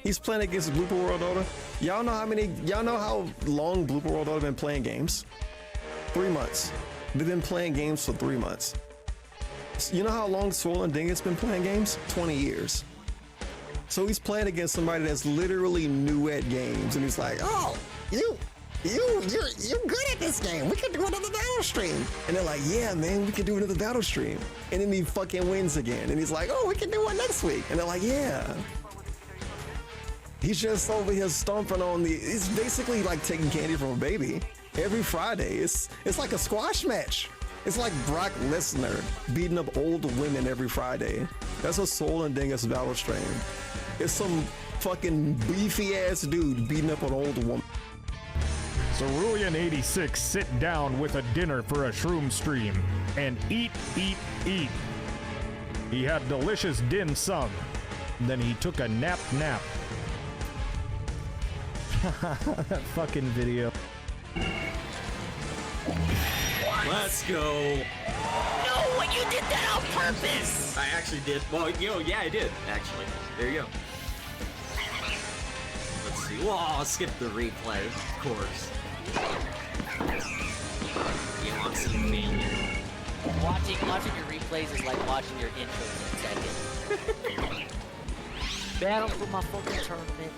He's playing against Blooper World Order. Y'all know how long Blooper World Order been playing games? 3 months. They've been playing games for 3 months. You know how long Swollen Dingus been playing games? 20 years. So he's playing against somebody that's literally new at games, and he's like, oh, you're good at this game. We can do another battle stream. And they're like, yeah, man, we can do another battle stream. And then he fucking wins again. And he's like, oh, we can do one next week. And they're like, yeah. He's just over here stomping on it's basically like taking candy from a baby. Every Friday, it's like a squash match. It's like Brock Lesnar beating up old women every Friday. That's a Soul and Dingus battle stream. It's some fucking beefy ass dude beating up an old woman. Cerulean86 sit down with a dinner for a shroom stream and eat. He had delicious dim sum. Then he took a nap. That fucking video. Let's go. No, you did that on purpose. I actually did. Well, yeah, I did, actually. There you go. Let's see. Well, I'll skip the replay, of course. You want some failure. Watching your replays is like watching your intros in second. Battle for my fucking tournament.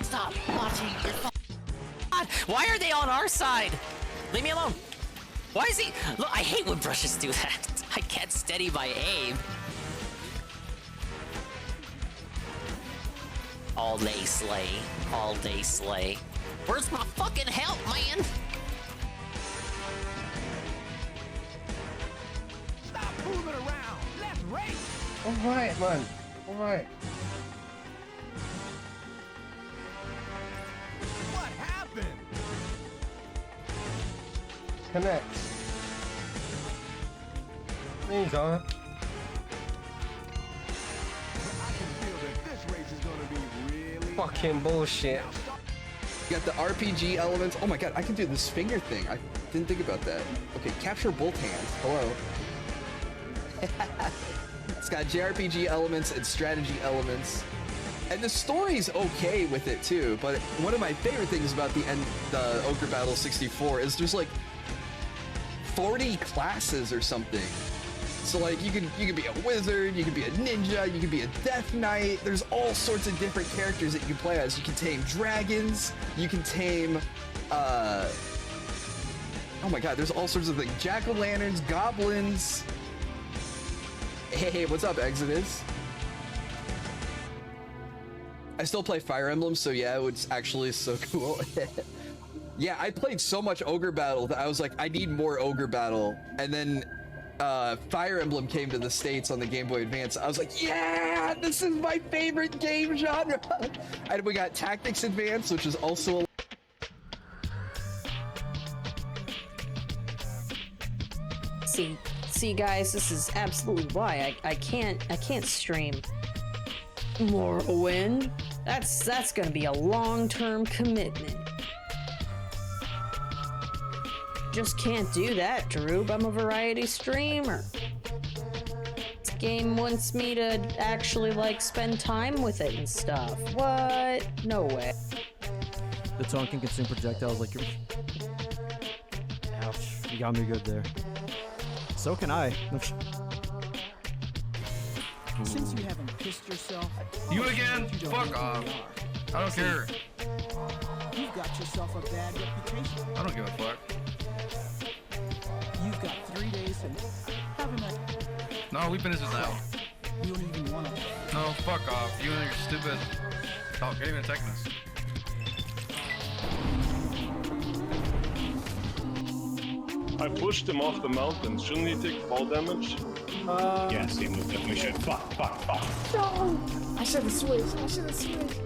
Stop watching your phone. God, why are they on our side? Leave me alone. Why is he? Look, I hate when brushes do that. I can't steady my aim. All day slay. All day slay. Where's my fucking help, man? Stop moving around. Let's race. Alright, man. Alright. What happened? Connect. There you go. I can feel that this race is gonna be really Fucking bullshit. You got the RPG elements. Oh my god, I can do this finger thing. I didn't think about that. Okay, capture both hands. Hello. It's got JRPG elements and strategy elements. And the story's okay with it too, but one of my favorite things about the Ogre Battle 64 is there's like 40 classes or something. So like you could be a wizard, you could be a ninja, you could be a death knight. There's all sorts of different characters that you can play as. You can tame dragons, you can tame oh my god, there's all sorts of things. Jack-o'-lanterns, goblins. Hey, what's up, Exodus? I still play Fire Emblem, so yeah, it's actually so cool. Yeah, I played so much Ogre Battle that I was like, I need more Ogre Battle. And then Fire Emblem came to the States on the Game Boy Advance. I was like, yeah, this is my favorite game genre. And we got Tactics Advance, which is also See guys, this is absolutely why I can't stream Morrowind. That's gonna be a long-term commitment. Just can't do that, Drew. I'm a variety streamer. This game wants me to actually like spend time with it and stuff. What? No way. The tongue can consume projectiles like you're... Ouch. You got me good there. So can I. Since you haven't pissed yourself. You again? Fuck off. I don't care. You've got yourself a bad reputation. I don't give a fuck. You've got 3 days and have a night. No, we finish this now. You don't even want to. No, fuck off. You and your stupid... Oh, can't even attacking us. I pushed him off the mountain. Shouldn't he take fall damage? Yes, he most definitely should. Fuck. No! I should have switched.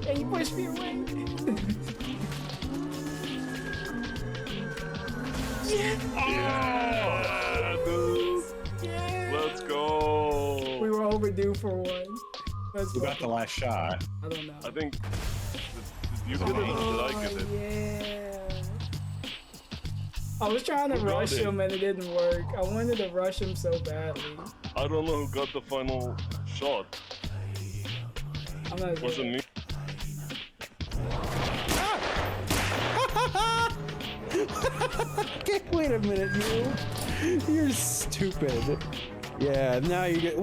And you pushed me away. Yeah, dude. Yeah. Let's go. We were overdue for one. Who got the last shot? I don't know. I think you did it, or did I get it? Yeah. I was trying to rush him and it didn't work. I wanted to rush him so badly. I don't know who got the final shot. Wasn't me. Okay, wait a minute, you're stupid. Yeah, now you get.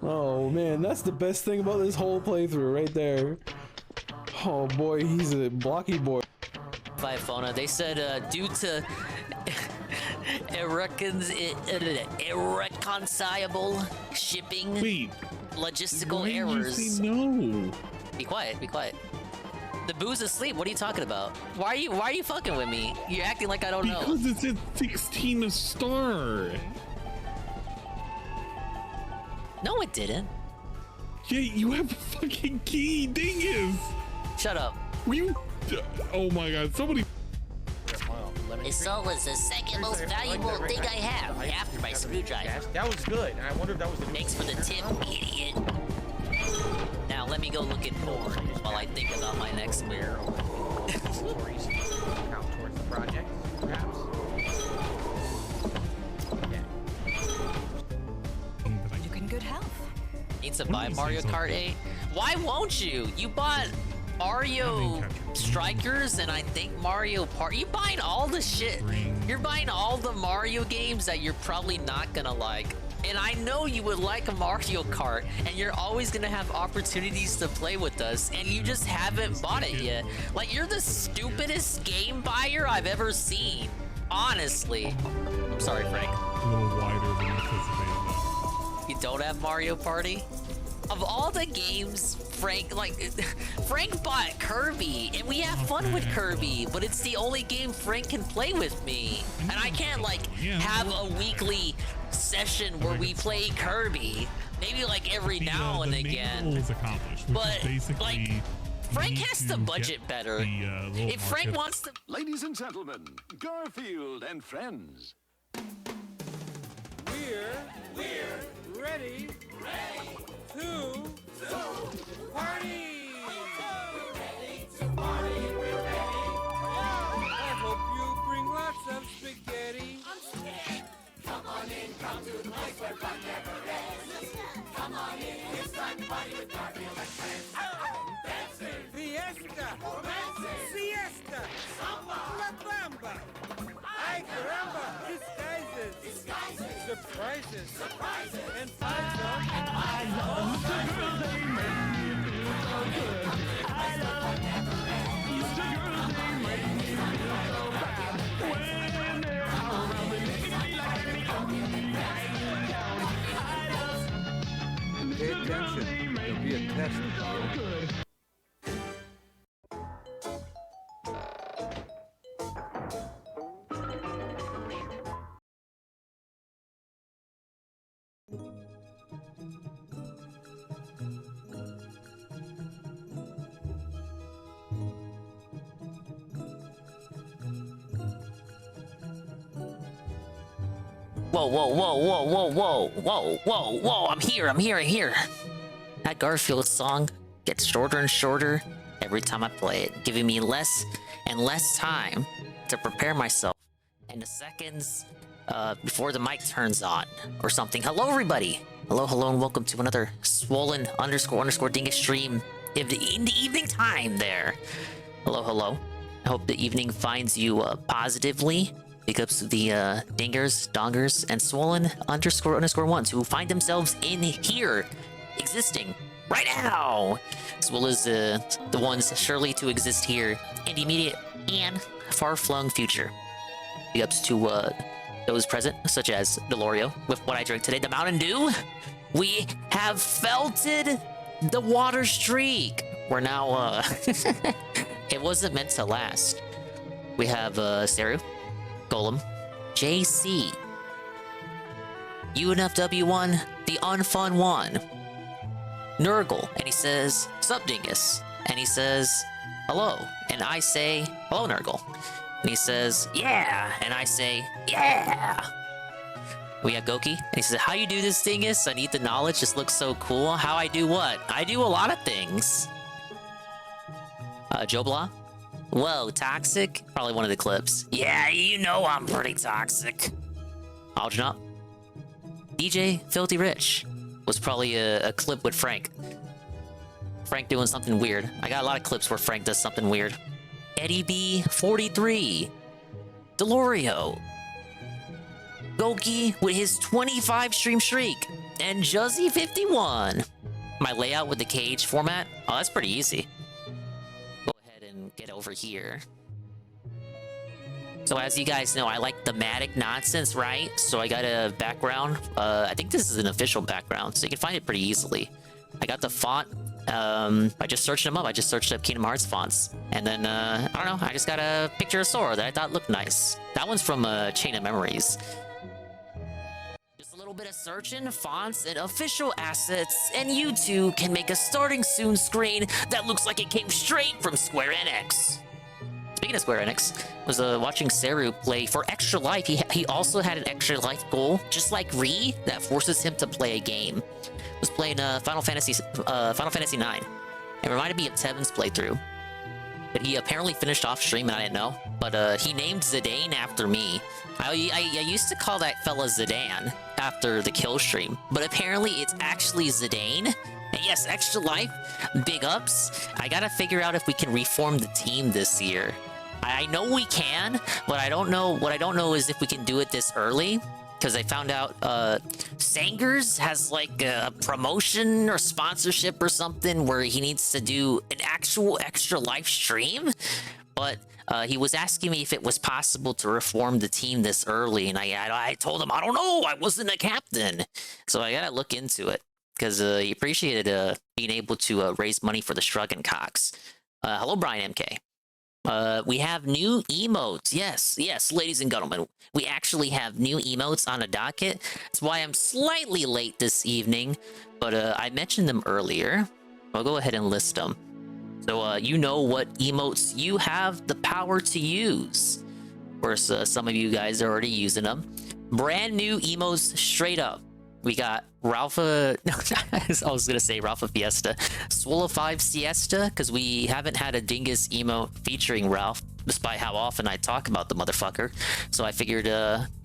Oh man, that's the best thing about this whole playthrough right there. Oh boy, he's a blocky boy. Fauna, they said due to irreconcilable shipping logistical errors. You say no? Be quiet, be quiet. The boo's asleep. What are you talking about? Why are you fucking with me? You're acting like I don't know. Because it's at 16 a star. No, it didn't. Yeah, you have a fucking key, dingus. Shut up. Were you? Oh my god, somebody. This soul is the second most valuable thing I have after my screwdriver. That was good. I wonder if that was the. Thanks for the tip, idiot. Now let me go look at porn while I think about my next move. Count towards the project, perhaps. You're in good health. Need to buy Mario Kart 8? Why won't you? You bought Mario Strikers and I think Mario Party. You buying all the shit. You're buying all the Mario games that you're probably not gonna like. And I know you would like a Mario Kart, and you're always gonna have opportunities to play with us, and you just haven't bought it yet. Like, you're the stupidest game buyer I've ever seen. Honestly. I'm sorry, Frank. A little wider than anticipated. You don't have Mario Party? Of all the games, Frank bought Kirby, and we have fun with Kirby, but it's the only game Frank can play with me. And I can't, have a weekly session where we play Kirby. Maybe, every now and again. But, Frank has to budget better. If Frank wants to... Ladies and gentlemen, Garfield and friends. We're ready to party. I hope you bring lots of spaghetti. Come on in, come to the place where fun never ends. Come on in, it's time to party with Garfield and friends. Dancing, Fiesta, romancing, siesta, samba, la bamba. Ay caramba, disguises, surprises, and fun. I love the girls they make me feel so good. I love never ends. The girls they make me feel so bad. When they're around, they make me like me. Pay attention. There'll be a test. So good. Whoa, I'm here. That Garfield song gets shorter and shorter every time I play it, giving me less and less time to prepare myself and the seconds before the mic turns on or something. Hello, everybody. Hello, and welcome to another swollen _ dingus stream in the evening time there. Hello. I hope the evening finds you positively. Big ups to the dingers, dongers, and swollen _ ones who find themselves in here, existing right now, as well as the ones surely to exist here in the immediate and far-flung future. Big ups to those present, such as Delorio, with what I drank today, the Mountain Dew. We have felted the water streak. We're now, it wasn't meant to last. We have Seru, Golem, JC, UNFW1, the unfun one, Nurgle, and he says, sup dingus, and he says, hello, and I say, hello Nurgle, and he says, yeah, and I say, yeah. We have Goki, and he says, how you do this dingus? I need the knowledge, this looks so cool. How I do what? I do a lot of things. Joe Blah. Whoa, toxic? Probably one of the clips. Yeah, you know I'm pretty toxic. I'll jump. DJ Filthy Rich was probably a clip with Frank. Frank doing something weird. I got a lot of clips where Frank does something weird. Eddie B 43. Delorio. Goki with his 25 stream streak. And Juzzy 51. My layout with the cage format. Oh, that's pretty easy. Go ahead and get over here. So as you guys know, I like thematic nonsense, right? So I got a background. I think this is an official background, so you can find it pretty easily. I got the font. I just searched them up. I just searched up Kingdom Hearts fonts. And then, I don't know, I just got a picture of Sora that I thought looked nice. That one's from Chain of Memories. Just a little bit of searching, fonts, and official assets, and you too can make a starting soon screen that looks like it came straight from Square Enix. Speaking of Square Enix, was watching Seru play for Extra Life. He also had an Extra Life goal, just like Ree, that forces him to play a game. Was playing Final Fantasy 9. It reminded me of Tevin's playthrough. But he apparently finished off stream, and I didn't know. But he named Zidane after me. I used to call that fella Zidane after the kill stream, but apparently it's actually Zidane. And yes, Extra Life, big ups. I gotta figure out if we can reform the team this year. I know we can, but I don't know. What I don't know is if we can do it this early. Because I found out Sangers has like a promotion or sponsorship or something where he needs to do an actual Extra Life stream. But he was asking me if it was possible to reform the team this early. And I told him, I don't know. I wasn't a captain. So I got to look into it. Because he appreciated being able to raise money for the Shrug and Cox. Hello, Brian MK. We have new emotes. Yes, ladies and gentlemen. We actually have new emotes on a docket. That's why I'm slightly late this evening. But I mentioned them earlier. I'll go ahead and list them. So you know what emotes you have the power to use. Of course, some of you guys are already using them. Brand new emotes straight up. We got Ralpha, I was gonna say Ralpha Fiesta, Swola 5 Siesta, because we haven't had a Dingus emote featuring Ralph, despite how often I talk about the motherfucker. So I figured,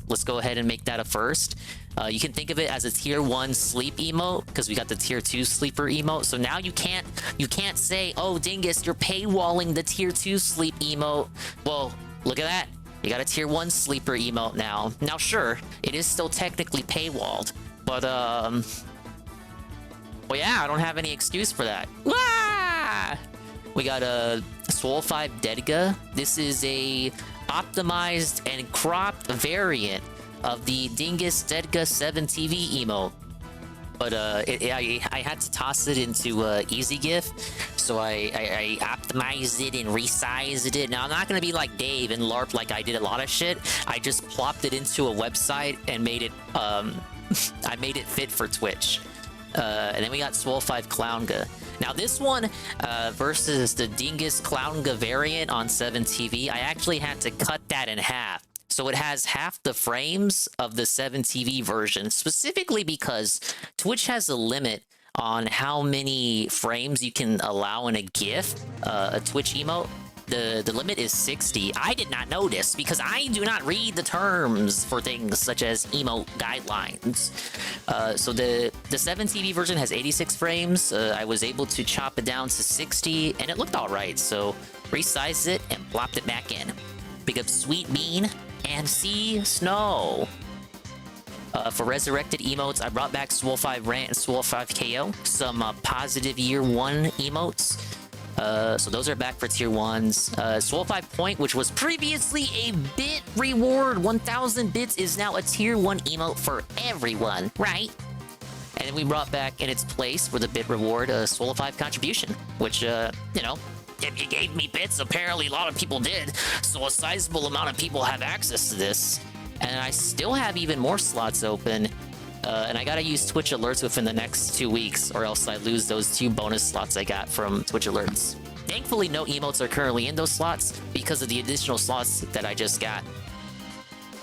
let's go ahead and make that a first. You can think of it as a tier 1 sleep emote, because we got the tier 2 sleeper emote. So now you can't say, oh Dingus, you're paywalling the tier 2 sleep emote. Well, look at that. You got a tier 1 sleeper emote now. Now sure, it is still technically paywalled. But, well, yeah, I don't have any excuse for that. Wah! We got a Swole 5 Dedga. This is a optimized and cropped variant of the Dingus Dedga 7 TV emote. But I had to toss it into EasyGIF, so I optimized it and resized it. Now, I'm not going to be like Dave and LARP like I did a lot of shit. I just plopped it into a website and made it, I made it fit for Twitch. And then we got Swole 5 Clownga. Now this one versus the Dingus Clownga variant on 7TV, I actually had to cut that in half. So it has half the frames of the 7TV version, specifically because Twitch has a limit on how many frames you can allow in a GIF, a Twitch emote. The limit is 60. I did not know this because I do not read the terms for things such as emote guidelines. So the 7TV version has 86 frames. I was able to chop it down to 60 and it looked all right. So resized it and plopped it back in. Big up Sweet Bean and Sea Snow. For resurrected emotes, I brought back Swole 5 Rant and Swole 5 KO. Some positive year 1 emotes. So those are back for tier 1s. Swole 5 Point, which was previously a bit reward, 1,000 bits, is now a tier 1 emote for everyone, right? And then we brought back in its place for the bit reward, Swole 5 Contribution, which, you know, if you gave me bits, apparently a lot of people did, so a sizable amount of people have access to this. And I still have even more slots open. And I gotta use Twitch alerts within the next 2 weeks, or else I lose those 2 bonus slots I got from Twitch alerts. Thankfully, no emotes are currently in those slots because of the additional slots that I just got.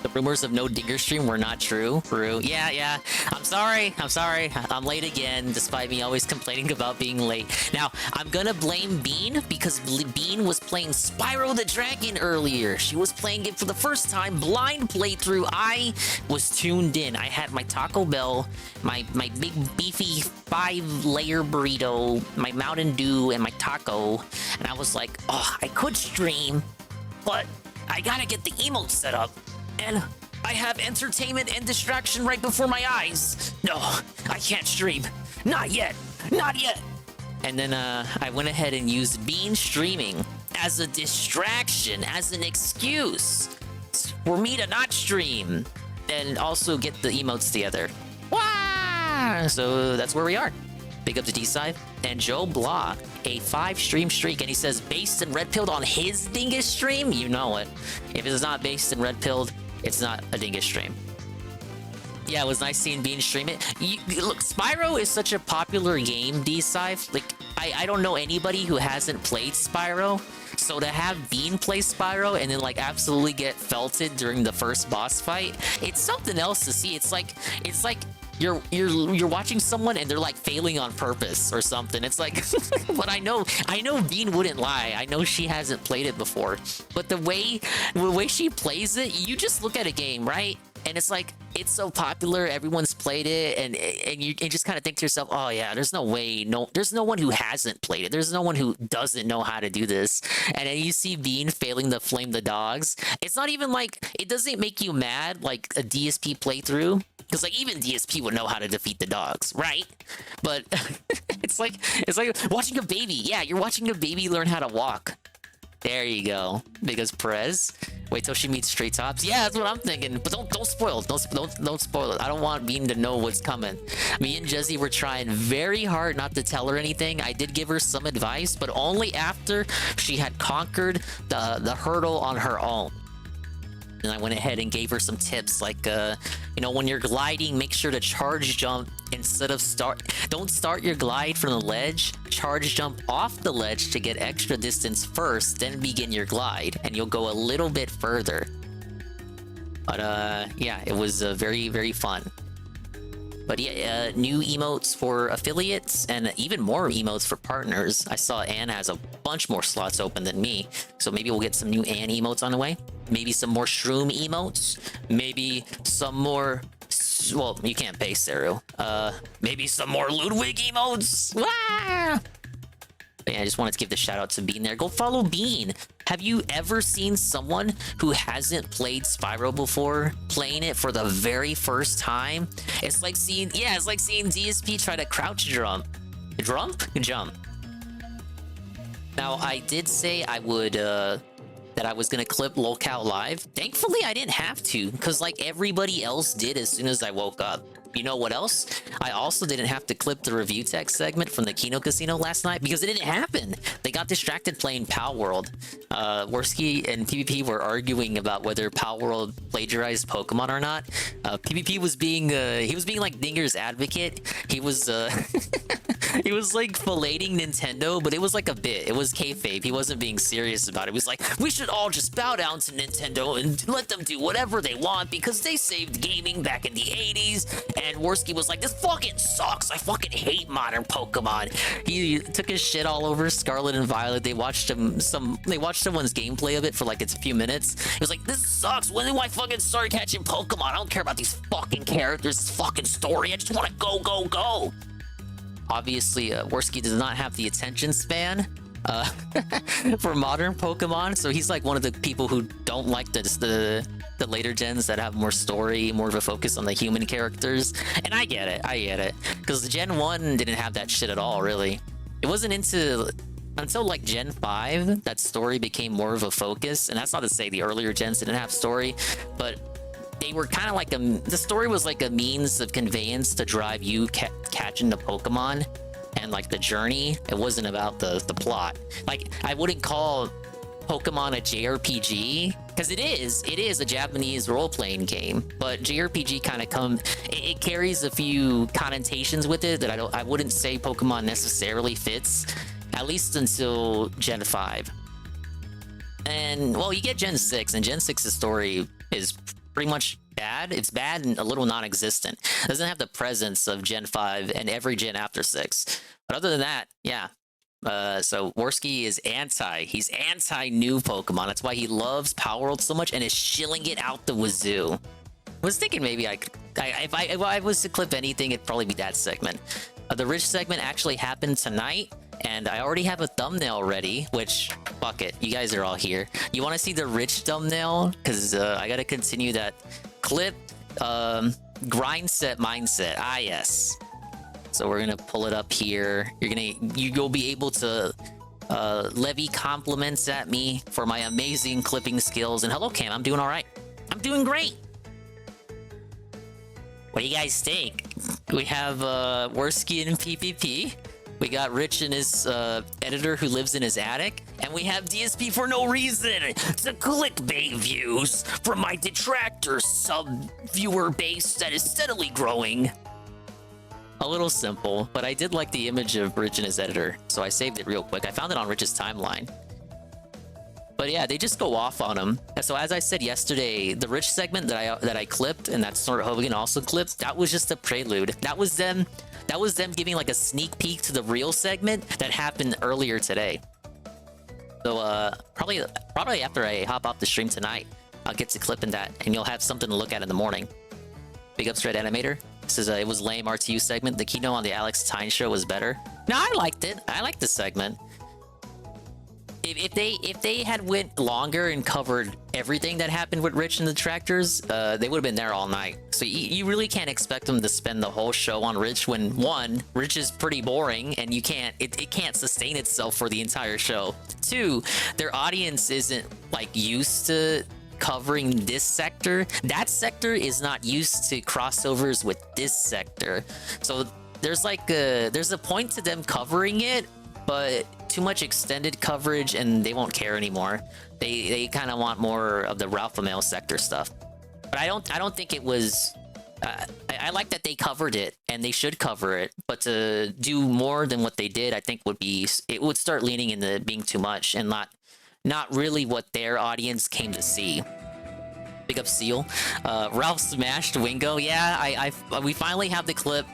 The rumors of no Dinger stream were not true. Rue. Yeah. I'm sorry. I'm late again, despite me always complaining about being late. Now, I'm gonna blame Bean because Bean was playing Spyro the Dragon earlier. She was playing it for the first time, blind playthrough. I was tuned in. I had my Taco Bell, my big beefy 5-layer burrito, my Mountain Dew, and my taco. And I was like, oh, I could stream, but I gotta get the emotes set up. And I have entertainment and distraction right before my eyes. No, I can't stream. Not yet. And then I went ahead and used Bean streaming as a distraction, as an excuse for me to not stream and also get the emotes together. Wah! So that's where we are. Big up to D-Side. And Joe Blah, a 5-stream streak, and he says based and red pilled on his Dingus stream. You know it. If it's not based and red pilled, it's not a Dingus stream. Yeah, it was nice seeing Bean stream it. Look, Spyro is such a popular game, D-Side. Like, I don't know anybody who hasn't played Spyro. So to have Bean play Spyro and then like absolutely get felted during the first boss fight, it's something else to see. It's like you're watching someone and they're like failing on purpose or something. It's like, but I know Bean wouldn't lie. I know she hasn't played it before, but the way she plays it, you just look at a game, right? And it's like, it's so popular, everyone's played it, and you just kind of think to yourself, oh yeah, there's no way, there's no one who hasn't played it. There's no one who doesn't know how to do this. And then you see Bean failing to flame the dogs. It's not even like, it doesn't make you mad like a DSP playthrough. Because like even DSP would know how to defeat the dogs, right? But it's like watching a baby. Yeah, you're watching a baby learn how to walk. There you go. Because Perez, wait till she meets Straight Tops. Yeah, that's what I'm thinking. But don't spoil it. Don't spoil it. I don't want Bean to know what's coming. Me and Jezzy were trying very hard not to tell her anything. I did give her some advice, but only after she had conquered the hurdle on her own. And I went ahead and gave her some tips like, when you're gliding, make sure to charge jump instead of don't start your glide from the ledge. Charge jump off the ledge to get extra distance first, then begin your glide, and you'll go a little bit further. But yeah, it was very, very fun. But yeah, new emotes for affiliates and even more emotes for partners. I saw Anne has a bunch more slots open than me, so maybe we'll get some new Anne emotes on the way. Maybe some more Shroom emotes. Maybe some more... Well, you can't pay Saru. Maybe some more Ludwig emotes. Ah! But yeah, I just wanted to give the shout out to Bean there. Go follow Bean. Have you ever seen someone who hasn't played Spyro before playing it for the very first time? It's like seeing DSP try to crouch jump. Jump. Now, I did say I would that I was gonna clip Locale Live. Thankfully, I didn't have to, because like everybody else did as soon as I woke up. You know what else? I also didn't have to clip the review tech segment from the Kino Casino last night because it didn't happen. They got distracted playing Palworld. Worski and PvP were arguing about whether Palworld plagiarized Pokemon or not. PvP was being like Dinger's advocate. He was he was like filleting Nintendo, but it was like a bit. It was kayfabe. He wasn't being serious about it. He was like, we should all just bow down to Nintendo and let them do whatever they want because they saved gaming back in the 80s. And Worski was like, this fucking sucks. I fucking hate modern Pokemon. He took his shit all over Scarlet and Violet. They watched someone's gameplay of it for like a few minutes. He was like, this sucks. When do I fucking start catching Pokemon? I don't care about these fucking characters, this fucking story. I just want to go. Obviously, Worski does not have the attention span for modern Pokemon, so he's like one of the people who don't like the later gens that have more story, more of a focus on the human characters. And I get it, because the Gen 1 didn't have that shit at all, really. It wasn't until like Gen 5 that story became more of a focus. And that's not to say the earlier gens didn't have story, but they were kind of like the story was like a means of conveyance to drive you catching the Pokemon and like the journey. It wasn't about the plot. Like, I wouldn't call Pokemon a JRPG, because it is a Japanese role-playing game, but JRPG kind of it carries a few connotations with it that I wouldn't say Pokemon necessarily fits, at least until Gen 5. And well, you get Gen 6, and Gen 6's story is pretty much bad. It's bad and a little non-existent. It doesn't have the presence of Gen 5 and every gen after 6. But other than that, yeah. So Worski is he's anti new Pokemon. That's why he loves Palworld so much and is shilling it out the wazoo. I was thinking maybe if I was to clip anything, it'd probably be that segment. The Rich segment actually happened tonight, and I already have a thumbnail ready, which, fuck it, you guys are all here. You want to see the Rich thumbnail? Because I gotta continue that clip, grind set mindset. Ah, yes. So we're gonna pull it up here. You'll be able to levy compliments at me for my amazing clipping skills. And hello, Cam, I'm doing all right. I'm doing great. What do you guys think? We have Worski in PvP. We got Rich and his editor who lives in his attic. And we have DSP for no reason to clickbait views from my detractor sub-viewer base that is steadily growing. A little simple, but I did like the image of Rich and his editor, so I saved it real quick. I found it on Rich's timeline. But yeah, they just go off on him. And so as I said yesterday, the Rich segment that I clipped and that Snort Hogan also clipped, that was just a prelude. That was them giving like a sneak peek to the real segment that happened earlier today. So probably after I hop off the stream tonight, I'll get to clipping that and you'll have something to look at in the morning. Big up Straight Animator. Says it was lame RTU segment. The keynote on the Alex Tyne show was better. No, I liked it. I liked the segment. If they had went longer and covered everything that happened with Rich and the Tractors, they would have been there all night. So you really can't expect them to spend the whole show on Rich when one, Rich is pretty boring and it can't sustain itself for the entire show. Two, their audience isn't like used to covering this sector. That sector is not used to crossovers with this sector. So there's a point to them covering it, but too much extended coverage and they won't care anymore. They kind of want more of the Ralph Lamel sector stuff. But I don't think it was I like that they covered it and they should cover it, but to do more than what they did, I think it would start leaning into being too much and not really what their audience came to see. Big up Seal. Ralph smashed Wingo. Yeah, we finally have the clip.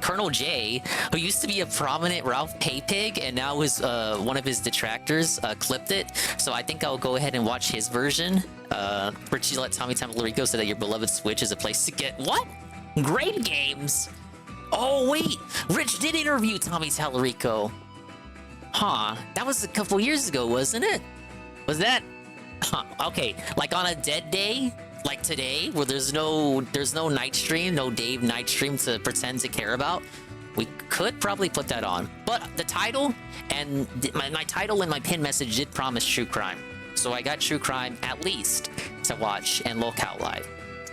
Colonel J, who used to be a prominent Ralph Paypig and now is one of his detractors, clipped it. So I think I'll go ahead and watch his version. Richie let Tommy Tamarico say that your beloved Switch is a place to get what? Great games. Oh wait, Rich did interview Tommy Tallarico. Huh, that was a couple years ago, wasn't it? Was that? Huh, okay, like on a dead day, like today, where there's no night stream, no Dave night stream to pretend to care about, we could probably put that on. But the title and my title and my pin message did promise true crime. So I got true crime at least to watch and look out live.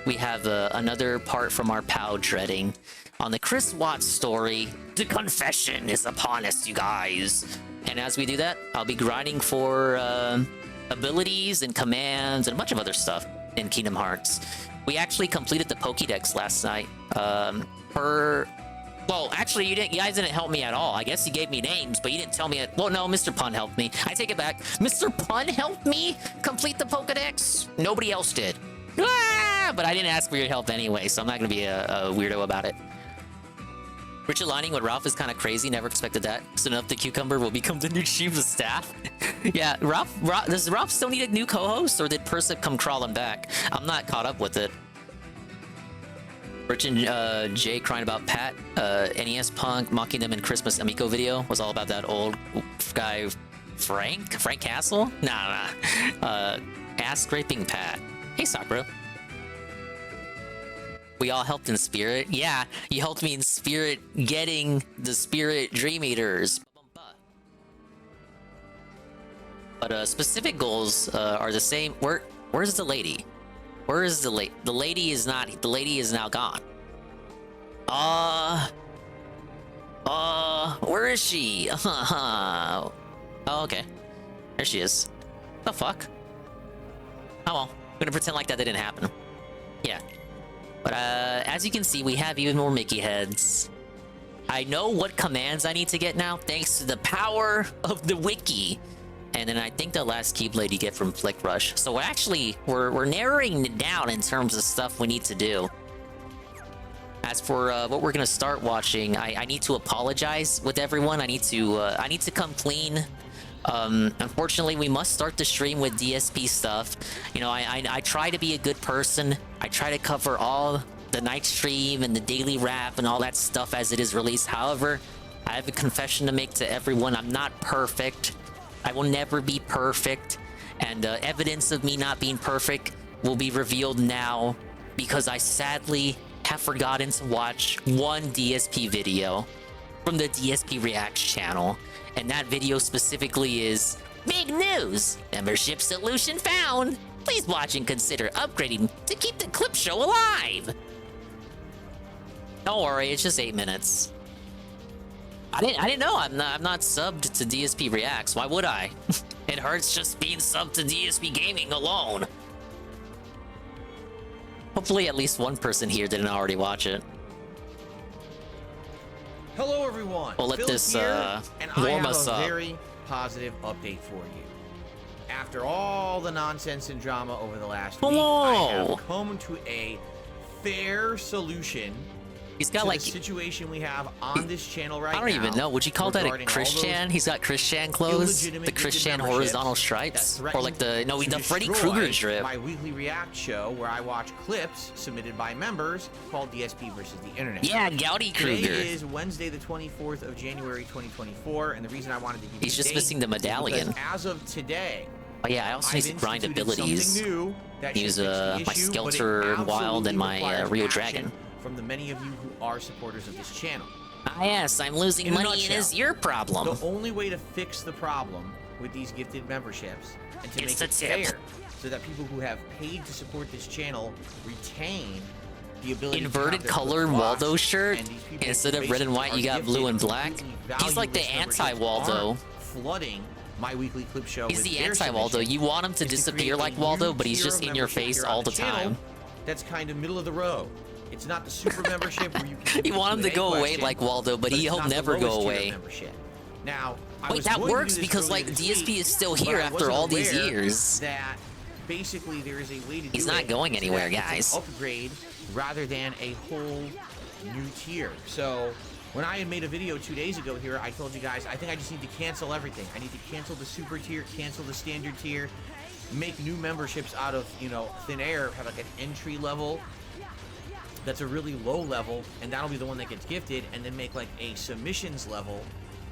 We have another part from our pal Dreading. On the Chris Watts story, the confession is upon us, you guys. And as we do that, I'll be grinding for abilities and commands and a bunch of other stuff in Kingdom Hearts. We actually completed the Pokédex last night. Well, actually, you guys didn't help me at all. I guess you gave me names, but you didn't tell me well, no, Mr. Pun helped me. I take it back. Mr. Pun helped me complete the Pokédex? Nobody else did. Ah! But I didn't ask for your help anyway, so I'm not gonna be a weirdo about it. Rich aligning with Ralph is kind of crazy. Never expected that. Soon enough, the Cucumber will become the new chief of staff. Yeah, does Ralph still need a new co-host, or did Persip come crawling back? I'm not caught up with it. Rich and Jay crying about Pat. NES Punk mocking them in Christmas Amico video was all about that old guy Frank Castle. Nah. Ass scraping Pat. Hey, Sakura. We all helped in spirit. Yeah, you helped me in spirit getting the spirit Dream Eaters. But specific goals are the same. Where's the lady? Where is the lady? The lady is not. The lady is now gone. Where is she? Oh, okay. There she is. The fuck? Oh well. I'm gonna pretend like that didn't happen. Yeah. But as you can see, we have even more Mickey heads. I know what commands I need to get now, thanks to the power of the wiki. and then I think the last Keyblade you get from Flick Rush. So we're narrowing it down in terms of stuff we need to do. As for what we're gonna start watching, I need to apologize with everyone. I need to come clean. Unfortunately, we must start the stream with DSP stuff. You know, I try to be a good person. I try to cover all the night stream and the daily wrap and all that stuff as it is released. However, I have a confession to make to everyone. I'm not perfect. I will never be perfect. And evidence of me not being perfect will be revealed now because I sadly have forgotten to watch one DSP video from the DSP Reacts channel. And that video specifically is big news! Membership solution found! Please watch and consider upgrading to keep the clip show alive! Don't worry, it's just 8 minutes. I didn't know. I'm not subbed to DSP Reacts. Why would I? It hurts just being subbed to DSP Gaming alone. Hopefully at least one person here didn't already watch it. Hello everyone. We'll let Phil this here, and I warm have us a up. very positive update for you. After all the nonsense and drama over the last week, I have come to a fair solution. He's got to like the situation we have on this channel right now. I don't even know. Would you call that a regarding all Christian? those He's got Christian clothes, the illegitimate Christian memberships horizontal that stripes, or threaten like the to Freddy destroy Krueger drip. My weekly React show where I watch clips submitted by members called DSP versus the Internet. Yeah, Gouty Krueger. Today is Wednesday, the 24th of January, 2024, and the reason I wanted to give He's you just the missing the date is medallion. because as of today, Oh yeah, I also need to grind instituted abilities. something new that Use should fix the my issue, but it Skelter Wild and my requires Rio action Dragon. from the many of you who are supporters of this channel. Ah yes, I'm losing In a money and nutshell, it's your problem. The only way to fix the problem with these gifted memberships and to It's make it the tip. fair so that people who have paid to support this channel retain the ability Inverted to have their color clips watched, Waldo shirt. and these people Instead who of red and basically white, are you got blue and gifted black. completely He's like the valueless anti-Waldo. memberships aren't flooding my weekly clip show. He's with the their anti-Waldo. submission You want him to is disappear create like a Waldo, new but he's tier just of in your membership face here on all the channel time. That's kind of middle of the road. It's not the super membership where you can You want him to Q&A go away question, like Waldo, but it's he'll not the never go lowest tier away. membership. Now, I Wait, was that going to do works this because earlier like this DSP week, is still but here I after wasn't all these aware years. That basically there is a way to He's do not it going so anywhere, that it's an guys. upgrade rather than a whole new tier. So when I had made a video 2 days ago here, I told you guys I think I just need to cancel everything. I need to cancel the super tier, cancel the standard tier, make new memberships out of, you know, thin air, have like an entry level that's a really low level, and that'll be the one that gets gifted, and then make like a submissions level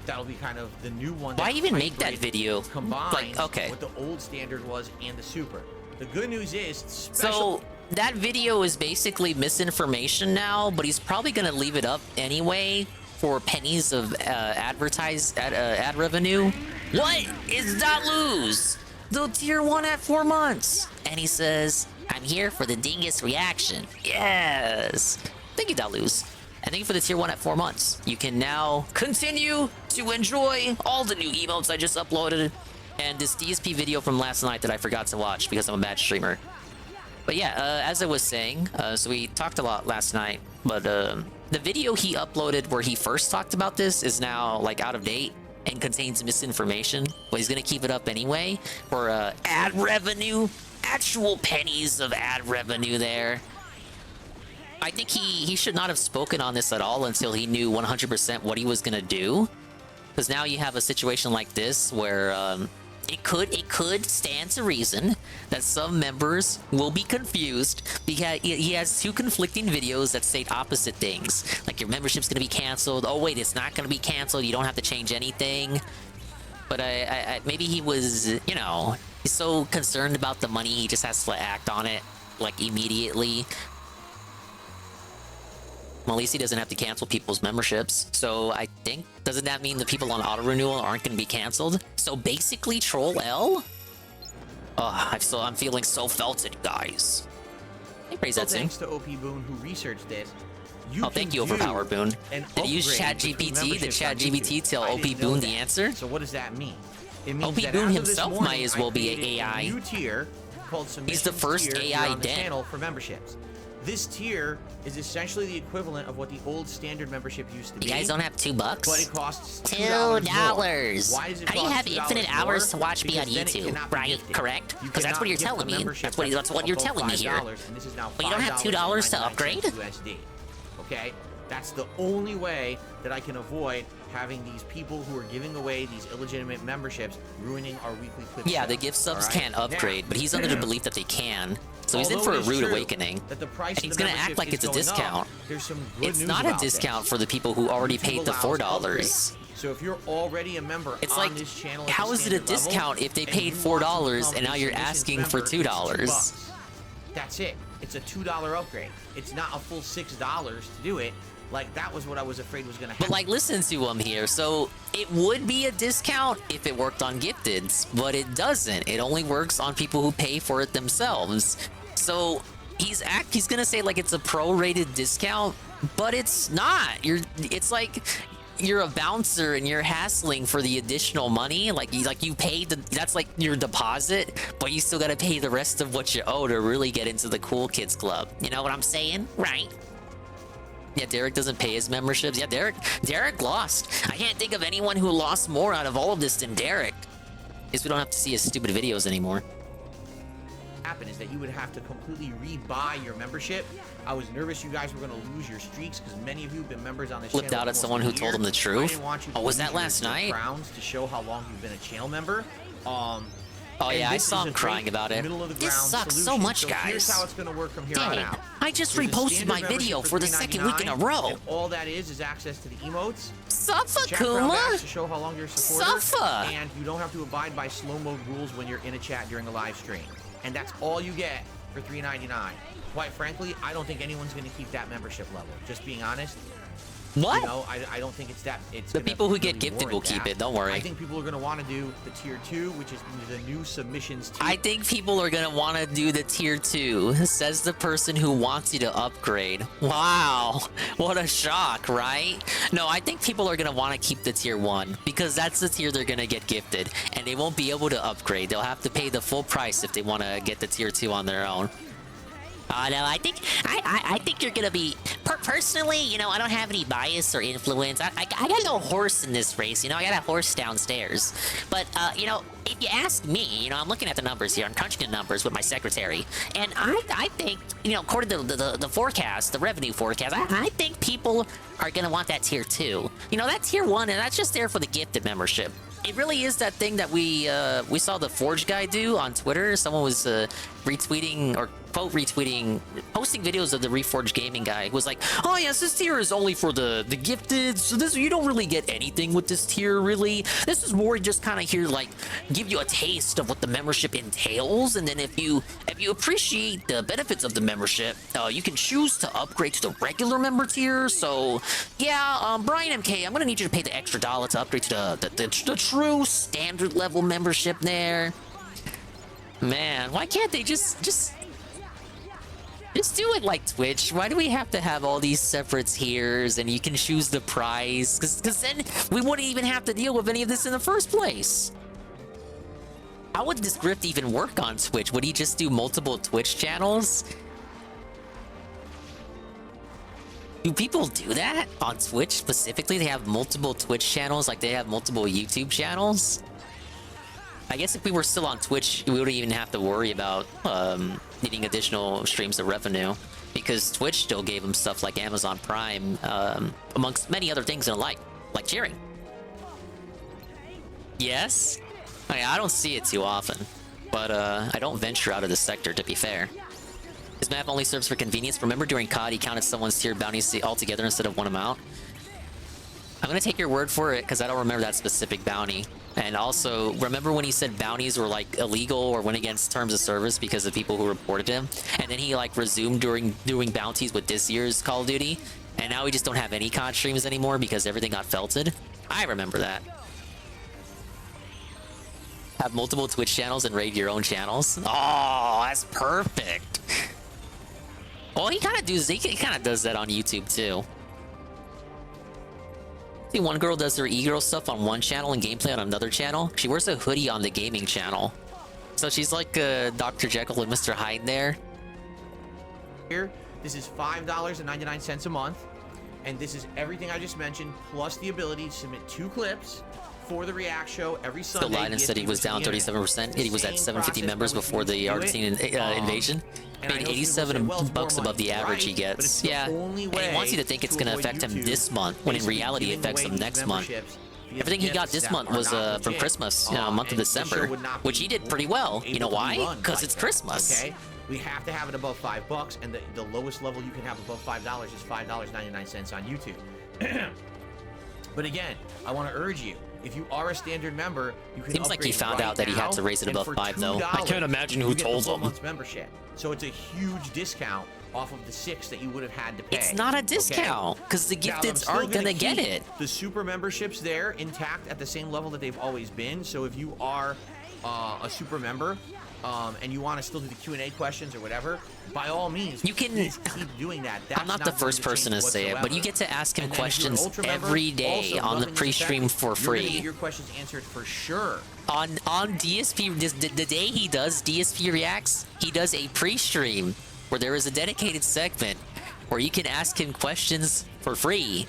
that'll be kind of the new one. Why even make that video? Combined Like, okay. what the old standard was and the super. The good news is So that video is basically misinformation now, but he's probably gonna leave it up anyway for pennies of ad revenue. What is that lose? The tier 1 at 4 months, and he says, "I'm here for the dingus reaction." Yes, thank you, Daluz. And thank you for the tier 1 at 4 months. You can now continue to enjoy all the new emotes I just uploaded and this DSP video from last night that I forgot to watch because I'm a bad streamer. But yeah, as I was saying, so we talked a lot last night, but the video he uploaded where he first talked about this is now like out of date and contains misinformation, but he's gonna keep it up anyway for ad revenue, actual pennies of ad revenue there. I think he should not have spoken on this at all until he knew 100% what he was gonna do, because now you have a situation like this where it could stand to reason that some members will be confused because he has two conflicting videos that state opposite things. Like, your membership's gonna be canceled. Oh wait, it's not gonna be canceled. You don't have to change anything. But I maybe he was, you know, he's so concerned about the money, he just has to act on it like immediately. Well, at least he doesn't have to cancel people's memberships. So I think, doesn't that mean the people on auto renewal aren't going to be canceled? So basically, Troll L. Oh, I'm feeling so felted, guys. Hey, praise that soon. Thanks to OP Boone who researched this. Oh, thank you, Overpowered Boone. Did you use ChatGPT? Did ChatGPT tell OP Boone the answer? So what does that mean? It means OP that Boone as of this himself morning, might as well be I an created AI. a new tier called He's the Submissions first tier here AI on the den. channel for memberships. This tier is essentially the equivalent of what the old standard membership used to be. You guys don't have $2? But it costs $2. Why does it How do you cost have $2 infinite more? hours to watch me on Because then it YouTube, cannot be right? gifted. Correct? You Because that's what you're cannot telling gift a me. membership That's what you're above telling me here. $5, and this is now But you don't have $2 to upgrade? USD. Okay? That's the only way that I can avoid having these people who are giving away these illegitimate memberships ruining our weekly clip Yeah, show, the gift subs all right? can't upgrade, Now, but he's under the belief that they can. So he's in for a rude awakening. that the price And he's of the gonna act membership like is it's a going up, discount. There's some good It's news not a about this. discount for the people who already YouTube paid the allows $4. upgrades. So if you're already a member It's on like, this channel at how the is it a standard level, discount if they and paid you want to $4 become and now a you're submissions asking for member, it's $2? $2. That's it. It's a $2 upgrade. It's not a full $6 to do it. Like, that was what I was afraid was going to happen. But like, listen to him here. So it would be a discount if it worked on gifteds, but it doesn't. It only works on people who pay for it themselves. So he's gonna say like it's a prorated discount, but it's not. It's like you're a bouncer and you're hassling for the additional money. Like you paid that's like your deposit, but you still gotta pay the rest of what you owe to really get into the cool kids club. You know what I'm saying, right? Yeah, Derek doesn't pay his memberships. Yeah, Derek lost. I can't think of anyone who lost more out of all of this than Derek. Guess we don't have to see his stupid videos anymore. Happen is that you would have to completely rebuy your membership. I was nervous you guys were going to lose your streaks because many of you have been members on this Flipped channel out at almost someone a who year. told him the I truth? didn't want you to Oh, was lose that your last night? crowns to show how long you've been a channel member. Oh and yeah, I this saw is him a crying great about it. middle-of-the-ground This sucks so solution. much, So guys. Here's how it's going to work from here Dang on it. out. I just There's a reposted standard my video membership for the second week in a $3.99, row. and all that is access to the emotes. Suffer, Chat crowd Kuma. badge to show how long you're a supporter. Suffer. And you don't have to abide by slow mode rules when you're in a chat during a live stream. And that's all you get for $3.99. Quite frankly, I don't think anyone's going to keep that membership level. Just being honest. What? You know, I don't think it's that. It's The gonna people who get really gifted will warrant keep that. it, don't worry. I think people are going to want to do the tier 2, which is the new submissions tier. I think people are gonna want to do the tier 2, says the person who wants you to upgrade. Wow, what a shock, right? No, I think people are gonna want to keep the tier 1 because that's the tier they're gonna get gifted, and they won't be able to upgrade. They'll have to pay the full price if they want to get the tier 2 on their own. No, I think you're gonna be. Personally, you know, I don't have any bias or influence. I got no horse in this race. You know, I got a horse downstairs. But you know, if you ask me, you know, I'm looking at the numbers here. I'm crunching the numbers with my secretary, and I think, you know, according to the forecast, the revenue forecast, I think people are gonna want that tier 2. You know, that tier 1, and that's just there for the gifted membership. It really is that thing that we saw the Forge guy do on Twitter. Someone was retweeting or quote retweeting, posting videos of the Reforged Gaming guy who was like, "Oh yes, this tier is only for the gifted. So this, you don't really get anything with this tier, really. This is more just kind of here like give you a taste of what the membership entails, and then if you appreciate the benefits of the membership, you can choose to upgrade to the regular member tier. So yeah, Brian MK, I'm gonna need you to pay the extra $1 to upgrade to the true standard level membership there." Man, why can't they just do it like Twitch? Why do we have to have all these separate tiers and you can choose the price? Because then we wouldn't even have to deal with any of this in the first place. How would this grift even work on Twitch? Would he just do multiple Twitch channels? Do people do that on Twitch specifically? They have multiple Twitch channels like they have multiple YouTube channels? I guess if we were still on Twitch, we wouldn't even have to worry about needing additional streams of revenue, because Twitch still gave them stuff like Amazon Prime, amongst many other things in like cheering. Yes? I don't see it too often, but I don't venture out of the sector, to be fair. This map only serves for convenience. Remember during COD, he counted someone's tiered bounties altogether instead of one amount? I'm gonna take your word for it, because I don't remember that specific bounty. And also, remember when he said bounties were like illegal or went against terms of service because of people who reported him? And then he like resumed doing bounties with this year's Call of Duty? And now we just don't have any COD streams anymore because everything got felted? I remember that. Have multiple Twitch channels and raid your own channels? Oh, that's perfect. Well, he kind of does that on YouTube too. See, one girl does her e-girl stuff on one channel and gameplay on another channel. She wears a hoodie on the gaming channel. So she's like Dr. Jekyll and Mr. Hyde there. Here, This is $5.99 a month, and this is everything I just mentioned, plus the ability to submit 2 clips for the React show every Sunday. So Leiden said he was down 37%. He was at 750 members before the Argentine invasion. Made $87 above the average he gets. Yeah, and he wants you to think it's going to affect him this month, when in reality it affects him next month. Everything he got this month was from Christmas, month of December, which he did pretty well. You know why? Because it's Christmas. Okay, we have to have it above $5, and the lowest level you can have above $5 is $5.99 on YouTube. But again, I want to urge you, if you are a standard member, you can Seems like he found out that he had to raise it above $5 though. I can't imagine who told him. Membership. So it's a huge discount off of the 6 that you would have had to pay. It's not a discount because the gifteds aren't gonna get it. The super memberships there intact at the same level that they've always been. So if you are a super member and you want to still do the Q&A questions or whatever, by all means, you can keep doing that. I'm not the first person to say it, but you get to ask him questions every day on the pre-stream for free. You're gonna get your questions answered for sure. On DSP, the day he does DSP Reacts, he does a pre-stream where there is a dedicated segment where you can ask him questions for free,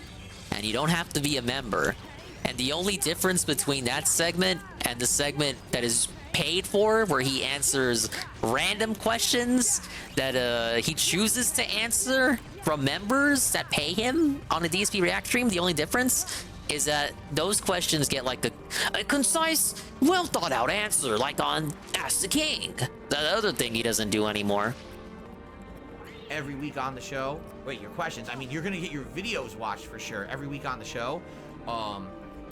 and you don't have to be a member. And the only difference between that segment and the segment that is paid for, where he answers random questions that he chooses to answer from members that pay him on a DSP React stream, the only difference is that those questions get like a concise, well thought out answer, like on Ask the King. The other thing he doesn't do anymore. Every week on the show. Wait, your questions. I mean, you're gonna get your videos watched for sure every week on the show.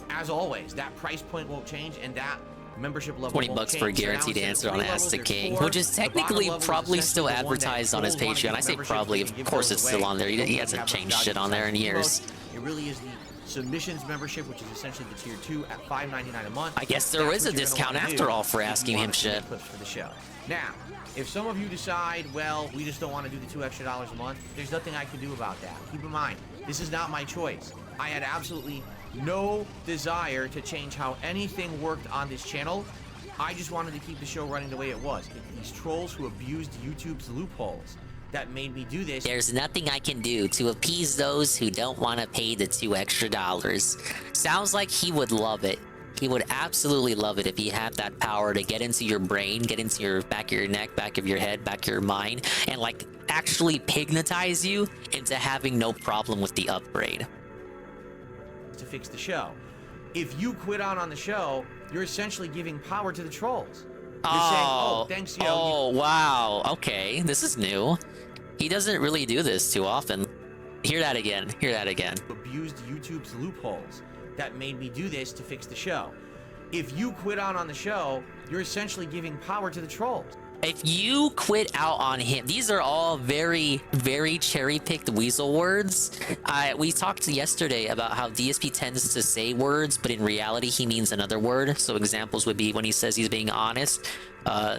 As always, that price point won't change, and that membership level $20 won't for a change. guaranteed answer on Ask the King, which is technically probably still advertised on his Patreon. I say probably, of course it's still on there. He hasn't changed shit on there in years. It really is the submissions membership, which is essentially the tier 2 at $5.99 a month. I guess there is a discount after all for asking him shit. For the show. Now, if some of you decide, well, we just don't want to do the $2 extra a month, there's nothing I can do about that. Keep in mind, this is not my choice. I had absolutely no desire to change how anything worked on this channel. I just wanted to keep the show running the way it was. These trolls who abused YouTube's loopholes that made me do this. There's nothing I can do to appease those who don't want to pay the $2 extra. Sounds like he would love it. He would absolutely love it if he had that power to get into your brain, get into your back of your neck, back of your head, back of your mind, and like actually hypnotize you into having no problem with the upgrade. To fix the show. If you quit out on the show, you're essentially giving power to the trolls. You're saying, oh, thanks, yo. Oh, wow. Okay, this is new. He doesn't really do this too often. Hear that again. Hear that again. Abused YouTube's loopholes that made me do this to fix the show. If you quit out on the show, you're essentially giving power to the trolls. If you quit out on him, these are all very, very cherry-picked weasel words. We talked yesterday about how DSP tends to say words, but in reality, he means another word. So examples would be when he says he's being honest.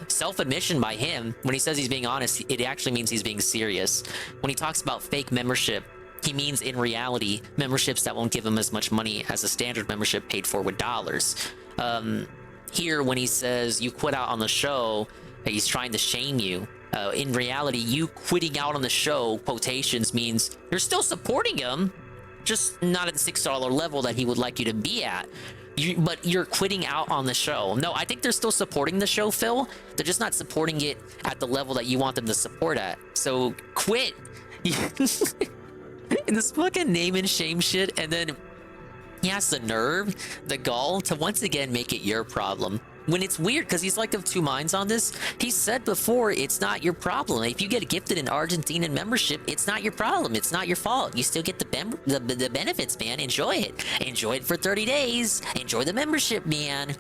Self-admission by him, when he says he's being honest, it actually means he's being serious. When he talks about fake membership, he means in reality, memberships that won't give him as much money as a standard membership paid for with dollars. Here, when he says you quit out on the show, he's trying to shame you. In reality, you quitting out on the show, quotations, means you're still supporting him, just not at the $6 level that he would like you to be at. But you're quitting out on the show. No, I think they're still supporting the show, Phil. They're just not supporting it at the level that you want them to support at. So quit. And this fucking name and shame shit, and then he has the nerve, the gall, to once again make it your problem. When it's weird, because he's like of two minds on this. He said before, it's not your problem. If you get gifted an Argentinian membership, it's not your problem. It's not your fault. You still get the benefits, man. Enjoy it. Enjoy it for 30 days. Enjoy the membership, man.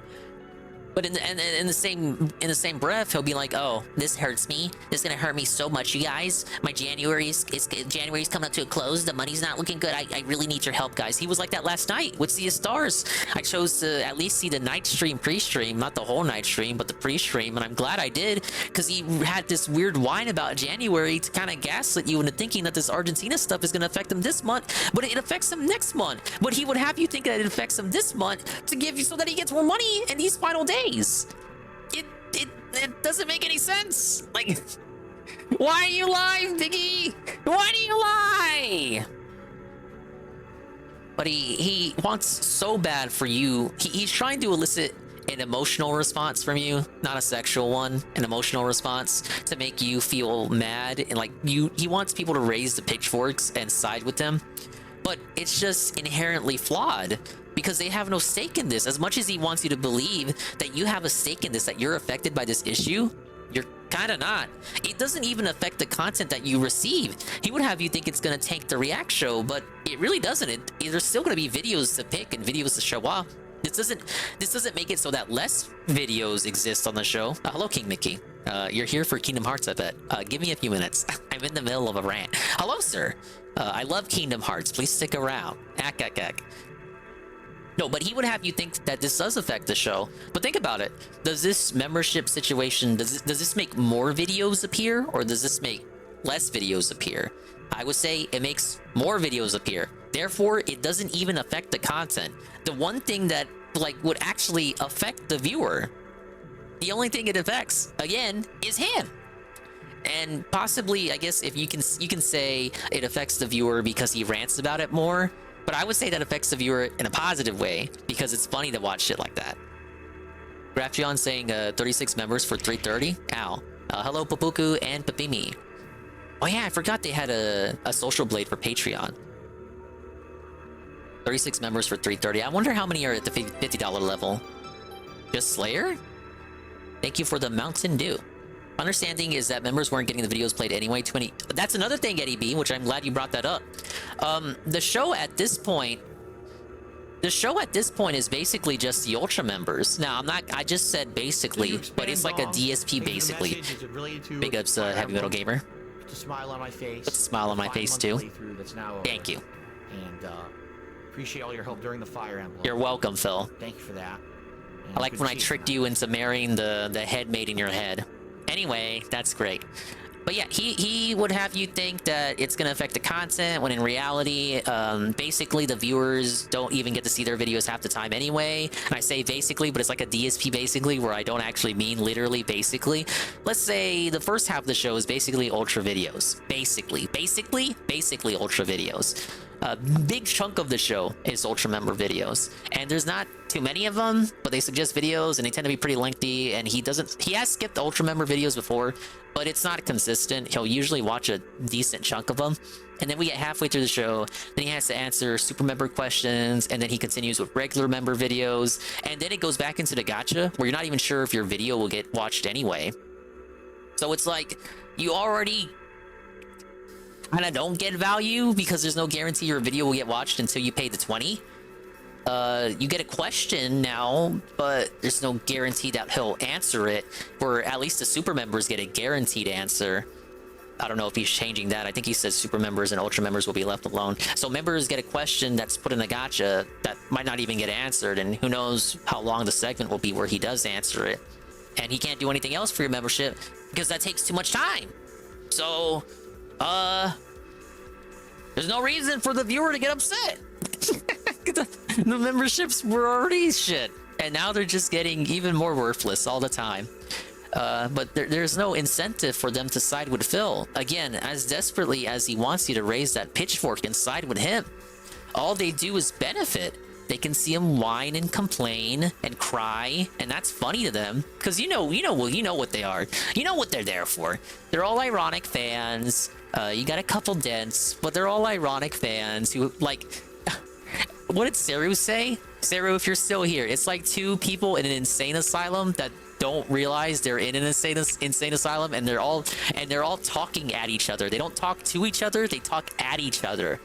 But in the same breath, he'll be like, "Oh, this hurts me. This is gonna hurt me so much, you guys. My January's coming up to a close. The money's not looking good. I really need your help, guys." He was like that last night with Sea of Stars. I chose to at least see the night stream, pre-stream, not the whole night stream, but the pre-stream, and I'm glad I did, because he had this weird whine about January to kind of gaslit you into thinking that this Argentina stuff is gonna affect him this month, but it affects him next month. But he would have you think that it affects him this month to give you so that he gets more money in these final days. It doesn't make any sense. Like, Why do you lie, Diggy? Why do you lie? But he wants so bad for you. He's trying to elicit an emotional response from you, not a sexual one, an emotional response to make you feel mad and like he wants people to raise the pitchforks and side with them. But it's just inherently flawed because they have no stake in this. As much as he wants you to believe that you have a stake in this, that you're affected by this issue, you're kind of not. It doesn't even affect the content that you receive. He would have you think it's going to tank the React show, but it really doesn't. There's still going to be videos to pick and videos to show off. This doesn't make it so that less videos exist on the show. Hello, King Mickey. You're here for Kingdom Hearts, I bet. Give me a few minutes. I'm in the middle of a rant. Hello, sir. I love Kingdom Hearts. Please stick around. Ack. No, but he would have you think that this does affect the show. But think about it. Does this membership situation, does this make more videos appear, or does this make less videos appear? I would say it makes more videos appear. Therefore, it doesn't even affect the content. The one thing that would actually affect the viewer, the only thing it affects, again, is him. And possibly, I guess, if you can say it affects the viewer because he rants about it more. But I would say that affects the viewer in a positive way because it's funny to watch shit like that. Graftion saying 36 members for 330. Ow. Hello, Papuku and Papimi. Oh yeah, I forgot they had a social blade for Patreon. 36 members for 330. I wonder how many are at the $50 level. Just Slayer? Thank you for the Mountain Dew. Understanding is that members weren't getting the videos played anyway. That's another thing, Eddie B, which I'm glad you brought that up. The show at this point is basically just the Ultra members. Now, I just said basically, but it's like a DSP basically. Big ups, Heavy Metal Gamer. Put a smile on my face. Put a smile on my face too. That's now over. Thank you. And appreciate all your help during the Fire Emblem. You're welcome, Phil. Thank you for that. And I like when I tricked you into marrying the head made in your head. Anyway, that's great. But yeah, he would have you think that it's going to affect the content, when in reality, basically the viewers don't even get to see their videos half the time anyway. And I say basically, but it's like a DSP basically, where I don't actually mean literally basically. Let's say the first half of the show is basically Ultra videos. Basically Ultra videos. A big chunk of the show is Ultra member videos, and there's not too many of them, but they suggest videos and they tend to be pretty lengthy, and he has skipped the Ultra member videos before, but it's not consistent. He'll usually watch a decent chunk of them, and then we get halfway through the show, then he has to answer super member questions, and then he continues with regular member videos, and then it goes back into the gacha where you're not even sure if your video will get watched anyway. So it's like you already kind of don't get value because there's no guarantee your video will get watched until you pay the 20. You get a question now, but there's no guarantee that he'll answer it, where at least the super members get a guaranteed answer. I don't know if he's changing that. I think he says super members and ultra members will be left alone. So members get a question that's put in a gacha that might not even get answered, and who knows how long the segment will be where he does answer it. And he can't do anything else for your membership because that takes too much time. So, there's no reason for the viewer to get upset. The memberships were already shit, and now they're just getting even more worthless all the time. But there's no incentive for them to side with Phil. Again, as desperately as he wants you to raise that pitchfork and side with him, all they do is benefit. They can see him whine and complain and cry, and that's funny to them because you know what they are. You know what they're there for. They're all ironic fans. You got a couple dents, but they're all ironic fans who like. What did Seru say? Seru, if you're still here, it's like two people in an insane asylum that don't realize they're in an insane asylum, and they're all talking at each other. They don't talk to each other, they talk at each other.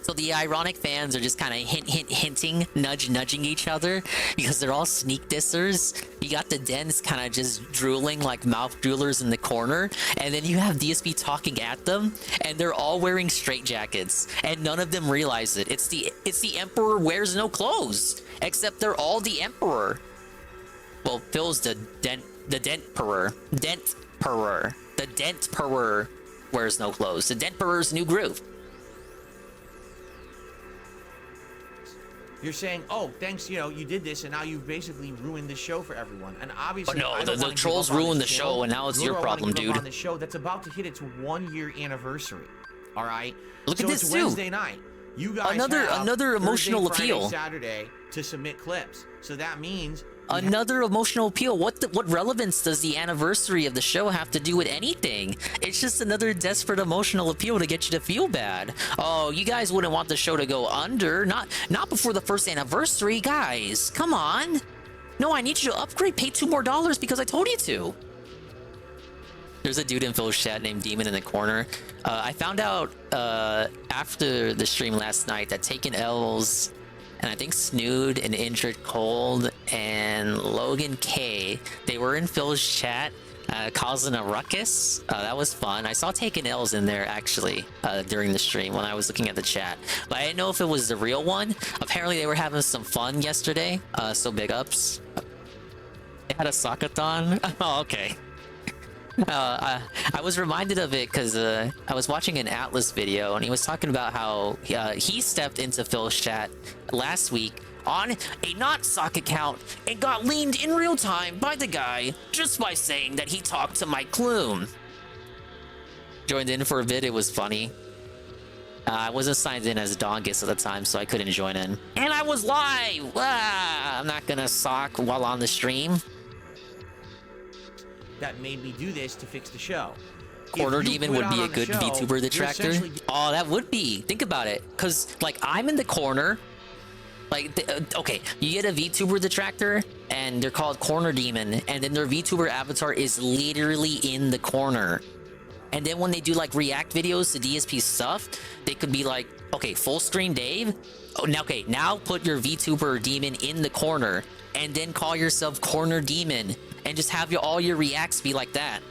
So the ironic fans are just kind of hinting, nudging each other because they're all sneak dissers. You got the dens kind of just drooling like mouth droolers in the corner, and then you have DSP talking at them, and they're all wearing straitjackets, and none of them realize it. It's the Emperor wears no clothes, except they're all the Emperor. Well, Phil's the Dentperor. The Dentperor wears no clothes. The Dentperor's new groove. You're saying, oh, thanks, you know, you did this, and now you've basically ruined the show for everyone. And Oh obviously, no, I don't the wanna give trolls up on ruined the this show, channel, and now it's nor your do I wanna problem, give up dude. on the show that's about to hit its 1-year anniversary. All right. Look so at this it's too. Wednesday night. You guys Another have emotional Thursday, Friday, appeal. Saturday to submit clips. So that means Another emotional appeal. What relevance does the anniversary of the show have to do with anything? It's just another desperate emotional appeal to get you to feel bad. Oh, you guys wouldn't want the show to go under. Not before the first anniversary, guys. Come on. No, I need you to upgrade. Pay $2 more because I told you to. There's a dude in Phil's chat named Demon in the corner. I found out after the stream last night that Taken L's and I think Snood and Injured Cold and Logan K, they were in Phil's chat causing a ruckus. That was fun. I saw Taken L's in there actually during the stream when I was looking at the chat. But I didn't know if it was the real one. Apparently they were having some fun yesterday. So big ups. They had a sockathon. Oh, okay. I was reminded of it because I was watching an Atlas video and he was talking about how he stepped into Phil's chat last week on a not sock account and got leaned in real time by the guy just by saying that he talked to Mike Kloom. Joined in for a bit, it was funny. I wasn't signed in as Dongus at the time, so I couldn't join in. And I was live! I'm not gonna sock while on the stream. that made me do this to fix the show. Corner Demon would be a good VTuber detractor. Oh, that would be. Think about it. Because, like, I'm in the corner. Like, okay, you get a VTuber detractor, and they're called Corner Demon, and then their VTuber avatar is literally in the corner. And then when they do, like, react videos to DSP stuff, they could be like, okay, full screen Dave. Oh, now, okay, now put your VTuber demon in the corner, and then call yourself Corner Demon, and just have all your reacts be like that.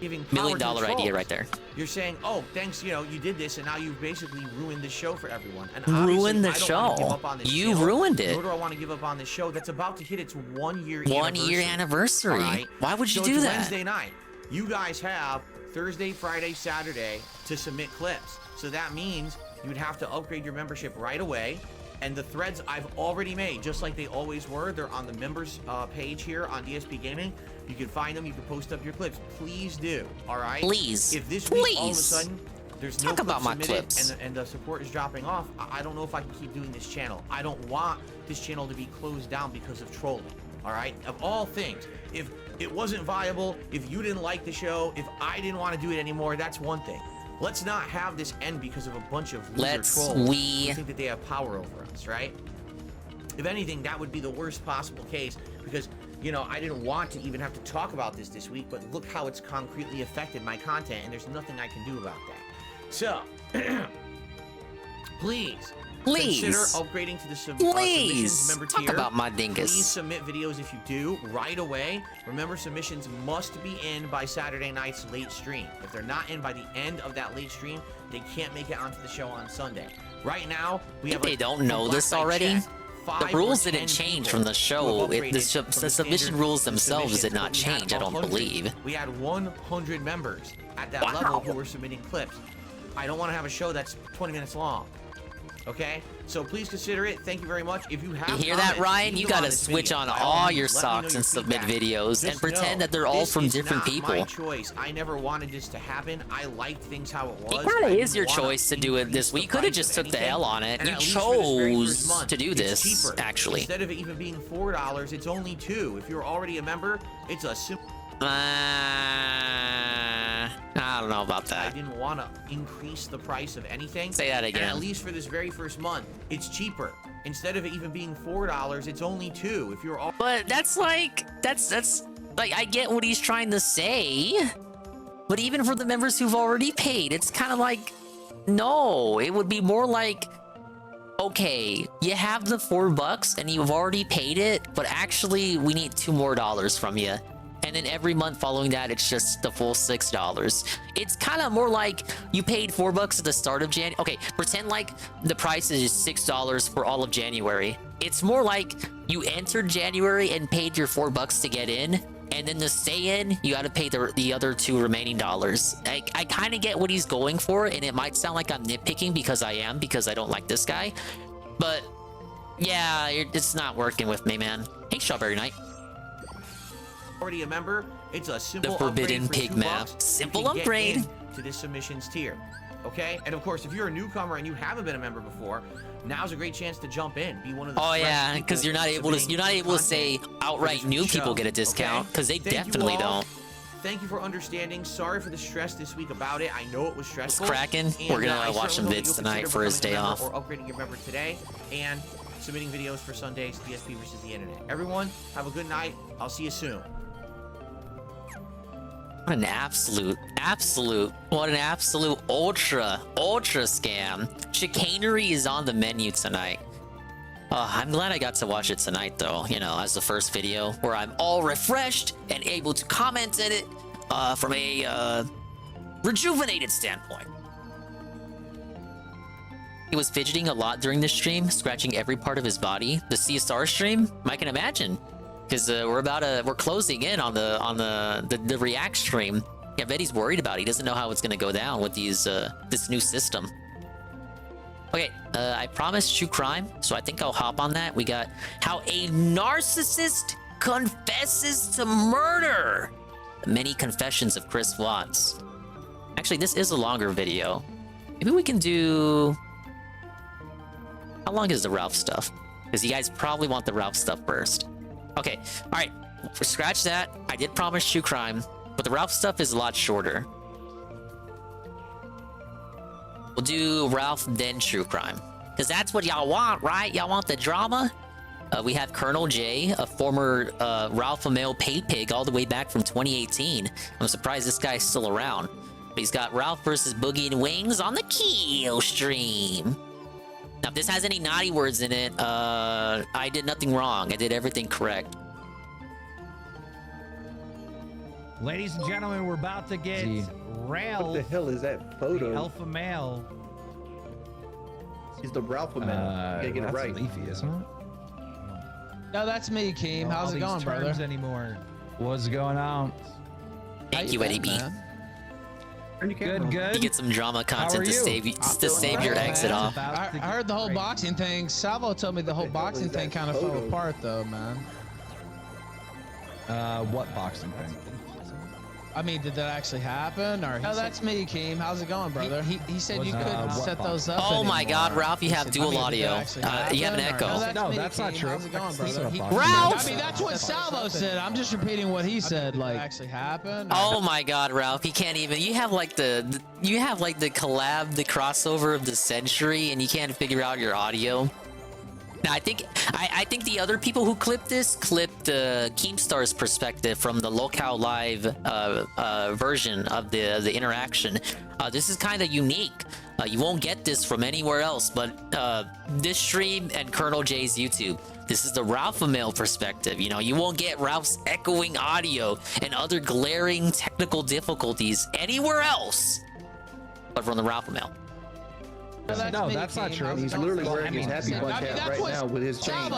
Giving $1 million idea right there. You're saying, oh, thanks, you know, you did this, and now you've basically ruined the show for everyone. And Ruined the I don't wanna give show. up on this You channel, ruined it. Nor do I want to give up on this show that's about to hit its 1-year anniversary. All right? Why would you So do it's that? Wednesday night. You guys have Thursday, Friday, Saturday to submit clips. So that means you would have to upgrade your membership right away. And the threads I've already made, just like they always were, they're on the members page here on DSP Gaming. You can find them. You can post up your clips. Please do. All right. Please. If this week all of a Please. sudden there's Talk no about my submitted clips. and the support is dropping off, I don't know if I can keep doing this channel. I don't want this channel to be closed down because of trolling. All right. Of all things, if it wasn't viable, if you didn't like the show, if I didn't want to do it anymore, that's one thing. Let's not have this end because of a bunch of loser trolls who think that they have power over us, right? If anything, that would be the worst possible case because, you know, I didn't want to even have to talk about this week, but look how it's concretely affected my content, and there's nothing I can do about that. So, please consider upgrading to the submissions member Talk tier. about my dingus. Please submit videos if you do right away. Remember, submissions must be in by Saturday night's late stream. If they're not in by the end of that late stream, they can't make it onto the show on Sunday. Right now, we have They don't know this already. The rules didn't change from the show. The submission rules themselves did not change, I don't believe. We had 100 members at that level who were submitting clips. I don't want to have a show that's 20 minutes long. Okay? So please consider it. Thank you very much. If you have You hear that, comments, Ryan? leave You them gotta this switch video. on By all means, your let me know socks your and submit feedback. videos and Just pretend know, that they're all this from is different not people. my choice. I never wanted this to happen. I liked things how it was. It kind I of is didn't your wanna choice to do it this week. You could have price just of took the anything. L on it. And You at least for this very first chose month, to do it's this, cheaper. actually. Instead of it even being $4, it's only $2. If you're already a member, it's a simple. I don't know about I that. didn't want to increase the price of anything. Say that again. And at least for this very first month, it's cheaper. Instead of it even being $4, it's only $2. If you're all. But that's like, that's like, I get what he's trying to say. But even for the members who've already paid, it's kind of like, no, it would be more like, okay, you have the $4 and you've already paid it, but actually we need $2 more from you. And then every month following that, it's just the full $6. It's kind of more like you paid $4 at the start of January. Okay, pretend like the price is $6 for all of January. It's more like you entered January and paid your $4 to get in, and then to stay in, you got to pay the other $2 remaining. I kind of get what he's going for, and it might sound like I'm nitpicking because I am, because I don't like this guy, but yeah, it's not working with me, man. Hey, Strawberry Knight. Already a member? It's a simple The Forbidden upgrade for Pig $2. map. You Simple can get upgrade. in to this submissions tier. Okay? And of course, if you're a newcomer and you haven't been a member before, now's a great chance to jump in. Be one of the Oh fresh yeah, people because you're not able to say outright new people get a discount, because they Thank you definitely all. don't. Thank you for understanding. Sorry for the stress this week about it. I know it was stressful. cracking. And, We're gonna I watch some certainly hope vids you'll tonight consider for his becoming a day member off. Or upgrading your member today and submitting videos for Sunday's DSP versus the internet. Everyone, have a good night. I'll see you soon. What an absolute ultra scam. Chicanery is on the menu tonight. I'm glad I got to watch it tonight, though, you know, as the first video where I'm all refreshed and able to comment in it from a rejuvenated standpoint. He was fidgeting a lot during the stream, scratching every part of his body. The CSR stream, I can imagine. Because we're closing in on the React stream. Yeah, I bet he's worried about it. He doesn't know how it's gonna go down with this new system. Okay, I promised true crime, so I think I'll hop on that. We got how a narcissist confesses to murder. The many confessions of Chris Watts. Actually, this is a longer video. Maybe we can do. How long is the Ralph stuff? Because you guys probably want the Ralph stuff first. Okay, all right, scratch that. I did promise true crime, but the Ralph stuff is a lot shorter. We'll do Ralph, then true crime. Because that's what y'all want, right? Y'all want the drama? We have Colonel J, a former Ralph male paid pig all the way back from 2018. I'm surprised this guy's still around. But he's got Ralph versus Boogie and Wings on the Keo stream. Now, if this has any naughty words in it, I did nothing wrong. I did everything correct. Ladies and gentlemen, we're about to get Ralph. What the hell is that photo? The alpha male. He's the Ralph male. You gotta get it right. Leafy, isn't it? No, that's me, Keem. How's it going, brother? Anymore. What's going on? Thank you, Eddie B. Good, good. You get some drama content to save your exit off. I heard the whole boxing thing. Salvo told me the whole boxing thing kind of fell apart, though, man. What boxing thing? I mean, did that actually happen? Or that's me, Keem. How's it going, brother? He said you couldn't set those up. Oh my anymore. God, Ralph, you have dual audio. You have an echo. No, that's not true. How's it going, brother? Ralph! I mean, that's what Salvo said. I'm just repeating what he said. Like, actually happened. Oh my God, Ralph, he can't even. You have like the collab, the crossover of the century, and you can't figure out your audio. Now, I think the other people who clipped this clipped Keemstar's perspective from the Locale Live version of the interaction. This is kind of unique. You won't get this from anywhere else, but this stream and Colonel J's YouTube. This is the Ralph male perspective. You know, you won't get Ralph's echoing audio and other glaring technical difficulties anywhere else, but from the Ralph male. No, that's not true. He's literally wearing his happy bunch hat right now with his chain.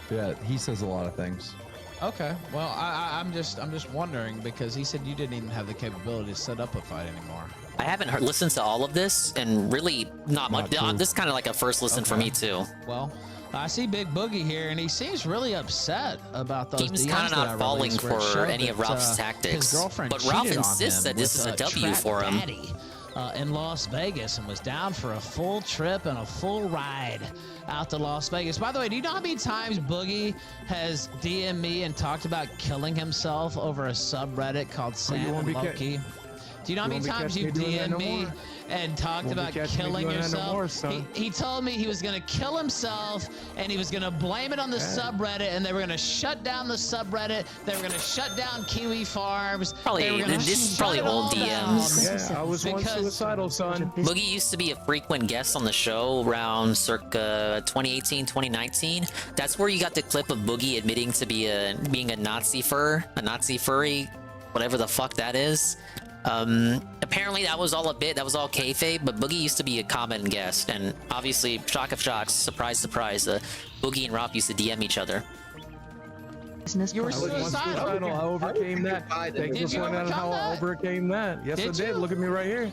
Yeah, he says a lot of things. Okay, well, I'm just wondering because he said you didn't even have the capability to set up a fight anymore. I haven't listened to all of this, and really not much. This is kind of like a first listen for me too. Well, I see Big Boogie here, and he seems really upset about those Team's DMs kind of that I not falling released where it for showed any of Ralph's his tactics, girlfriend but Ralph cheated on insists him that this is with a W Trap for him. Daddy, in Las Vegas, and was down for a full trip and a full ride out to Las Vegas. By the way, do you know how many times Boogie has DM'd me and talked about killing himself over a subreddit called Sam and Loki? Do you know how many times you DM'd me and talked about killing yourself? He told me he was going to kill himself and he was going to blame it on the subreddit, and they were going to shut down the subreddit. They were going to shut down Kiwi Farms. This is probably old DMs. Yeah, I was once suicidal, son. Boogie used to be a frequent guest on the show around circa 2018, 2019. That's where you got the clip of Boogie admitting to being a Nazi furry, whatever the fuck that is. Apparently that was all a bit, that was all kayfabe, but Boogie used to be a common guest, and obviously, shock of shocks, surprise, surprise, Boogie and Ralph used to DM each other. You were I was once suicidal. suicidal. I overcame that. Thank you Did for you pointing out how I overcome that? overcame that. Yes, Did I did. you? Look at me right here.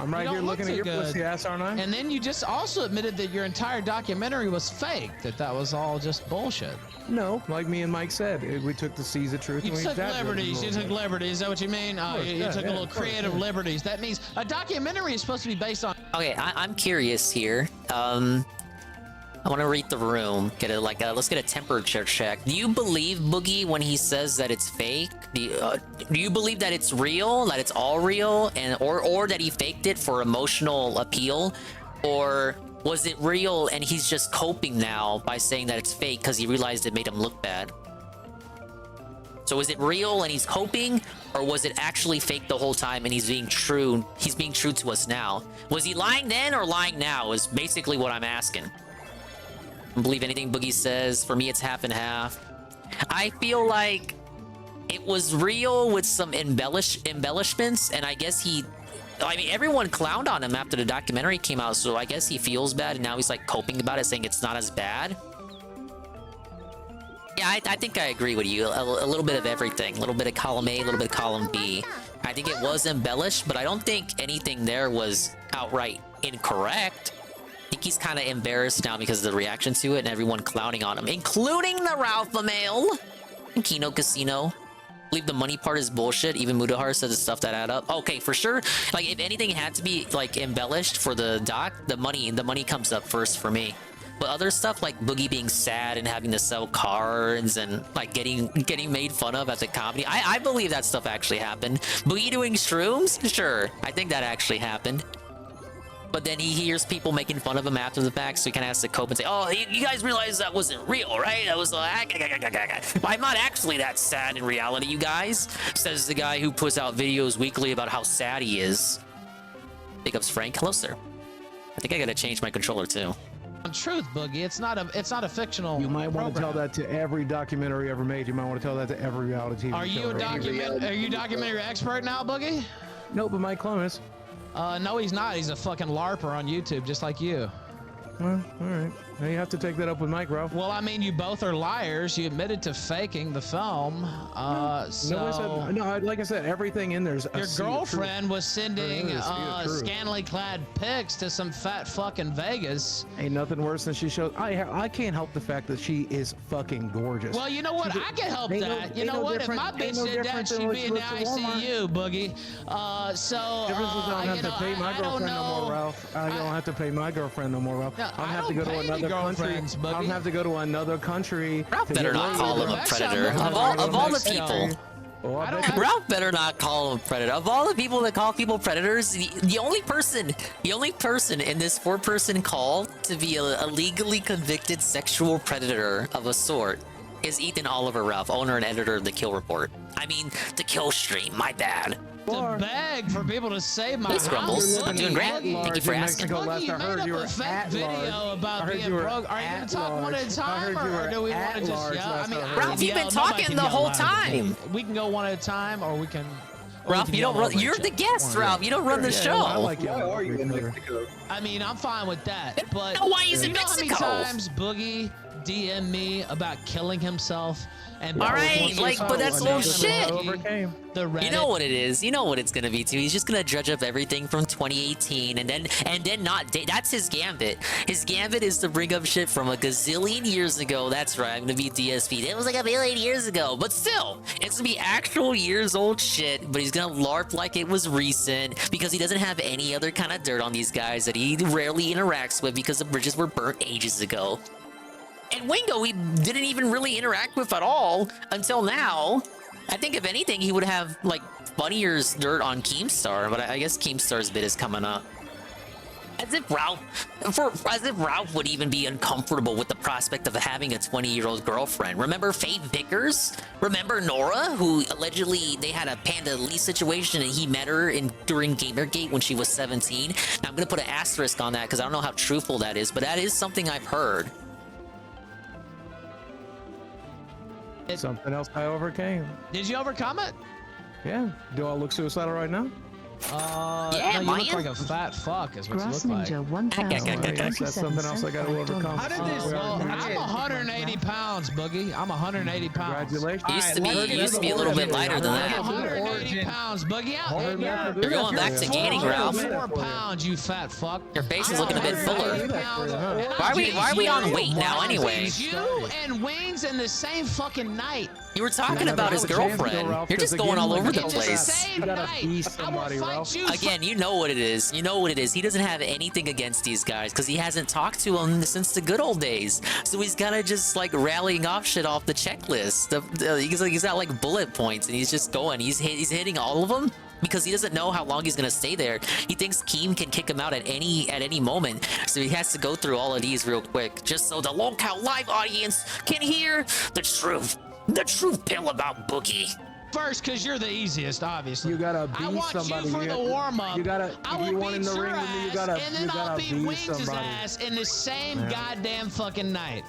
I'm right You here don't look looking at too your good. pussy ass, aren't I? And then you just also admitted that your entire documentary was fake. That was all just bullshit. No, like me and Mike said, we took the seas of truth You and we took exaggerated a liberties. You little took bit. liberties. Is that what you mean? course, You yeah, took yeah, a little of course, creative yeah. liberties. That means a documentary is supposed to be based on. Okay, I'm curious here. I want to read the room. Let's get a temperature check. Do you believe Boogie when he says that it's fake? Do you believe that it's real, that it's all real, or that he faked it for emotional appeal, or was it real and he's just coping now by saying that it's fake because he realized it made him look bad? So is it real and he's coping, or was it actually fake the whole time and he's being true? He's being true to us now. Was he lying then or lying now? Is basically what I'm asking. I don't believe anything Boogie says. For me, it's half and half. I feel like it was real with some embellishments, and I guess everyone clowned on him after the documentary came out, so I guess he feels bad, and now he's like coping about it, saying it's not as bad. Yeah, I think I agree with you. A little bit of everything. A little bit of column A, a little bit of column B. I think it was embellished, but I don't think anything there was outright incorrect. I think he's kind of embarrassed now because of the reaction to it and everyone clowning on him, including the Ralph Mail and Kino Casino. I believe the money part is bullshit. Even Mudahar says it's stuff that add up. Okay, for sure. Like, if anything had to be like embellished for the doc, the money comes up first for me. But other stuff like Boogie being sad and having to sell cards and like getting made fun of at the comedy, I believe that stuff actually happened. Boogie doing shrooms, sure, I think that actually happened. But then he hears people making fun of him after the fact, so he kind of has to cope and say, "Oh, you guys realize that wasn't real, right? That was like, I'm not actually that sad in reality, you guys," says the guy who puts out videos weekly about how sad he is. Big ups, Frank. Hello, sir. I think I gotta change my controller too. Truth, Boogie. It's not a fictional. You might want to program. tell that to every documentary ever made. You might want to tell that to every reality TV Are you show a documentary expert now, Boogie? No, but Mike Clemens. No, he's not. He's a fucking LARPer on YouTube, just like you. Well, all right. Now you have to take that up with Mike, Ralph. Well, I mean, you both are liars. You admitted to faking the film. Like I said, everything in there's your girlfriend was sending truth. scantily clad pics to some fat fucking Vegas. Ain't nothing worse than she shows. I can't help the fact that she is fucking gorgeous. Well, you know what? I can help that. You know what? If my bitch did that, she'd be in the ICU, Boogie. I don't have to pay my girlfriend no more, Ralph. I don't have to pay my girlfriend no more, Ralph. No, I'll have to go to another country. I'll have to go to another country. Ralph better not call him a predator. Of all the people. Ralph better not call him a predator. Of all the people that call people predators, the only person in this 4-person call to be a legally convicted sexual predator of a sort is Ethan Oliver Ralph, owner and editor of The Kill Report. I mean, The Kill Stream, my bad. To beg for people to save my Thanks, Grumbles. house. I'm doing great. Thank you for asking. Boogie, you made up a fake video about being broke. Are you going to talk one at a time, or do we want to just yell? I mean, Ralph, you've been talking the whole time. We can go one at a time, or we can... Ralph, you don't run. You're the guest, Ralph. You don't run the show. Why are you in Mexico? I mean, I'm fine with that, but No, why is it you know Mexico? how many times Boogie DM me about killing himself? And all right, but that's bullshit. The Reddit. You know what it is. You know what it's gonna be too. He's just gonna dredge up everything from 2018, and then not. That's his gambit. His gambit is to bring up shit from a gazillion years ago. That's right. I'm gonna be DSP. It was like a billion years ago, but still, it's gonna be actual years old shit. But he's gonna LARP like it was recent because he doesn't have any other kind of dirt on these guys that he rarely interacts with because the bridges were burnt ages ago. And Wingo, he didn't even really interact with at all until now. I think if anything, he would have like funnier dirt on Keemstar, but I guess Keemstar's bit is coming up. As if Ralph would even be uncomfortable with the prospect of having a 20-year-old girlfriend. Remember Faith Vickers? Remember Nora, who allegedly they had a Panda Lee situation and he met her during Gamergate when she was 17. Now I'm gonna put an asterisk on that because I don't know how truthful that is, but that is something I've heard. Something else I overcame. Did you overcome it? Yeah. Do I look suicidal right now? Yeah, no, you Mayan. look like a fat fuck is what you Grass look like. Ninja 1000. That's something else I gotta overcome. How did this? Well, I'm 180 pounds, Boogie. I'm 180 pounds. Congratulations. He used to be a little bit lighter than I'm that. 180 pounds, Boogie. You're going back to gaining, Ralph. 4 pounds, you fat fuck. Your face is looking a bit fuller. Why are we on weight now anyway? You and Wayne's in the same fucking night. You were talking about his girlfriend. You're just going all over the place. Again, you know what it is. You know what it is. He doesn't have anything against these guys because he hasn't talked to them since the good old days. So he's kind of just like rallying off shit off the checklist. He's got like bullet points and he's just going. He's hitting all of them because he doesn't know how long he's gonna stay there. He thinks Keem can kick him out at any moment. So he has to go through all of these real quick just so the local live audience can hear the truth. The truth pill about Boogie. First, because you're the easiest, obviously. You gotta beat I want somebody. you for the warm-up. You gotta. I If you will want in beat the your ring with me, you ass, gotta. and then You I'll gotta beat beat Wings' somebody. ass in the same goddamn fucking night.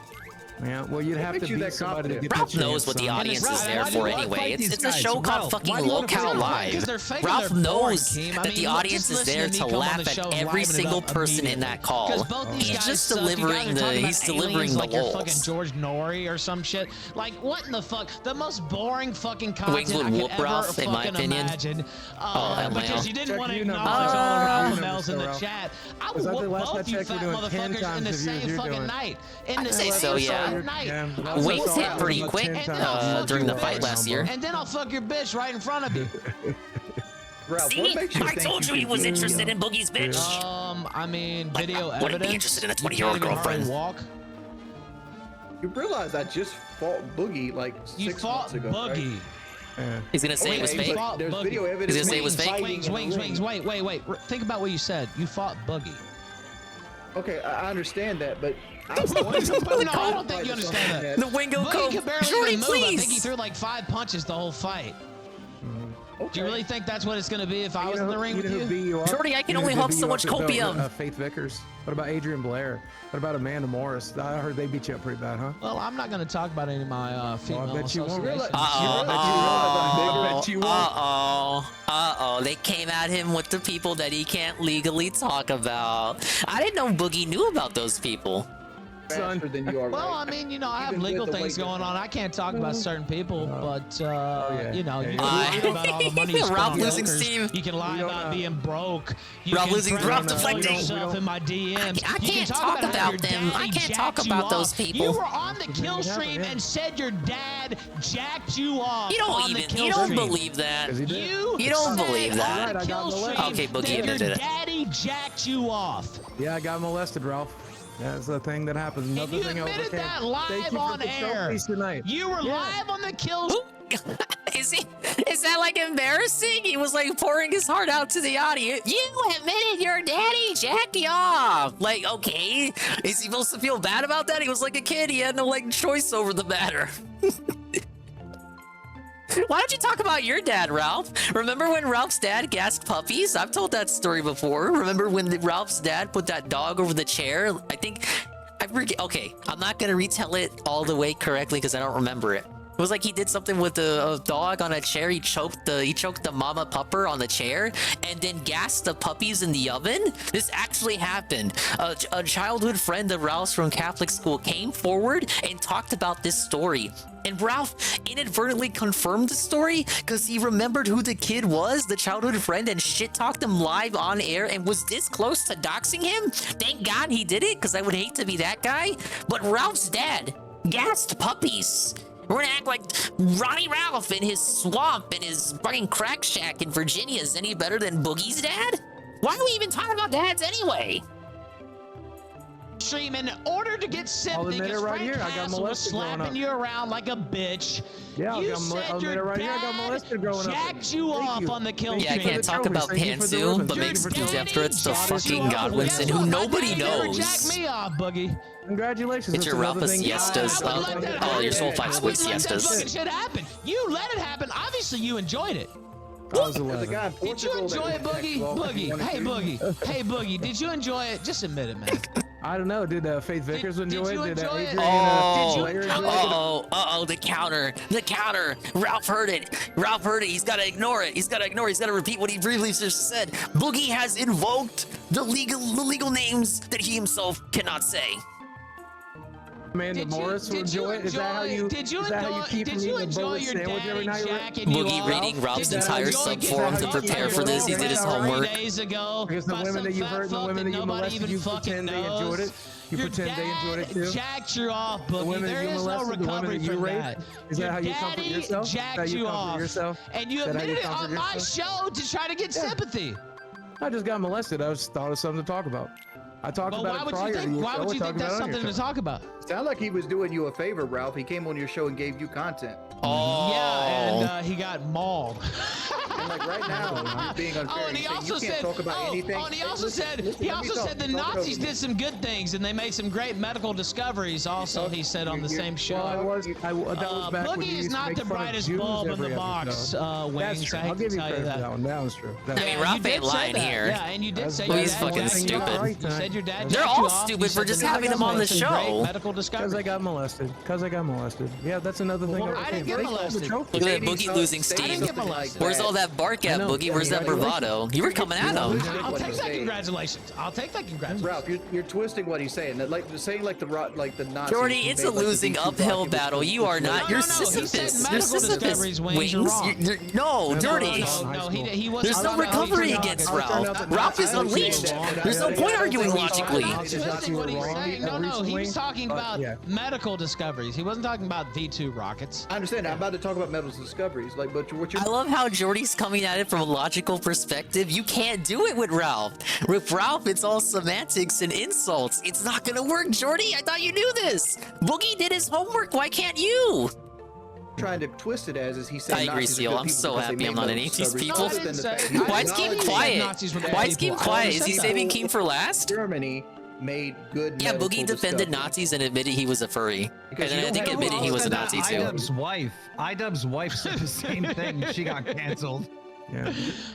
Yeah, well, you'd have to beat somebody to get Ralph the knows chance, what the son. audience is there for anyway. It's a show called Ralph, fucking why do you wanna Locale fight? Live. Because they're faking Ralph their boring, knows Keem. I that mean, the look, audience just is listen there me to come on laugh the at show and every liven it single up person in immediately. that call. Because both these He's guys just suck. You guys delivering are the talking he's about delivering aliens the like you're fucking lulz. George Norrie or some shit. Like, what in the fuck? The most boring fucking content Wings would I could whoop ever Ralph, in my fucking opinion. imagine. LMAO. Because you didn't Check want to you number. acknowledge all the Ralph Oh, Mels in the Ralph. chat. I Is would that the whoop last I both you checked, fat we're doing 10 motherfuckers in times the the views same you're fucking doing. night. In I'd the say same so, yeah. fucking night. Yeah, Wings hit pretty quick during the fight last year. And then I'll fuck your bitch right in front of you. Ralph, See? what makes you I think told you he was interested in Boogie's bitch. I mean, Like, video wouldn't evidence. be interested in a You 20-year-old can't even hardly girlfriend. Walk. You realize I just fought Boogie like You 6 fought months ago, right? Boogie. He's gonna say it was Okay, fake. but there's video He's evidence. gonna say it was fake. Wings. Wait. Think about what you said. You fought Boogie. Okay, I understand that, but I No, I don't think you understand that. The Wingo Boogie Cove. could barely Shorty, even move. I think he please. threw like 5 punches the whole fight. Do you really think that's what it's going to be if I was in the ring with you? Shorty, I can only hug so much copium. Faith Vickers. What about Adrian Blair? What about Amanda Morris? I heard they beat you up pretty bad, huh? Well, I'm not going to talk about any of my female bet you won't. associations. Uh-oh. They came at him with the people that he can't legally talk about. I didn't know Boogie knew about those people. Faster than you are. Well, right I mean, you know, I have Even legal with the things weight going on. I can't talk about certain people, but yeah. you know, Yeah, you yeah. can lie about all the money you spent Ralph on losing hookers. steam. You can lie about being broke. You Ralph can losing- threaten Ralph to deflecting. kill yourself in my DMs. I You can't can talk how about your them. I daddy can't talk jacked you about off. those people. You were on the kill stream and said your dad jacked you off. You don't on the even. kill You don't stream. believe that. You don't said believe that. on the kill stream Okay, Boogie that your admitted it. daddy jacked you off. Yeah, I got molested, Ralph. That's the thing that happens. And Another you thing I admitted overcame. that Thank live you for on the air. trophies tonight. You were live on the kill. Is that like embarrassing? He was like pouring his heart out to the audience. You admitted your daddy jacked you off. Like, okay, is he supposed to feel bad about that? He was like a kid. He had no like choice over the matter. Why don't you talk about your dad, Ralph? Remember when Ralph's dad gassed puppies? I've told that story before. Remember when Ralph's dad put that dog over the chair? I forget. Okay, I'm not gonna retell it all the way correctly because I don't remember it. It was like he did something with a dog on a chair. He choked the mama pupper on the chair and then gassed the puppies in the oven. This actually happened. A childhood friend of Ralph's from Catholic school came forward and talked about this story. And Ralph inadvertently confirmed the story because he remembered who the kid was, the childhood friend, and shit-talked him live on air and was this close to doxing him. Thank God he did it because I would hate to be that guy. But Ralph's dad gassed puppies. We're gonna act like Ronnie Ralph in his swamp in his fucking crack shack in Virginia is any better than Boogie's dad? Why are we even talking about dads anyway? Stream in order to get sympathy admit it because right Frank here. I got Castle was molested growing slapping up. you around like a bitch. Yeah, you I'll said admit your it right here. I got dad molested growing up. jacked you Thank off you. on the kill Yeah, I stream. can't talk about Pantsu, but makes death threats to fucking Godwinson, who nobody knows. Jack me off, Boogie. Congratulations. It's your Ralph siestas up. Oh, your Soul 5 Squid siestas. Fucking shit happen. You let it happen. Obviously, you enjoyed it. I was 11. Did you enjoy it, Boogie? Boogie. Hey, Boogie. Hey, Boogie. Did you enjoy it? Just admit it, man. I don't know. Did Faith Vickers enjoy it? Did Adrian Slayer enjoy it? Oh, the counter. Ralph heard it. He's got to ignore it. He's got to repeat what he briefly just said. Boogie has invoked the legal names that he himself cannot say. Amanda Morris will enjoy it. Is that how you keep from eating a bowl of sandwich every night? Boogie reading Ralph's entire subforum to prepare for this. He did his homework. Because the women that you've hurt and the women that you molested, you pretend they enjoyed it. You pretend they enjoyed it too. Jacked you off, Boogie. The women There that you is no molested, the women recovery that you from raped. that. Is that how you comfort yourself? Is that how Jacked you you comfort off, yourself? and you Is that how admitted it comfort on my yourself? show to try to get sympathy. I just got molested. I just thought it was something to talk about. I talked Well, about it prior to your why show. would you think that's Talked about it on something your to show. talk about? Sound like he was doing you a favor, Ralph. He came on your show and gave you content. Yeah, and he got mauled. And like right now, you're being unfair. And he You're saying also you can't said, talk about anything. and he also Listen, said, listen, he let me also talk. said the Talk it over Nazis me. did some good things, and they made some great medical discoveries. Also, he said on the same show. Well, that was back when you Boogie is used to not make the fun of brightest Jews bulb in every the box. episode. That's Wings, true. I hate I'll give to you tell you credit for that. that one. That was true. I mean, Ralph ain't lying here. Yeah, and you did say Well, your he's dad fucking jacked you stupid. off. You said your dad They're jacked you all off. stupid You for said just the having Nazis him on made the some great show. Medical discoveries. Because I got molested. Yeah, that's another thing. Well, I didn't get molested. Look at that Boogie losing steam. I didn't get molested. Where's all that bark at, Boogie? Where's that bravado? You were coming at him. I'll take that congratulations. I'll take that congratulations. Ralph, you're twisting what he's saying. Like saying like the Nazis. Jordy, it's a losing uphill battle. You are not. You're Sisyphus. You're Sisyphus. Wings. No, Dirty. There's no recovery against Ralph. Ralph is unleashed. There's no point arguing logically. No, he was talking about medical discoveries. He wasn't talking about V2 rockets. I understand. I'm about to talk about medical discoveries. Like, but what you're. I love how Jordy's coming at it from a logical perspective. You can't do it with Ralph. With Ralph, it's all semantics and insults. It's not gonna work, Jordy. I thought you knew this. Boogie did his homework. Why can't you? Trying to twist it as is he said. I agree, Seal. I'm so happy I'm not any of these people. Why's Keem quiet? Why's Keem quiet? Is he saving Keem for last? Germany made good. Yeah, Boogie defended Nazis and admitted he was a furry. And then I think admitted he was a Nazi too. Idub's wife said the same thing. She got canceled. Yeah.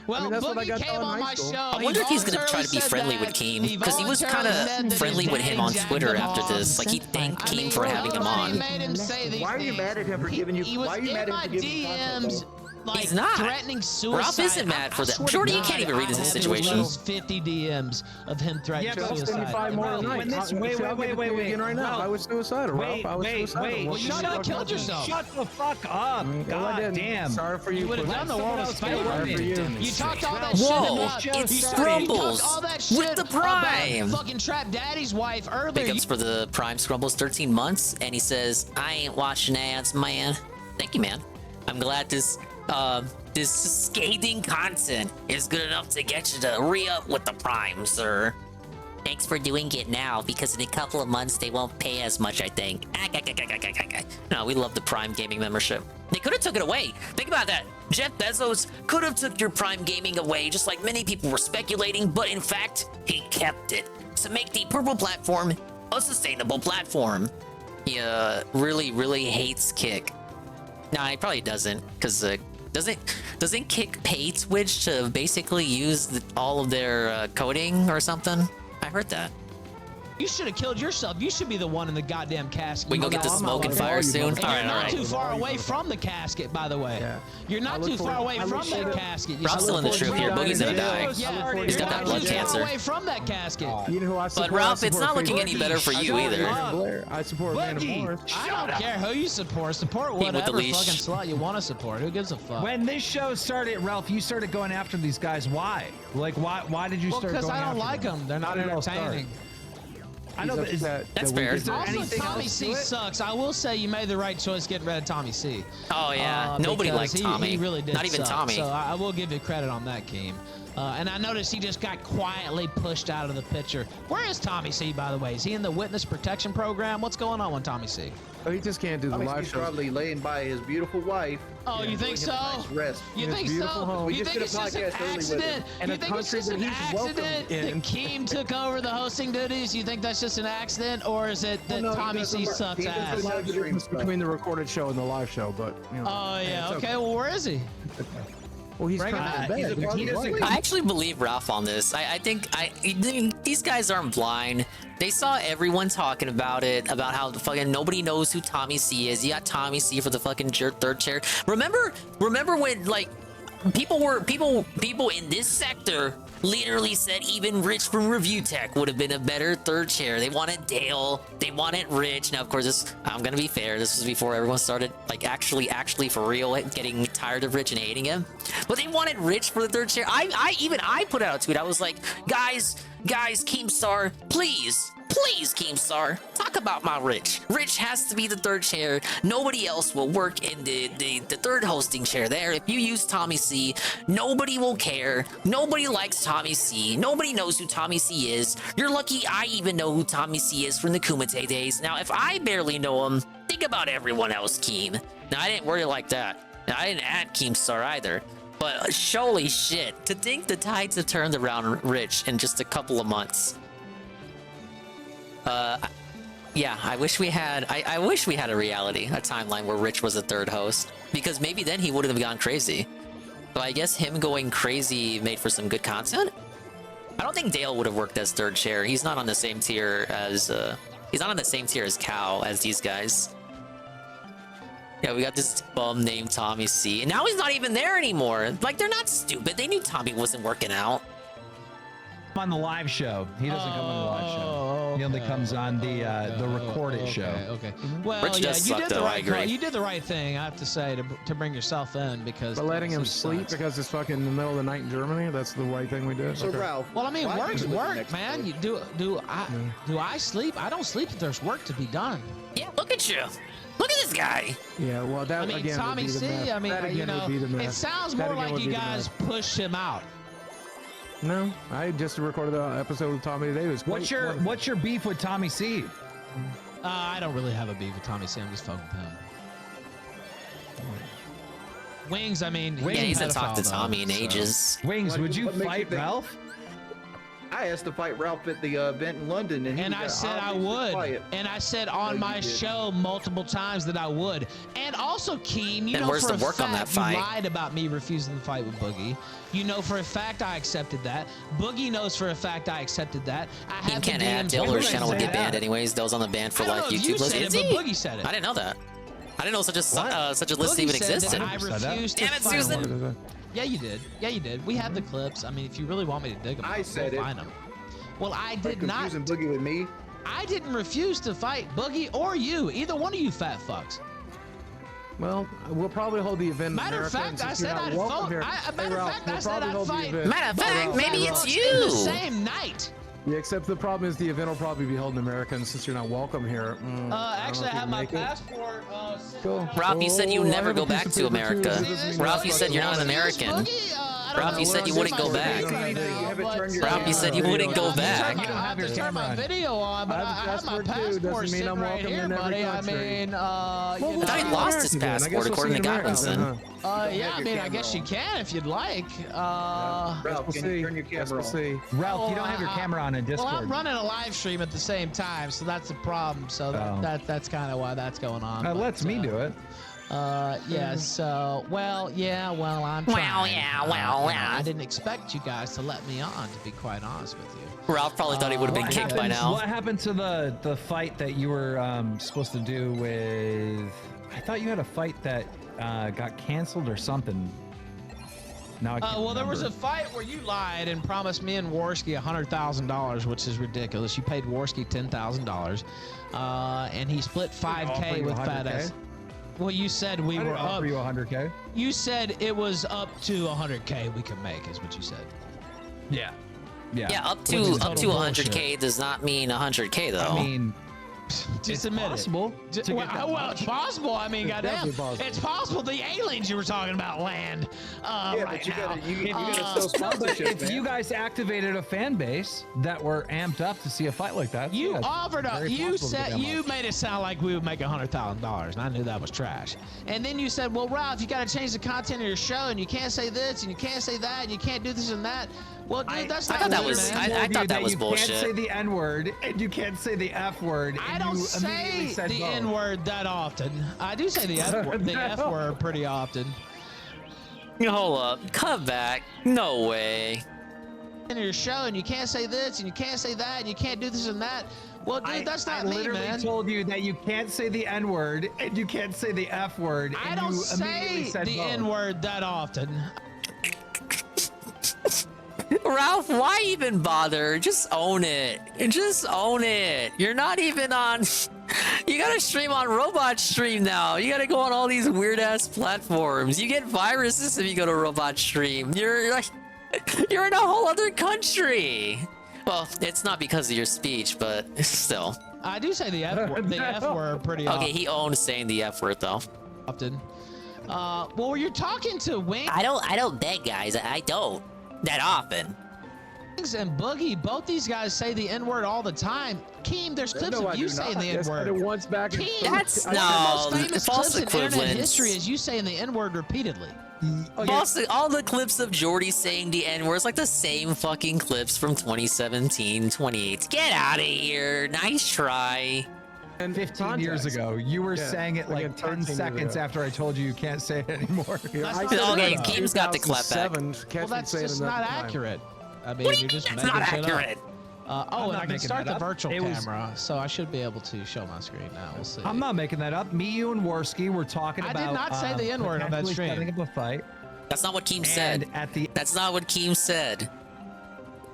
Well, Boogie came on my show. I wonder if he's gonna try to be friendly with Keem, because he was kind of friendly with him on Twitter after this. Like he thanked Keem for having him on. Why are you mad at him for giving you? Why are you mad at him for giving you content? Like, He's not. threatening suicide. Ralph isn't mad for that. Jordy, you can't even read this situation. 50 DMs of him threatening suicide. 75 more a night. Wait. Right now. I was suicidal, Ralph. I was suicidal. Well, you should have killed yourself. Shut the fuck up. God damn. Sorry for you. You would have done the world a favor. You talked all that Whoa, shit about. it's Scrumbles with the Prime. Fucking Trap Daddy's wife earlier. Pickups for the Prime Scrumbles 13 months, and he says, "I ain't watching ads, man." Thank you, man. I'm glad this scathing content is good enough to get you to re-up with the Prime, sir. Thanks for doing it now, because in a couple of months they won't pay as much, I think. No, we love the Prime Gaming membership. They could have took it away. Think about that. Jeff Bezos could have took your Prime Gaming away, just like many people were speculating, but in fact, he kept it to make the Purple platform a sustainable platform. He really, really hates Kick. Nah, he probably doesn't, because doesn't Kick pay Twitch to basically use all of their coding or something? I heard that. You should have killed yourself. You should be the one in the goddamn casket. We can go get the smoke and fire soon. And All you're right, not too far away from the casket, by the way. Yeah. You're not too far away from that casket. Rob's still in the troop here. Boogie's gonna die. Yeah, He's got that blood you're not too cancer. far away from that casket. You know who I support? But Ralph, it's not looking any better for you either. I support Amanda Morris. I don't care who you support. Support with the whatever leash. fucking slot you want to support. Who gives a fuck? When this show started, Ralph, you started going after these guys. Why? Like, why did you start going after them? Because I don't like them. They're not entertaining. I know, but that's fair. Also, Tommy C sucks. I will say you made the right choice getting rid of Tommy C. Oh yeah, nobody liked Tommy. He really did. Not even suck. Tommy. So I will give you credit on that, Keem. And I noticed he just got quietly pushed out of the picture. Where is Tommy C, by the way? Is he in the witness protection program? What's going on with Tommy C? Oh, he just can't do the live He's shows. probably laying by his beautiful wife. Oh, you think so? Nice rest. You think so? You think it's just an accident? You think it's just an accident that Keem took over the hosting duties? You think that's just an accident, or is it that Tommy C sucks ass? There's a difference between the recorded show and the live show, but you know. Oh yeah. Okay. Well, where is he? Well, he's Bring him trying back. to bed. He doesn't I actually believe Ralph on this. I think these guys aren't blind. They saw everyone talking about it, about how the fucking nobody knows who Tommy C is. You got Tommy C for the fucking third chair. Remember when like people in this sector literally said even Rich from Review Tech would have been a better third chair. They wanted Dale, they wanted Rich. Now, of course, I'm gonna be fair. This was before everyone started like actually for real getting tired of Rich and hating him. But they wanted Rich for the third chair. I put out a tweet. I was like, guys, Keemstar, please, Keemstar, talk about my Rich. Rich has to be the third chair. Nobody else will work in the third hosting chair there. If you use Tommy C, nobody will care. Nobody likes Tommy C. Nobody knows who Tommy C is. You're lucky I even know who Tommy C is from the Kumite days. Now, if I barely know him, think about everyone else, Keem. Now, I didn't worry like that. Now, I didn't add Keemstar either. But holy shit, to think the tides have turned around Rich in just a couple of months. Yeah, I wish we had a reality, a timeline where Rich was a third host, because maybe then he wouldn't have gone crazy. But I guess him going crazy made for some good content. I don't think Dale would have worked as third chair. He's not on the same tier as Cal as these guys. Yeah, we got this bum named Tommy C, and now he's not even there anymore. Like, they're not stupid. They knew Tommy wasn't working out. On the live show, he doesn't come on the live show. He only comes on the recorded show. Okay. Well, Rich yeah, does you suck, did though, the I right agree. call. You did the right thing, I have to say, to bring yourself in, because. But letting him Tommy C sleep sucks. because it's fucking in the middle of the night in Germany, that's the right thing we did. So Okay. Ralph. Well, I mean, why work's do you live work, next man. door? You do I sleep? I don't sleep if there's work to be done. Yeah, look at you. Look at this guy. Yeah, well, that I mean, again Tommy would be the C. meth. I mean, That again you know, would be the it meth. sounds That more again like would you be the guys meth. pushed him out. No, I just recorded an episode with Tommy today. It was What's your beef with Tommy C? I don't really have a beef with Tommy C. I'm just fucking with him. Wings, I mean, Yeah, he hasn't talked to pedophile, Tommy in though, so- Wings, would you What makes you fight think- Ralph? I asked to fight Ralph at the event in London, and he And was I said I obviously would. quiet. And I said on No, my you did. show multiple times that I would. And also, Keem, you And know where's for the a work on fact that fight? you lied about me refusing to fight with Boogie. You know for a fact I accepted that. Boogie knows for a fact I accepted that. I He have can't the add DMs. Dale or When his did I channel would say get that? banned anyways. Dale's on the ban for I don't life know if you YouTube list. said it, Is but he? Boogie said it. I didn't know that. I didn't know such a list Boogie even said existed. that I refused to Damn it, fight Susan. him. Yeah, you did. Yeah, you did. We have the clips. I mean, if you really want me to dig them, I said it. find them. Well, I By did not. confusing Boogie with me. I didn't refuse to fight Boogie or you. Either one of you fat fucks. Well, we'll probably hold the event in Matter of America. fact, and I since you're said not I'd welcome vote. here- Matter of fact, we'll I said probably I'd hold the fight. event. Matter of fact, maybe it's in the you. same night. Yeah, except the problem is the event will probably be held in America, and since you're not welcome here. Actually, I have my passport. Cool. Ralph, you said you would Oh, I never have a go piece back of to paper, too. America. That doesn't mean Ralph, you that's said you're not an fucking- American. Ralph, you said you wouldn't go back. Ralph, you said you wouldn't go back. I have to turn my video on, but I have my passport sitting right here, buddy. I mean, I thought he lost his passport, according to Godwinson. yeah, I mean, I guess you can if you'd like. Ralph, can you turn your camera on? Ralph, you don't have your camera on in Discord. Well, I'm running a live stream at the same time, so that's a problem. So that's kind of why that's going on. That lets me do it. Yeah, so, well, I'm trying. I didn't expect you guys to let me on, to be quite honest with you. Ralph probably thought he would have been kicked by now. What happened to the fight that you were supposed to do with? I thought you had a fight that got canceled or something. Now I can't Well, there was a remember. fight where you lied and promised me and Worski $100,000, which is ridiculous. You paid Worski $10,000, and he split 5K with Fat Ass. Well, you said we were up. Offer you 100K. You said it was up to 100K we could make, is what you said. Yeah. Yeah, up Which to is up to total 100K does not mean 100K though. I mean, Just it's admit possible it. to get that Well, much. it's possible. I mean, goddamn, definitely possible. it's possible the aliens you were talking about land. Yeah, right but you now. gotta sell sponsorship, If you guys activated a fan base that were amped up to see a fight like that, You yeah, it's offered up. very You possible to get said that you much. made it sound like we would make $100,000, and I knew that was trash. And then you said, "Well, Ralph, you got to change the content of your show, and you can't say this, and you can't say that, and you can't do this and that." Well, dude, that's not thought that good, was- man. I thought that was you bullshit. can't say the N word and you can't say the F word. I and don't you say immediately said the both. N word that often. I do say the F word, pretty often. Hold up. Come back. No way. In your show, and you can't say this, and you can't say that, and you can't do this and that. Well, dude, that's not I me, literally man. told you that you can't say the N word and you can't say the F word. I and don't you say immediately said the both. N word that often. Ralph, why even bother? Just own it. Just own it. You're not even on. You gotta stream on Robot Stream now. You gotta go on all these weird ass platforms. You get viruses if you go to Robot Stream. You're like, you're in a whole other country. Well, it's not because of your speech, but still. I do say the F word, pretty often. Okay, he owns saying the F word though. Often. Well, you're talking to Wings. I don't bet, guys. I don't that often. Wings and Boogie, both these guys say the N word all the time. Keem, there's clips of you saying the N word. Once back. Keem, That's one no of the most famous false clips in internet equivalence. history is you saying the N word repeatedly. All the clips of Jordy saying the N-word is like the same fucking clips from 2017, 2018. Get out of here. Nice try. And 15 years ago, you were saying it like 10 seconds after I told you can't say it anymore. Okay, Keem's got the clap back. Well, that's just not accurate. I mean, What do you're you just mean making that's not shit accurate? up. I'm And not I can making start that the up. virtual It was- camera, so I should be able to show my screen now. We'll see. I'm not making that up. Me, you, and Worski were talking I about. did not say the N-word on that potentially stream. setting up a fight. That's not what Keem said. At That's not what Keem said.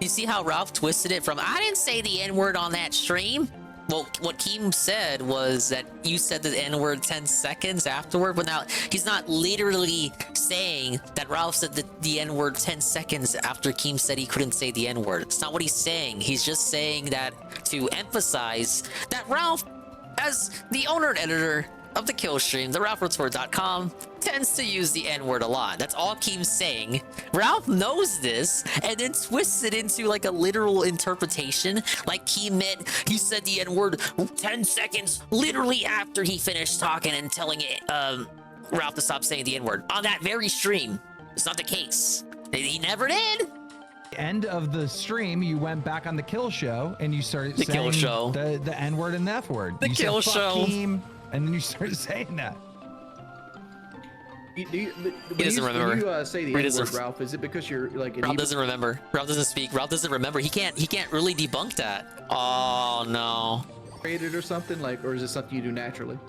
You see how Ralph twisted it from, I didn't say the N-word on that stream? Well, what Keem said was that you said the N-word 10 seconds afterward, but now he's not literally saying that Ralph said the N-word 10 seconds after Keem said he couldn't say the N-word. It's not what he's saying. He's just saying that to emphasize that Ralph, as the owner and editor of the kill stream, the RalphRetort.com, tends to use the N-word a lot. That's all Keem's saying. Ralph knows this and then twists it into like a literal interpretation. Like Keem meant he said the N-word 10 seconds literally after he finished talking and telling Ralph to stop saying the N-word on that very stream. It's not the case. He never did. End of the stream, you went back on the kill show and you started The saying kill show. the N word and the F word. The You said, kill "Fuck show." Keem," and then you started saying that. He doesn't remember. When you say the He N doesn't- word, Ralph, is it because you're like an Ralph evil? doesn't remember. Ralph doesn't speak. Ralph doesn't remember. He can't really debunk that. Oh no. Created or something like, or is it something you do naturally?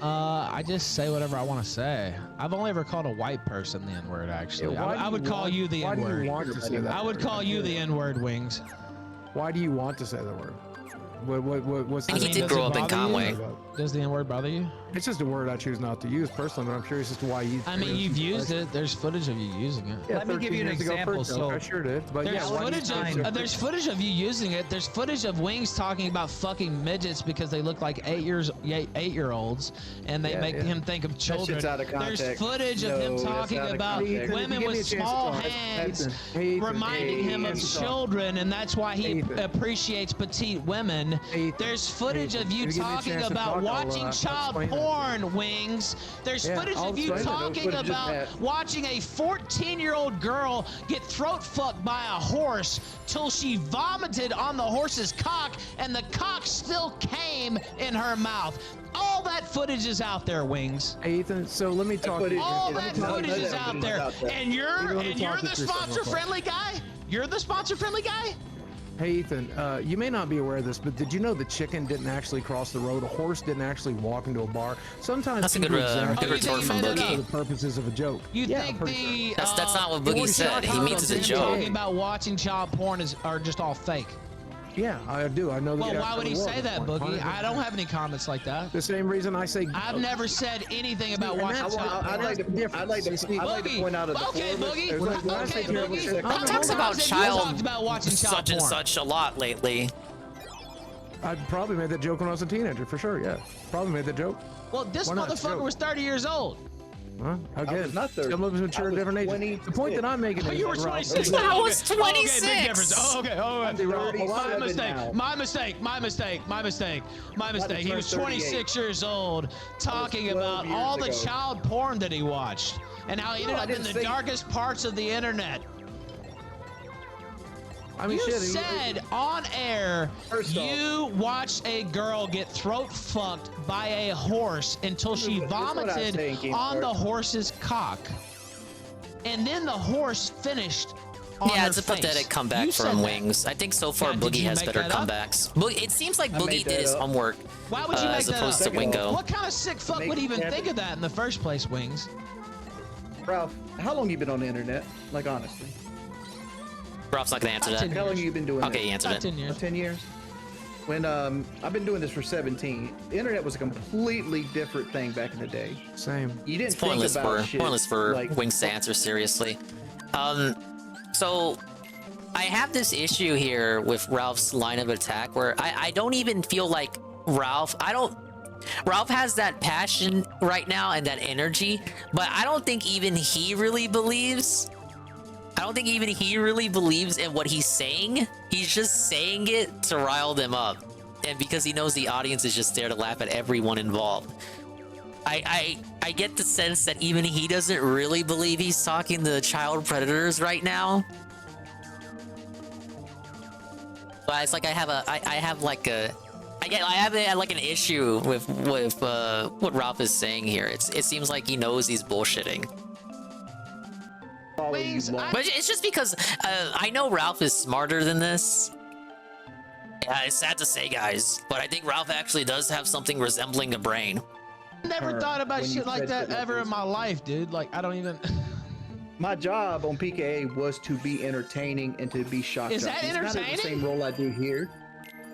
I just say whatever I want to say. I've only ever called a white person the N-word, actually. Yeah, why I do would you call want- you the why do you N-word. want to say that I would word? call you the N-word, Wings. Why do you want to say the word? What's I think he did does grow it up in bother you? Conway. Does the N-word bother you? It's just a word I choose not to use personally, but I'm curious as to why you. I mean, you've used it. There's footage of you using it. Yeah, Let me give you an 13 years ago example. for a joke, So I sure did. But There's yeah, why do you footage choose to- there's footage of you using it. There's footage of Wings talking about fucking midgets because they look like 8-year-olds, and they make him think of children. shit's out of There's context. footage of No, him that's talking out of about context. Ethan, women give me with a chance to small talk. hands, Ethan, reminding him of Ethan, children, and that's why he Ethan. appreciates petite women. Ethan, There's footage of you If you give me a talking chance to about talk, I'll, watching I'll child explain it. porn, Wings. There's Yeah, footage I'll of you explain it. There's talking footage of about that. watching a 14-year-old girl get throat fucked by a horse till she vomited on the horse's cock and the cock still came in her mouth. All that footage is out there, Wings. Hey, Ethan, so let me talk. All let me that talk- footage is out there. And you're Let me talk the you through something real quick. sponsor-friendly guy? You're the sponsor-friendly guy? Hey, Ethan, you may not be aware of this, but did you know the chicken didn't actually cross the road? A horse didn't actually walk into a bar. Sometimes That's a good, people good exaggerate retort from Boogie. for the purposes of a joke. You Yeah, think pretty sure. the That's not what Boogie said. He means it's a him joke. talking about watching child porn are just all fake? Yeah, I do. I know that. Well, why would he say that, Boogie? I don't have any comments like that. The same reason I say. I've never said anything about watching child porn. I'd like to point out at the Okay, forums, Boogie. there's like one Okay, terrible Boogie. sex- Ralph talks about You child talked about watching child such and porn. such a lot lately. I probably made that joke when I was a teenager, for sure. Yeah, probably made that joke. Well, this Why not? It's a motherfucker joke. was 30 years old. Huh? Again, was not 30. some of us mature I at was different ages. 26. The point that I'm making Oh, is you were that Ralph- 26. I Oh, was okay. Oh, okay, big 26. difference. Oh, okay. Oh, okay. My mistake. He turn was 38. 26 years old, talking 12 about years all the ago. child porn that he watched and how he ended I up in didn't the say- darkest parts of the internet. I mean, You shit. said on air First off- you watched a girl get throat fucked by a horse until she This is what I was vomited saying, King on Sir. the horse's cock. and then the horse finished. On Yeah, her it's a face. pathetic comeback You from said that. Wings. I think so far Yeah, did Boogie you has make better that up? comebacks. It seems like I Boogie made did that his up. homework Why would you make as that opposed up? to Wingo. What kind of sick fuck would even think of that in the first place, Wings? Ralph, how long you been on the internet? Like honestly. Ralph's not gonna answer that. How long you been doing Okay, it? he answered it. 10 years. 10 years. When I've been doing this for 17. The internet was a completely different thing back in the day. Same. You didn't It's pointless think about for shit pointless for like Wings to answer seriously. So I have this issue here with Ralph's line of attack where I don't even feel like Ralph has that passion right now and that energy, but I don't think even he really believes in what he's saying. He's just saying it to rile them up, and because he knows the audience is just there to laugh at everyone involved. I get the sense that even he doesn't really believe he's talking to child predators right now. But it's like I have an issue with what Ralph is saying here. It seems like he knows he's bullshitting. But it's just because I know Ralph is smarter than this. Yeah, it's sad to say, guys, but I think Ralph actually does have something resembling a brain. Never thought about shit like that ever in my life, dude. Like, I don't even. My job on PKA was to be entertaining and to be shocked. Is that It's kind of entertaining? the same role I do here.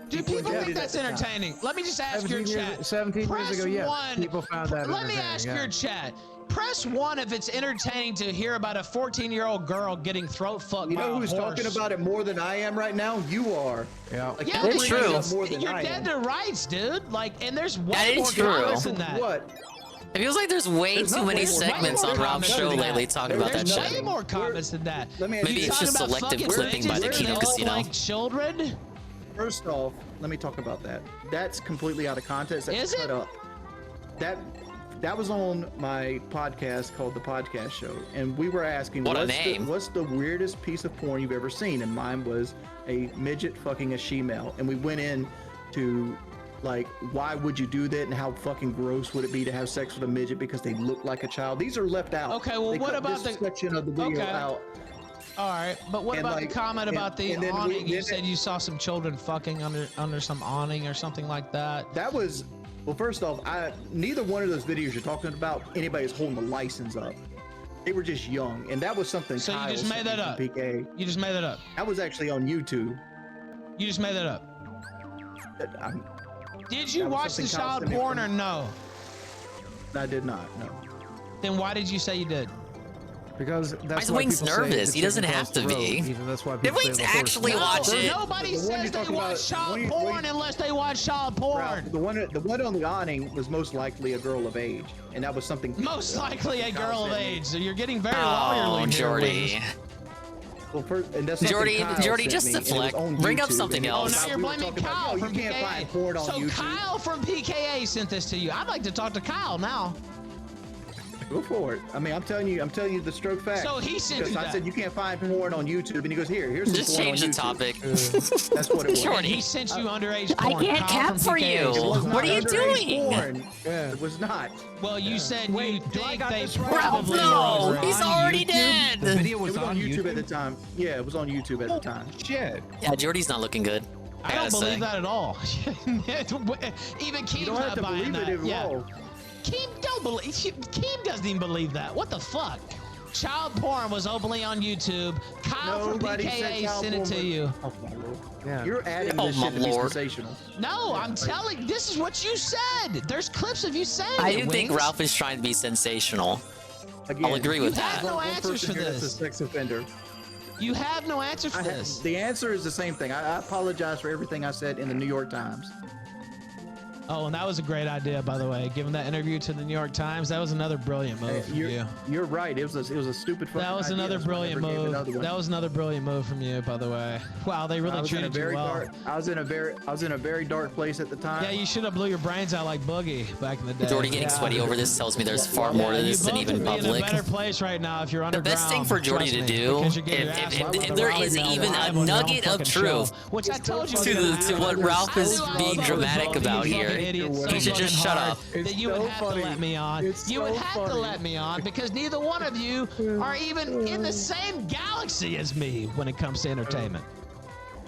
Do people think that's entertaining? Let me just ask your 17 years- chat. 17 years Press ago, yeah, one. people found that Let me entertaining, ask yeah. your chat. Press 1 if it's entertaining to hear about a 14-year-old girl getting throat fucked You by know a who's horse. talking about it more than I am right now? You are. Yeah. Like, Yeah, you're it's bringing it true. up more than You're I dead am. to rights, dude. Like, and there's way That is more true. comments than that. What? It feels like there's way There's too not many way more segments on comments Rob's than show that. lately talking about that There's way shit. more comments than that. Let me ask Maybe you it's Talking just about selective fucking clipping by the bitches Kino that Casino. look like children. First off, let me talk about that. That's completely out of context. That's Is it? cut up. That was on my podcast called The Podcast Show, and we were asking, What a name. what's the weirdest piece of porn you've ever seen? And mine was a midget fucking a she-male, and we went in to like, why would you do that, and how fucking gross would it be to have sex with a midget because they look like a child? These are left out. Okay, well, They what cut about this the section of the video Okay. out? All right, but what And, about like, the comment and- about the and then we- awning? You then said it- you saw some children fucking under some awning or something like that. That was, well, first off, neither one of those videos you're talking about, anybody's holding a license up. They were just young, and that was something. So you Kyle just sent made me that from up? PK. You just made that up. That was actually on YouTube. You just made that up. I'm- Did you That was watch the something Kyle child sent me porn from- or no? I did not. No. Then why did you say you did? Because that's Why why is Wings people say nervous? the He doesn't chicken have across to the road. be. Even that's why Did people say Wings the horse actually is- watch it? Nobody The one says you're they talking watch about- child when you- porn unless they watch child porn. Ralph, the one on the awning was most likely a girl of age, and that was something. Most likely a Kyle girl of sent me. age. So you're getting very Oh, lawyerly here, Jordy. Wings. Well, first, and that's something Jordy, Kyle Jordy, sent just me, and it was deflect. on Bring up YouTube, something and Oh, else. now we you're were blaming talking about, Kyle yo, from you can't PKA. find porn on So YouTube. Kyle from PKA sent this to you. I'd like to talk to Kyle now. Go for it. I mean, I'm telling you the stroke fact. So he sent Because you I that. said you can't find porn on YouTube, and he goes, here's some Just porn change on the YouTube. topic. That's what it was. And he sent you underage I porn. can't Kyle cap from for PKA. you. It was not What are you underage doing? Porn. It was not. Well, you said Wait, you do I think got they this right? Ralph, probably no! were. He's on already YouTube? dead! The video It was was on YouTube at the time. Yeah, it was on YouTube at the time. Shit. Yeah, Jordy's not looking good. I don't gotta believe say. that at all. Even Keem's You don't have not to buying believe that. it. It Yeah. will. Keem don't believe. Keem doesn't even believe that. What the fuck? Child porn was openly on YouTube. Kyle Nobody from said PKA child sent it porn to was- you. Oh my lord. Yeah. You're adding Oh, this my shit to be lord. sensational. No, I'm telling. This is what you said. There's clips of you saying I it, do think Wings. Ralph is trying to be sensational. Again, I'll agree with You have that. no one answers person for here that's a this. sex offender. You have no answer for this. The answer is the same thing. I apologize for everything I said in the New York Times. Oh, and that was a great idea, by the way. Giving that interview to the New York Times, that was another brilliant move from you. You're right. It was a stupid fucking That was idea. another That's why I brilliant never gave move. another one. That was another brilliant move from you, by the way. Wow, they I really was in a treated you very well. dark. I was in a very dark place at the time. Yeah, you should have blew your brains out like Boogie back in the day. Jordy getting sweaty over this tells me there's far more to this than even Be in a public. better place right now if you're The underground. best thing for Jordy trust to me, do, because you're getting your ass if whooped there live is on even your a own nugget of fucking show, truth which I told you to what Ralph is being dramatic about here, idiot so You should fucking just shut hard up. that you would have to let me on. You would have to let me on because neither one of you are even in the same galaxy as me when it comes to entertainment.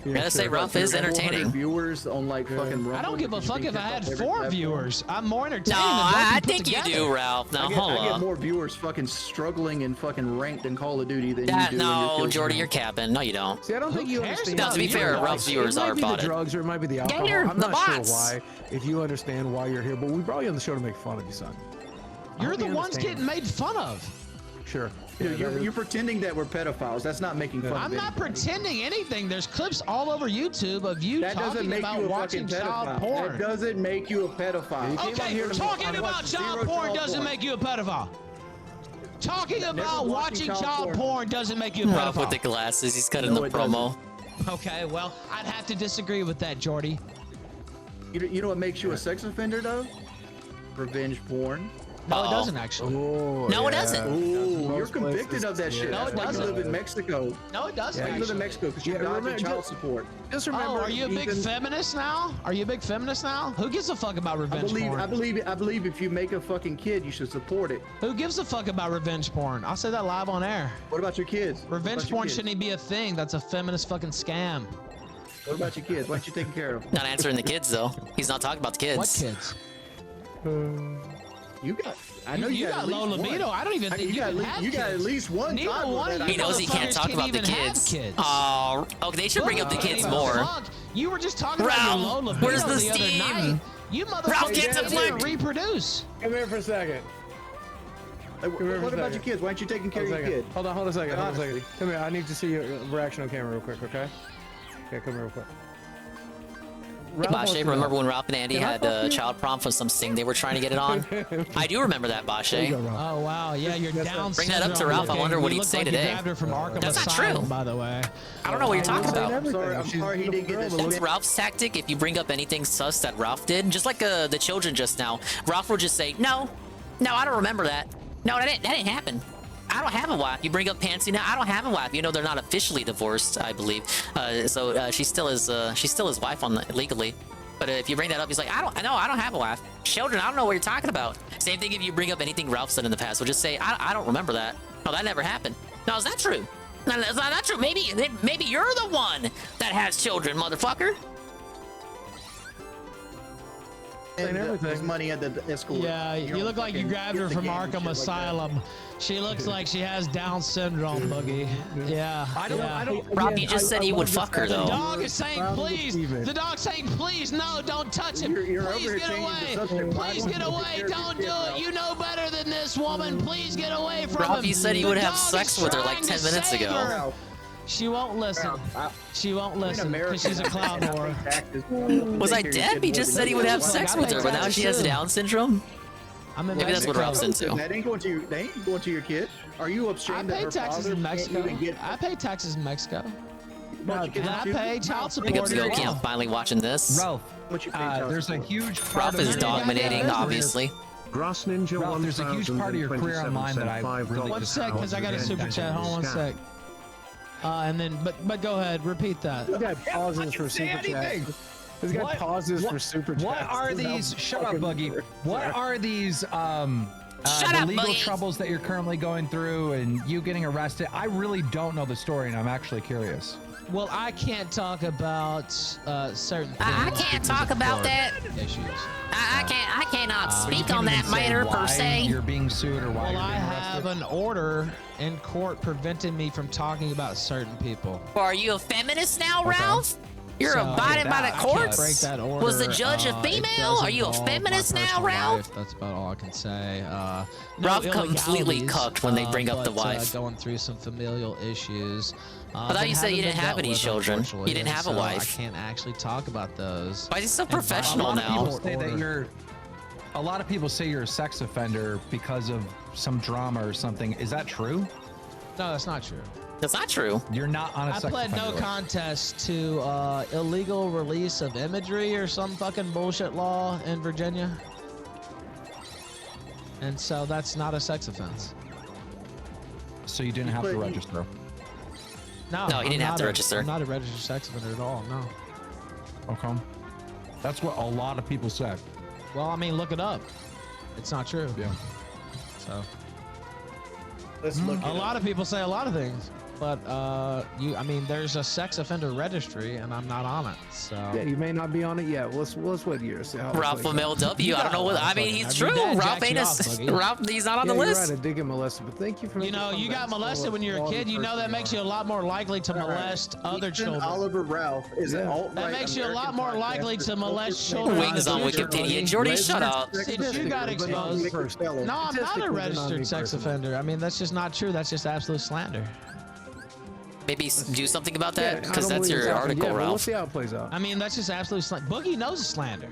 I gotta say, Ralph is entertaining. Viewers on like fucking Rumble. I don't give a because you fuck think if I hip-hop had every 4 platform. viewers. I'm more entertaining No, than both I you put think you together. do, Ralph. Now, hold I get up. more viewers fucking struggling and fucking ranked in Call of Duty than That, you do. no, Jordy, you're capping. No, you don't. See, I don't think you cares understand. No, to be fair, Ralph's viewers it might are be bought the it. drugs or it might be the alcohol. you're I'm the not bots. sure why. If you understand why you're here, but we brought you on the show to make fun of you, son. I You're hope the you ones understand. getting made fun of. Sure. Dude, Yeah, you're pretending that we're pedophiles. That's not making fun I'm of not anybody. pretending anything. There's clips all over YouTube of you That doesn't talking make about you a watching fucking child pedophile. porn. That doesn't make you a pedophile. Okay, talking about child porn doesn't make you a pedophile. Talking about watching child porn doesn't make you a Ralph with pedophile. the glasses. He's cutting the it promo. Okay, well, I'd have to disagree with that, Jordy. You know what makes you a sex offender, though? Revenge porn. No, it doesn't actually. No, it doesn't. Ooh, you're convicted of that shit. No, it That's why doesn't. You live in Mexico. No, it doesn't. You live in actually. Mexico because you dodging child support. Just remember. Oh, are you a big even- feminist now? Are you a big feminist now? Who gives a fuck about revenge porn? I believe if you make a fucking kid, you should support it. Who gives a fuck about revenge porn? I'll say that live on air. What about your kids? What Revenge about your porn kids? shouldn't even be a thing. That's a feminist fucking scam. What about your kids? What aren't you taking care of? Not answering the kids, though. He's not talking about the kids. What kids? You got. I know you got at least low libido. one. I don't even think you can have You got at kids. least one. Neither toddler one of that you He knows he can't motherfuckers talk can about the even have kids. kids. Oh, okay. They should bring up the kids more. Fuck. You were just talking about your low Ralph, libido where's the the other steam? night. You Ralph, motherfuckers get to can't flip. reproduce. Come here for a second. What about your kids? Why aren't you taking care of your kid? Hold on a second. Come here. I need to see your reaction on camera real quick, okay? Okay, come here real quick. Hey, Bashe, remember when Ralph and Andy had child prom for some sting they were trying to get it on? I do remember that, Bashe. Oh wow, yeah, you're down. Bring that up to Ralph. I wonder what he'd say today. You grabbed her from Arkham That's not Asylum, true. by the way. I don't know what you're talking about. I'm sorry he didn't get this. That's Ralph's tactic. If you bring up anything sus that Ralph did, just like the children just now, Ralph will just say, no, I don't remember that. No, that didn't happen. I don't have a wife. You bring up Pansy now. I don't have a wife. You know they're not officially divorced, I believe. So she's still his wife legally. But if you bring that up, he's like, I don't have a wife. Children, I don't know what you're talking about. Same thing if you bring up anything Ralph said in the past. We'll just say, I don't remember that. No, that never happened. No, is that true? No, is that true? Maybe you're the one that has children, motherfucker. And there's money at the escort. Yeah, you look like you grabbed her from Arkham Asylum. She looks like she has Down syndrome, Boogie. Yeah. I don't. Rob, you just said he would fuck her, The though. dog is saying, please. The dog's saying, please, no, don't touch him. Please get away. Please get away. Don't do it. You know better than this woman. Please get away from him. Rob, you said he would have sex with her like 10 trying to minutes save ago. her. She won't listen. She won't listen because she's a clown whore. Was I dead? He just said he would have sex with her, but now she has Down syndrome? I'm in Maybe that's what Rob's into. That ain't going to your kid. Are you I ashamed that pay her taxes father in can't Mexico. even get? I pay taxes in Mexico. But you And I can pay child Big up support. to Go as Camp well. finally watching this. Ralph, What you pay child there's a support? huge part Ralph of is your- dominating, obviously. Grass Ninja Ralph, there's a huge part of your career online that I really One just sec, because I got a super chat. Hold on one sec. And then, but go ahead, repeat that. This guy pauses for super chat. This guy pauses for super chat. What are these? Shut up, Buggy. What are these? Shut the up, legal Buggy. troubles that you're currently going through, and you getting arrested. I really don't know the story, and I'm actually curious. Well, I can't talk about certain things. I can't talk about that. Issues. I cannot You speak can't on even that say matter why per se. You're being sued or why Well, you're I being have arrested. an order in court preventing me from talking about certain people. Are you a feminist now, Ralph? You're So, abiding by the I can't courts? break that order. Was the judge a It female? does Are you a involve my feminist now, personal Ralph? life. That's about all I can say. No Ralph completely illegalities, cucked when they bring up the but, wife. Going through some familial issues. I thought you said you didn't have any children. You didn't have a wife. I can't actually talk about those. Why is he so And professional A lot of now? people say that you're. A lot of people say you're a sex offender because of some drama or something. Is that true? No, that's not true. That's not true. You're not on a I sex pled offender no list. contest to illegal release of imagery or some fucking bullshit law in Virginia. And so that's not a sex offense. So you didn't have to register. No, No, he didn't have to I'm register. not a registered sex offender at all, no. Okay. That's what a lot of people say. Well, I mean, look it up. It's not true. Yeah. So. Let's look. A lot of people say a lot of things, but I mean, there's a sex offender registry, and I'm not on it. So. Yeah, you may not be on it yet. Let's wait a year. See how Ralph from LW. I don't know what. I mean, he's true. Ralph ain't Ralph. He's not on the list. You're right, I did get molested, but thank you for. You know, you got molested when you were a kid. You know that makes you a lot more likely to molest other children. Oliver Ralph is an alt-right. That makes you a lot American more podcast likely to that molest focuses children. Wings on Wikipedia. Jordy, shut up. Since you got exposed. No, I'm not a registered sex offender. I mean, that's just not true. That's just absolute slander. Maybe do something about that, because I don't that's believe your it's article, happened yet, but Ralph. We'll see how it plays out. I mean, that's just absolute slander. Boogie knows it's slander.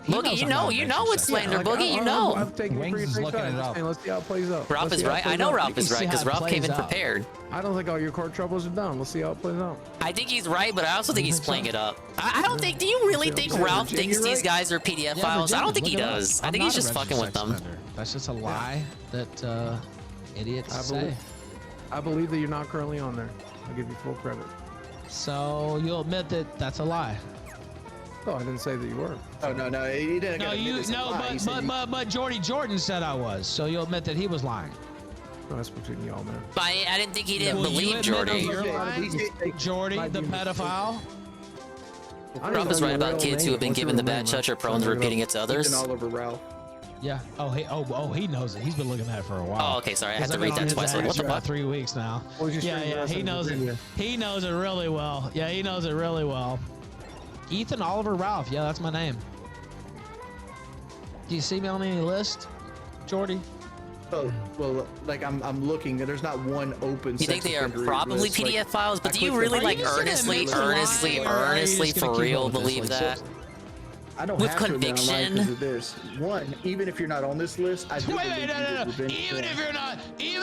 He Boogie, knows you I'm know, not a you know registered it's sex slander, offender. Boogie, you know. I'm taking Wings is looking it up. Let's see how it plays out. Ralph is right. I know Ralph is right, because Ralph came in prepared. I don't think all your court troubles are done. We'll see how it plays out. I think he's right, but I also think he's playing it up. I don't think. Do you really think Ralph thinks these guys are PDF files? I don't think he does. I think he's just fucking with them. That's just a lie that idiots say. I believe that you're not currently on there. I'll give you full credit. So you'll admit that that's a lie. Oh, I didn't say that you were. Oh no, he didn't. But Jordy Jordan said I was. So you'll admit that he was lying. No, that's between y'all, man. But I didn't think he didn't Will you believe admit Jordy. that you're lying? Jordy, the pedophile. Ralph is right about kids who have been given the bad touch are prone to repeating it to others. Oliver Ralph. Yeah. Oh, he knows it. He's been looking at it for a while. Oh, okay. Sorry, I had to read that twice. Like, what the fuck? 3 weeks now. Yeah. He knows it. He knows it really well. Yeah, he knows it really well. Ethan Oliver Ralph. Yeah, that's my name. Do you see me on any list, Jordy? Oh, well, like I'm looking. There's not one open. You think they are probably list. PDF files, but I do you clicked really it. like earnestly for real believe that? I don't With have to conviction. because of this. One, even if you're not on this list, I do Wait, believe no. you did Even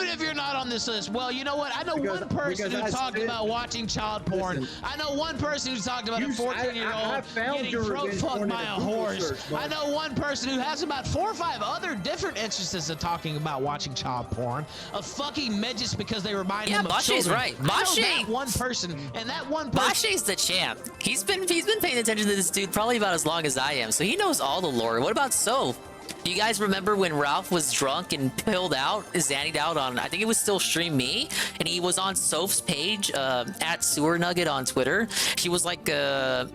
if you're not on this list, well, you know what? I know one person who talked about watching child porn. I know one person who talked about a 14-year-old getting throat fucked by a horse. I know one person who has about 4 or 5 other different instances of talking about watching child porn, of fucking midgets because they remind him of Bashe's children. right. I know Bashe. that one person, and that one person. Bashe's the champ. He's been paying attention to this dude probably about as long as I am, so he knows all the lore. What about Soph? Do you guys remember when Ralph was drunk and pilled out, zannied out on, I think it was still Stream Me, and he was on Soph's page, at Sewer Nugget on Twitter. She was like, I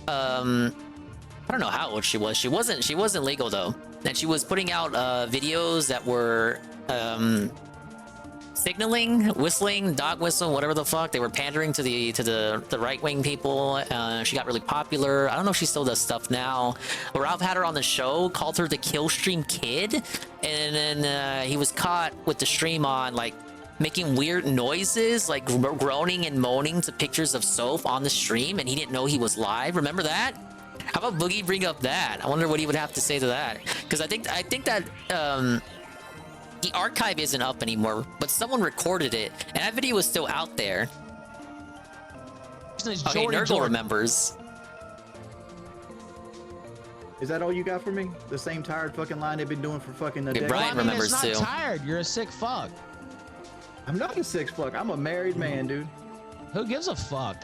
don't know how old she was. She wasn't legal though. And she was putting out videos that were signaling, whistling, dog whistle, whatever the fuck. They were pandering to the right-wing people. She got really popular. I don't know if she still does stuff now. But Ralph had her on the show, called her the Killstream Kid, and then he was caught with the stream on, like, making weird noises, like groaning and moaning to pictures of Soph on the stream, and he didn't know he was live. Remember that? How about Boogie bring up that? I wonder what he would have to say to that. Because I think that the archive isn't up anymore, but someone recorded it, and that video is still out there. Okay, Nurgle remembers. Is that all you got for me? The same tired fucking line they've been doing for fucking a decade? Brian remembers it's too. not tired. You're a sick fuck. I'm not a sick fuck. I'm a married man, dude. Who gives a fuck?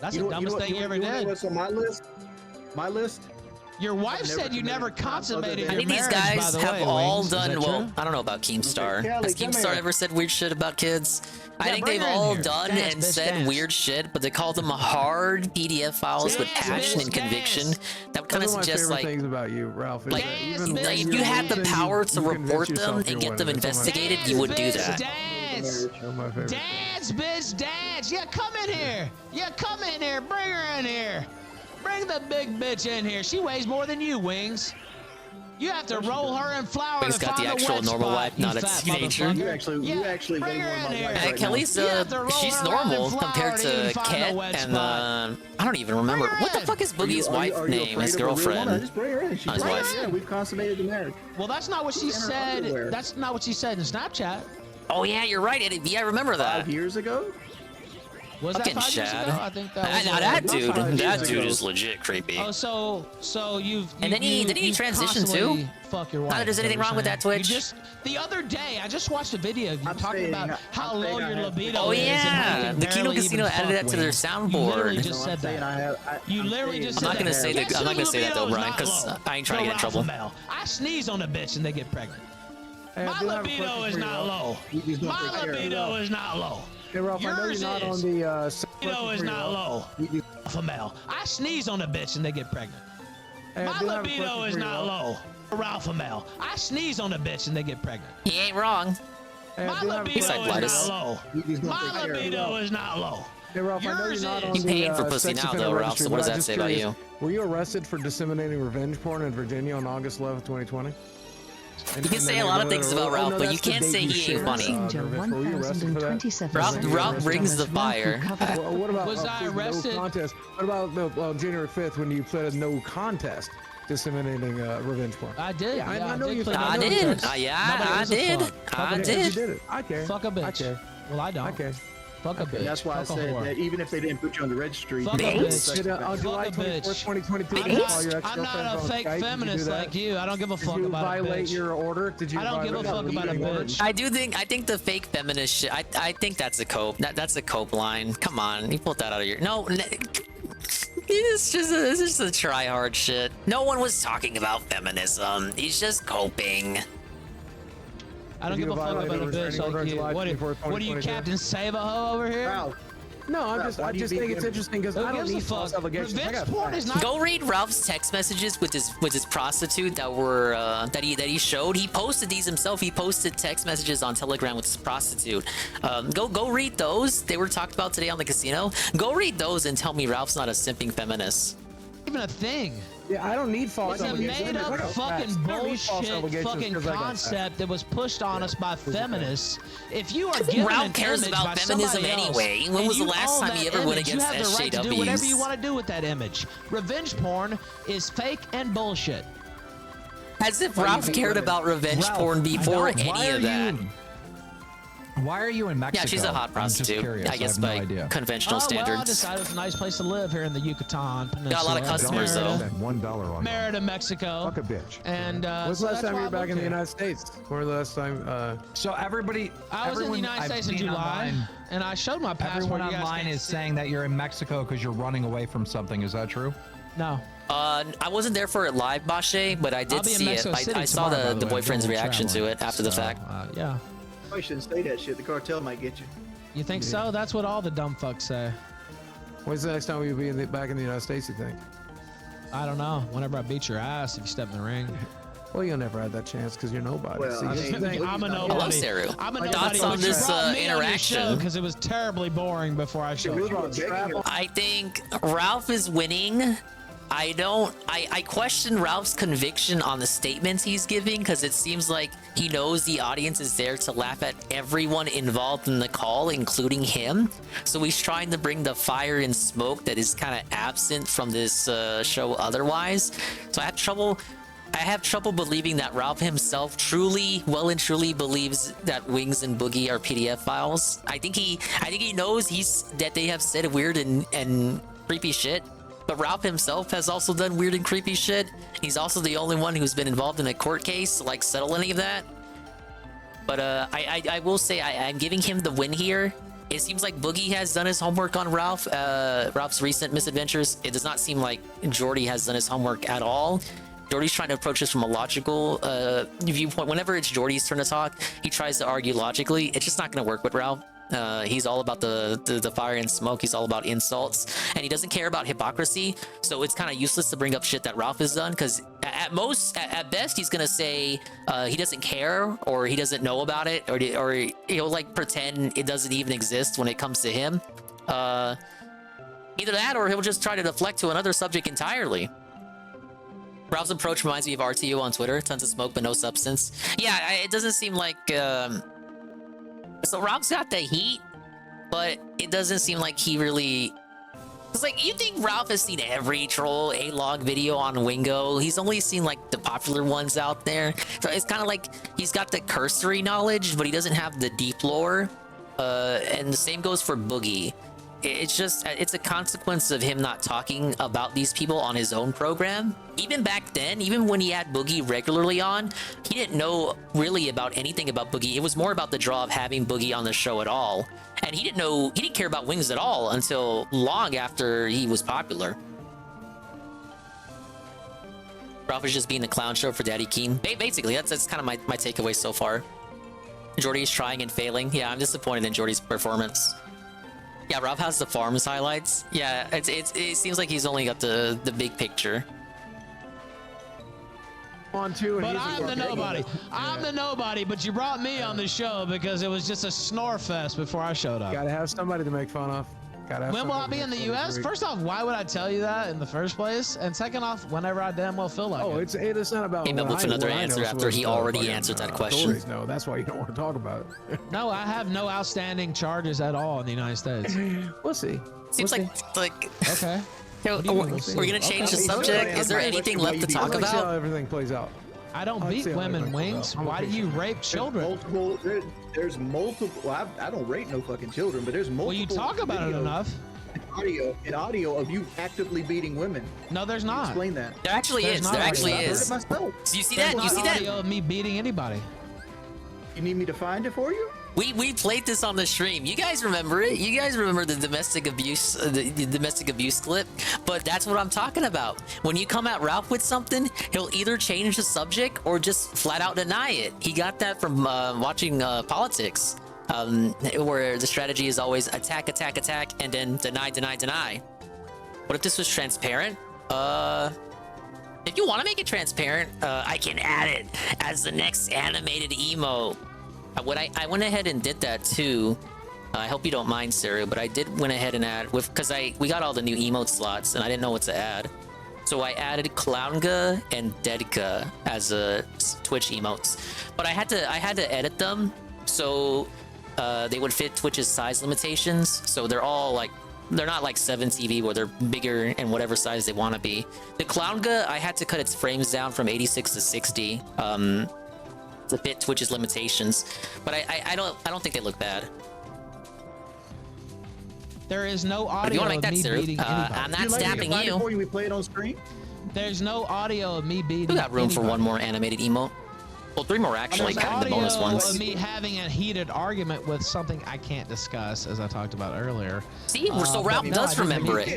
That's the dumbest thing you ever did. What's on my list? My list? Your wife said you never consummated your I think these marriage, guys by the have way, all Wings. Is done that well. true? I don't know about Keemstar. Kelly, Has come Keemstar here. ever said weird shit about kids? I think bring they've her in all here. done Dance, and bitch, said dance. weird shit, but they call them hard PDF files with Dance, passion bitch, and conviction. dance. That kind of One of my suggests favorite like things about you, Ralph, is like, that Dance, even bitch, when if you're you had the losing, power to you report convince them yourself and you're get them winning. It's one of my investigated, Dance, you would do bitch, that. Dance. One of my favorite things. Dance, bitch, dance. Yeah, come in here. Yeah, come in here. Bring her in here. Bring the big bitch in here. She weighs more than you, Wings. You have to roll her in flour Wings to got find the a actual wet normal spot, wife, you not a fat teenager. motherfucker. You actually bring weigh her more in than my here. wife And right Kelly's You have to roll she's her around in normal flour compared to even to find a Ket wet and spot. I don't even remember Bring her what the in. fuck is Boogie's wife Are you name, afraid his of a real woman? girlfriend. Just bring her in. She's His wife. Yeah, we've consummated the marriage. Well, that's not what she She's in her said. underwear. That's not what she said in Snapchat. Oh yeah, you're right. Yeah, I remember that. 5 years ago? Was that Fucking 5 years Shad. ago? I think that was. Now that Not dude, 5 years that dude ago. is legit creepy. Oh, so you've. And then didn't he you transition constantly too? Fuck your wife. Not that there's is what anything you're wrong with saying. that, Twitch. You just the other day, I just watched a video of you talking about how low your libido Oh is. and how yeah, you the can Kino barely Casino even added fuck that to their wings. You soundboard. literally just said that. You literally just said I'm not gonna that. say that. Guess I'm not gonna whose say that though, libido is Brian, not because low? I ain't trying to No get in trouble. alpha male. I sneeze on a bitch and they get pregnant. Hey, I My do have a libido question is for you, not Ralph. low. You just don't My take care of it. libido is not low. Hey, Ralph, I know Yours you're not on is. the. Libido is not low. Alpha male. I sneeze on a bitch and they get pregnant. Hey, I My do have a libido question is for you, not Ralph. low. Alpha male. I sneeze on a bitch and they get pregnant. He ain't wrong. Hey, I My do have a libido question is for you, not Ralph. low. You just don't My take care of it. libido is not low. Hey, Ralph, I know Yours you're not is. on You the paying for pussy sex now, offender though, Ralph, registry, so what but does I'm that just say about curious, you? Were you arrested for disseminating revenge porn in Virginia on August 11th, 2020? You can say a lot of things about Ralph, but you can't say he ain't funny. Were you arrested for that? Ralph brings the fire. What about Was I arrested? No contest? What about January 5th when you pleaded no contest disseminating revenge porn? I did. Yeah, Yeah, I know you. plead I no did. contest. Yeah, Nobody I gives a did. fuck. I You did. did it. I care. Fuck a bitch. I care. Well, I don't. I care. Fuck a bitch. And that's why I Fuck a said whore. that even if they didn't put you on the registry, Fuck you a can bitch. sex Did, on offender. July Fuck a 24th, bitch. 2022, I'm did you not, call your I'm not ex-girlfriend a on fake Skype? Did you do feminist that? like you. I don't give a fuck Did you about a violate bitch. your order? Did you I don't give a violate fuck your about a order? bitch. I think the fake feminist shit. I think that's a cope. That's a cope line. Come on, you pulled that out of your. No. It's just a try hard shit. No one was talking about feminism. He's just coping. I don't Did give you a fuck violate about a a restraining bitch order on like you. July What 24th, are you, 2022? Captain Save-A-Ho over here? Ralph, No, I Ralph, just why do you think beat it's him? interesting because I Who don't gives a need false fuck? allegations. I Revenge got porn is facts. not. Go read Ralph's text messages with his prostitute that were that he showed. He posted these himself. He posted text messages on Telegram with his prostitute. Go read those. They were talked about today on the casino. Go read those and tell me Ralph's not a simping feminist. Even a thing. Yeah, I don't need false It's a allegations. made I up got fucking facts. I don't need false bullshit allegations fucking 'cause I got facts. concept that was pushed on us by feminists. If you are given Ralph an cares image about by feminism somebody else, anyway. When and was the you last own time he that ever went image, against you have the right to do SJWs? whatever you want to do with that image. Revenge porn is fake and bullshit. As if Ralph cared about revenge Ralph, porn before I don't. any of that. Why are you in Mexico? Yeah, she's a hot I'm just prostitute. curious. I guess have no by idea. conventional Well, I standards. decided it's a nice place to live here in the Yucatan Peninsula. Got a lot of customers though. $1 on Married in Mexico. Fuck a bitch. And When's so the last that's time why you I were back moved in the here. United States? When was the last time? So everybody, I was in the everyone United I've States in seen July, online, and I showed my passport. everyone You guys online can't is see saying that you're in Mexico because you're running away from something. Is that true? it. No. I wasn't there for it live, Bashe, but I I'll did be in see it. Mexico City I saw tomorrow, by the the way. boyfriend's Doing reaction to traveling. it after the So, fact. Yeah. Probably shouldn't say that shit. The cartel might get you. You think so? That's what all the dumb fucks say. When's the next time you'll be back in the United States? You think? I don't know. Whenever I beat your ass, if you step in the ring. Well, you'll never have that chance because you're nobody. Well, See, I this is the mean, thing. I'm a Hello, nobody. Saru. I'm a Like, nobody. thoughts on this interaction? Because it was terribly boring before I showed you. I think Ralph is winning. I question Ralph's conviction on the statements he's giving because it seems like he knows the audience is there to laugh at everyone involved in the call, including him. So he's trying to bring the fire and smoke that is kind of absent from this show otherwise. So I have trouble believing that Ralph himself well and truly believes that Wings and Boogie are PDF files. I think he knows that they have said weird and creepy shit. But Ralph himself has also done weird and creepy shit. He's also the only one who's been involved in a court case to like settle any of that. But I will say I'm giving him the win here. It seems like Boogie has done his homework on Ralph's recent misadventures. It does not seem like Jordy has done his homework at all. Jordy's trying to approach this from a logical viewpoint. Whenever it's Jordy's turn to talk, he tries to argue logically. It's just not going to work with Ralph. He's all about the fire and smoke. He's all about insults, and he doesn't care about hypocrisy. So it's kind of useless to bring up shit that Ralph has done, because at best he's gonna say he doesn't care or he doesn't know about it, or he'll like pretend it doesn't even exist when it comes to him. Either that, or he'll just try to deflect to another subject entirely. Ralph's approach reminds me of RTU on Twitter. Tons of smoke but no substance. Yeah, it doesn't seem like. So Ralph's got the heat, but it doesn't seem like he really... It's like, you think Ralph has seen every troll A-log video on Wingo? He's only seen like the popular ones out there. So it's kind of like he's got the cursory knowledge, but he doesn't have the deep lore. And the same goes for Boogie. it's a consequence of him not talking about these people on his own program. Even back then, even when he had Boogie regularly on, he didn't know really about anything about Boogie. It was more about the draw of having Boogie on the show at all. And he didn't care about Wings at all until long after he was popular. Ralph is just being the clown show for Daddy Keen. Basically, that's kind of my takeaway so far. Jordy's trying and failing. Yeah, I'm disappointed in Jordy's performance. Yeah, Ralph has the farms highlights. Yeah, it seems like he's only got the big picture. On two, But I'm the nobody. I'm the nobody, but you brought me on the show because it was just a snore fest before I showed up. Gotta have somebody to make fun of. When will I be in the U.S.? First off, why would I tell you that in the first place? And second off, whenever I damn well feel like it. It's not about. Came up with another answer after he already answered that question. No, that's why you don't want to talk about it. No, I have no outstanding charges at all in the United States. We'll see. Seems like okay. We're gonna change the subject. Is there anything left to talk See how about? everything plays out. I don't beat women, Wings. Why do you rape children? There's multiple. Well, I don't rape no fucking children, but there's multiple. Well, you talk about it enough. Audio of you actively beating women. No, there's not. Explain that. There actually is. There actually is. I heard it myself. So you see that? You see that? Audio of me beating anybody. You need me to find it for you? We played this on the stream. You guys remember it? You guys remember the domestic abuse, the domestic abuse clip? But that's what I'm talking about. When you come at Ralph with something, he'll either change the subject or just flat out deny it. He got that from watching politics, where the strategy is always attack, attack, attack, and then deny, deny, deny. What if this was transparent? If you want to make it transparent, I can add it as the next animated emo. I went ahead and did that too. I hope you don't mind, Sarah, but I did went ahead and add because we got all the new emote slots and I didn't know what to add. So I added Clownga and Dedka as Twitch emotes, but I had to edit them so they would fit Twitch's size limitations. So they're not like 7TV where they're bigger and whatever size they want to be. The Clownga, I had to cut its frames down from 86 to 60 to fit Twitch's limitations, but I don't think they look bad. There is no audio if you want to make of that, me Sarah, beating anybody. I'm not snapping you. Before we play it on screen? There's no audio of me beating. We got room for one more animated emote. Well, 3 more actually, There's counting the bonus audio ones. of me having a heated argument with something I can't discuss, as I talked about earlier. See, so Ralph does remember it.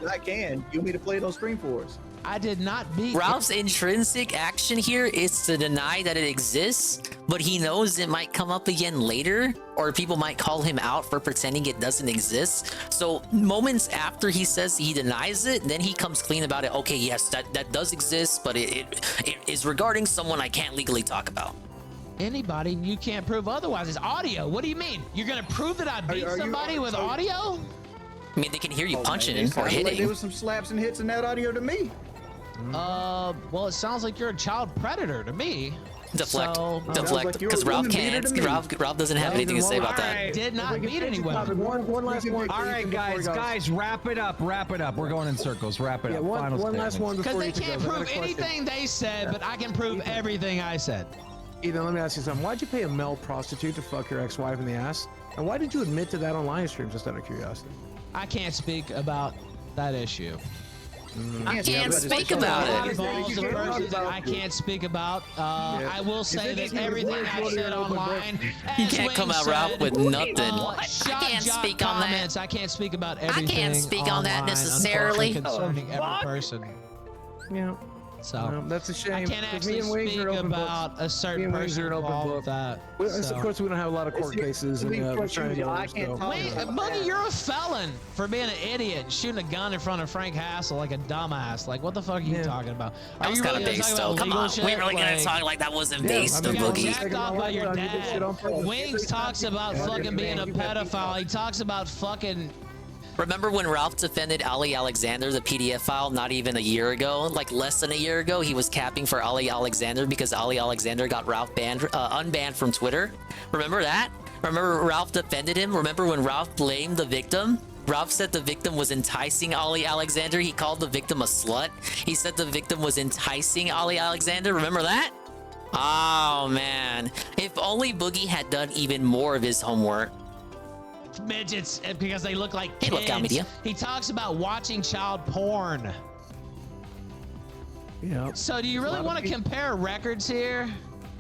I can. You want me to play it on screen for us? I did not beat Ralph's intrinsic action here is to deny that it exists, but he knows it might come up again later, or people might call him out for pretending it doesn't exist. So moments after he says he denies it, then he comes clean about it. Okay, yes, that does exist, but it is regarding someone I can't legally talk about. anybody, and you can't prove otherwise. It's audio. What do you mean? You're gonna prove that I beat somebody with audio? I mean, they can hear you punching man, or hitting. Like there was some slaps and hits in that audio to me. Well, it sounds like you're a child predator to me. Deflect, So, deflect, because Ralph can't. Ralph doesn't have anything to say about that. Did not beat anyone. One last one. All right, guys, wrap it up. We're going in circles. Wrap it up. One last one because before they Ethan can't goes. I got prove a question. anything they said, but I can prove everything I said. Ethan, let me ask you something. Why'd you pay a male prostitute to fuck your ex-wife in the ass? And why did you admit to that on live stream, just out of curiosity? I can't speak about that issue. I can't speak about it. I can't speak about. I will say that everything I said online. You can't come out, Ralph, with nothing. I can't speak on that. I can't speak about everything. I can't speak on that necessarily. Concerning every person. Yeah. So that's a shame. I can't actually speak about a certain person involved with that. Of course, we don't have a lot of court cases. And, Boogie, you're a felon for being an idiot and shooting a gun in front of Frank Hassel like a dumbass. Like, what the fuck are you talking about? That was kind of based, though. Come on, we're really gonna talk like that wasn't based on Boogie. Jacked off by your dad. Wings talks about fucking being a pedophile. He talks about fucking. Remember when Ralph defended Ali Alexander, the PDF file, not even a year ago? Like less than a year ago, he was capping for Ali Alexander because Ali Alexander got Ralph unbanned from Twitter. Remember that? Remember Ralph defended him? Remember when Ralph blamed the victim? Ralph said the victim was enticing Ali Alexander. He called the victim a slut. He said the victim was enticing Ali Alexander. Remember that? Oh, man. If only Boogie had done even more of his homework. midgets because they look like Hey, kids. Lookout Media. He talks about watching child porn. Yeah. So do you really want to compare records here?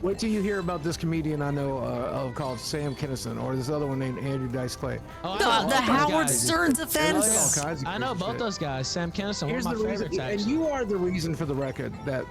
Wait till you hear about this comedian I know of called Sam Kinison, or this other one named Andrew Dice Clay. Oh, I The- know the both those Howard guys. Stern defense. All kinds of I know crazy both shit. those guys. Sam Kinison, Here's one the of my reason, favorites, and actually. you are the reason for the record that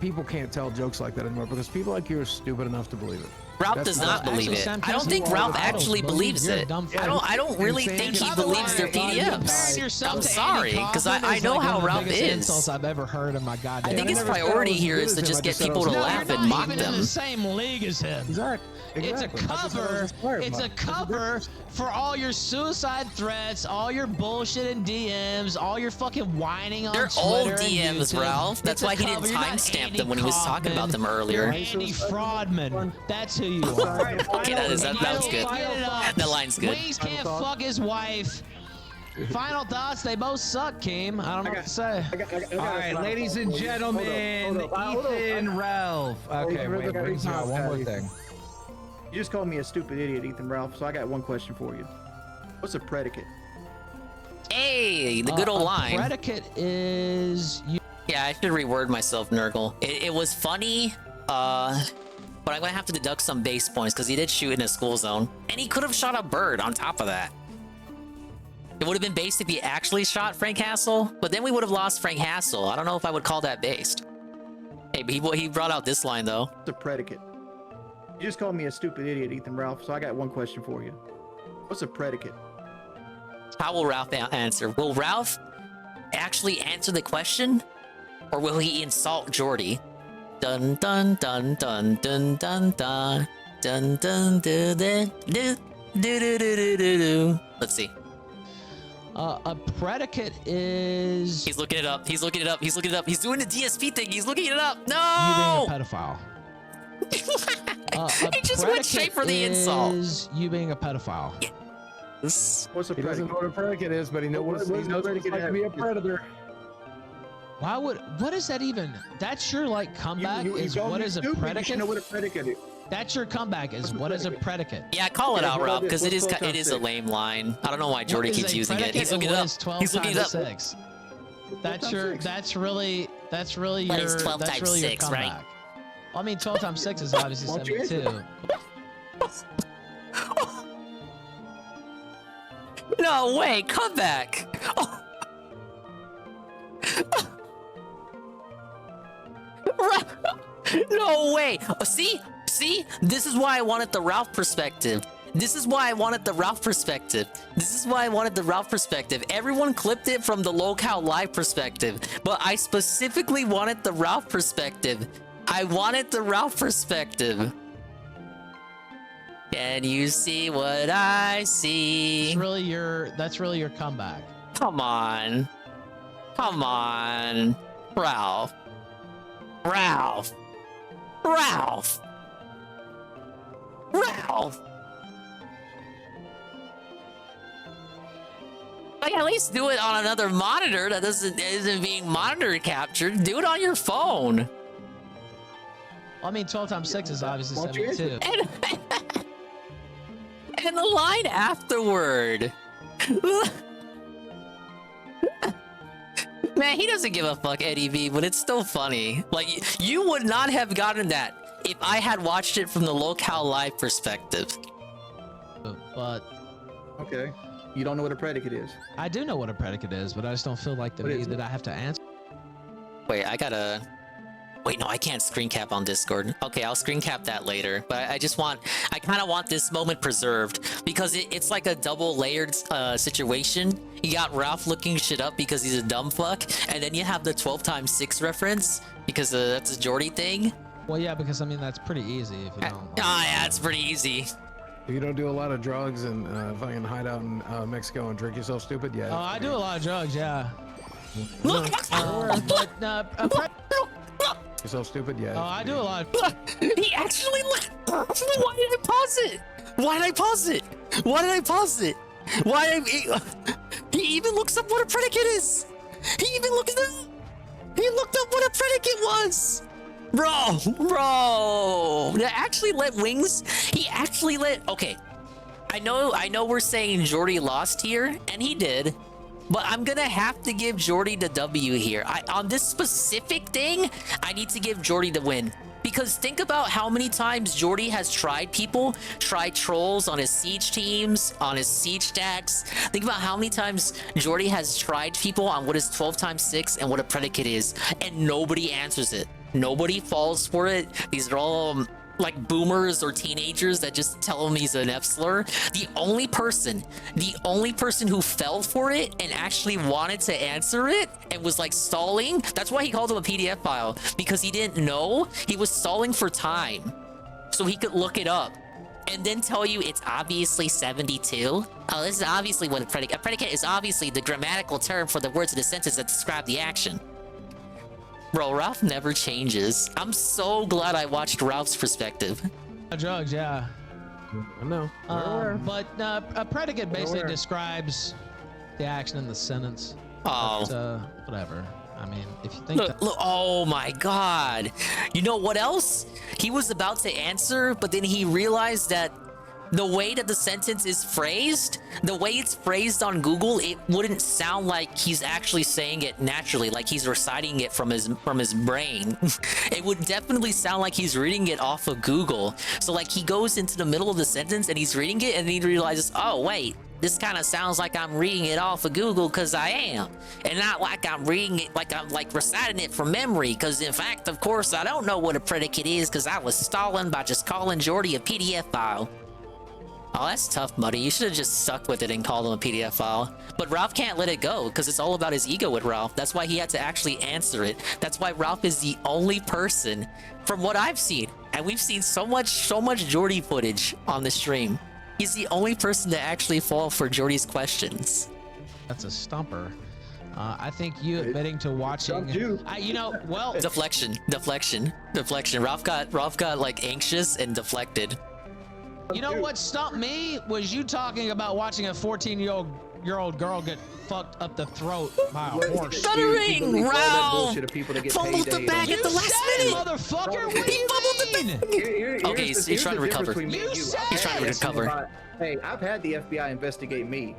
people can't tell jokes like that anymore because people like you are stupid enough to believe it. Ralph does not believe it. I don't think Ralph actually believes it. I don't really think he believes their PDFs. I'm sorry, because I know how Ralph insults is. I've ever heard in my goddamn. I think his never said I priority was here as is to good as just him. I get just said I people was to good. laugh You're and not mock even in them. the same league as him. Exactly. It's a cover. It's a cover for all your suicide threats, all your bullshit in DMs, all your fucking whining on They're Twitter old and DMs, YouTube. Ralph. That's It's a why he didn't cover. You're not timestamp Andy them when he was talking about them Kaufman. earlier. You're Andy Fraudman. That's who you are. Okay, that was good. Get it up. That line's good. Wings can't fuck his wife. Final thoughts. They both suck, Keem. I don't know what to say. All right, ladies and gentlemen, Ethan, Ralph. Okay, wait, Wings got one more thing. You just called me a stupid idiot, Ethan Ralph, so I got one question for you. What's a predicate? Hey, the good old A line. predicate is you. Yeah, I should reword myself, Nurgle. It was funny, but I'm gonna have to deduct some base points because he did shoot in a school zone, and he could have shot a bird on top of that. It would have been based if he actually shot Frank Hassel, but then we would have lost Frank Hassel. I don't know if I would call that based. Hey, but he brought out this line though. What's a predicate? You just called me a stupid idiot, Ethan Ralph, so I got one question for you. What's a predicate? How will Ralph answer? Will Ralph actually answer the question, or will he insult Jordy? Dun dun dun dun dun dun dun dun dun do do do do do do do do. Let's see. A predicate is He's looking it up. He's looking it up. He's looking it up. He's doing the DSP thing. He's looking it up. you No! being a pedophile. He just went straight for the insult. Is you being a pedophile. What's a He doesn't predicate? know what a predicate is, but he knows what it's like to be a predator. Why would? What is that even? That's your like comeback. Is called what me is a stupid, You predicate? should know what a predicate is. That's your comeback. Is what is a predicate? Yeah, call it Okay, out, what Ralph, is- because it what's is 12 it is a times lame line. I don't know why Jordy What is keeps a using it. predicate He's and looking it what up. is 12 He's looking it times up. 6? That's times your. 6. That's really. That's really What your. is 12 that's times really 6, your right? comeback. Well, I mean, 12 times 6 is obviously Why don't you 72. No way, come back. Oh. No way. Oh, see? This is why I wanted the Ralph perspective. Everyone clipped it from the locale live perspective, but I specifically wanted the Ralph perspective. Can you see what I see? That's really your. That's really your comeback. Come on, Ralph. Like, at least do it on another monitor that isn't being monitor captured. Do it on your phone. I mean, 12 times 6 is obviously 72. And the line afterward. Man, he doesn't give a fuck, Eddie V, but it's still funny. Like, you would not have gotten that if I had watched it from the locale live perspective. But Okay. You don't know what a predicate is. I do know what a predicate is, but I just don't feel like the What need is that I have to answer. Wait, Wait, no, I can't screen cap on Discord. Okay, I'll screen cap that later. But I kind of want this moment preserved because it's like a double layered situation. You got Ralph looking shit up because he's a dumb fuck, and then you have the 12 times 6 reference because that's a Jordy thing. Well, yeah, because I mean that's pretty easy if you don't. Yeah, it's pretty easy. You don't do a lot of drugs and fucking hide out in Mexico and drink yourself stupid? Yeah. Oh, I do a lot of drugs, yeah. Look! But Yourself stupid? Yeah. oh, I do a lot. Of... He actually looked. Why did I pause it? He even looks up what a predicate is. He looked up what a predicate was. Bro. He actually let. Okay. I know we're saying Jordy lost here, and he did. But I'm gonna have to give Jordy the W here. On this specific thing, I need to give Jordy the win. Because think about how many times Jordy has tried trolls on his siege teams, on his siege stacks. Think about how many times Jordy has tried people on what is 12 times 6 and what a predicate is, and nobody answers it. Nobody falls for it. These are all like boomers or teenagers that just tell him he's an F slur. The only person who fell for it and actually wanted to answer it and was like stalling, that's why he called him a PDF file, because he didn't know. He was stalling for time so he could look it up and then tell you it's obviously 72. Oh, this is obviously what a predicate is. Obviously the grammatical term for the words of the sentence that describe the action. Bro, Ralph never changes. I'm so glad I watched Ralph's perspective. Drugs, yeah. I know. But a predicate basically describes the action in the sentence. Oh. But, whatever. I mean, if you think Look, oh my God. You know what else? He was about to answer, but then he realized that the way that the sentence is phrased, the way it's phrased on Google, it wouldn't sound like he's actually saying it naturally, like he's reciting it from his brain. It would definitely sound like he's reading it off of Google. So like he goes into the middle of the sentence and he's reading it, and then he realizes, oh wait, this kind of sounds like I'm reading it off of Google, because I am, and not like I'm reading it like I'm like reciting it from memory, because in fact, of course, I don't know what a predicate is, because I was stalling by just calling Jordy a PDF file. Oh, that's tough, buddy. You should have just stuck with it and called him a PDF file. But Ralph can't let it go, because it's all about his ego with Ralph. That's why he had to actually answer it. That's why Ralph is the only person, from what I've seen, and we've seen so much Jordy footage on the stream, he's the only person to actually fall for Jordy's questions. that's a stumper. I think you admitting to watching, you know, well, deflection. Ralph got like anxious and deflected. You know what stumped me was you talking about watching a 14-year-old girl get fucked up the throat by a horse. Stuttering, Ralph! Fumbled the bag at the last minute! Motherfucker, what do you mean? Okay, he's trying to recover. He's trying to recover. Hey, I've had the FBI investigate me.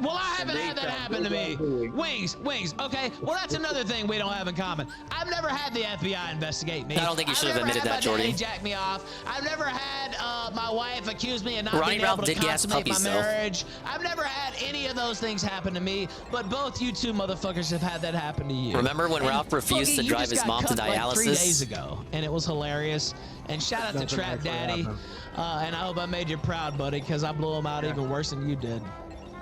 Well, I haven't had that happen to me. Wings. Okay, well, that's another thing we don't have in common. I've never had the FBI investigate me. I don't think you should have admitted that, Jordy. Jack me off. I've never had my wife accuse me of not Ronnie being Ralph able to did gas consummate my puppies, though. marriage. I've never had any of those things happen to me, but both you two motherfuckers have had that happen to you. Remember when Ralph refused to drive his mom to dialysis? Like 3 days ago, and it was hilarious. And shout out to Trap Daddy. And I hope I made you proud, buddy, because I blew him out even worse than you did.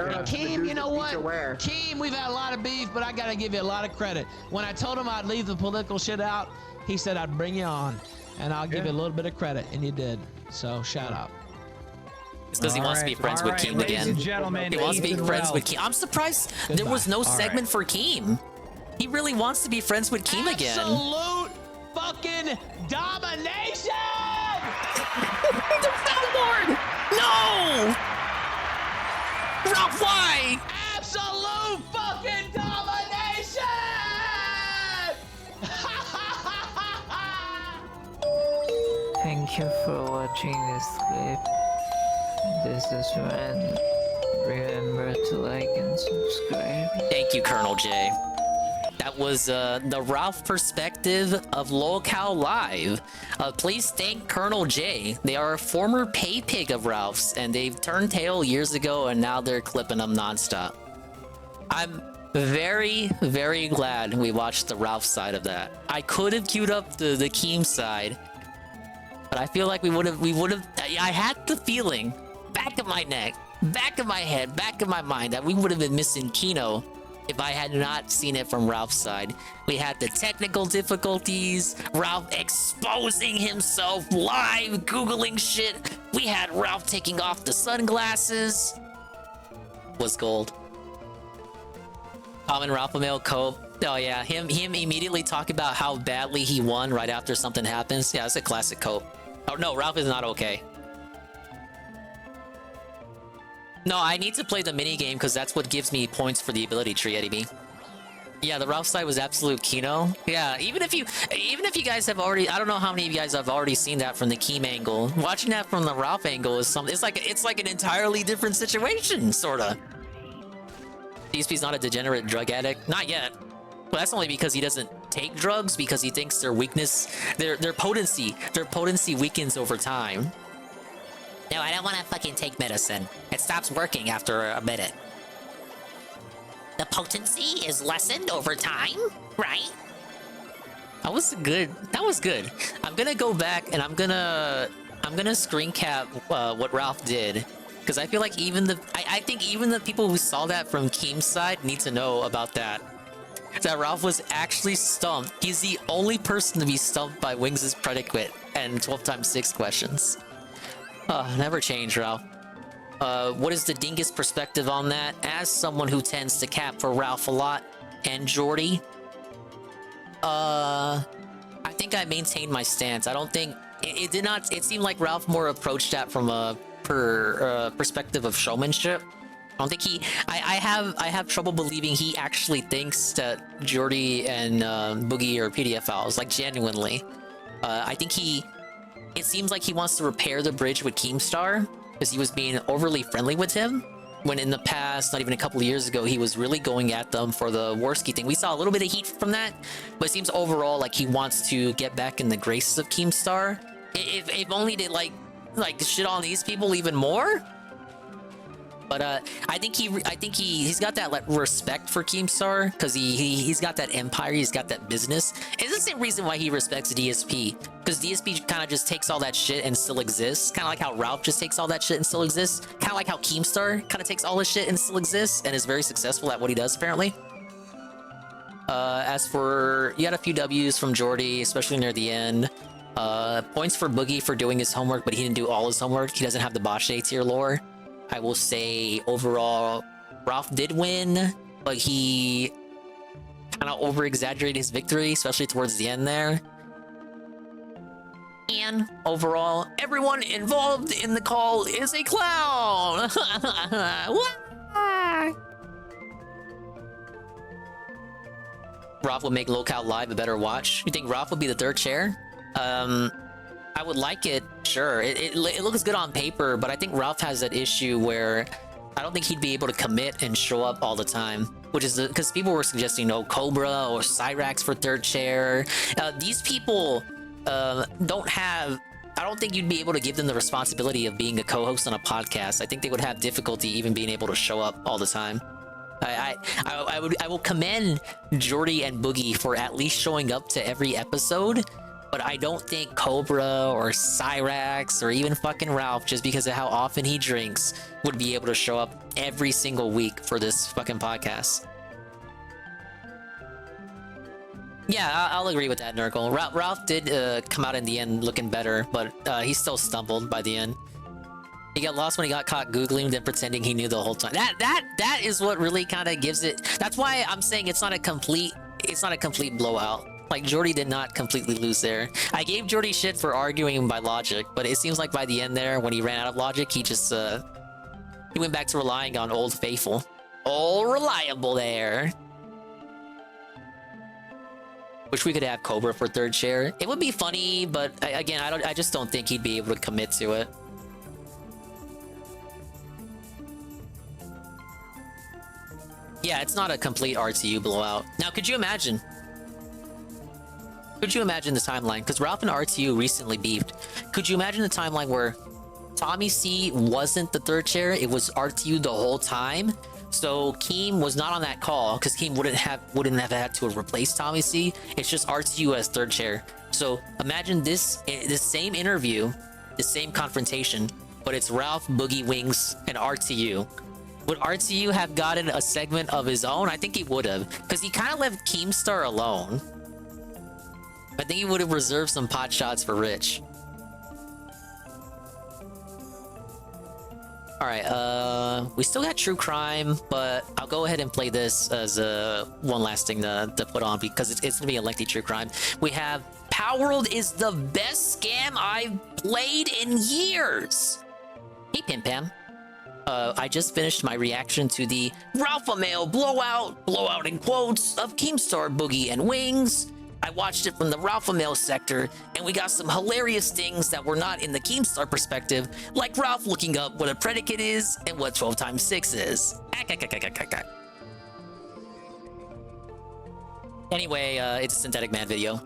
And Keem, you know what? Keem, we've had a lot of beef, but I gotta give you a lot of credit. When I told him I'd leave the political shit out, he said I'd bring you on, and I'll give you a little bit of credit, and you did. So shout out. It's because he wants to be friends with Keem again. He wants to be friends with Keem. I'm surprised there was no segment for Keem. He really wants to be friends with Keem again. Absolute fucking domination! The soundboard! No! Ralph, why? Absolute fucking domination! Thank you for watching this clip. This is Ren. Remember to like and subscribe. Thank you, Colonel J. That was the Ralph perspective of LolCow Live. Please thank Colonel J. They are a former pay pig of Ralph's, and they've turned tail years ago, and now they're clipping them nonstop. I'm very, very glad we watched the Ralph side of that. I could have queued up the Keem side, but I feel like we would have. I had the feeling, back of my neck, back of my head, back of my mind, that we would have been missing Kino if I had not seen it from Ralph's side. We had the technical difficulties, Ralph exposing himself live, Googling shit. We had Ralph taking off the sunglasses. Was gold. Common Ralph Mail Cope. Oh yeah, him immediately talking about how badly he won right after something happens. Yeah, that's a classic Cope. Oh no, Ralph is not okay. No, I need to play the mini game because that's what gives me points for the ability tree, Eddie B. Yeah, the Ralph side was absolute Kino. Yeah, even if you guys have already, I don't know how many of you guys have already seen that from the Keem angle. Watching that from the Ralph angle is something. It's like an entirely different situation, sorta. DSP's not a degenerate drug addict, not yet. But that's only because he doesn't take drugs, because he thinks their weakness, their potency weakens over time. No, I don't want to fucking take medicine. It stops working after a minute. The potency is lessened over time, right? That was good. That was good. I'm gonna go back and I'm gonna screen cap what Ralph did, because I feel like I think even the people who saw that from Keem's side need to know about that. That Ralph was actually stumped. He's the only person to be stumped by Wings' predicate and 12 times 6 questions. Never change, Ralph. What is the dingus perspective on that? As someone who tends to cap for Ralph a lot and Jordy, I think I maintained my stance. I don't think it did not. It seemed like Ralph more approached that from a perspective of showmanship. I don't think I have trouble believing he actually thinks that Jordy and Boogie are pedophiles, like genuinely. I think it seems like he wants to repair the bridge with Keemstar, because he was being overly friendly with him, when in the past, not even a couple of years ago, he was really going at them for the Worski thing. We saw a little bit of heat from that, but it seems overall like he wants to get back in the graces of Keemstar. If only to like shit on these people even more. But I think he's got that like respect for Keemstar, because he's got that empire, he's got that business. It's the same reason why he respects DSP, because DSP kind of just takes all that shit and still exists. Kind of like how Ralph just takes all that shit and still exists. Kind of like how Keemstar kind of takes all this shit and still exists and is very successful at what he does apparently. As for, you had a few W's from Jordy, especially near the end. Points for Boogie for doing his homework, but he didn't do all his homework. He doesn't have the Bosch A tier lore. I will say overall, Ralph did win, but he kind of over-exaggerated his victory, especially towards the end there. And overall, everyone involved in the call is a clown! Ralph would make Locale Live a better watch. You think Ralph would be the third chair? I would like it, sure. It looks good on paper, but I think Ralph has that issue where I don't think he'd be able to commit and show up all the time, which is because people were suggesting Cobra or Cyrax for third chair. These people don't have. I don't think you'd be able to give them the responsibility of being a co-host on a podcast. I think they would have difficulty even being able to show up all the time. I will commend Jordy and Boogie for at least showing up to every episode. But I don't think Cobra or Cyrax or even fucking Ralph, just because of how often he drinks, would be able to show up every single week for this fucking podcast. Yeah, I'll agree with that, Nurgle. Ralph did come out in the end looking better, but he still stumbled by the end. He got lost when he got caught Googling, then pretending he knew the whole time. That is what really kind of gives it. That's why I'm saying it's not a complete blowout. Like, Jordy did not completely lose there. I gave Jordy shit for arguing by logic, but it seems like by the end there, when he ran out of logic, he just, he went back to relying on Old Faithful. Old Reliable there. Wish we could have Cobra for third chair. It would be funny, but again, I just don't think he'd be able to commit to it. Yeah, it's not a complete RTU blowout. Now, could you imagine? Could you imagine the timeline? Because Ralph and RTU recently beefed. Could you imagine the timeline where Tommy C wasn't the third chair? It was RTU the whole time. So Keem was not on that call because Keem wouldn't have had to replace Tommy C. It's just RTU as third chair. So imagine this same interview, the same confrontation, but it's Ralph, Boogie, Wings, and RTU. Would RTU have gotten a segment of his own? I think he would have, because he kind of left Keemstar alone. I think he would have reserved some pot shots for Rich. Alright, we still got True Crime, but I'll go ahead and play this as one last thing to put on, because it's going to be a lengthy True Crime. We have Palworld is the best scam I've played in years. Hey, Pim Pam. I just finished my reaction to the Ralpha Mail blowout in quotes, of Keemstar Boogie and Wings. I watched it from the Ralpha Mail sector, and we got some hilarious things that were not in the Keemstar perspective, like Ralph looking up what a predicate is and what 12 times 6 is. Anyway, it's a Synthetic Man video.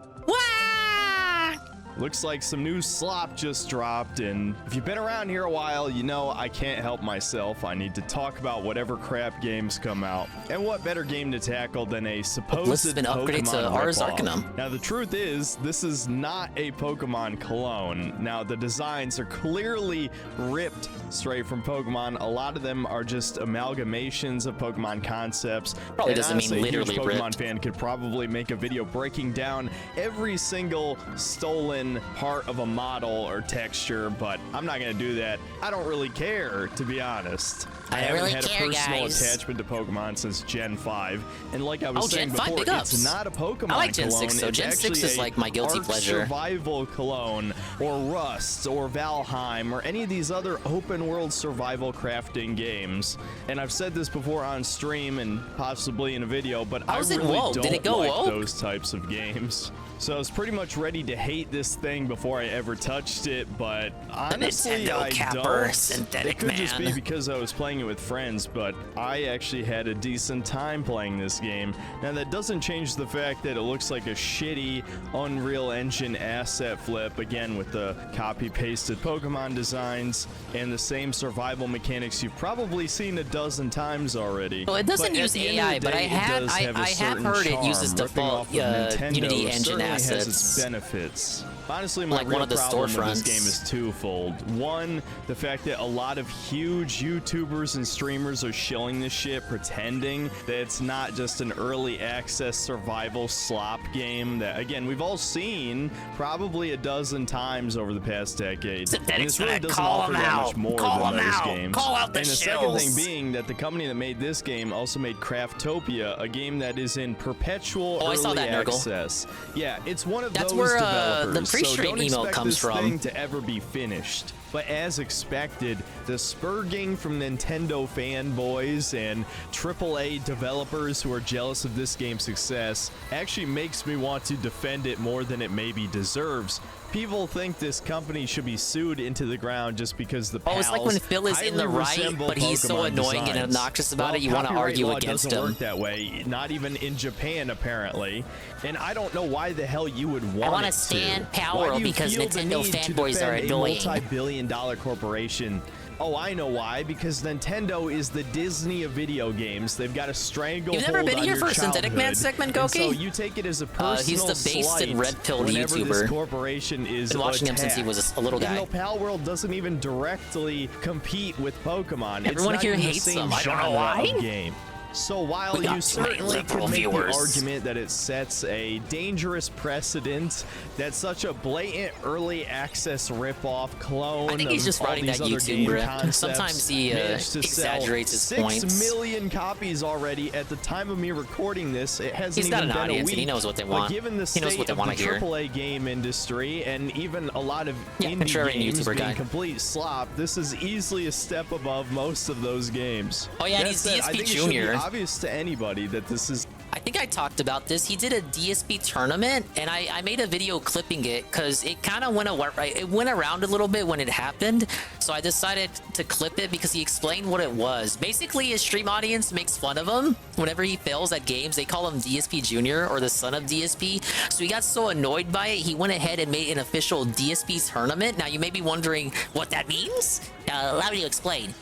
Looks like some new slop just dropped, and if you've been around here a while, you know I can't help myself. I need to talk about whatever crap games come out. And what better game to tackle than a supposed Bliss has been upgraded to Pokemon Ars ripoff. Arcanum. Now, the truth is, this is not a Pokemon clone. Now, the designs are clearly ripped straight from Pokemon. A lot of them are just amalgamations of Pokemon concepts. Probably And doesn't mean honestly, a huge literally Pokemon ripped. fan could probably make a video breaking down every single stolen part of a model or texture, but I'm not gonna do that. I don't really care, to be honest. I don't haven't really had care, a personal guys. attachment to Pokemon since Gen 5, and like I was Oh, saying Gen 5 before, big ups. it's not a Pokemon I like Gen clone. 6, so it's Gen 6 actually is a like my guilty Ark pleasure. Survival clone, or Rust, or Valheim, or any of these other open world survival crafting games. And I've said this before on stream and possibly in a video, but I How's it really woke? don't Did it go like woke? those types of games. So I was pretty much ready to hate this thing before I ever touched it, but honestly, Nintendo I capper, don't. Synthetic It could just be Man. because I was playing it with friends, but I actually had a decent time playing this game. Now, that doesn't change the fact that it looks like a shitty Unreal Engine asset flip, again with the copy-pasted Pokemon designs and the same survival mechanics you've probably seen a dozen times already. Well, it doesn't But at use the end of AI, the but day, I it have does have a I have certain heard it uses charm. Ripping default off of Nintendo Unity engine certainly has its assets. benefits. Honestly, my Like real one of the problem with this storefronts. game is twofold. One, the fact that a lot of huge YouTubers and streamers are shilling this shit, pretending that it's not just an early access survival slop game that, again, we've all seen probably a dozen times over the past decade. And this really doesn't offer that much more than those games. Call out the And the second thing shills. being that the company that made this game also made Craftopia, a game that is in perpetual Oh, I early saw that, Nurgle. access. Yeah, it's one of That's those where, the developers. So pre-stream don't email expect comes this from. thing to ever be finished. But as expected, the spurging from Nintendo fanboys and AAA developers who are jealous of this game's success actually makes me want to defend it more than it maybe deserves. People think this company should be sued into the ground just because the Oh, it's like when pals Phil is in the highly right, resemble but he's so Pokemon annoying and designs. obnoxious about Well, it, you wanna copyright argue law against doesn't him. work that way, not even in Japan apparently. And I don't know why the hell you would want wanna it to. stand Why Palworld do you because feel the Nintendo need to fanboys are defend annoying. a multi-billion-dollar corporation? Oh, I know why. Because Nintendo is the Disney of video games. They've got a stranglehold You've never been on here your for a Synthetic Man childhood. segment, And so Goki? you take it as a personal He's the based slight and red-pilled whenever this YouTuber. corporation is Been watching him since he attacked. was a little Even guy. though Palworld doesn't even directly compete with Pokemon. Everyone it's not here even the hates same them. I don't know genre why. of game. So while We got you too many certainly liberal could make viewers. the argument that it sets a dangerous precedent that such a blatant early access ripoff clone I think he's of just all riding these that other YouTube game grip. concepts Sometimes he managed to sell exaggerates his 6 points. million copies already at the time of me recording this. It hasn't He's got even an been audience, a and week. he knows what they But want. given the He knows state what they of wanna the hear. AAA game industry and even a lot of indie contrarian games YouTuber being guy. complete slop, this is easily a step above most of those games. Oh, yeah, and That he's said, I DSP think it should be Junior. obvious to anybody that this is I think I talked about this. He did a DSP tournament, and I made a video clipping it because it kind of it went around a little bit when it happened. So I decided to clip it because he explained what it was. Basically, his stream audience makes fun of him whenever he fails at games. They call him DSP Junior or the son of DSP. So he got so annoyed by it, he went ahead and made an official DSP tournament. Now you may be wondering what that means. Allow me to explain.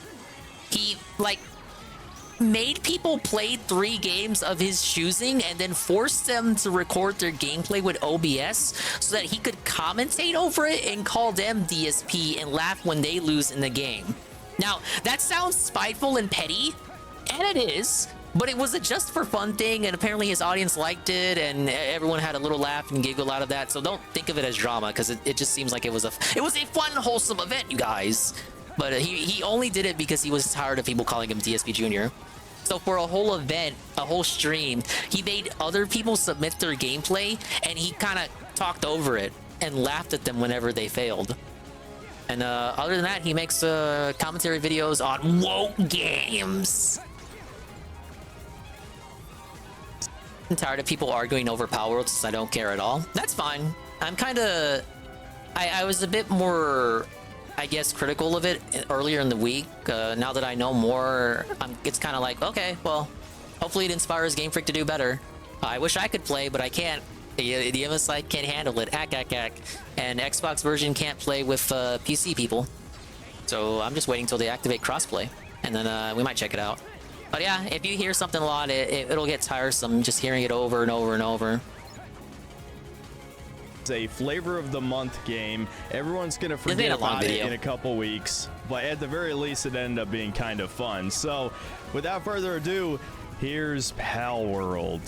He made people play 3 games of his choosing and then forced them to record their gameplay with OBS so that he could commentate over it and call them DSP and laugh when they lose in the game. Now, that sounds spiteful and petty, and it is, but it was a just for fun thing, and apparently his audience liked it, and everyone had a little laugh and giggle out of that, so don't think of it as drama, because it just seems like it was a fun, wholesome event, you guys. But he only did it because he was tired of people calling him DSP Junior. So for a whole event, a whole stream, he made other people submit their gameplay, and he kind of talked over it and laughed at them whenever they failed. And other than that, he makes commentary videos on woke games. I'm tired of people arguing over Palworld since I don't care at all. That's fine. I'm kind of... I was a bit more, I guess, critical of it earlier in the week. Now that I know more, it's kind of like, okay, well, hopefully it inspires Game Freak to do better. I wish I could play, but I can't. The MSI can't handle it. And Xbox version can't play with PC people. So I'm just waiting until they activate crossplay, and then we might check it out. But yeah, if you hear something a lot, it'll get tiresome just hearing it over and over and over. It's a flavor of the month game. Everyone's gonna forget about it in a couple weeks, but at the very least, it ended up being kind of fun. So, without further ado, here's Palworld.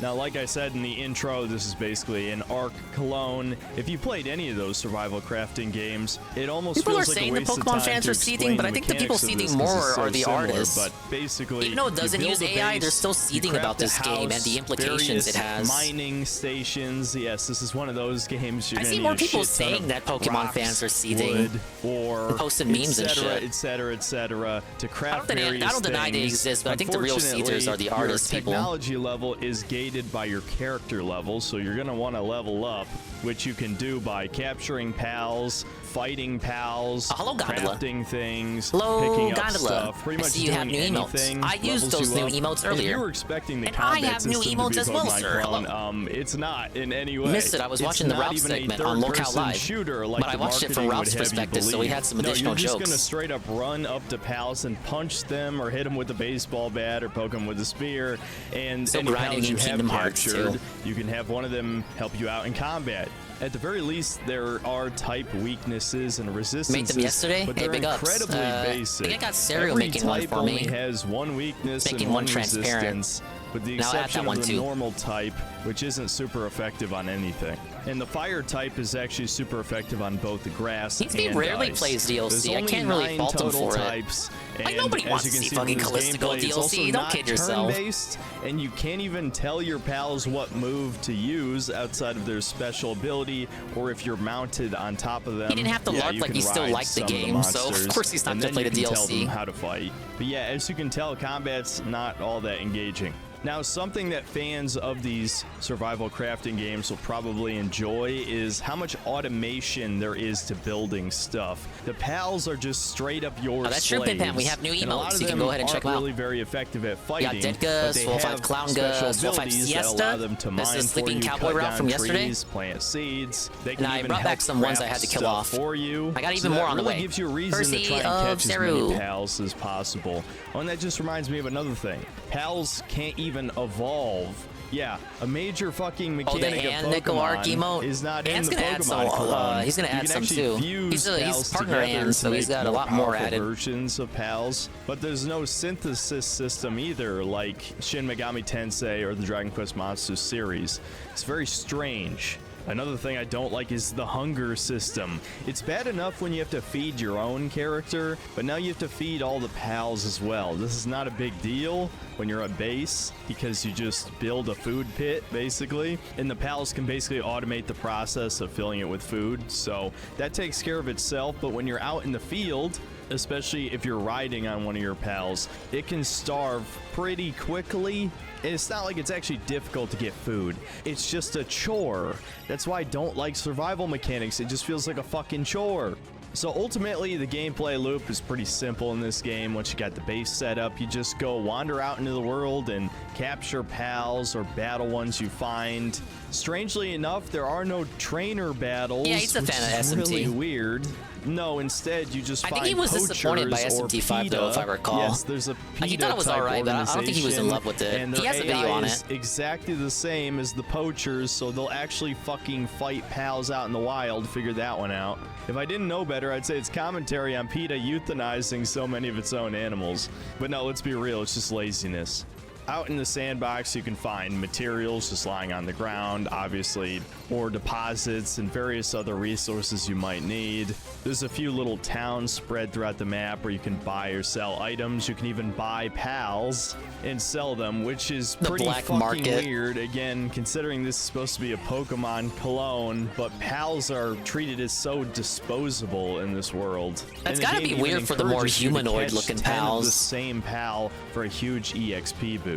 Now, like I said in the intro, this is basically an Ark clone. If you played any of those survival crafting games, it almost people feels are like saying a waste the of Pokemon time fans to are seething, explain but I think the people mechanics of seething this 'cause more it's so are the similar, artists. But basically, even though it doesn't you use build a AI, base, they're still you seething craft about a this game and house, the implications it various has. mining stations. Yes, this is one of those games. You're I gonna see need more a people shit ton saying of that Pokemon rocks, fans are seething. wood, or Posting memes and shit. etc. to craft I various don't deny they things. exist, but I think the real seethers are the artist your people. technology level is gated by your character level, so you're going to want to level up, which you can do by capturing pals, fighting pals, crafting things, picking up stuff, pretty much see you have doing new emotes. anything I used those new emotes earlier. If you were expecting the And I combat have new system emotes to be as well, Pokemon sir. Clone, it's not in any way. Missed it. I was watching the It's not Ralph even a segment on Locale third-person Live, shooter like but I the watched it from marketing Ralph's would have you perspective, so we had believe. some additional No, you're just jokes. gonna straight up run up to pals and punch them or hit them with a baseball bat or poke them with a spear, and So any grinding pals you in have Kingdom Hearts, captured, too. you can have one of them help you out in combat. At the very least, there are type weaknesses and resistances. Made them yesterday? But Hey, they're big ups. incredibly basic. I think I got Serial Every making one type for only me. has one weakness Making and one one transparent. resistance, with the And I'll add that exception one of the too. normal type, which isn't super effective on anything. And the fire type is actually super effective on both the grass He and rarely ice. plays There's DLC. I only can't really 9 fault him total for it. types, Like, and nobody as wants you to can see see from fucking this Callisto gameplay, it's also DLC. Don't not kid yourself. turn-based, and you can't even tell your pals what move to use outside of their special ability, or if you're mounted on top of them. He didn't have to yeah, LARP you like can he still ride liked the some of game, so of monsters, course he's not and gonna then play the you can tell DLC. them how to fight. But yeah, as you can tell, combat's not all that engaging. Now, something that fans of these survival crafting games will probably enjoy is how much automation there is to building stuff. The pals are just straight up your that's true, slaves. Pip-Pam. We have new and a lot emotes. of You can them go ahead and check them aren't out. really very effective at We got fighting, Dead but Gus, they 405 have Clown special Gus, 405 abilities that Siesta. allow them to This mine is for Sleeping you, Cowboy cut route down from yesterday. trees, plant seeds. They can And I even brought help back some ones I had to craft kill stuff off. for you. I got So even more that on the really way. gives you a reason to Courtesy try and of catch as Zeru. many pals as possible. Oh, and that just reminds me of another thing. Pals can't even evolve. Yeah, a major fucking Oh, the mechanic Ann of Nickel Arc Pokemon emote. is not Ann's in the gonna add Pokemon some, clone. he's gonna You add can some actually too. fuse He's pals partner together Ann, so to he's make got a lot more powerful added. versions of pals, but there's no synthesis system either, like Shin Megami Tensei or the Dragon Quest Monsters series. It's very strange. Another thing I don't like is the hunger system. It's bad enough when you have to feed your own character, but now you have to feed all the pals as well. This is not a big deal when you're at base because you just build a food pit basically, and the pals can basically automate the process of filling it with food, so that takes care of itself. But when you're out in the field, especially if you're riding on one of your pals, it can starve pretty quickly. And it's not like it's actually difficult to get food. It's just a chore. That's why I don't like survival mechanics. It just feels like a fucking chore. So ultimately, the gameplay loop is pretty simple in this game. Once you got the base set up, you just go wander out into the world and capture pals or battle ones you find. Strangely enough, there are no trainer battles, Yeah, he's a which fan of is SMT. really weird. No, instead you just I find think he was poachers disappointed by or SMT5 though, if I PETA. recall. Yes, there's a Like, he thought it was PETA-type alright, but I don't think he was in organization, love with it. and He their has a video AI on is it. exactly the same as the poachers, so they'll actually fucking fight pals out in the wild. Figure that one out. If I didn't know better, I'd say it's commentary on PETA euthanizing so many of its own animals. But no, let's be real, it's just laziness. Out in the sandbox, you can find materials just lying on the ground, obviously, ore deposits and various other resources you might need. There's a few little towns spread throughout the map where you can buy or sell items. You can even buy pals and sell them, which is pretty fucking market. weird. Again, considering this is supposed to be a Pokemon clone, but pals are treated as so disposable in this world. That's And the gotta game be even weird for the more encourages you to catch humanoid-looking 10 of pals. the same pal for a huge EXP boost.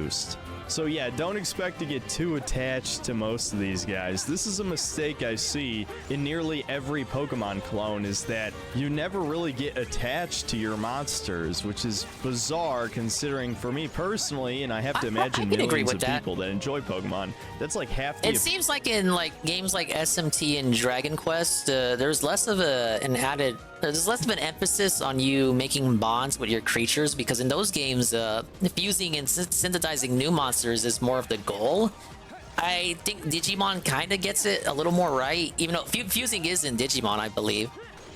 So yeah, don't expect to get too attached to most of these guys. This is a mistake I see in nearly every Pokemon clone, is that you never really get attached to your monsters, which is bizarre considering, for me personally, and I have to imagine can agree millions with of that. people that enjoy Pokemon, that's like half the It seems like in like games like SMT and Dragon Quest, there's less of there's less of an emphasis on you making bonds with your creatures, because in those games, fusing and synthesizing new monsters is more of the goal. I think Digimon kind of gets it a little more right, even though fusing is in Digimon, I believe.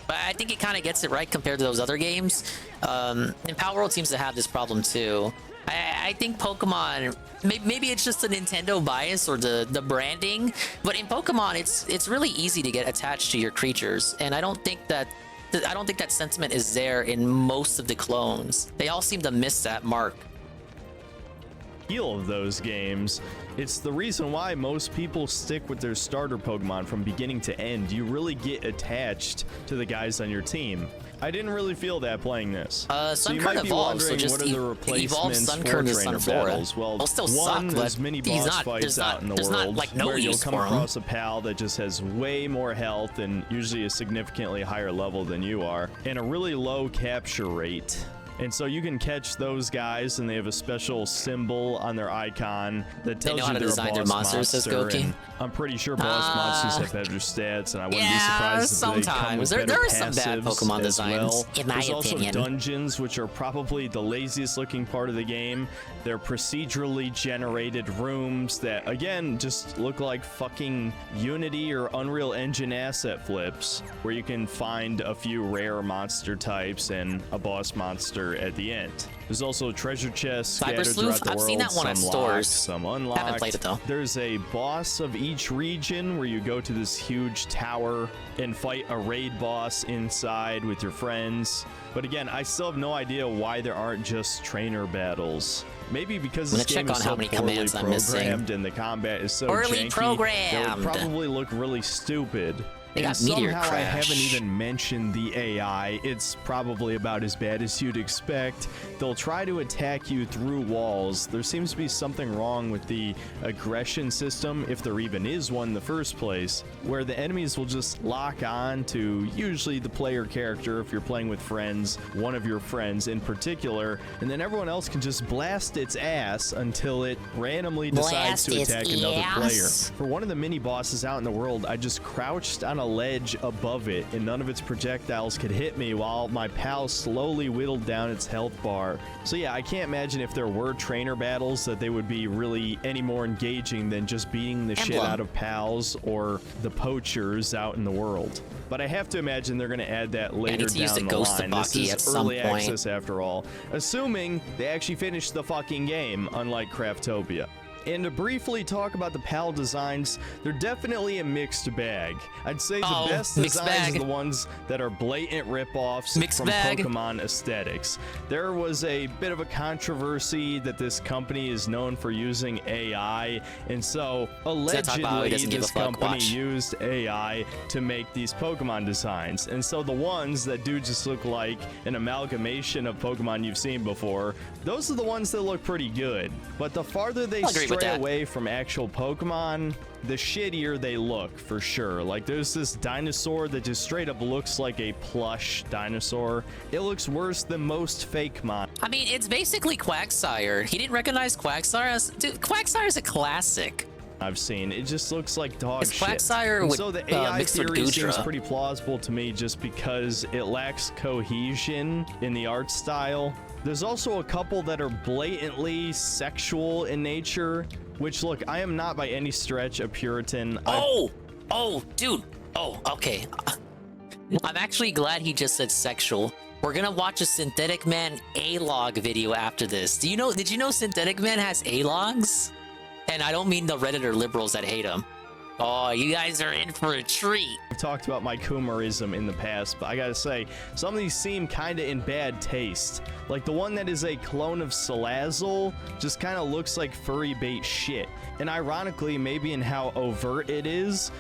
But I think it kind of gets it right compared to those other games. And Palworld seems to have this problem too. I think Pokemon, maybe it's just a Nintendo bias or the branding, but in Pokemon, it's really easy to get attached to your creatures, and I don't think that sentiment is there in most of the clones. They all seem to miss that mark. Of those games, it's the reason why most people stick with their starter Pokemon from beginning to end. You really get attached to the guys on your team. I didn't really feel that playing this. So you Sunkern might be evolves, so wondering just what are the evolve replacements Sunkern for to trainer Sunflora. battles? Well, It'll still one, suck, there's but mini he's boss not- fights there's out not- in the there's world not, like, no where you'll use come for 'em. across a pal that just has way more health and usually a significantly higher level than you are, and a really low capture rate. And so you can catch those guys, and they have a special symbol on their icon that tells know you how to they're a design their boss monsters, says monster, Goki. and I'm pretty sure boss monsters have better stats, and I wouldn't be Yeah, surprised if they come sometimes. with There better are some bad passives Pokemon as designs, well. in my There's opinion. also dungeons, which are probably the laziest looking part of the game. They're procedurally generated rooms that, again, just look like fucking Unity or Unreal Engine asset flips, where you can find a few rare monster types and a boss monster at the end. There's also treasure chests scattered Cyber throughout Sleuth? the I've world. seen that one at some locked, stores. some unlocked. Haven't played it, though. There's a boss of each region where you go to this huge tower and fight a raid boss inside with your friends. But again, I still have no idea why there aren't just trainer battles. Maybe because I'm this gonna game check is on so how many poorly commands I'm missing. programmed and the combat is so Poorly janky, programmed. that would probably look really stupid. They And got Meteor somehow I Crash. haven't even mentioned the AI. It's probably about as bad as you'd expect. They'll try to attack you through walls. There seems to be something wrong with the aggression system, if there even is one in the first place, where the enemies will just lock on to usually the player character if you're playing with friends, one of your friends in particular, and then everyone else can just blast its ass until it randomly decides to attack another player. For one of the mini bosses out in the world, I just crouched on a ledge above it, and none of its projectiles could hit me while my pal slowly whittled down its health bar. So yeah, I can't imagine if there were trainer battles that they would be really any more engaging than just beating the shit out of pals or the poachers out in the world. But I have to imagine they're going to add that later to use down the the Ghost line. This Tabaki is at some early point. access after all, assuming they actually finish the fucking game, unlike Craftopia. And to briefly talk about the PAL designs, they're definitely a mixed bag. I'd say the best designs are the ones that are blatant rip-offs from Pokemon aesthetics. There was a bit of a controversy that this company is known for using AI, and so allegedly this company used AI to make these Pokemon designs. And so the ones that do just look like an amalgamation of Pokemon you've seen before, those are the ones that look pretty good. But the farther they stray away from actual Pokemon, the shittier they look, for sure. Like, there's this dinosaur that just straight up looks like a plush dinosaur. It looks worse than most fake mon. I mean, it's basically Quagsire. He didn't recognize Quagsire? Dude, Quagsire's a classic. I've seen. It just looks like dog It's shit. Quagsire And with, so the AI mixed with theory seems Goodra. pretty plausible to me just because it lacks cohesion in the art style. There's also a couple that are blatantly sexual in nature, which, look, I am not by any stretch a Puritan. Dude. Oh, okay. I'm actually glad he just said sexual. We're gonna watch a Synthetic Man A-log video after this. Did you know Synthetic Man has A-logs? And I don't mean the Redditor liberals that hate him. Oh, you guys are in for a treat. I've talked about my Kumarism in the past, but I gotta say, some of these seem kinda in bad taste. Like the one that is a clone of Salazzle just kinda looks like furry bait shit. And ironically, maybe in how overt it is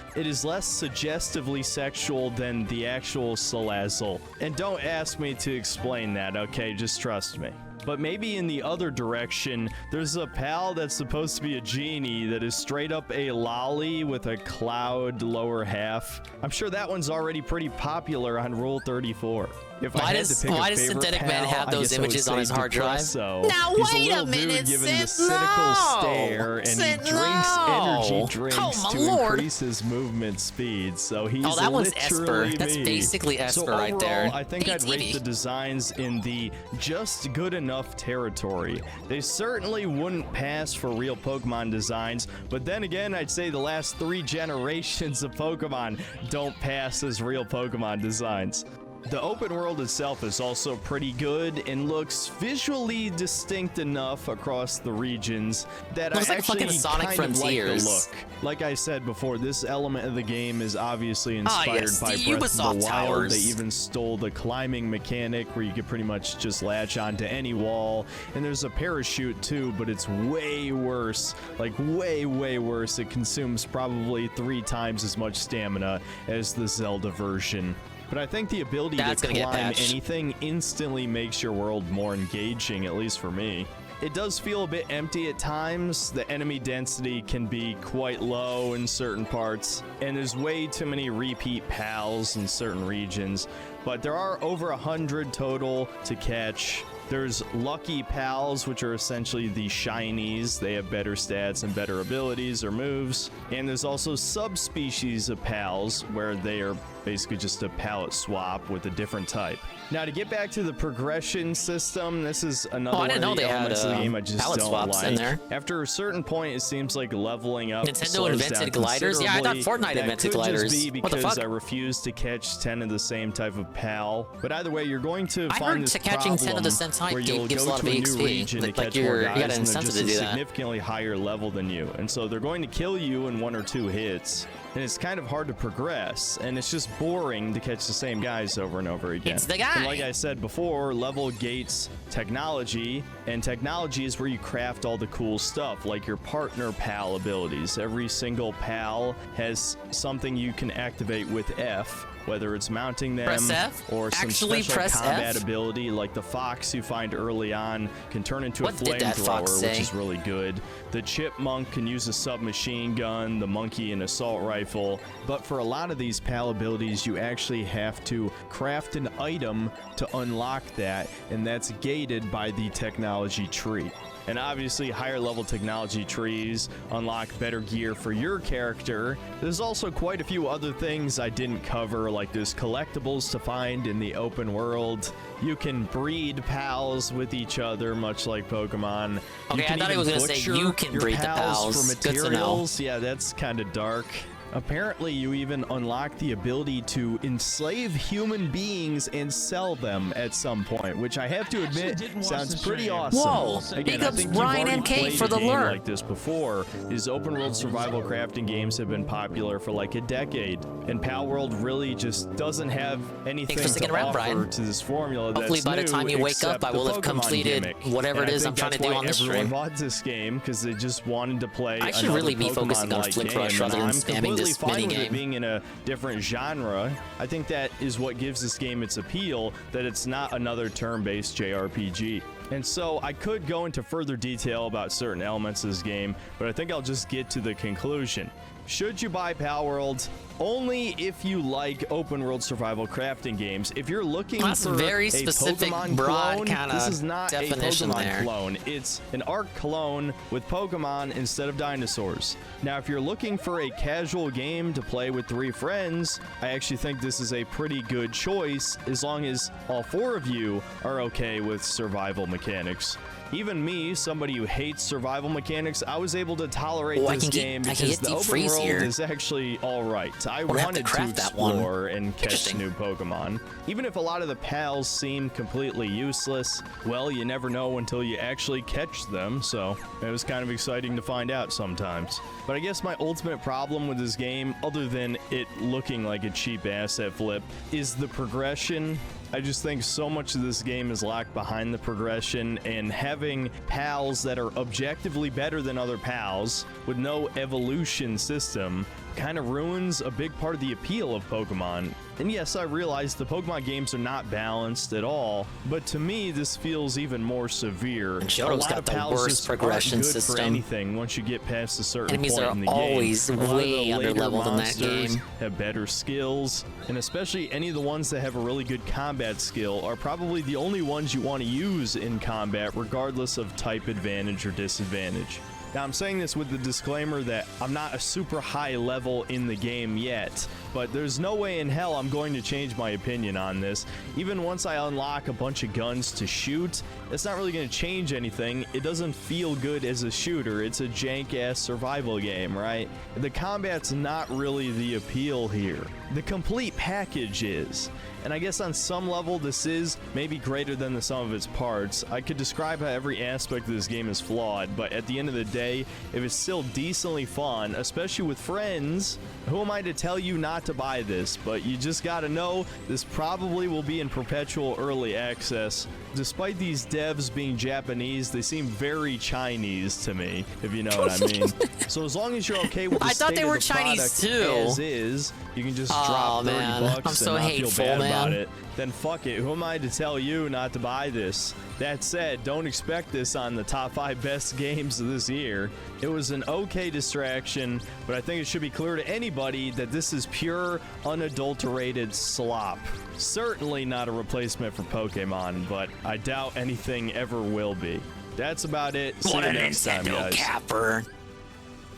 less suggestively sexual than the actual Salazzle. And don't ask me to explain that, okay? Just trust me. But maybe in the other direction, there's a pal that's supposed to be a genie that is straight up a lolly with a cloud lower half. I'm sure that one's already pretty popular on Rule 34. If I had to pick why a does favorite Synthetic Man pal, have I those guess I would images on say his hard drive? Depresso. Now He's wait a little dude minute, giving the Sid, cynical no! stare, and Sid, he drinks no! energy drinks Oh, my to lord. increase his movement speed. So he's Oh, that one's literally Esper. That's me. basically So Esper right there. overall, I think I'd rate ATV. the designs in the just good enough territory. They certainly wouldn't pass for real Pokemon designs, but then again, I'd say the last 3 generations of Pokemon don't pass as real Pokemon designs. The open world itself is also pretty good and looks visually distinct enough across the regions that Looks I like fucking actually Sonic kind of like the Frontiers. look. Like I said before, this element of the game is obviously inspired yes, by the Breath Ubisoft of the Wild. towers. They even stole the climbing mechanic where you could pretty much just latch onto any wall. And there's a parachute too, but it's way worse. Like way worse. It consumes probably 3 times as much stamina as the Zelda version. But I think the ability That's to gonna get climb patched. anything instantly makes your world more engaging, at least for me. It does feel a bit empty at times. The enemy density can be quite low in certain parts, and there's way too many repeat pals in certain regions. But there are over 100 total to catch. There's lucky pals, which are essentially the shinies. They have better stats and better abilities or moves. And there's also subspecies of pals, where they are basically just a palette swap with a different type. Now, to get back to the progression system, this is another Oh, I didn't one of know the they had, elements of the game I just palette don't swaps like. in there. After a certain point, it seems like leveling up Nintendo slows invented down gliders? Yeah, I thought considerably. Fortnite That invented could gliders. Just be What the because fuck? I refuse to catch 10 of the same type of pal. But either way, you're going to I find heard this catching 10 of the problem same type where you'll gives a go lot to of a new EXP. region to Like, catch you more got guys, an and they're incentive just to a do that. significantly higher level than you. And so they're going to kill you in 1 or 2 hits. And it's kind of hard to progress, and it's just boring to catch the same guys over and over again. It's the guy. And like I said before, level gates technology, and technology is where you craft all the cool stuff, like your partner pal abilities. Every single pal has something you can activate with F, whether it's mounting them Press F? or some Actually special press combat F? ability, like the fox you find early on can turn into What a did that fox flamethrower, say? which is really good. The chipmunk can use a submachine gun, the monkey an assault rifle, but for a lot of these pal abilities, you actually have to craft an item to unlock that, and that's gated by the technology tree. And obviously, higher level technology trees unlock better gear for your character. There's also quite a few other things I didn't cover, like there's collectibles to find in the open world. You can breed pals with each other, much like Pokemon. Okay, You can I thought it even was gonna say butcher you can your breed the pals. for Good to know. materials. Yeah, that's kind of dark. Apparently, you even unlock the ability to enslave human beings and sell them at some point, which I have to admit sounds pretty awesome. Whoa, Again, big I ups think you've Ryan already and Kate played for a the game lure. like this before. These open world survival crafting games have been popular for like a decade, and Palworld really just doesn't have anything Thanks for sticking to around, offer Brian. to this formula. Hopefully that's by the new, time you wake up, except I will the have Pokemon completed gimmick. whatever And it I is I'm think trying to that's do why on this everyone stream. bought this game because they just wanted to play. I should another really be focusing on Pokemon-like Flip game, Rush rather and than I'm spamming completely this fine with minigame. it being in a different genre. I think that is what gives this game its appeal, that it's not another turn-based JRPG. And so I could go into further detail about certain elements of this game, but I think I'll just get to the conclusion. Should you buy Palworld? Only if you like open world survival crafting games. If you're looking That's for very a specific, Pokemon broad clone, kinda this is not a definition Pokemon there. clone. It's an Arc clone with Pokemon instead of dinosaurs. Now, if you're looking for a casual game to play with 3 friends, I actually think this is a pretty good choice as long as all 4 of you are okay with survival mechanics. Even me, somebody who hates survival mechanics, I was able to tolerate Oh, this game because the open world is actually all right. I wanted to explore and catch new Pokemon. Even if a lot of the pals seem completely useless, well, you never know until you actually catch them, so it was kind of exciting to find out sometimes. But I guess my ultimate problem with this game, other than it looking like a cheap asset flip, is the progression. I just think so much of this game is locked behind the progression, and having pals that are objectively better than other pals with no evolution system kind of ruins a big part of the appeal of Pokemon. And yes, I realize the Pokemon games are not balanced at all, but to me this feels even more severe. And Johto's got the worst progression system. For anything once you get past a certain Enemies point are in the game. always way under later leveled in that monsters game. Have better skills, and especially any of the ones that have a really good combat skill are probably the only ones you want to use in combat, regardless of type advantage or disadvantage. Now, I'm saying this with the disclaimer that I'm not a super high level in the game yet, but there's no way in hell I'm going to change my opinion on this. Even once I unlock a bunch of guns to shoot, it's not really going to change anything. It doesn't feel good as a shooter. It's a jank-ass survival game, right? The combat's not really the appeal here. The complete package is. And I guess on some level this is maybe greater than the sum of its parts. I could describe how every aspect of this game is flawed, but at the end of the day, if it's still decently fun, especially with friends, who am I to tell you not to buy this? But you just gotta know this probably will be in perpetual early access. Despite these devs being Japanese, they seem very Chinese to me, if you know what I mean. So as long as you're okay with the I thought they were of the Chinese product too. as is, you can just Oh, drop 30 man. bucks I'm so and not hateful, feel bad about man. it. Then fuck it. Who am I to tell you not to buy this? That said, don't expect this on the top 5 best games of this year. It was an okay distraction, but I think it should be clear to anybody that this is pure, unadulterated slop. Certainly not a replacement for Pokemon, but I doubt anything ever will be. That's about it. See What you a next time, Nintendo guys. capper.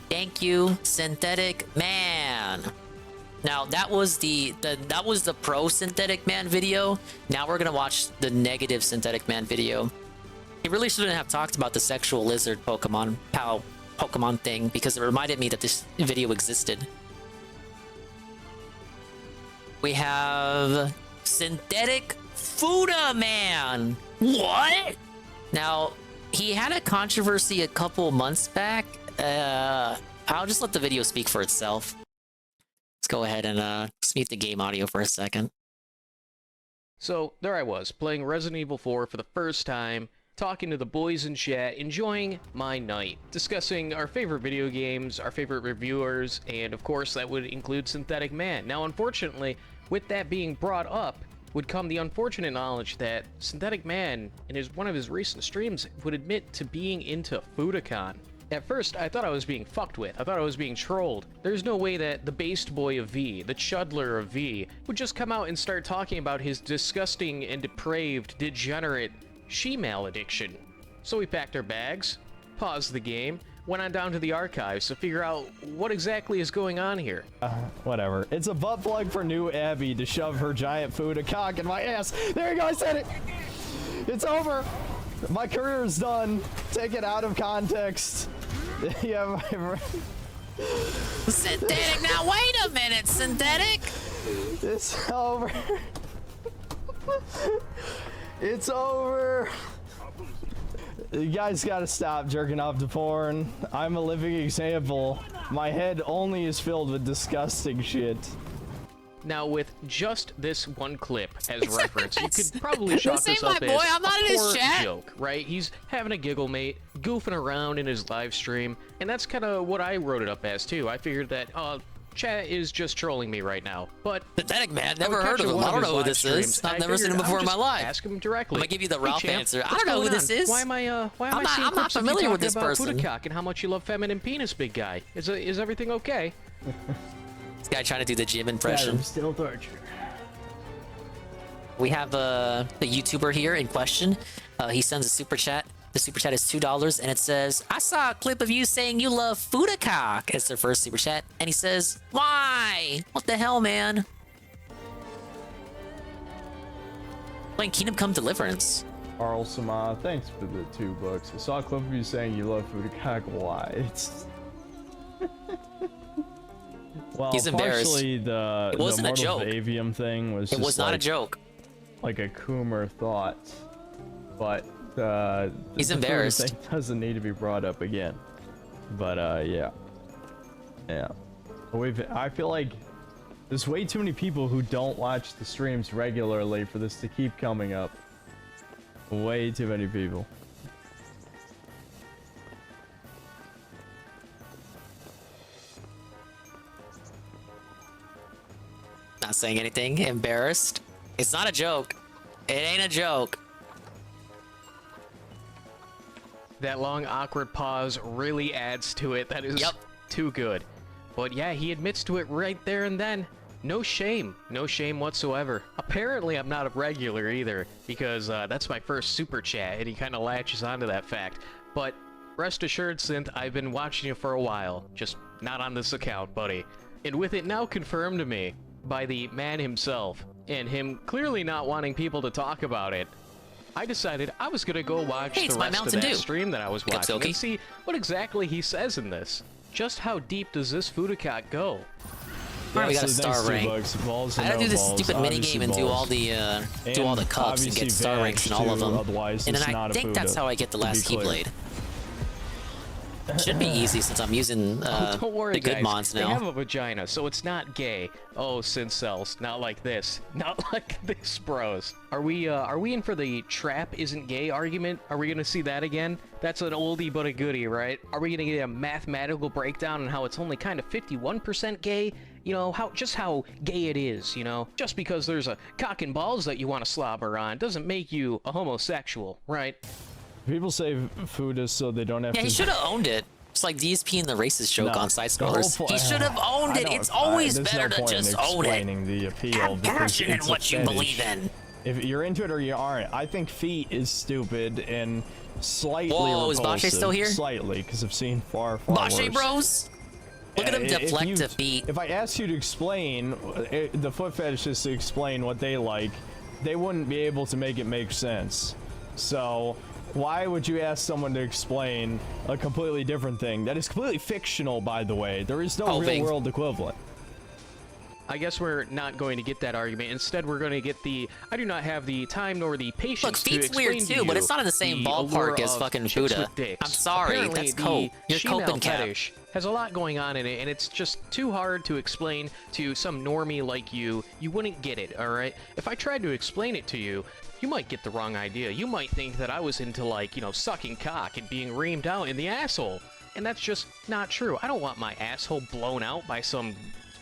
Thank you, Synthetic Man. Now that was the pro Synthetic Man video. Now we're gonna watch the negative Synthetic Man video. He really shouldn't have talked about the sexual lizard Pokemon thing, because it reminded me that this video existed. We have Synthetic Fuda Man. What? Now, he had a controversy a couple months back. I'll just let the video speak for itself. Let's go ahead and just mute the game audio for a second. So, there I was, playing Resident Evil 4 for the first time, talking to the boys in chat, enjoying my night, discussing our favorite video games, our favorite reviewers, and of course that would include Synthetic Man. Now, unfortunately, with that being brought up, would come the unfortunate knowledge that Synthetic Man, in one of his recent streams, would admit to being into Fudokan. At first, I thought I was being fucked with. I thought I was being trolled. There's no way that the based boy of V, the chudler of V, would just come out and start talking about his disgusting and depraved, degenerate she-male addiction. So we packed our bags, paused the game, went on down to the archives to figure out what exactly is going on here. Whatever. It's a butt plug for new Abby to shove her giant Fuda cock in my ass. There you go, I said it! It's over! My career is done. Take it out of context. Yeah, Synthetic, now wait a minute, Synthetic! It's over. It's over. You guys gotta stop jerking off to porn. I'm a living example. My head only is filled with disgusting shit. Now, with just this one clip as reference, you could probably chalk this up as I'm not in a his poor chat. joke, right? He's having a giggle, mate, goofing around in his live stream, and that's kind of what I wrote it up as, too. I figured that, chat is just trolling me right now, but... Synthetic Man, never heard of him. I don't know who this is. I've never seen him before in my life. Ask him directly. I'm gonna give you the Hey, Ralph champ, answer. I what's don't know who going this on? is. Why am I seeing I'm not clips of you familiar with talking this about person. Fudocock and how much you love feminine penis, big guy? Is everything okay? This guy trying to do the Jim impression. Still torture. We have a YouTuber here in question. He sends a super chat. The super chat is $2, and it says, "I saw a clip of you saying you love Fudocock." It's their first super chat, and he says, "Why? What the hell, man?" Playing Kingdom Come Deliverance. Carl Sama, thanks for the $2. I saw a clip of you saying you love Fudokak. Why? It's well, He's embarrassed. partially It wasn't a the joke. Mortal Avium thing was It just was not a like, joke. like a Coomer thought, but He's the Fuda embarrassed. thing doesn't need to be brought up again. But yeah. I feel like there's way too many people who don't watch the streams regularly for this to keep coming up. Way too many people. Not saying anything. Embarrassed. It's not a joke. It ain't a joke. That long awkward pause really adds to it. That is too good. But yeah, he admits to it right there and then. No shame. No shame whatsoever. Apparently I'm not a regular either, because that's my first super chat, and he kind of latches onto that fact. But rest assured, Synth, I've been watching you for a while. Just not on this account, buddy. And with it now confirmed to me by the man himself, and him clearly not wanting people to talk about it, I decided I was gonna go watch the rest of that stream that I was watching and see what exactly he says in this. Just how deep does this Fudokak go? Alright, we got a star rank. I gotta do this stupid minigame and do all the cups and get star ranks in all of them. And then I think that's how I get the last Keyblade. Should be easy since I'm using don't worry, the good guys. mons now. They have a vagina, so it's not gay. Oh, Syncells, not like this. Not like this, bros. Are we in for the trap isn't gay argument? Are we gonna see that again? That's an oldie but a goodie, right? Are we gonna get a mathematical breakdown on how it's only kind of 51% gay? You know, just how gay it is, you know? Just because there's a cock and balls that you want to slobber on doesn't make you a homosexual, right? People say Fuda so they don't have to. Yeah, he should have owned it. It's like DSP in the racist joke on side scrollers. The whole He should have owned it. It's always better to just own it. Explaining the appeal. Have passion in it's what a you fetish. believe in. If you're into it or you aren't, I think feet is stupid and slightly Whoa, is repulsive. Bashe still here? Slightly, because I've seen far worse. Bashe bros? Look at him deflect to feet. If I asked you to explain, the foot fetishists to explain what they like, they wouldn't be able to make it make sense. So why would you ask someone to explain a completely different thing that is completely fictional, by the way? There is no real world equivalent. I guess we're not going to get that argument. Instead, we're going to get the I do not have the time nor the patience Look, to feet's explain weird to too, you but it's not in the same the allure ballpark as of fucking chicks Buddha. with dicks. I'm sorry, Apparently, that's cope. You're female coping cap. fetish has a lot going on in it, and it's just too hard to explain to some normie like you. You wouldn't get it, alright? If I tried to explain it to you, you might get the wrong idea. You might think that I was into, like, you know, sucking cock and being reamed out in the asshole. And that's just not true. I don't want my asshole blown out by some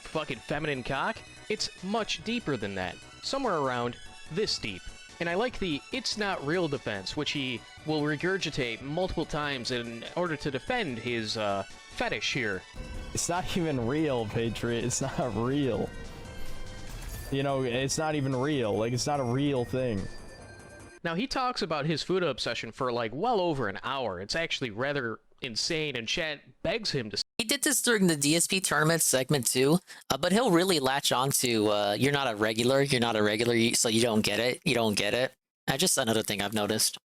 fucking feminine cock. It's much deeper than that. Somewhere around this deep. And I like the "it's not real" defense, which he will regurgitate multiple times in order to defend his fetish here. It's not even real, Patriot. It's not real. You know, it's not even real. Like, it's not a real thing. Now, he talks about his Fuda obsession for, like, well over an hour. It's actually rather insane, and chat begs him to... He did this during the DSP tournament segment too, but he'll really latch on to, you're not a regular, so you don't get it, Just another thing I've noticed.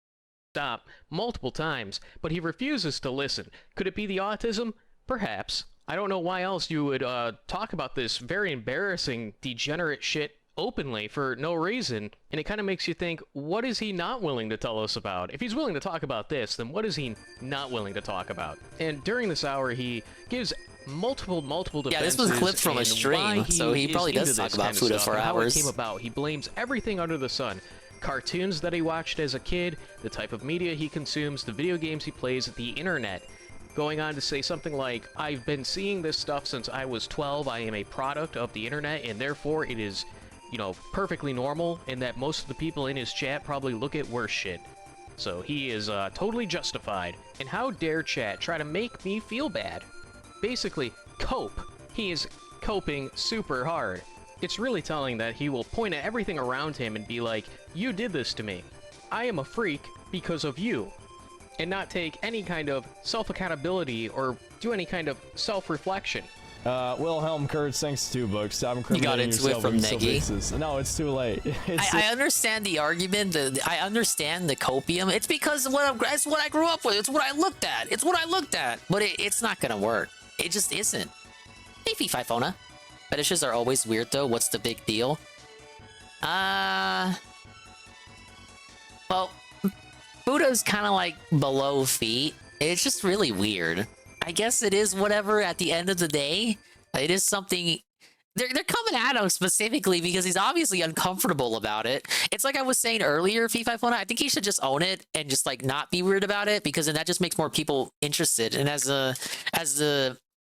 Stop multiple times, but he refuses to listen. Could it be the autism? Perhaps. I don't know why else you would talk about this very embarrassing, degenerate shit openly for no reason, and it kind of makes you think, what is he not willing to tell us about? If he's willing to talk about this, then what is he not willing to talk about? And during this hour, he gives multiple defenses. Yeah, this was clipped from a stream, so he probably does talk about Fuda for hours. How it came about. He blames everything under the sun. Cartoons that he watched as a kid, the type of media he consumes, the video games he plays, the internet. Going on to say something like, I've been seeing this stuff since I was 12, I am a product of the internet, and therefore it is, you know, perfectly normal, and that most of the people in his chat probably look at worse shit. So he is totally justified. And how dare chat try to make me feel bad? Basically, cope. He is coping super hard. It's really telling that he will point at everything around him and be like, you did this to me. I am a freak because of you. And not take any kind of self-accountability or do any kind of self-reflection. Wilhelm Kurtz, thanks to 2 books. I'm You got into it from Negi. No, it's too late. I understand the argument. I understand the copium. It's because it's what I grew up with. It's what I looked at. It's what I looked at. But it's not gonna work. It just isn't. Hey, Fifona. Fetishes are always weird though. What's the big deal? Well, Buddha's kind of like below feet. It's just really weird. I guess it is whatever at the end of the day. It is something... They're coming at him specifically because he's obviously uncomfortable about it. It's like I was saying earlier, Fifona, I think he should just own it and just like not be weird about it, because then that just makes more people interested. And as a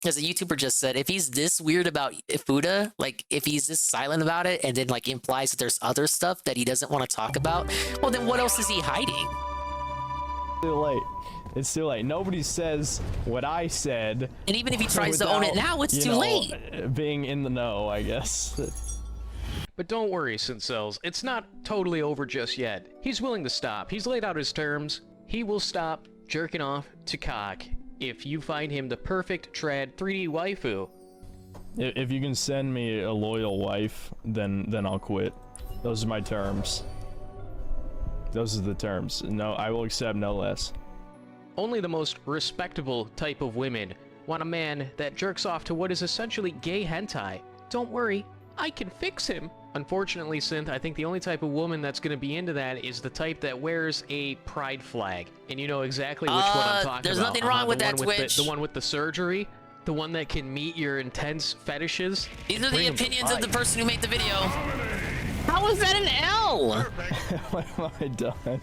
YouTuber just said, if he's this weird about Fuda, like if he's this silent about it and then like implies that there's other stuff that he doesn't want to talk about, well then what else is he hiding? Too late. It's too late. Nobody says what I said. And even if he tries to own it now, it's too late. Being in the know, I guess. But don't worry, Cincels, it's not totally over just yet. He's willing to stop. He's laid out his terms. He will stop jerking off to cock if you find him the perfect trad 3D waifu. If you can send me a loyal wife, then I'll quit. Those are my terms. Those are the terms. No, I will accept no less. Only the most respectable type of women want a man that jerks off to what is essentially gay hentai. Don't worry, I can fix him. Unfortunately, Synth, I think the only type of woman that's going to be into that is the type that wears a pride flag. And you know exactly which one I'm talking about. There's nothing wrong with that, Twitch. The one with the surgery, the one that can meet your intense fetishes. These are the opinions of the person who made the video. How is that an L? What have I done?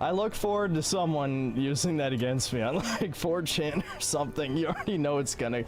I look forward to someone using that against me on like 4chan or something. You already know it's gonna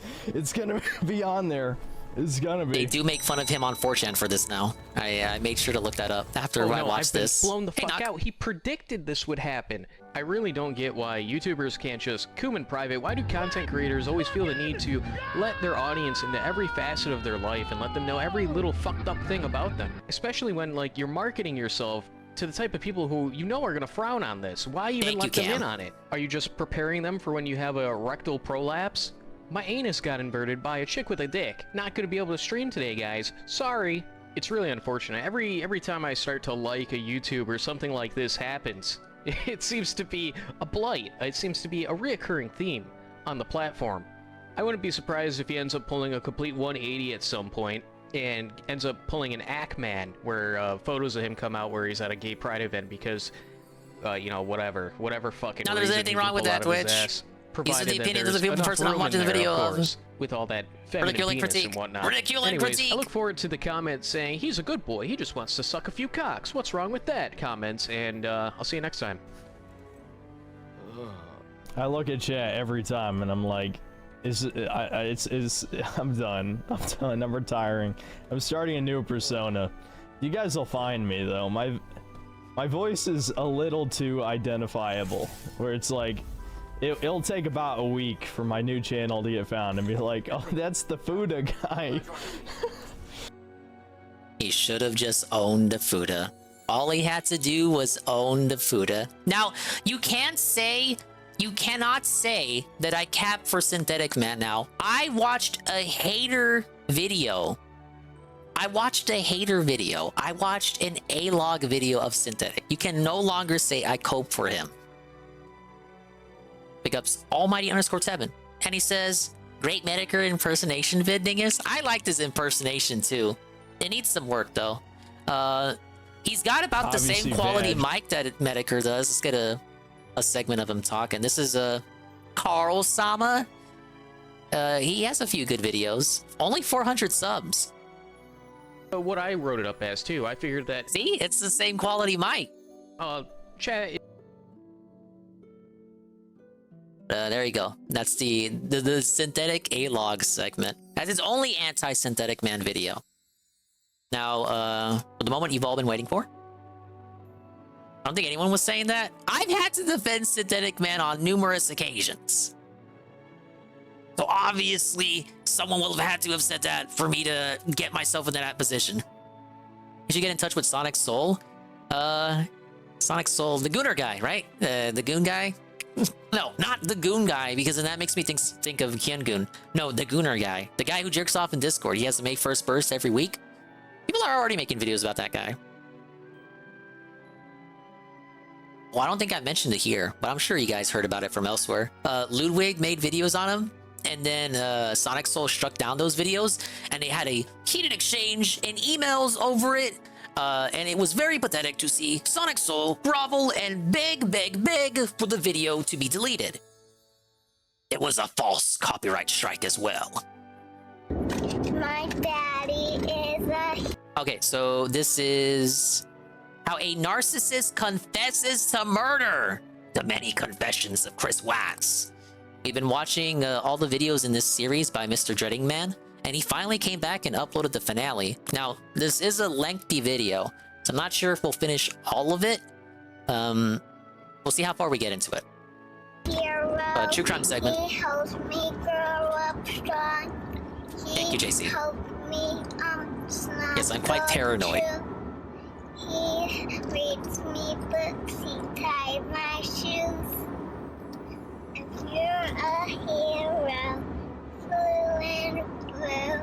be on there. It's gonna be. They do make fun of him on 4chan for this now. I made sure to look that up after I watched this. Blown the fuck out. He predicted this would happen. I really don't get why YouTubers can't just come in private. Why do content creators always feel the need to let their audience into every facet of their life and let them know every little fucked up thing about them? Especially when like you're marketing yourself to the type of people who you know are going to frown on this. Why even let them in on it? Are you just preparing them for when you have a rectal prolapse? My anus got inverted by a chick with a dick. Not going to be able to stream today, guys. Sorry. It's really unfortunate. Every time I start to like a YouTuber, something like this happens. It seems to be a blight. It seems to be a reoccurring theme on the platform. I wouldn't be surprised if he ends up pulling a complete 180 at some point and ends up pulling an Ackman where photos of him come out where he's at a gay pride event because, you know, whatever fucking Now there's anything wrong with that, Twitch. These are the opinions of the person I'm watching the video of. With all that feminine penis and whatnot. Anyways, I look forward to the comments saying, he's a good boy, he just wants to suck a few cocks. What's wrong with that? Comments, and I'll see you next time. I look at chat every time and I'm like, I'm done. I'm done. I'm retiring. I'm starting a new persona. You guys will find me though. My voice is a little too identifiable, where it's like, it'll take about a week for my new channel to get found and be like, oh, that's the Fuda guy. He should have just owned the Fuda. All he had to do was own the Fuda. Now, you cannot say that I cap for Synthetic Man now. I watched a hater video. I watched an A-log video of Synthetic. You can no longer say I cope for him. Big ups Almighty_7. And he says, great Medicare impersonation vid, dingus. I liked his impersonation too. It needs some work though. He's got about the same quality mic that Medicare does. Let's get a segment of him talking. This is Carl Sama. He has a few good videos. Only 400 subs. What I wrote it up as too. I figured that. See, it's the same quality mic. Chat. There you go. That's the synthetic A-log segment. That's its only anti-synthetic man video. Now, the moment you've all been waiting for. I don't think anyone was saying that. I've had to defend synthetic man on numerous occasions. So obviously, someone will have had to have said that for me to get myself into that position. You should get in touch with Sonic Soul. Sonic Soul, the Gooner guy, right? The Goon guy. No, not the goon guy, because then that makes me think of Kyun-gun. No, the gooner guy. The guy who jerks off in Discord. He has to make first burst every week. People are already making videos about that guy. Well, I don't think I mentioned it here, but I'm sure you guys heard about it from elsewhere. Ludwig made videos on him, and then Sonic Soul struck down those videos, and they had a heated exchange in emails over it. And it was very pathetic to see Sonic Soul grovel and beg for the video to be deleted. It was a false copyright strike as well. My daddy is a... Okay, so this is how a narcissist confesses to murder. The many confessions of Chris Watts. We've been watching all the videos in this series by Mr. Dreading Man, and he finally came back and uploaded the finale. Now, this is a lengthy video, so I'm not sure if we'll finish all of it. We'll see how far we get into it. True crime segment. He helps me grow up strong. Thank you, JC. Me, Yes, I'm quite paranoid. He reads me books, he ties my shoes. If you're a hero, blue and blue.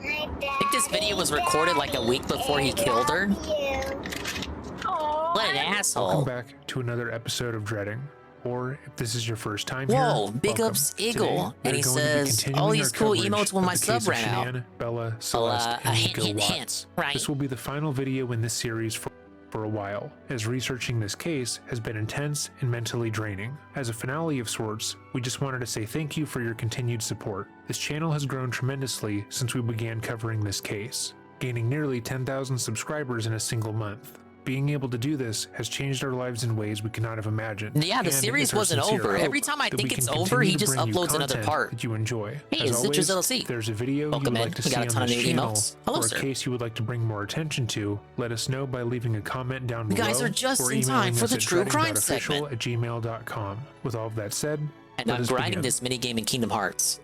I think this video was recorded like a week before he killed her. What an asshole. Welcome back to another episode of Dreading. Or if this is your first time Whoa, here, big welcome. ups Eagle. Today, And he we're going to be says, continuing all our these cool coverage emotes when of my the sub case of ran out. Shanann, Bella, Celeste, and Nico Watts. Right. This will be the final video in this series for a while, as researching this case has been intense and mentally draining. As a finale of sorts, we just wanted to say thank you for your continued support. This channel has grown tremendously since we began covering this case, gaining nearly 10,000 subscribers in a single month. Being able to do this has changed our lives in ways we could not have imagined. Yeah, the And series it's our wasn't sincere over. hope Every time I that think we it's can over, continue he to just bring you uploads another content part. that you enjoy. Hey, As it's Citrus always, LLC. if there's a video Welcome you would in. like to We see got a on ton of this new channel, emotes. Hello, or a sir. case you would like to bring more attention to, let us know by leaving a comment down You below. guys are just or in time emailing for us the at true crime dreading.official@gmail.com. With all of that said, And let I'm us grinding begin. this minigame in Kingdom Hearts.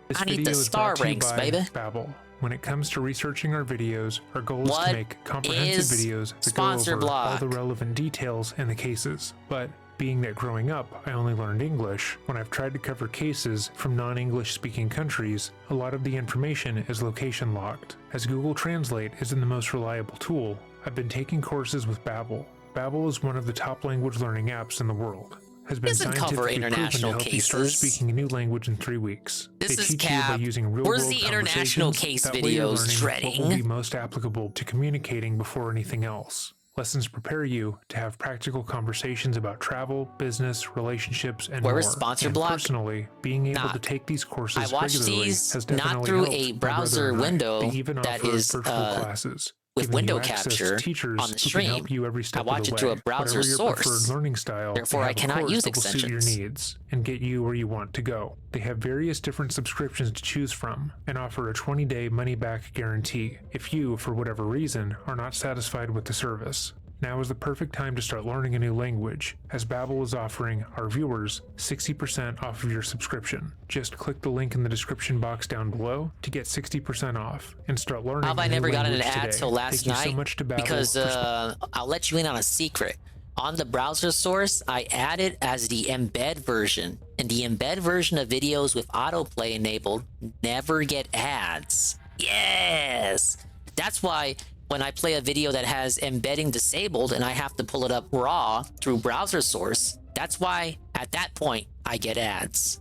This I need video the is star brought to you ranks, by baby. Babbel. When it comes to researching our videos, our goal is What to make comprehensive is videos that sponsor go over all block? the relevant details in the cases. But being that growing up, I only learned English, when I've tried to cover cases from non-English speaking countries, a lot of the information is location locked. As Google Translate isn't the most reliable tool, I've been taking courses with Babbel. Babbel is one of the top language learning apps in the world. Has been Doesn't cover scientifically proven to international help you start cases. speaking a new language in 3 weeks. This They is teach you by cap. using real Where's world the international conversations. case That way you're videos, learning Dreading? what will be most applicable to communicating before anything else. Lessons prepare you to have practical conversations about travel, business, relationships, and Where more. is sponsor And block? personally, being able Nah. to take these courses I watch regularly these has not definitely through helped a my browser brother and I. window They even that offer is, virtual classes, with giving window you access to capture teachers on the who stream. can help you every step I watch of the it through a way. browser Whatever your source. preferred learning style, Therefore, they I have a cannot course use that will suit your extensions. needs and get you where you want to go. They have various different subscriptions to choose from and offer a 20-day money-back guarantee if you, for whatever reason, are not satisfied with the service. Now is the perfect time to start learning a new language, as Babbel is offering our viewers 60% off of your subscription. Just click the link in the description box down below to get 60% off and start learning How have a I new never gotten an language ad today. till last Thank you night? so much to Babbel Because for I'll let you in on a secret. On the browser source, I add it as the embed version. And the embed version of videos with autoplay enabled never get ads. Yes! That's why when I play a video that has embedding disabled and I have to pull it up raw through browser source, that's why at that point I get ads.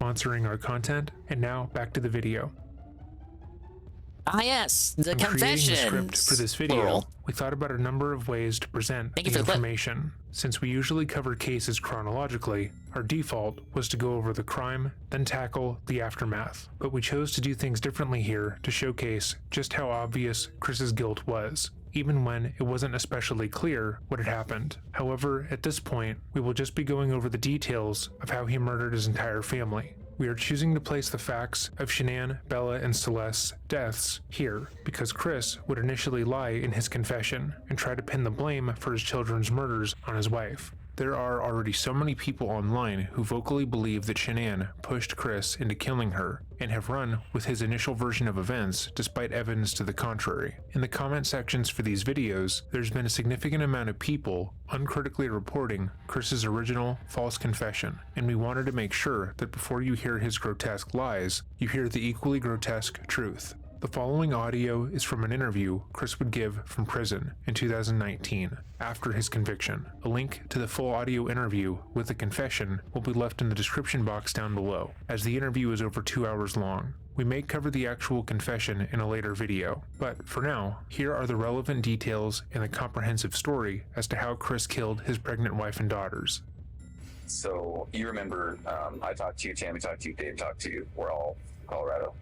sponsoring our content. And now back to the video. Ah yes, the When creating the confessions. script for this video, Plural. we thought about a number of ways to present Thank you the for the clip. information. Since we usually cover cases chronologically, our default was to go over the crime, then tackle the aftermath. But we chose to do things differently here to showcase just how obvious Chris's guilt was, even when it wasn't especially clear what had happened. However, at this point, we will just be going over the details of how he murdered his entire family. We are choosing to place the facts of Shanann, Bella, and Celeste's deaths here because Chris would initially lie in his confession and try to pin the blame for his children's murders on his wife. There are already so many people online who vocally believe that Shanann pushed Chris into killing her, and have run with his initial version of events despite evidence to the contrary. In the comment sections for these videos, there's been a significant amount of people uncritically reporting Chris's original false confession, and we wanted to make sure that before you hear his grotesque lies, you hear the equally grotesque truth. The following audio is from an interview Chris would give from prison in 2019 after his conviction. A link to the full audio interview with the confession will be left in the description box down below, as the interview is over 2 hours long. We may cover the actual confession in a later video, but for now, here are the relevant details and the comprehensive story as to how Chris killed his pregnant wife and daughters. So you remember, I talked to you, Tammy talked to you, Dave talked to you. We're all in Colorado.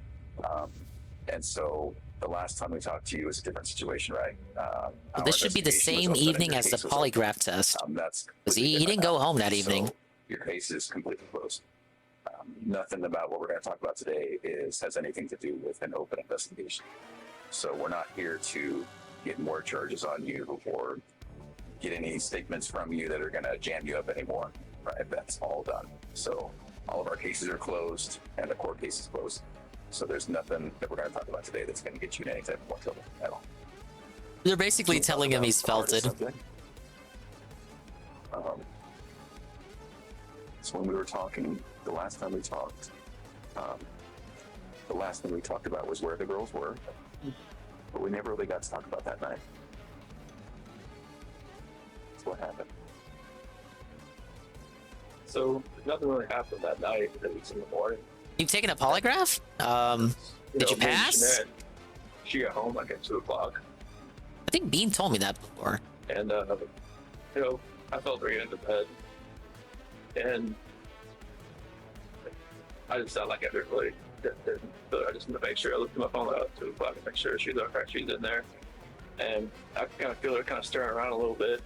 And so the last time we talked to you was a different situation, right? Well, this should be the same evening as the polygraph test. Because he didn't go home that evening. So your case is completely closed. Nothing about what we're going to talk about today has anything to do with an open investigation. So we're not here to get more charges on you or get any statements from you that are going to jam you up anymore, right? That's all done. So all of our cases are closed and the court case is closed. So there's nothing that we're going to talk about today that's going to get you in any type of more trouble at all. They're basically telling him he's felted. So when we were talking, the last time we talked, the last thing we talked about was where the girls were, but we never really got to talk about that night. That's what happened. So nothing really happened that night, at least in the morning. You've taken a polygraph? Did you pass? She got home like at 2 o'clock. I think Bean told me that before. And, I felt her get into bed. And I just felt like I didn't really, I just wanted to make sure I looked at my phone at 2 o'clock and make sure she's okay, she's in there. And I kind of feel her kind of stirring around a little bit.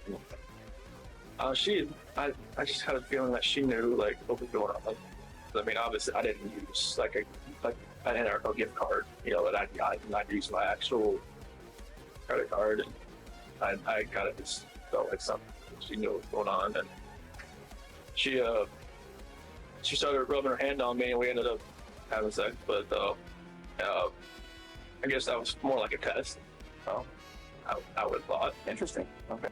I just had a feeling that she knew like what was going on. I mean, obviously, I didn't use like an NRO gift card, that I used my actual credit card, and I kind of just felt like something. She knew what was going on, and she started rubbing her hand on me, and we ended up having sex. But I guess that was more like a test. I would have thought. Interesting. Okay.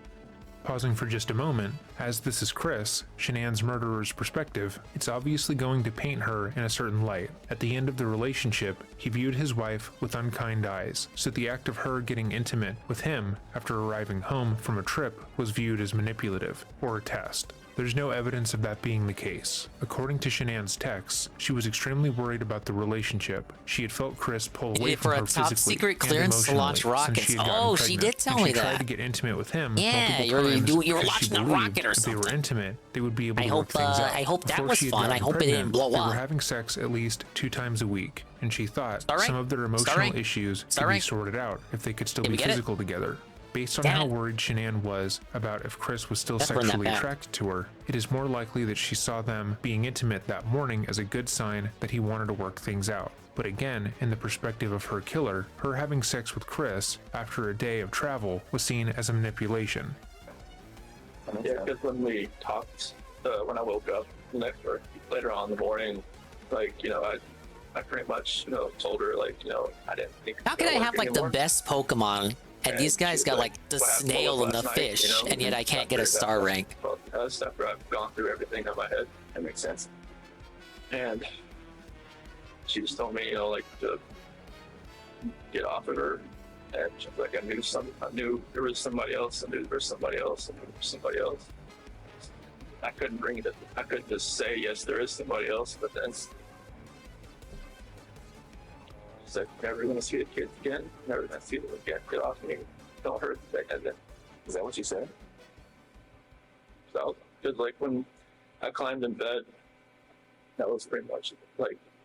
Pausing for just a moment, as this is Chris, Shanann's murderer's perspective, it's obviously going to paint her in a certain light. At the end of the relationship, he viewed his wife with unkind eyes, so the act of her getting intimate with him after arriving home from a trip was viewed as manipulative, or a test. There's no evidence of that being the case. According to Shanann's texts, she was extremely worried about the relationship. She had felt Chris pull away from her physically secret clearance to launch rockets. Oh, she did tell me that. She tried to get intimate with him. Yeah, you were launching a rocket or something. If they were intimate, they would be able to work things out. I hope that Before was fun. I hope it didn't blow they up. were having sex at least 2 times a week, and she thought some of their emotional issues could be sorted out if they could still be physical together. Based on how worried Shanann was about if Chris was still sexually attracted to her, it is more likely that she saw them being intimate that morning as a good sign that he wanted to work things out. But again, in the perspective of her killer, her having sex with Chris after a day of travel was seen as a manipulation. Yeah, because when we talked, when I woke up later on in the morning, I pretty much, told her, I didn't think. How can I have the best Pokemon? And these guys got the snail and the fish, and yet I can't get a star rank. After I've gone through everything in my head, that makes sense. And she just told me, to get off of her. And she was like, I knew there was somebody else, I knew there was somebody else, I knew there was somebody else. I couldn't just say, yes, there is somebody else, but then she's like, never gonna see the kids again, never gonna see them again, get off me, don't hurt them again. Is that what she said? So, because when I climbed in bed, that was pretty much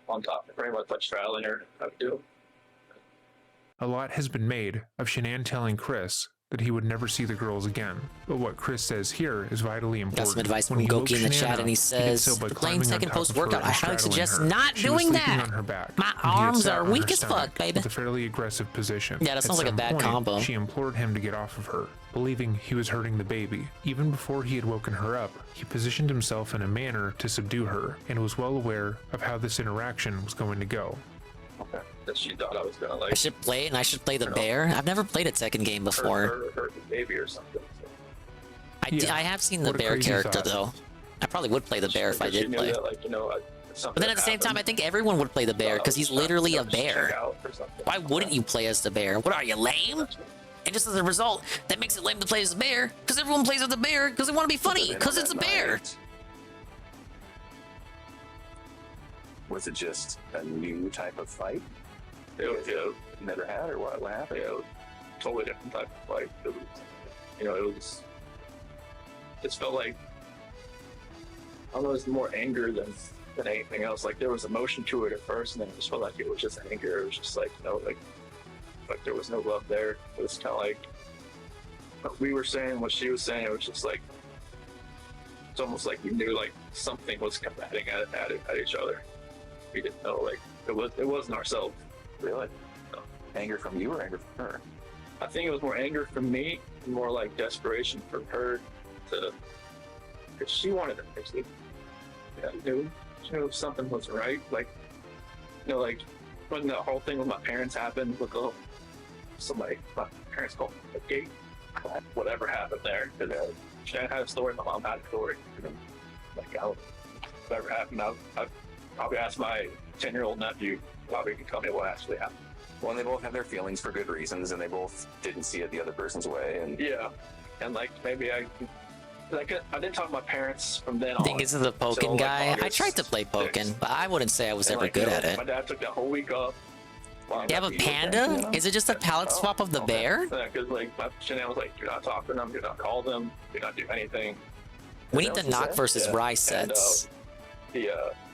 on top, pretty much straddling her, I would do. A lot has been made of Shanann telling Chris that he would never see the girls again. But what Chris says here is vitally important. Got some advice When from he woke Goki in the Shanann chat, and he up, did says, so by "Playing climbing on second top of her post-workout, and I highly straddling suggest her. not She was doing sleeping that. on her back, My and he had arms sat are on her weak as stomach fuck, baby." with a fairly aggressive position. Yeah, that sounds like a At some bad point, combo. She implored him to get off of her, believing he was hurting the baby. Even before he had woken her up, he positioned himself in a manner to subdue her, and was well aware of how this interaction was going to go. Okay. That she thought I was gonna like. I should play it, and I should play the bear. I've never played it second game before. Hurt the baby or something. So. I have seen the What a bear crazy character thought. though. I probably would play the bear if I Because she did knew play. that, like, But then at the same time, I think everyone would play the bear because he's literally a bear. Why wouldn't you play as the bear? What are you, lame? And just as a result, that makes it lame to play as a bear because everyone plays as the bear because they want to be funny because it's a bear. Was it just a new type of fight? It was, Never had, or what happened? Yeah, it was a totally different type of fight. It was, it was. It felt like, I don't know, it was more anger than anything else. Like there was emotion to it at first, and then it just felt like it was just anger. It was just like, like there was no love there. It was kind of like what we were saying, what she was saying. It was just like, it's almost like we knew like something was combating at each other. We didn't know, like it wasn't ourselves. Really? No. Anger from you or anger from her? I think it was more anger from me, and more like desperation from her to, because she wanted to fix it. Yeah, she knew something wasn't right. Like, like when the whole thing with my parents happened, with my parents called the gate, whatever happened there. Because Shannon had a story, my mom had a story. Like, whatever happened, I'd probably ask my 10-year-old nephew. Probably can tell me what actually happened. Well, they both have their feelings for good reasons, and they both didn't see it the other person's way. And yeah, and like maybe I didn't talk to my parents from then on. Thing is, the Pokken guy. I tried to play Pokken, but I wouldn't say I was ever good at it. My dad took that whole week off. You have a panda? Is it just a palette swap of the bear? Yeah, because like Shanann was like, do not talk to them, do not call them, do not do anything. We need the Knock versus Rise sets. The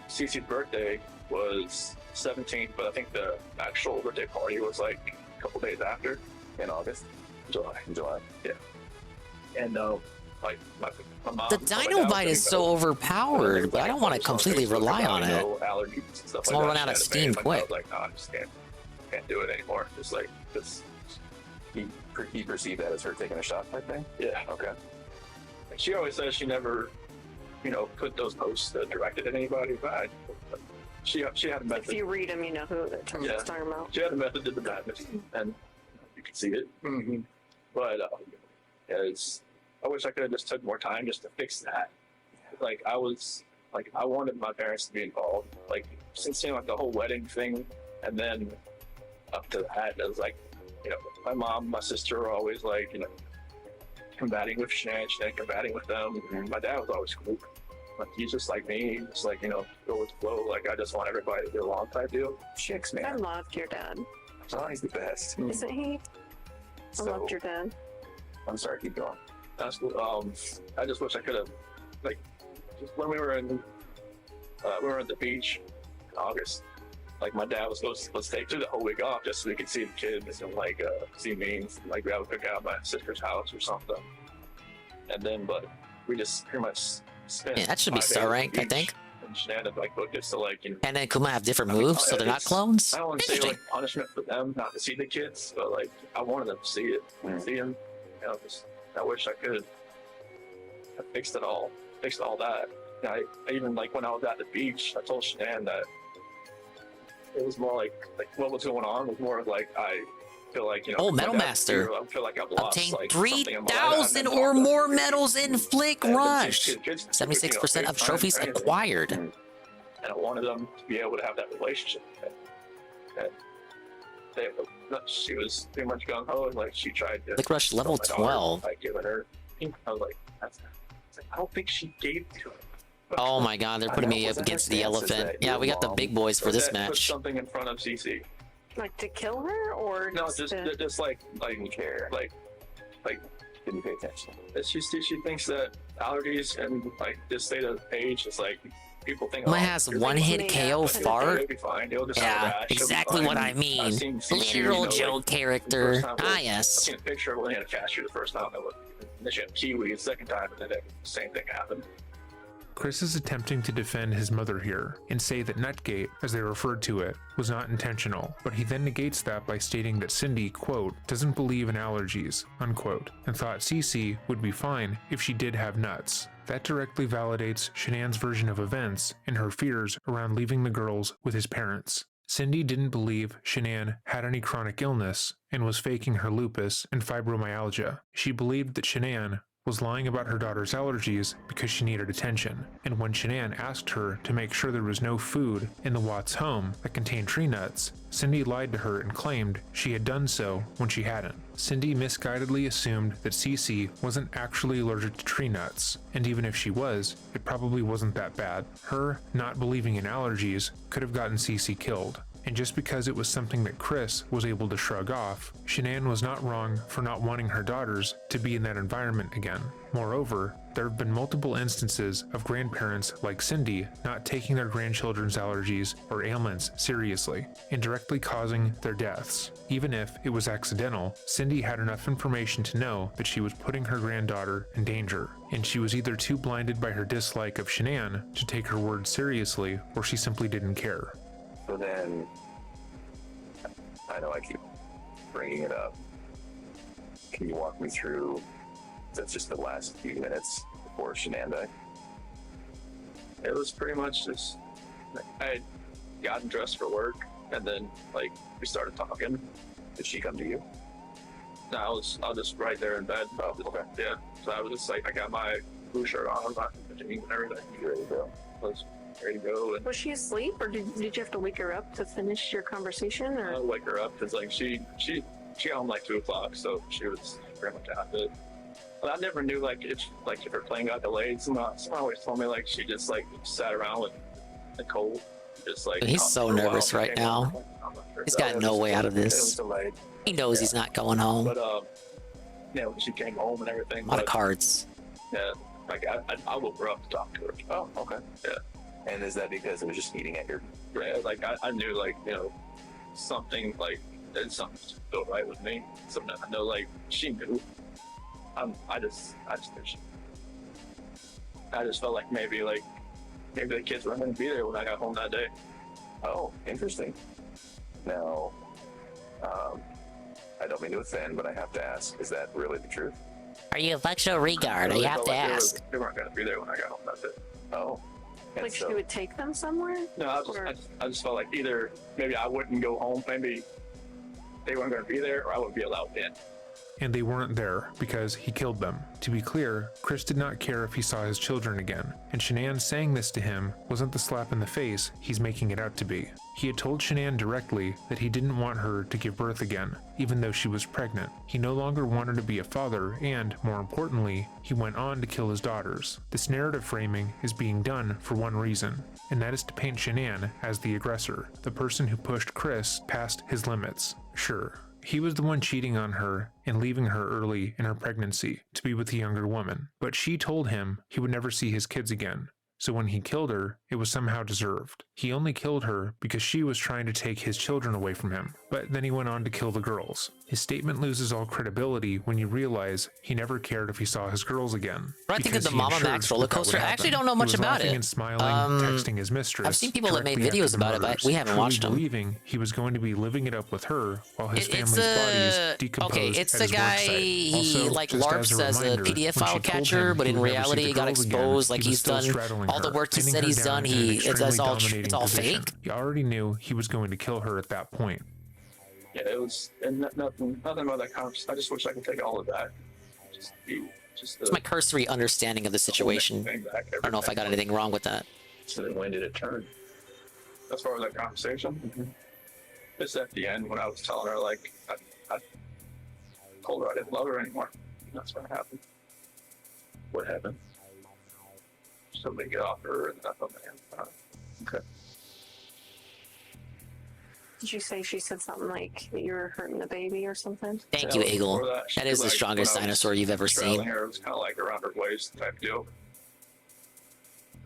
CC's birthday was 17th, but I think the actual birthday party was like a couple days after, in August, July. Yeah. And like my mom. The Dino Bite is so overpowered, but I don't want to completely rely on it. It's gonna run out of steam quick. I was like, no, I just can't do it anymore. Just like this. he perceived that as her taking a shot type thing? Yeah. Okay. Like, she always says she never, put those posts directed at anybody, but she had a method. If you read them, you know who they're talking about. She had a method to the madness, and you can see it. Mm-hmm. But I wish I could have just took more time just to fix that. Like I wanted my parents to be involved. Like since like the whole wedding thing, and then up to that, it was like, my mom, my sister were always like, combating with Shanann, combating with them. And my dad was always cool. Like he's just like me, just like, go with the flow. Like I just want everybody to get along type deal. Chicks, man. I loved your dad. Oh, he's the best. Isn't he? I loved your dad. I'm sorry, keep going. That's cool. I just wish I could have, like, just when we were at the beach in August. Like my dad was supposed to take the whole week off just so we could see the kids and like see me. Like we had to pick out my sister's house or something. And then, but we just pretty much spent. Yeah, that should be star rank, I think. And Shanann like booked it so like And then Kuma have different moves, so they're not clones. I don't want to say like punishment for them not to see the kids, but like I wanted them to see it, see them. I wish I could have fixed it all, all that. And I even like when I was at the beach, I told Shanann that it was more like what was going on was more of like I feel like Metal Master. I feel like I've lost Obtain like 3,000 or more medals in Flick Rush. 76% of trophies acquired. And I wanted them to be able to have that relationship. And she was pretty much gung ho, and like she tried to. Flick Rush level 12. Like giving her, I was like, I don't think she gave it to her. Oh my god, they're putting me up against the elephant. Yeah, we got the big boys for this Put match. something in front of CC. Like to kill her, or No, just like care. Like didn't pay attention. She thinks that allergies and like this state of age is like people think My oh, has you're one hit thinking, KO fart. He'll be fine. He'll just Yeah, rash. He'll be exactly fine. what I I've mean. seen CC, Literal Joe like, character. the first time, Ah, I've yes. seen a picture when he had a cashew the first time. Then she had kiwi the second time, and then the same thing happened. Chris is attempting to defend his mother here and say that Nutgate, as they referred to it, was not intentional, but he then negates that by stating that Cindy, quote, doesn't believe in allergies, unquote, and thought Cece would be fine if she did have nuts. That directly validates Shanann's version of events and her fears around leaving the girls with his parents. Cindy didn't believe Shanann had any chronic illness and was faking her lupus and fibromyalgia. She believed that Shanann was lying about her daughter's allergies because she needed attention, and when Shanann asked her to make sure there was no food in the Watts home that contained tree nuts, Cindy lied to her and claimed she had done so when she hadn't. Cindy misguidedly assumed that Cece wasn't actually allergic to tree nuts, and even if she was, it probably wasn't that bad. Her not believing in allergies could have gotten Cece killed. And just because it was something that Chris was able to shrug off, Shanann was not wrong for not wanting her daughters to be in that environment again. Moreover, there have been multiple instances of grandparents like Cindy not taking their grandchildren's allergies or ailments seriously, and directly causing their deaths. Even if it was accidental, Cindy had enough information to know that she was putting her granddaughter in danger, and she was either too blinded by her dislike of Shanann to take her words seriously, or she simply didn't care. So then, I know I keep bringing it up. Can you walk me through, that's just the last few minutes before Shanann died? It was pretty much just, I had gotten dressed for work, and then, like, we started talking. Did she come to you? No, I was just right there in bed. Oh, okay. Yeah, so I was just like, I got my blue shirt on, my jeans and everything. You ready to go? I was ready to go. And Was she asleep, or did you have to wake her up to finish your conversation? Or I'll wake her up because like she got home like 2 o'clock, so she was pretty much out of it. But I never knew like if her plane got delayed. Someone always told me like she just like sat around with Nicole, just like. He's so nervous right now. He's got no way out of this. He knows he's not going home. But yeah, when she came home and everything. A lot of cards. Yeah, like I woke her up to talk to her. Oh, okay. Yeah. And is that because it was just eating at your... Yeah, like I knew like, you know, something like, there's something feel right with me. Something I know like she knew. I just knew she. I just felt like maybe the kids weren't going to be there when I got home that day. Oh, interesting. Now, I don't mean to offend, but I have to ask, is that really the truth? Are you Electro Regard? I have to ask. They weren't going to be there when I got home that day. Oh. And like she would take them somewhere? No, I just felt like either maybe I wouldn't go home, maybe they weren't going to be there, or I wouldn't be allowed in. And they weren't there because he killed them. To be clear, Chris did not care if he saw his children again, and Shanann saying this to him wasn't the slap in the face he's making it out to be. He had told Shanann directly that he didn't want her to give birth again, even though she was pregnant. He no longer wanted to be a father, and, more importantly, he went on to kill his daughters. This narrative framing is being done for one reason, and that is to paint Shanann as the aggressor, the person who pushed Chris past his limits. Sure, he was the one cheating on her and leaving her early in her pregnancy to be with the younger woman, but she told him he would never see his kids again. So when he killed her, it was somehow deserved. He only killed her because she was trying to take his children away from him, but then he went on to kill the girls. His statement loses all credibility when you realize he never cared if he saw his girls again. I think of the Mama Max roller coaster. I actually don't know much about it. And smiling, texting his mistress. I've seen people that made videos about it, but we haven't watched them. Believing he was going to be living it up with her while his family's bodies decomposed. Okay, it's at the his guy worksite. he Also, like just LARPs as a reminder, PDF when file she told catcher, him but he in would never see reality the he got girls again, exposed. Like he was he's still done straddling all the her, work he pinning said her he's down done. in an It's extremely all dominating all position. fake. He already knew he was going to kill her at that point. Yeah, it was, and nothing about that conversation. I just wish I could take all of that. It's my cursory understanding of the situation. I don't know if I got anything wrong with that. So then when did it turn? As far as that conversation, just at the end when I was telling her like I told her I didn't love her anymore. That's what happened. What happened? Somebody get off her and I thought, man, okay. did you say she said something like that you were hurting the baby or something? Thank you, Eagle. That is the Like, strongest when I was dinosaur you've ever straddling seen. Her, it was kind of like around her waist type deal.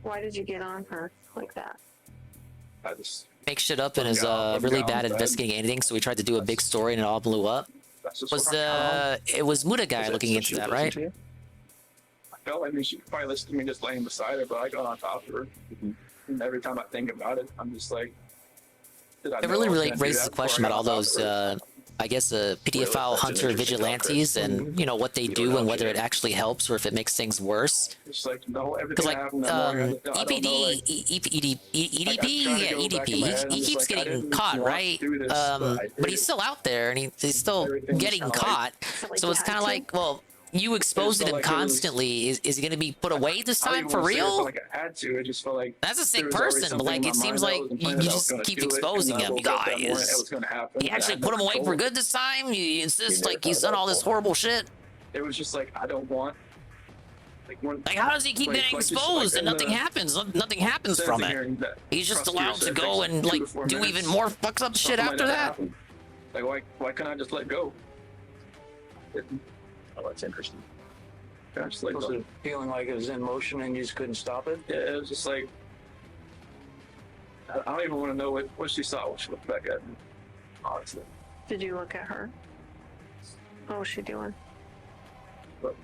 Why did you get on her? like that? I just Make shit up and is really bad at investigating anything, so we tried to do a big story and it all blew up. It was Muda guy looking into that, right? I felt like she could probably listen to me just laying beside her, but I got on top of her. And every time I think about it, I'm just like, It really raises the question about all those, I guess, pedophile hunter vigilantes and, you know, what they do and whether it actually helps or if it makes things worse. It's like, no, Because, like, EDP, he keeps getting caught, right? But he's still out there and he's still getting caught. So it's kind of like, well, you exposing him constantly. Is he going to be put away this time for real? Like I had to. I just felt like that's a sick person, but like it seems like you just keep exposing him. You guys, you actually put him away for good this time. You insist like he's done all this horrible shit. It was just like I don't want. Like how does he keep getting exposed and nothing happens? Nothing happens from it. He's just allowed to go and like do even more fucked up shit after that. Like why can't I just let go? Oh, that's interesting. Just like was it feeling like it was in motion and you just couldn't stop it? Yeah, it was just like I don't even want to know what she saw when she looked back at me. Honestly. Did you look at her? What was she doing? But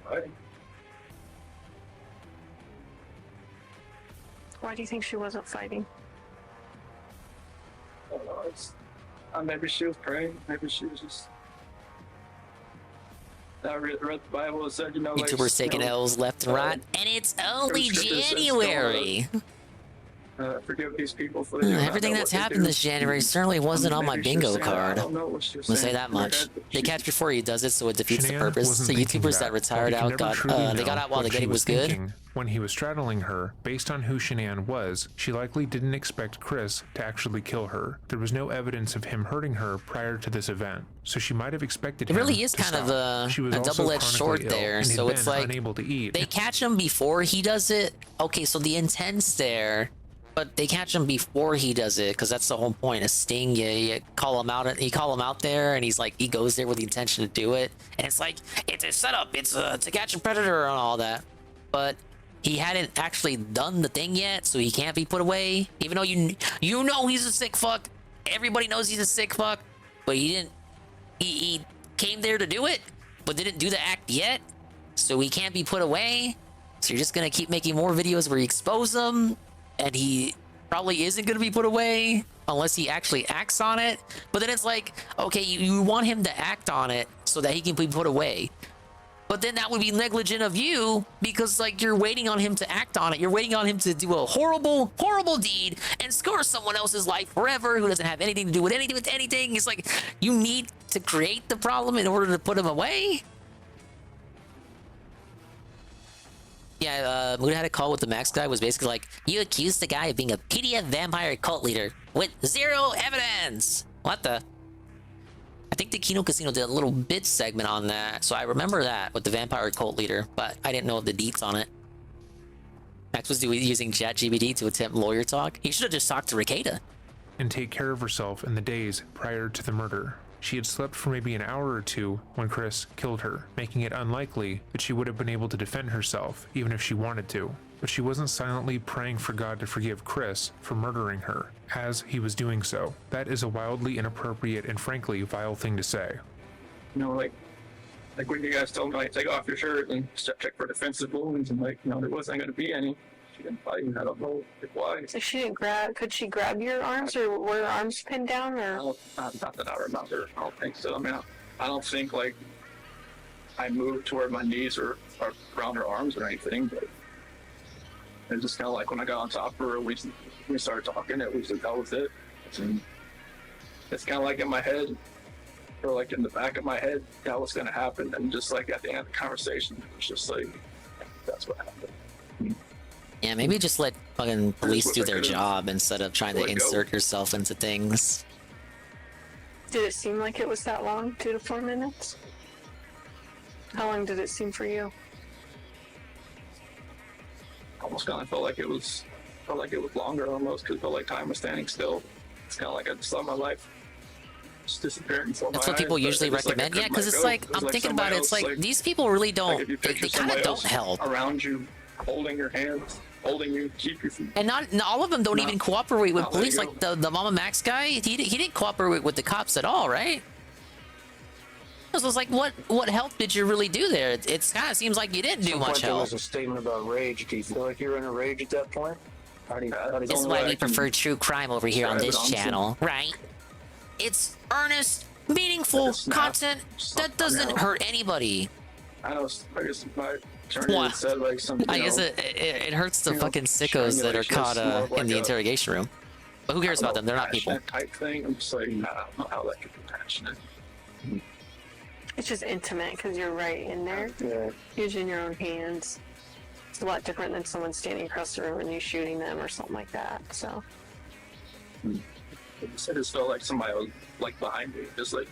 why do you think she wasn't fighting? I don't know. Maybe she was praying. Maybe she was just. I read the Bible and said, you know, YouTubers taking L's left and right, and it's only January. Forgive these people for everything that's happened this January certainly wasn't on my bingo card. I'll say that much. They catch before he does it, so it defeats the purpose. So YouTubers that retired out got out while the getting was good. When he was straddling her, based on who Shanann was, she likely didn't expect Chris to actually kill her. There was no evidence of him hurting her prior to this event, so she might have expected him. It really is kind of a double-edged sword there. So it's like they catch him before he does it. Okay, so the intent's there. But they catch him before he does it, because that's the whole point. A sting, you call him out. You call him out there, and he's like, he goes there with the intention to do it, and it's like it's a setup. It's to catch a predator and all that. But he hadn't actually done the thing yet, so he can't be put away. Even though you know he's a sick fuck. Everybody knows he's a sick fuck, but he didn't. He came there to do it, but didn't do the act yet, so he can't be put away. So you're just gonna keep making more videos where you expose him. And he probably isn't going to be put away unless he actually acts on it. But then it's like, okay, you want him to act on it so that he can be put away. But then that would be negligent of you because like you're waiting on him to act on it. You're waiting on him to do a horrible, horrible deed and scar someone else's life forever who doesn't have anything to do with anything. It's like you need to create the problem in order to put him away. Yeah, Muda had a call with the Max guy, was basically like, you accused the guy of being a PDF vampire cult leader with zero evidence! What the? I think the Kino Casino did a little bit segment on that, so I remember that with the vampire cult leader, but I didn't know the deets on it. Max was using ChatGPT to attempt lawyer talk. He should have just talked to Ricada. And take care of herself in the days prior to the murder. She had slept for maybe an hour or two when Chris killed her, making it unlikely that she would have been able to defend herself, even if she wanted to. But she wasn't silently praying for God to forgive Chris for murdering her, as he was doing so. That is a wildly inappropriate and frankly vile thing to say. You know, like when you guys told me, like, take off your shirt and check for defensive wounds, and like, you know, there wasn't going to be any. She didn't fight. I don't know why. So she didn't grab. Could she grab your arms, or were her arms pinned down, or? Not that I remember. I don't think so. I mean, I don't think like I moved to where my knees are around her arms or anything. But it's just kind of like when I got on top of her, we started talking. It was like that was it. It's kind of like in my head, or like in the back of my head, that was going to happen. And just like at the end of the conversation, it was just like that's what happened. Yeah, maybe just let fucking police do their job instead of trying to insert yourself into things. Did it seem like it was that long? 2 to 4 minutes? How long did it seem for you? Almost kind of felt like it was longer almost, because it felt like time was standing still. It's kind of like I just saw my life just disappearing before my eyes. That's what people usually recommend. Yeah, because it's like, I'm thinking about it, it's like, these people really don't, they kind of don't help. Around you, holding your hands, holding you, keep you from. And not all of them don't even cooperate with not letting police. go. Like the Mama Max guy, he didn't cooperate with the cops at all, right? So it's like, what help did you really do there? It kind of seems like you didn't do Some much point there help. was a statement about rage. Do you feel like you're in a rage at that point? This is why we prefer true crime over here on describe this it on channel, right? It's earnest, meaningful content that doesn't hurt anybody. I know. I guess my attorney Wow. had said like some. I guess it hurts the you know, fucking sickos that are strangulation caught is more of in the like a- interrogation room. But who cares about them? They're not people. passionate type thing. I'm just like, I don't know how that could be passionate. It's just intimate because you're right in there. Yeah. Using your own hands. It's a lot different than someone standing across the room and you shooting them or something like that. So. I just felt like somebody was like behind me, just like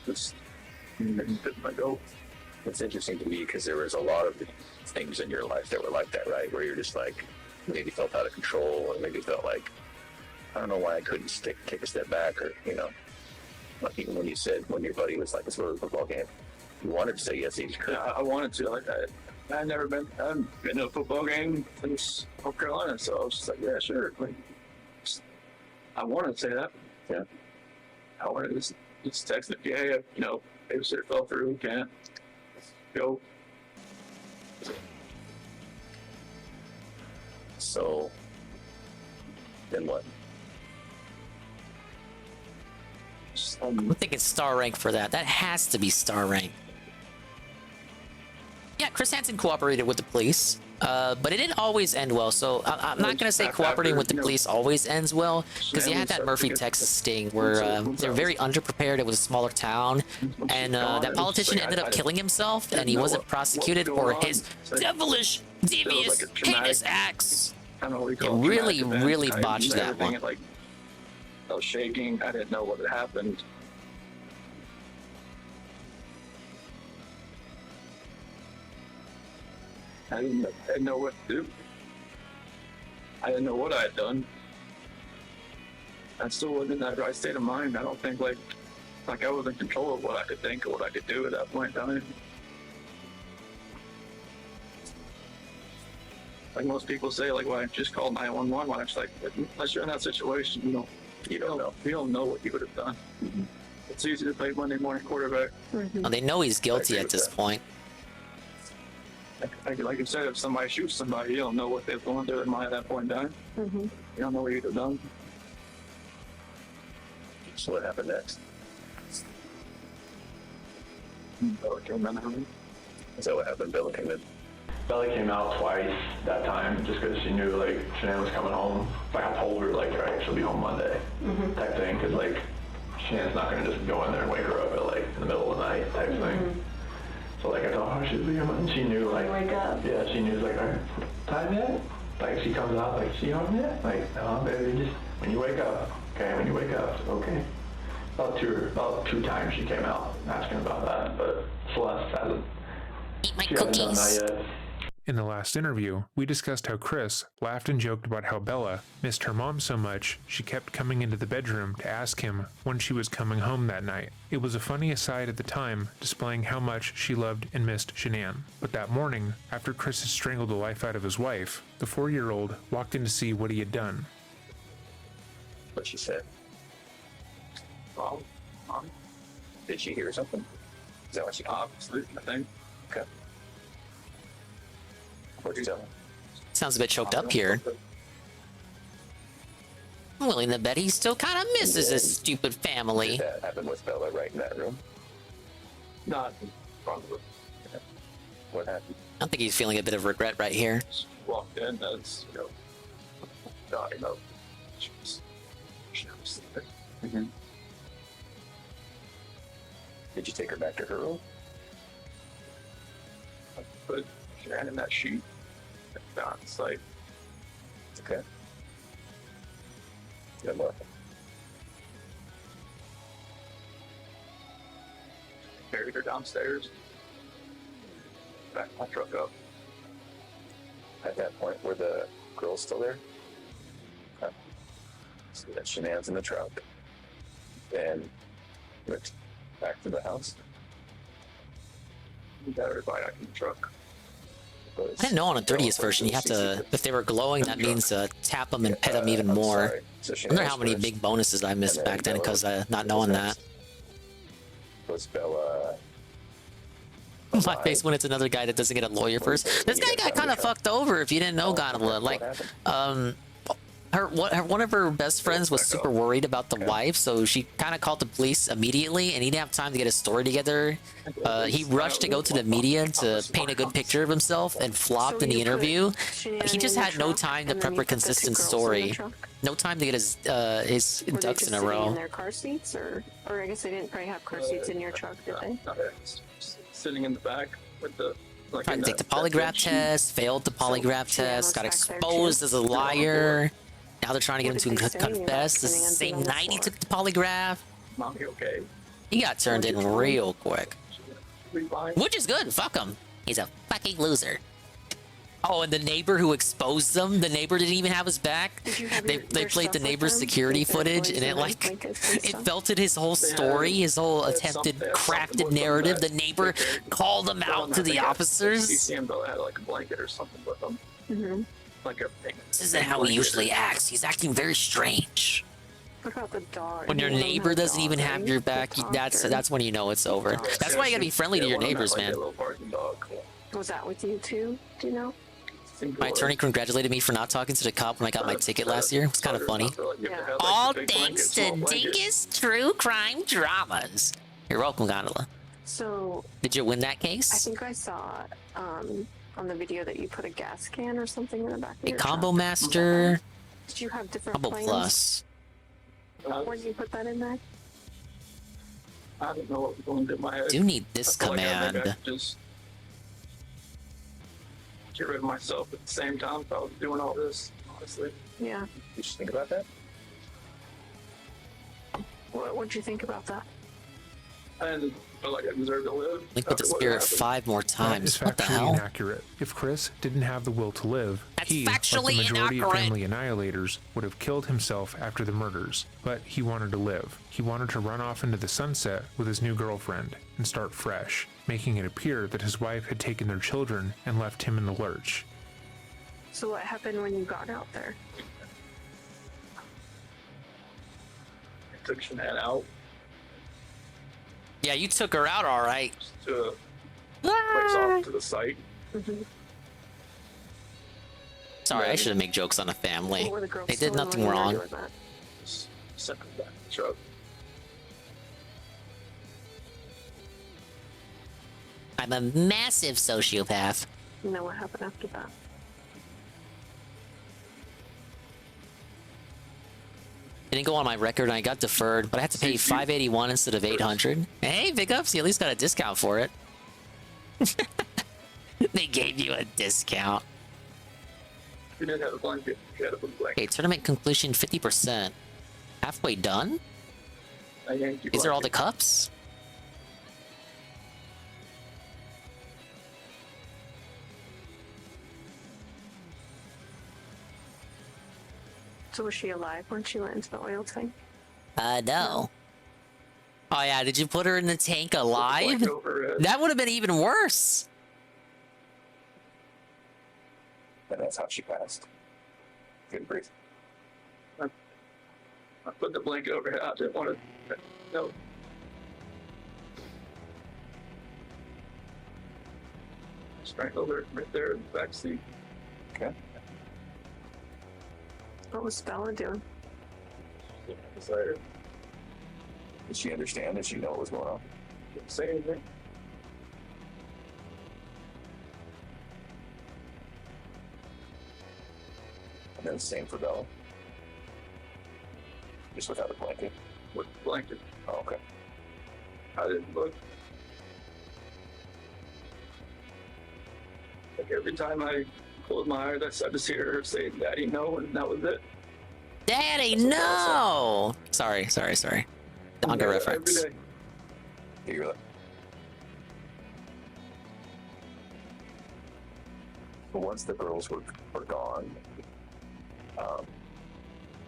just didn't let go. It's interesting to me because there was a lot of things in your life that were like that, right? Where you're just like maybe felt out of control, or maybe felt like I don't know why I couldn't take a step back, or like even when you said when your buddy was like, "Let's go to the football game," you wanted to say yes, you could. Yeah, I wanted to. Like I hadn't been to a football game since North Carolina, so I was just like, yeah, sure. Like, I wanted to say that. Yeah. I wanted to just text it, yeah, babysitter fell through, can't go. So then what? I'm thinking star rank for that. That has to be star rank. Yeah, Chris Hansen cooperated with the police, but it didn't always end well. So I'm not gonna say cooperating with the police always ends well, because you had that Murphy, Texas sting where they're very underprepared. It was a smaller town, and that politician ended up killing himself, and he wasn't prosecuted for his devilish, devious, heinous acts. I don't know what you It call it, really, traumatic event, really I botched knew that everything, one. Like, I was shaking. I didn't know what had happened. I didn't know what to do. I didn't know what I had done. I still wasn't in that right state of mind. I don't think like I was in control of what I could think or what I could do at that point in time. Like most people say, like, why just call 911? Why not like, unless you're in that situation, you don't know. You don't know what you would have done. It's easy to play Monday morning quarterback. Well, they know he's guilty at this point. Like you said, if somebody shoots somebody, you don't know what they're going through their mind at that point in time. You don't know what you'd have done. So what happened next? Bella came in. Is that what happened? Bella came in. Bella came out twice that time just because she knew like Shanann was coming home. Like I told her like, all right, she'll be home Monday type thing, because like Shanann's not gonna just go in there and wake her up at like in the middle of the night type thing. So like I told her she'd be home, and she knew like wake up. Yeah, she knew like, all right, time yet? Like she comes out like, she home yet? Like no, baby, just when you wake up. Okay, when you wake up. So, okay. About two times she came out asking about that, but Celeste hasn't. Eat my She hasn't done cookies. that yet. In the last interview, we discussed how Chris laughed and joked about how Bella missed her mom so much she kept coming into the bedroom to ask him when she was coming home that night. It was a funny aside at the time, displaying how much she loved and missed Shanann. But that morning, after Chris had strangled the life out of his wife, the 4-year-old walked in to see what he had done. What she said. Mom, Did she hear something? Is that what she? obviously, I think. Okay. What'd you tell her? Sounds a bit choked up here. I'm willing to bet he still kind of misses his stupid family. Did that happen with Bella right in that room? Not probably. What happened? I think he's feeling a bit of regret right here. Walked in as dying of. She was sleeping. Did you take her back to her room? I put Shanann in that sheet. Down sight. Okay. Good luck. Carried her downstairs. Backed my truck up. At that point, were the girls still there? Okay. So that Shanann's in the truck. Then went back to the house. We got everybody back in the truck. was. I didn't know on a 30th version you have to, if they were glowing, that means tap them and pet them even more. I wonder how many big bonuses I missed back then because not knowing that. Was Bella. My face when it's another guy that doesn't get a lawyer first. This guy got kind of fucked over if you didn't know Gondola. Like, one of her best friends was super worried about the wife, so she kind of called the police immediately, and he didn't have time to get his story together. He rushed to go to the media to paint a good picture of himself and flopped in the interview. He just had no time to prep a consistent story. No time to get his ducks in a row. In their car seats, or I guess they didn't probably have car seats in your truck, did they? Sitting in the back with the. Like Tried to take the polygraph test, failed the polygraph test, got exposed as a liar. Now they're trying to get him to confess the same night he took the polygraph. Mommy, okay. He got turned in real quick. Which is good, fuck him. He's a fucking loser. Oh, and the neighbor who exposed them, the neighbor didn't even have his back. They played the neighbor's security footage, and it felted his whole story, his whole attempted crafted narrative. The neighbor called him out to the officers. CCM had like a blanket or something with him. Like everything. This isn't how he usually acts. He's acting very strange. What about the dog? When your neighbor doesn't even have your back, that's when you know it's over. That's why you gotta be friendly to your neighbors, man. Was that with you too? Do you know? My attorney congratulated me for not talking to the cop when I got my ticket last year. It was kind of funny. All thanks to Dingus True Crime Dramas. You're welcome, Gondola. So. Did you win that case? I think I saw on the video that you put a gas can or something in the back of A your Combo truck. Master. Did you have different Combo plans? Plus. When you put that in there? I don't know what was going through my head. Do need this I feel like I maybe I command. could just get rid of myself at the same time if I was doing all this, honestly. Yeah. Did you think about that? What'd you think about that? I didn't feel like I deserved to live. Link with the spirit 5 more That is times. What the factually hell? inaccurate. If Chris didn't have the will to live, he, like the factually majority of inaccurate. family annihilators, would have killed himself after the murders. But he wanted to live. He wanted to run off into the sunset with his new girlfriend and start fresh, making it appear that his wife had taken their children and left him in the lurch. So what happened when you got out there? I took Shanann out Yeah, you took her out all right. to place off to the site. Sorry, I should have made jokes on the family. What were the girls They did doing nothing when you were wrong. doing that? Sent them back to the truck. I'm a massive sociopath. And then what happened after that? It didn't go on my record and I got deferred, but I had to pay $581 instead of $800. Hey, big ups, you at least got a discount for it. They gave you a discount. You didn't have a blanket. You had a blanket. Okay, tournament completion 50%. Halfway done? I yanked you These are all the blanket. cups? So was she alive when she went into the oil tank? No. Oh yeah, did you put her in the tank alive? Like over it. That would have been even worse. And that's how she passed. Good breathe. I put the blanket over her. I didn't want to. No. Strangled her right there in the back seat. Okay. What was Bella doing? Desire. Did she understand? Did she know what was going on? Didn't say anything. And then same for Bella. Just without a blanket. With the blanket. Oh, okay. I didn't look. Like every time I closed my eyes, I just hear her say, "Daddy, no," and that was it. Daddy, no! Sorry. Manga reference. Every day. Here, but once the girls were gone,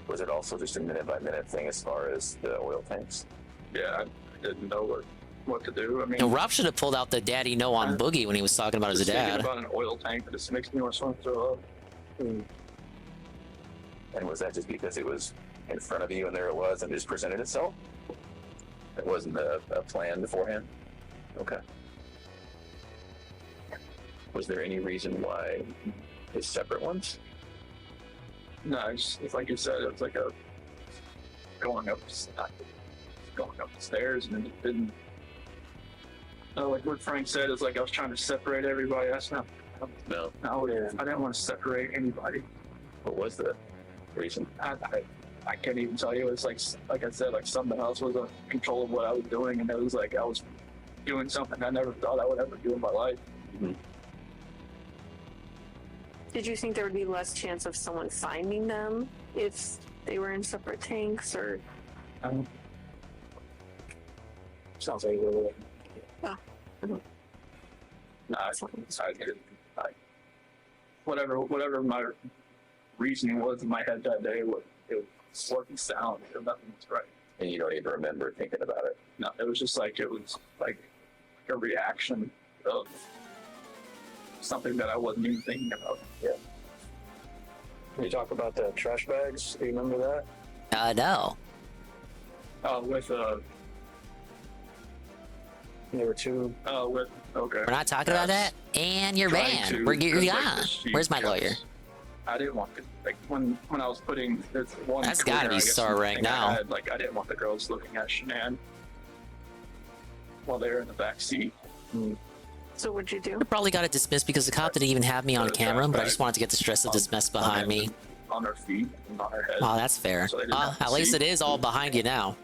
was it also just a minute by minute thing as far as the oil tanks? Yeah, I didn't know what what to do. I mean, And Rob should have pulled out the daddy no on Boogie when he was talking about his just thinking dad. about an oil tank that just makes me want to throw up. And was that just because it was in front of you and there it was and it just presented itself? It wasn't a plan beforehand? Okay. Was there any reason why it's separate ones? No, it's like you said, it was like a going up the stairs, and it didn't. Like what Frank said, it's like I was trying to separate everybody. That's not. No. No, I didn't want to separate anybody. What was the reason? I can't even tell you. It's like I said, like something else was in control of what I was doing, and it was like I was doing something I never thought I would ever do in my life. Mm-hmm. Did you think there would be less chance of someone finding them if they were in separate tanks, or? Sounds like it. Oh. No, whatever my reasoning was in my head that day, it was working sound. Nothing was right. And you don't even remember thinking about it? No, it was just like, it was like a reaction of something that I wasn't even thinking about. Yeah. Can you talk about the trash bags? Do you remember that? No. With there were two. Okay. We're not talking about that? And you're banned. You're gone. Where's my lawyer? I didn't want to, like, when I was putting this one. That's gotta be star rank now. I didn't want the girls looking at Shanann while they were in the back seat. So what'd you do? I probably got it dismissed because the cop didn't even have me on camera, but I just wanted to get the stress of dismiss behind me. On her feet and on her head. Oh, that's fair. So they didn't have to At least see. it is all behind you now.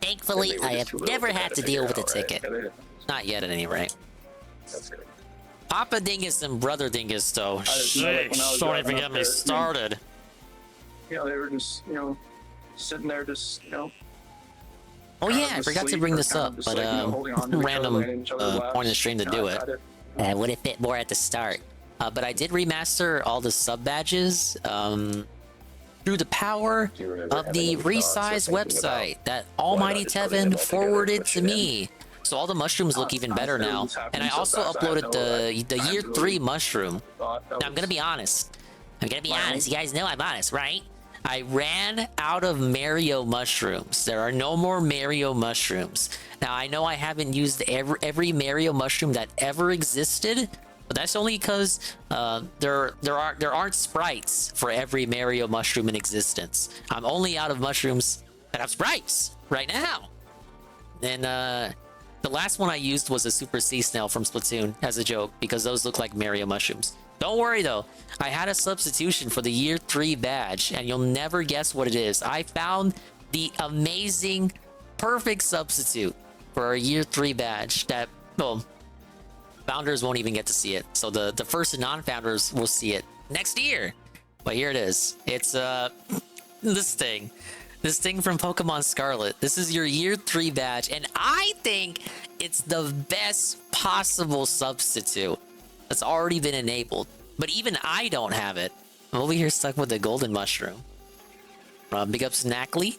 Thankfully, I have never had to deal with a ticket. Not yet, at any rate. That's good. Papa Dingus and Brother Dingus, though. just know, like, when I was Don't driving even up get me there, started. They were just, sitting there just, Oh yeah, I just forgot to sleep bring or this kind up, of just, but like, holding on to each other, random laying in each other's laps. point in the stream to do it. Would have fit more at the start. But I did remaster all the sub badges through the power of the Resize website that Almighty Tevin forwarded to me. So all the mushrooms look even better now. And I also uploaded the year 3 mushroom. Now I'm gonna be honest. You guys know I'm honest, right? I ran out of Mario mushrooms. There are no more Mario mushrooms. Now I know I haven't used every Mario mushroom that ever existed, but that's only because there aren't sprites for every Mario mushroom in existence. I'm only out of mushrooms that have sprites right now. And the last one I used was a Super Sea Snail from Splatoon as a joke because those look like Mario mushrooms. Don't worry though, I had a substitution for the year 3 badge and you'll never guess what it is. I found the amazing, perfect substitute for a year 3 badge that, well, founders won't even get to see it. So the first non-founders will see it next year. But here it is. It's this thing from Pokemon Scarlet. This is your year 3 badge, and I think it's the best possible substitute that's already been enabled. But even I don't have it. I'm over here stuck with the golden mushroom. Big up Snackly.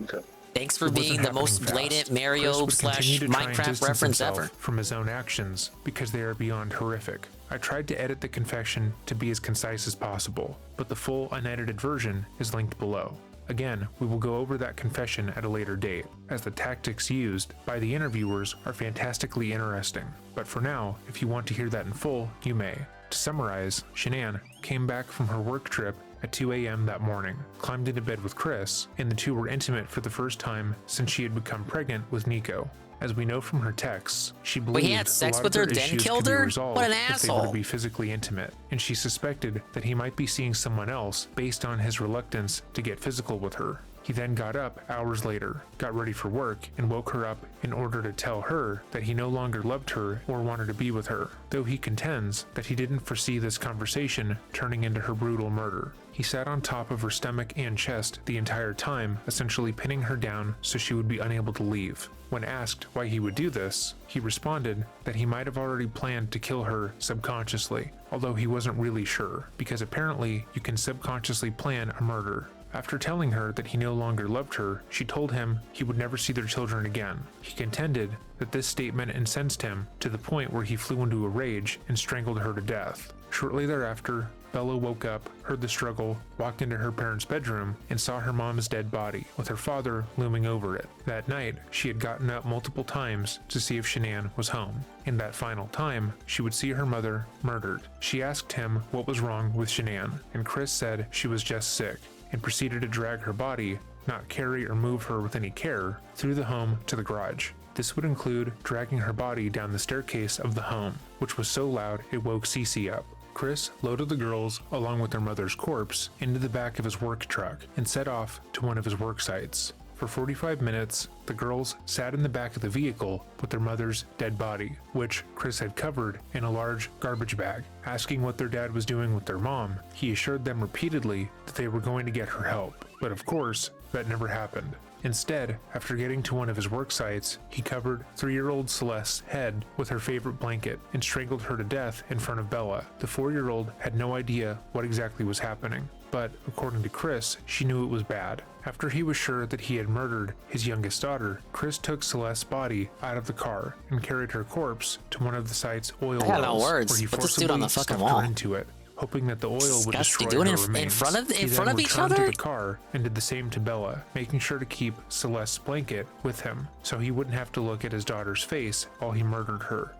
Okay. Thanks for It wasn't being the happening most fast. blatant Mario Chris would continue / to try and Minecraft distance reference himself ever. from his own actions because they are beyond horrific. I tried to edit the confession to be as concise as possible, but the full unedited version is linked below. Again, we will go over that confession at a later date, as the tactics used by the interviewers are fantastically interesting. But for now, if you want to hear that in full, you may. To summarize, Shanann came back from her work trip at 2 a.m. that morning, climbed into bed with Chris, and the two were intimate for the first time since she had become pregnant with Nico. As we know from her texts, she believed he had sex a lot with of her, their then issues killed could be her? resolved What an if they were to asshole. be physically intimate, and she suspected that he might be seeing someone else based on his reluctance to get physical with her. He then got up hours later, got ready for work, and woke her up in order to tell her that he no longer loved her or wanted to be with her, though he contends that he didn't foresee this conversation turning into her brutal murder. He sat on top of her stomach and chest the entire time, essentially pinning her down so she would be unable to leave. When asked why he would do this, he responded that he might have already planned to kill her subconsciously, although he wasn't really sure, because apparently you can subconsciously plan a murder. After telling her that he no longer loved her, she told him he would never see their children again. He contended that this statement incensed him to the point where he flew into a rage and strangled her to death. Shortly thereafter, Bella woke up, heard the struggle, walked into her parents' bedroom, and saw her mom's dead body, with her father looming over it. That night, she had gotten up multiple times to see if Shanann was home. In that final time, she would see her mother murdered. She asked him what was wrong with Shanann, and Chris said she was just sick, and proceeded to drag her body, not carry or move her with any care, through the home to the garage. This would include dragging her body down the staircase of the home, which was so loud it woke Cece up. Chris loaded the girls, along with their mother's corpse, into the back of his work truck and set off to one of his work sites. For 45 minutes, the girls sat in the back of the vehicle with their mother's dead body, which Chris had covered in a large garbage bag. Asking what their dad was doing with their mom, he assured them repeatedly that they were going to get her help. But of course, that never happened. Instead, after getting to one of his work sites, he covered 3-year-old Celeste's head with her favorite blanket and strangled her to death in front of Bella. The 4-year-old had no idea what exactly was happening, but according to Chris, she knew it was bad. After he was sure that he had murdered his youngest daughter, Chris took Celeste's body out of the car and carried her corpse to one of the site's oil I got no wells, words. where he Put this dude forcibly on the fucking stuffed wall. her into it, hoping that the oil would destroy Doing her it in remains. front of He in then front of each returned other. to the car and did the same to Bella, making sure to keep Celeste's blanket with him so he wouldn't have to look at his daughter's face while he murdered her.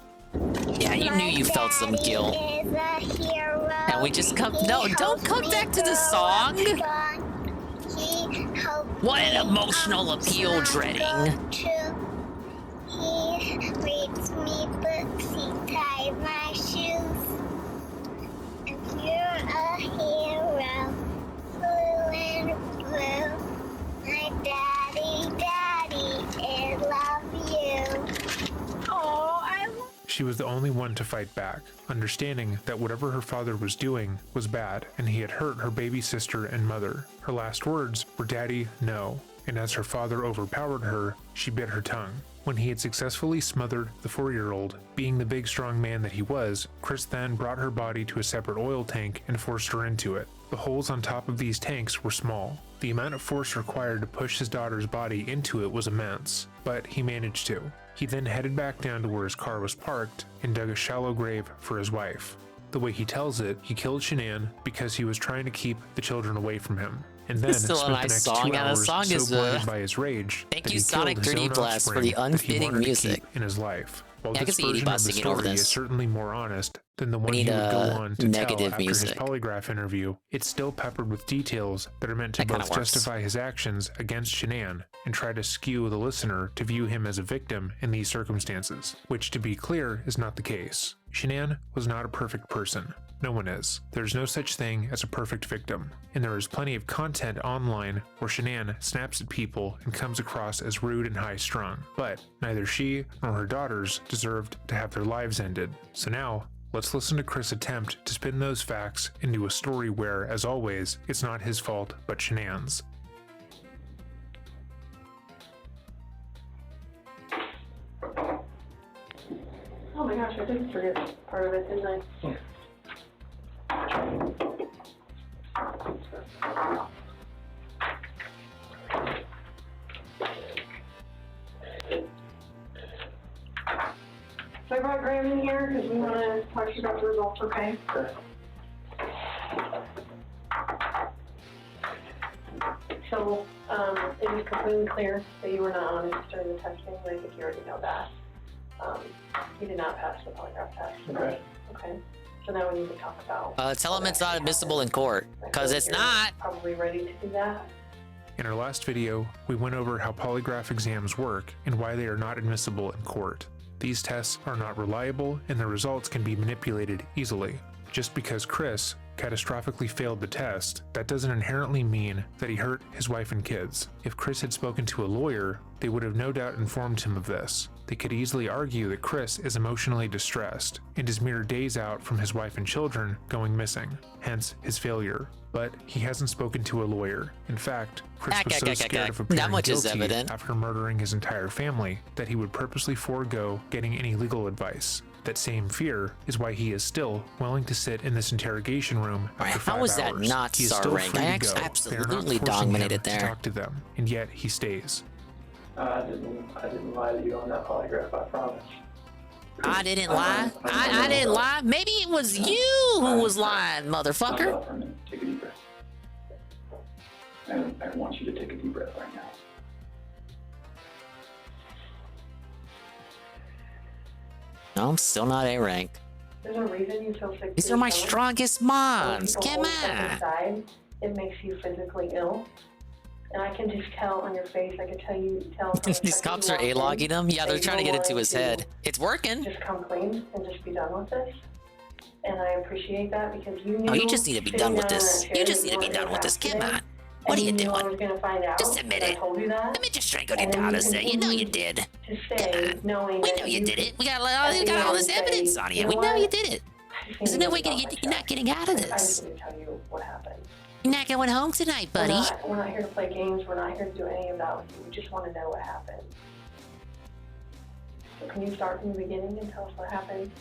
Yeah, you knew you felt some guilt. And we just come. No, don't come back to the song. What an emotional appeal, dreading. He reads me books, he ties my shoes. And you're a hero, blue and blue. My daddy, I love you. Oh, I love She was the only one to fight back, understanding that whatever her father was doing was bad and he had hurt her baby sister and mother. Her last words were, "Daddy, no." And as her father overpowered her, she bit her tongue. When he had successfully smothered the 4-year-old, being the big strong man that he was, Chris then brought her body to a separate oil tank and forced her into it. The holes on top of these tanks were small. The amount of force required to push his daughter's body into it was immense, but he managed to. He then headed back down to where his car was parked and dug a shallow grave for his wife. The way he tells it, he killed Shanann because he was trying to keep the children away from him, and then It's still a spent the nice next song, 2 and the hours song so is, blinded by his rage thank that you, he Sonic killed his 3D own Blast, for offspring the that he unfitting wanted to music. keep in his life. While Yeah, I this can see version of the Bus singing over story this. is certainly more honest than the one We he need, would go on to tell negative after music. his polygraph interview, it's still peppered with details that are meant to That kinda both works. justify his actions against Shanann and try to skew the listener to view him as a victim in these circumstances, which, to be clear, is not the case. Shanann was not a perfect person. No one is. There's no such thing as a perfect victim, and there is plenty of content online where Shanann snaps at people and comes across as rude and high-strung. But neither she nor her daughters deserved to have their lives ended. So now, let's listen to Chris attempt to spin those facts into a story where, as always, it's not his fault but Shanann's. Oh my gosh, I did forget part of it, didn't I? So I brought Graham in here because we want to talk to you about the results, okay? So, it was completely clear that you were not honest during the testing. I think you already know that. You did not pass the polygraph test. Okay. Okay. So now we need to talk about. Tell him it's not admissible in court, because it's not. Probably ready to do that. In our last video, we went over how polygraph exams work and why they are not admissible in court. These tests are not reliable and the results can be manipulated easily. Just because Chris catastrophically failed the test, that doesn't inherently mean that he hurt his wife and kids. If Chris had spoken to a lawyer, they would have no doubt informed him of this. They could easily argue that Chris is emotionally distressed and is mere days out from his wife and children going missing, hence his failure. But he hasn't spoken to a lawyer. In fact, Chris was so scared of appearing guilty after murdering his entire family that he would purposely forego getting any legal advice. That same fear is why he is still willing to sit in this interrogation room after 5 How was that hours. not He is star still rank? free I to go. absolutely They are not forcing dominated him there. to talk to them, and yet he stays. I didn't lie to you on that polygraph, I promise. I didn't lie. I didn't lie. Maybe it was you who was lying, motherfucker. Take a deep breath. I want you to take a deep breath right now. No, I'm still not A rank. There's a reason you feel sick. These are my strongest mons. Come on. Inside, it makes you physically ill. And I can just tell on your face, I can tell. These cops are A-logging him? Yeah, they're trying to get into his head. It's working. Just come clean and just be done with this. And I appreciate that because you knew. Oh, you just need to be done with this. You just need to be done with this. Come on. What are you doing? Just admit it. Admit your strength on your daughter, sir. You know you did. We know you did it. We got all this evidence on you. We know you did it. There's no way you're not getting out of I just this. need to tell you what happened. You're not going home tonight, buddy. We're not here to play games. We're not here to do any of that with you. We just want to know what happened. So can you start from the beginning and tell us what happened?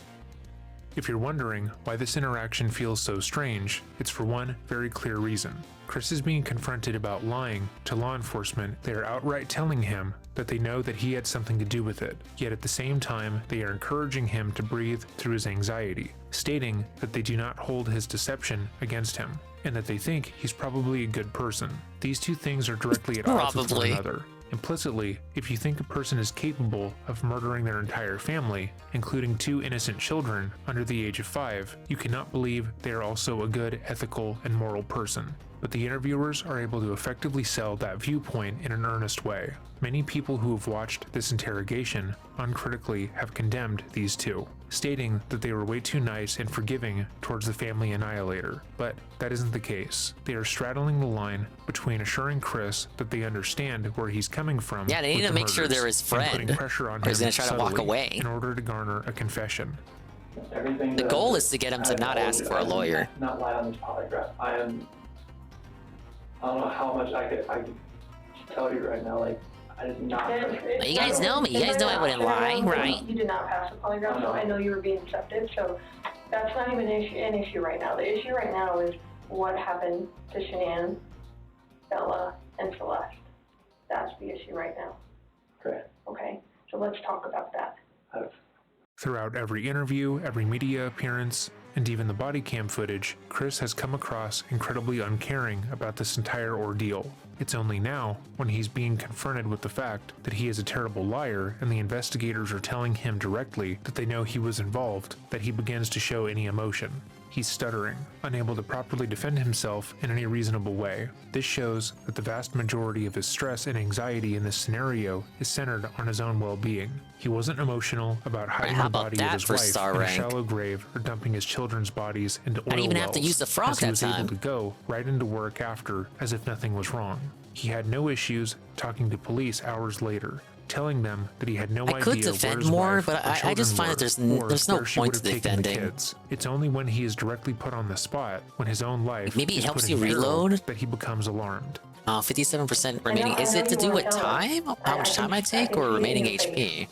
If you're wondering why this interaction feels so strange, it's for one very clear reason. Chris is being confronted about lying to law enforcement. They are outright telling him that they know that he had something to do with it, yet at the same time, they are encouraging him to breathe through his anxiety, stating that they do not hold his deception against him, and that they think he's probably a good person. These two things are directly at odds with one another. Implicitly, if you think a person is capable of murdering their entire family, including 2 innocent children under the age of 5, you cannot believe they are also a good, ethical, and moral person. But the interviewers are able to effectively sell that viewpoint in an earnest way. Many people who have watched this interrogation uncritically have condemned these two, stating that they were way too nice and forgiving towards the family annihilator. But that isn't the case. They are straddling the line between assuring Chris that they understand where he's coming from. Yeah, they need to make sure they're his friend, putting pressure on or he's him gonna try to walk subtly away. in order to garner a confession. The goal is to get him to not ask for a lawyer. Not lie on this polygraph. I don't know how much I could tell you right now. Like, I did not. You guys know me. You guys know I wouldn't lie, right? You did not pass the polygraph, so I know you were being deceptive. So that's not even an issue right now. The issue right now is what happened to Shanann, Bella, and Celeste. That's the issue right now. Okay. Okay. So let's talk about that. Throughout every interview, every media appearance, and even the body cam footage, Chris has come across incredibly uncaring about this entire ordeal. It's only now, when he's being confronted with the fact that he is a terrible liar and the investigators are telling him directly that they know he was involved, that he begins to show any emotion. He's stuttering, unable to properly defend himself in any reasonable way. This shows that the vast majority of his stress and anxiety in this scenario is centered on his own well-being. He wasn't emotional about hiding the body of his wife in a shallow grave or dumping his children's bodies into oil wells. I didn't even have to use the frog as he was that time. able to go right into work after as if nothing was wrong. He had no issues talking to police hours later, telling them that he had no idea I could where defend his more, wife but or I just children find that were, there's or no where she point would to have taken the defending. kids. It's only when he is directly put on the spot, when his own life Maybe it is helps put you in peril, reload? that he becomes alarmed. 57% remaining. Is it to do with time? How much time I take, or remaining HP?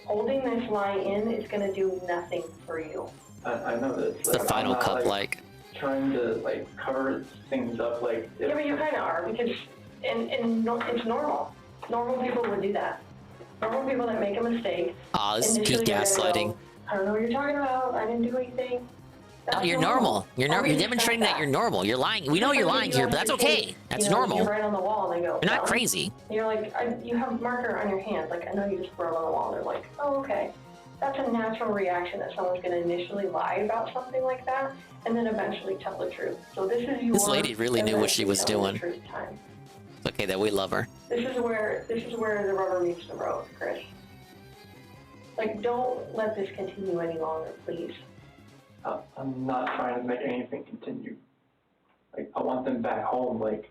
Holding this lie in is going to do nothing for you. I know that. It's the Final Cut, like. Trying to cover things up, Yeah, but you kind of are, because it's normal. Normal people would do that. Normal people that make a mistake. Aw, this is peak gaslighting. I don't know what you're talking about. I didn't do anything. No, you're normal. You're demonstrating that you're normal. You're lying. We know you're lying here, but that's okay. That's normal. You write on the wall and they go, You're not crazy. You're like, you have marker on your hand. Like, I know you just wrote on the wall. And they're like, oh, okay. That's a natural reaction that someone's going to initially lie about something like that and then eventually tell the truth. So this is your... This lady really knew what she was doing. Time. It's okay that we love her. This is where the rubber meets the road, Chris. Like, don't let this continue any longer, please. I'm not trying to make anything continue. Like, I want them back home. Like,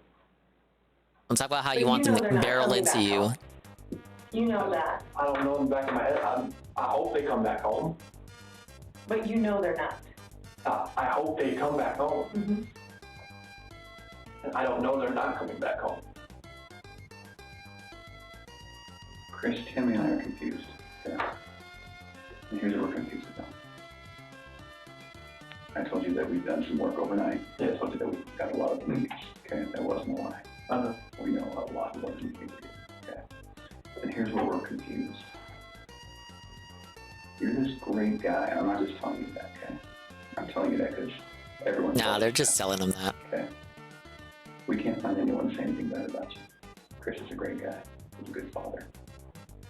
Let's talk about how you want them to barrel into you. You know that. I don't know in the back of my head. I hope they come back home. But you know they're not. I hope they come back home. Mm-hmm. And I don't know they're not coming back home. Chris, Tammy, and I are confused. Okay. And here's what we're confused about. I told you that we've done some work overnight. I told you that we've got a lot of leads. Okay, that wasn't a lie. We know a lot more than you think we do. Okay. And here's where we're confused. You're this great guy. I'm not just telling you that, okay? I'm telling you that because everyone. Nah, they're just telling him that. Okay. We can't find anyone saying anything bad about you. Chris is a great guy. He's a good father.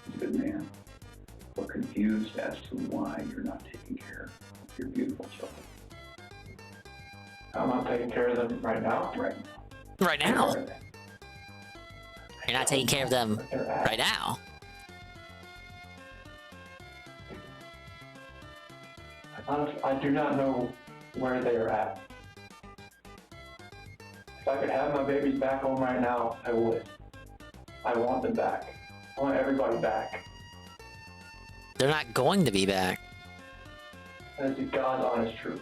He's a good man. We're confused as to why you're not taking care of your beautiful children. I'm not taking care of them right now. Right now. Right now? You're not taking care of them right now. I do not know where they are at. If I could have my babies back home right now, I would. I want them back. I want everybody back. They're not going to be back. That is the God's honest truth.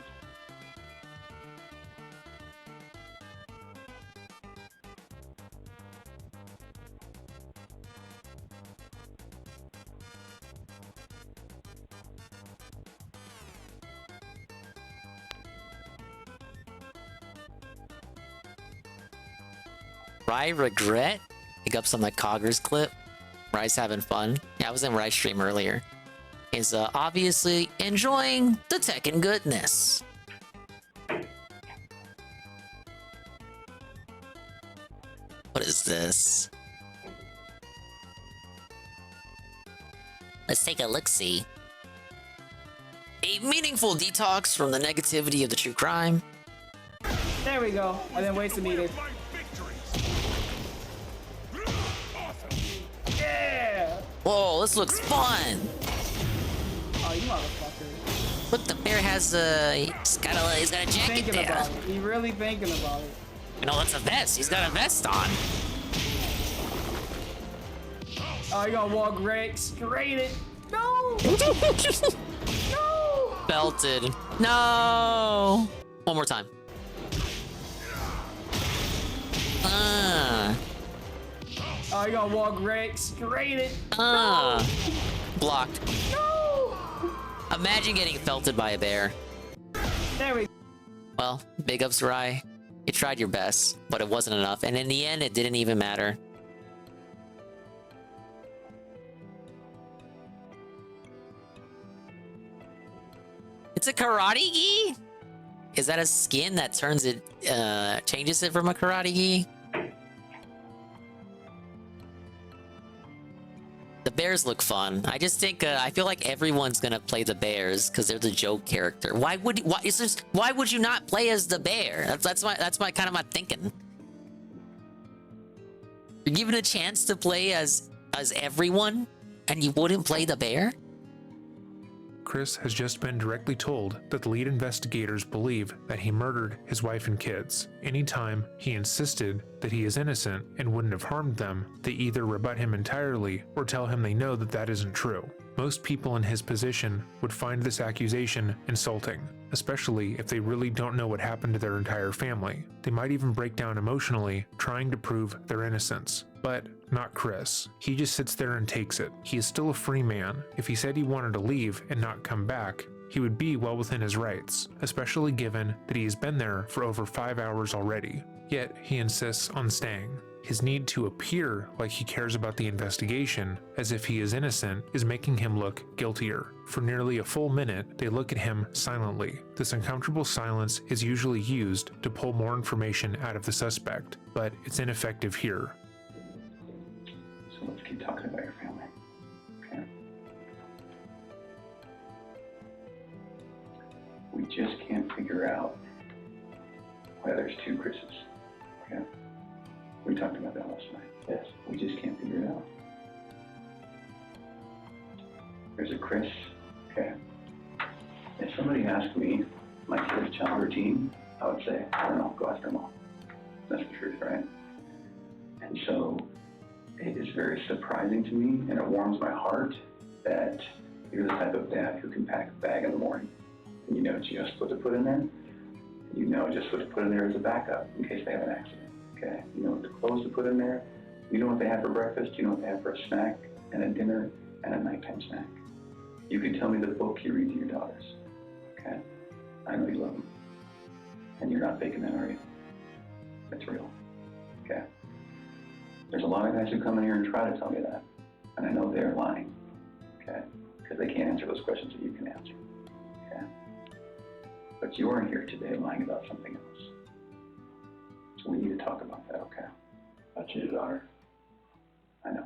Rye regret? Pick up some like Coggers clip. Rye's having fun. Yeah, I was in Rye's stream earlier. He's obviously enjoying the Tekken goodness. What is this? Let's take a look-see. A meaningful detox from the negativity of the true crime. There we go. I didn't waste a meter. Yeah! Whoa, this looks fun! Oh, you motherfucker. Look, the bear has he's got a jacket Thinking there. about it. You really thinking about it. No, that's a vest. He's got a vest on. Oh, you gonna walk straight it. No! No! Belted. No! One more time. Oh, you gonna walk straight it. Blocked. No! Imagine getting felted by a bear. There we go. Well, big ups, Rye. You tried your best, but it wasn't enough, and in the end, it didn't even matter. It's a karate gi? Is that a skin that turns it, changes it from a karate gi? The bears look fun. I just think, I feel like everyone's gonna play the bears because they're the joke character. Why would you not play as the bear? That's my kind of my thinking. You're given a chance to play as everyone, and you wouldn't play the bear? Chris has just been directly told that the lead investigators believe that he murdered his wife and kids. Anytime he insisted that he is innocent and wouldn't have harmed them, they either rebut him entirely or tell him they know that that isn't true. Most people in his position would find this accusation insulting, especially if they really don't know what happened to their entire family. They might even break down emotionally, trying to prove their innocence. But not Chris. He just sits there and takes it. He is still a free man. If he said he wanted to leave and not come back, he would be well within his rights, especially given that he has been there for over 5 hours already. Yet, he insists on staying. His need to appear like he cares about the investigation, as if he is innocent, is making him look guiltier. For nearly a full minute, they look at him silently. This uncomfortable silence is usually used to pull more information out of the suspect, but it's ineffective here. So let's keep talking about your family, okay? We just can't figure out why there's two Chris's, okay? We talked about that last night. Yes. We just can't figure it out. There's a Chris, okay? If somebody asked me my kid's child routine, I would say, I don't know, go ask their mom. That's the truth, right? And so It is very surprising to me, and it warms my heart that you're the type of dad who can pack a bag in the morning, and you know just what to put in there. You know just what to put in there as a backup in case they have an accident. Okay? You know what the clothes to put in there. You know what they have for breakfast. You know what they have for a snack and a dinner and a nighttime snack. You can tell me the book you read to your daughters. Okay? I know you love them, and you're not faking that, are you? That's real. Okay? There's a lot of guys who come in here and try to tell me that, and I know they're lying. Okay? Because they can't answer those questions that you can answer. Okay? But you are here today lying about something else. So we need to talk about that, okay? I cheated on her. I know.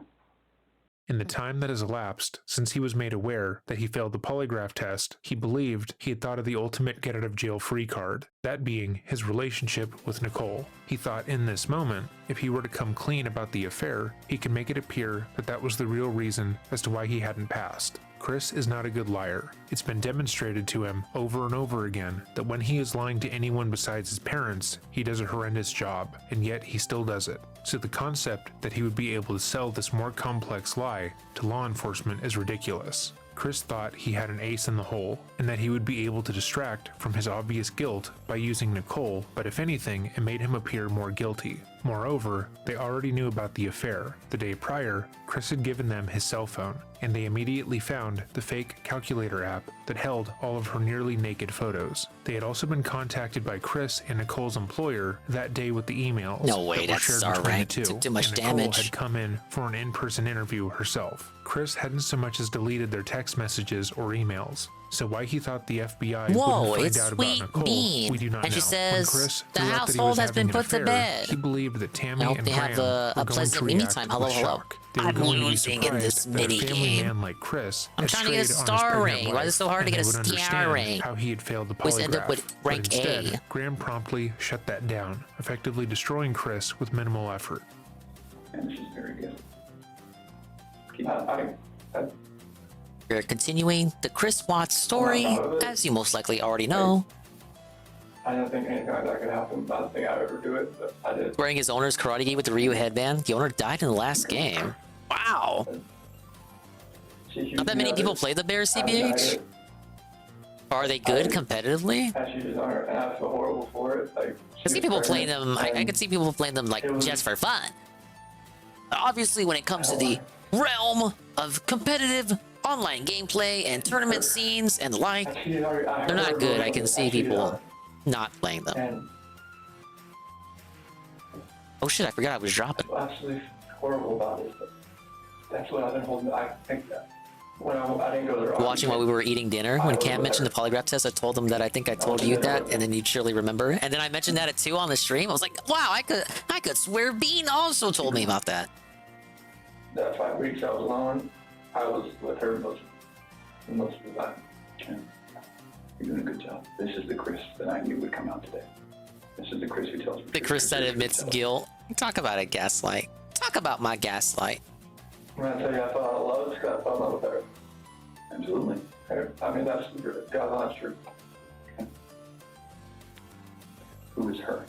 In the time that has elapsed since he was made aware that he failed the polygraph test, he believed he had thought of the ultimate get-out-of-jail-free card, that being his relationship with Nicole. He thought in this moment, if he were to come clean about the affair, he could make it appear that that was the real reason as to why he hadn't passed. Chris is not a good liar. It's been demonstrated to him over and over again that when he is lying to anyone besides his parents, he does a horrendous job, and yet he still does it. So the concept that he would be able to sell this more complex lie to law enforcement is ridiculous. Chris thought he had an ace in the hole, and that he would be able to distract from his obvious guilt by using Nicole, but if anything, it made him appear more guilty. Moreover, they already knew about the affair. The day prior, Chris had given them his cell phone, and they immediately found the fake calculator app that held all of her nearly naked photos. They had also been contacted by Chris and Nicole's employer that day with the emails. No way, that were that's shared our between rank. the two, Too much and Nicole damage. had come in for an in-person interview herself. Chris hadn't so much as deleted their text messages or emails. So why he thought the FBI Whoa, wouldn't find it's out about Sweet Nicole, Bean. we do not And know. she says, When Chris "The threw out that he household was has been having an put to affair, bed." He believed that Tammy I hope and they have Graham a were going pleasant to mini react time. with Hello, hello. shock. They were I'm going to be losing in this surprised that a mini family game. man like Chris I'm had trying to get a strayed on his star pregnant ring. Why is it wife, so hard to and get they a would star understand ring? how he had failed the We end up polygraph. with rank But instead, A. Graham promptly shut that down, effectively destroying Chris with minimal effort. And she's very good. We're continuing the Chris Watts story, as you most likely already know. I don't think anything like that could happen. I don't think I'd ever do it, but I did. Wearing his owner's karate gi with the Ryu headband. The owner died in the last game. Wow. Not that many people play the Bears, CBH. Are they good competitively? I cheated on her, and I feel horrible for it. Like, I see people playing them. I could see people playing them like just for fun. Obviously, when it comes to the realm of competitive online gameplay and tournament scenes and the like, they're not good. I can see people not playing them. Oh shit! I forgot I was dropping. I'm absolutely horrible about this, but that's what I've been holding. I think that when I didn't go there. Watching while we were eating dinner, when Cam mentioned the polygraph test, I told him that I think I told you that, and then you'd surely remember. And then I mentioned that at 2 on the stream. I was like, wow, I could swear Bean also told me about that. That 5 weeks I was alone, I was with her most of the time. You're doing a good job. This is the Chris that I knew would come out today. This is the Chris who tells me. The Chris that admits guilt. Talk about a gaslight. Talk about my gaslight. When I tell you I fell out of love, it's because I fell in love with her. Absolutely. I mean, that's God's honest truth. Who is her?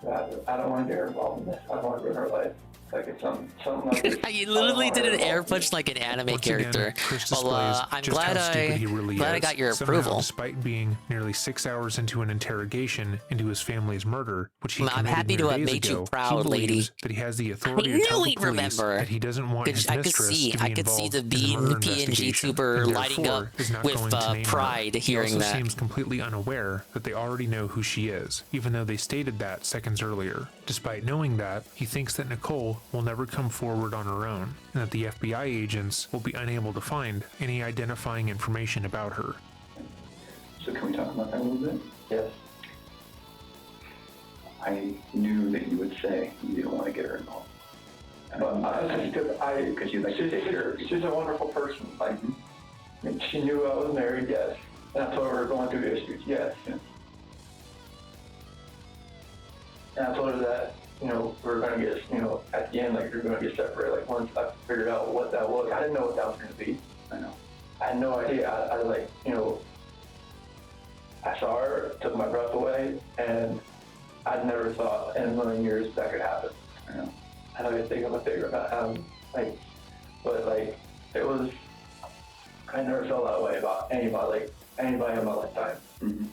I don't want to get her involved in this. I don't want to ruin her life. Like it's something like this. You literally did an air punch like an anime Once again, character. Chris Well, displays I'm just glad how stupid he really I is. got your Somehow, approval. despite being nearly 6 hours into an interrogation into his family's murder, which he I'm committed happy to mere have days made you ago, proud, he lady. believes that he has the authority to knew tell the he'd police remember. that he doesn't want his I could mistress see, to be I could see involved the in Bean murder PNG investigation, tuber and lighting therefore up is not with going to name her. pride He hearing also that. seems completely unaware that they already know who she is, even though they stated that seconds earlier. Despite knowing that, he thinks that Nicole will never come forward on her own, and that the FBI agents will be unable to find any identifying information about her. So can we talk about that a little bit? Yes. I knew that you would say you didn't want to get her involved. Because you like to take care of She's a wonderful person. Like, I mean, she knew I was married, yes. And I told her we were going through issues, yes. And I told her that, we were going to get, at the end, like, we are going to get separated. Like, once I figured out what that was, I didn't know what that was going to be. I know. I had no idea. I was like, I saw her, took my breath away, and I'd never thought in a million years that could happen. I know. I know you think I'm a favorite, but like, it was, I never felt that way about anybody in my lifetime. Mm-hmm.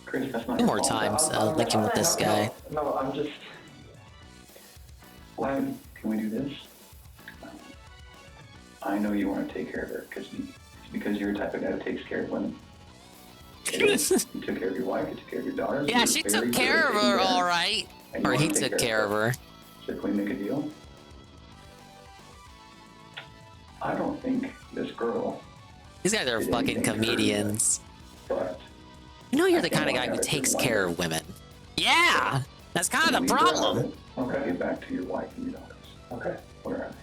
Chris, that's not Two your more fault. times linking with this guy. No, I'm just, Can we do this? I know you want to take care of her because you're the type of guy who takes care of women. You took care of your wife, you took care of your daughters. Yeah, she took care of her, all right. Or he took care of her. So can we make a deal? I don't think this girl. These guys are fucking comedians. But You know you're the kind of guy who takes care of women. Yeah, that's kind of the problem. Okay, get back to your wife and your daughters. Okay, where are they?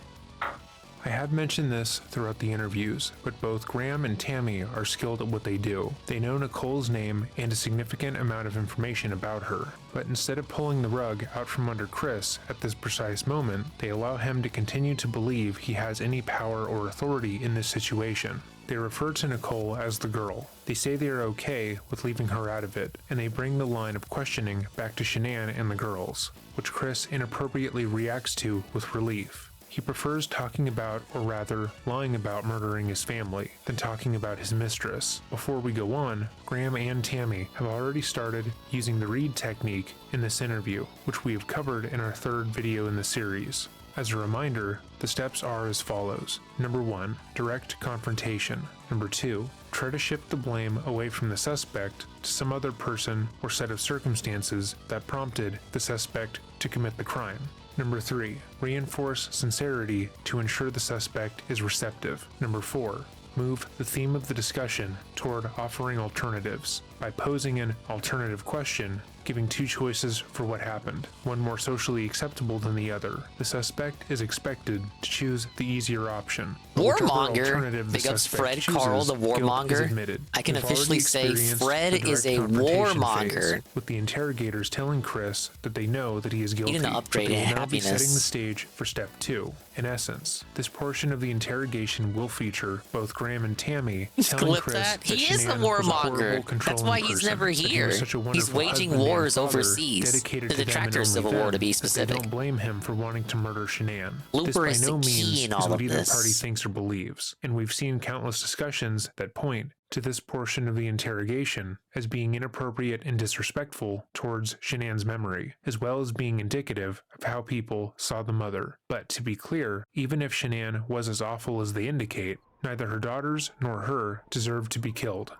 I have mentioned this throughout the interviews, but both Graham and Tammy are skilled at what they do. They know Nicole's name and a significant amount of information about her, but instead of pulling the rug out from under Chris at this precise moment, they allow him to continue to believe he has any power or authority in this situation. They refer to Nicole as the girl. They say they are okay with leaving her out of it, and they bring the line of questioning back to Shanann and the girls, which Chris inappropriately reacts to with relief. He prefers talking about, or rather, lying about murdering his family, than talking about his mistress. Before we go on, Graham and Tammy have already started using the read technique in this interview, which we have covered in our third video in the series. As a reminder, the steps are as follows. Number 1, direct confrontation. Number 2, try to shift the blame away from the suspect to some other person or set of circumstances that prompted the suspect to commit the crime. Number 3, reinforce sincerity to ensure the suspect is receptive. Number 4, move the theme of the discussion toward offering alternatives by posing an alternative question, giving two choices for what happened, one more socially acceptable than the other. The suspect is expected to choose the easier option. Warmonger. Big ups Fred Carl, the warmonger. I can officially say Fred is a warmonger. With the interrogators telling Chris that they know that he is guilty, Needing to upgrade but they will now happiness. be setting the stage for step 2. In essence, this portion of the interrogation will feature both Graham and Tammy telling Clip Chris that. that He is the Shanann was a horrible, warmonger. That's controlling why he's person, never that he here. was such a He's wonderful waging husband and wars father, overseas. dedicated The to them and Detractor only Civil War, them, to be that specific. They don't blame him for wanting to murder Shanann. Looper This is by no the key means in is all what of either this. party thinks or believes, and we've seen countless discussions that point to this portion of the interrogation as being inappropriate and disrespectful towards Shanann's memory, as well as being indicative of how people saw the mother. But to be clear, even if Shanann was as awful as they indicate, neither her daughters nor her deserve to be killed.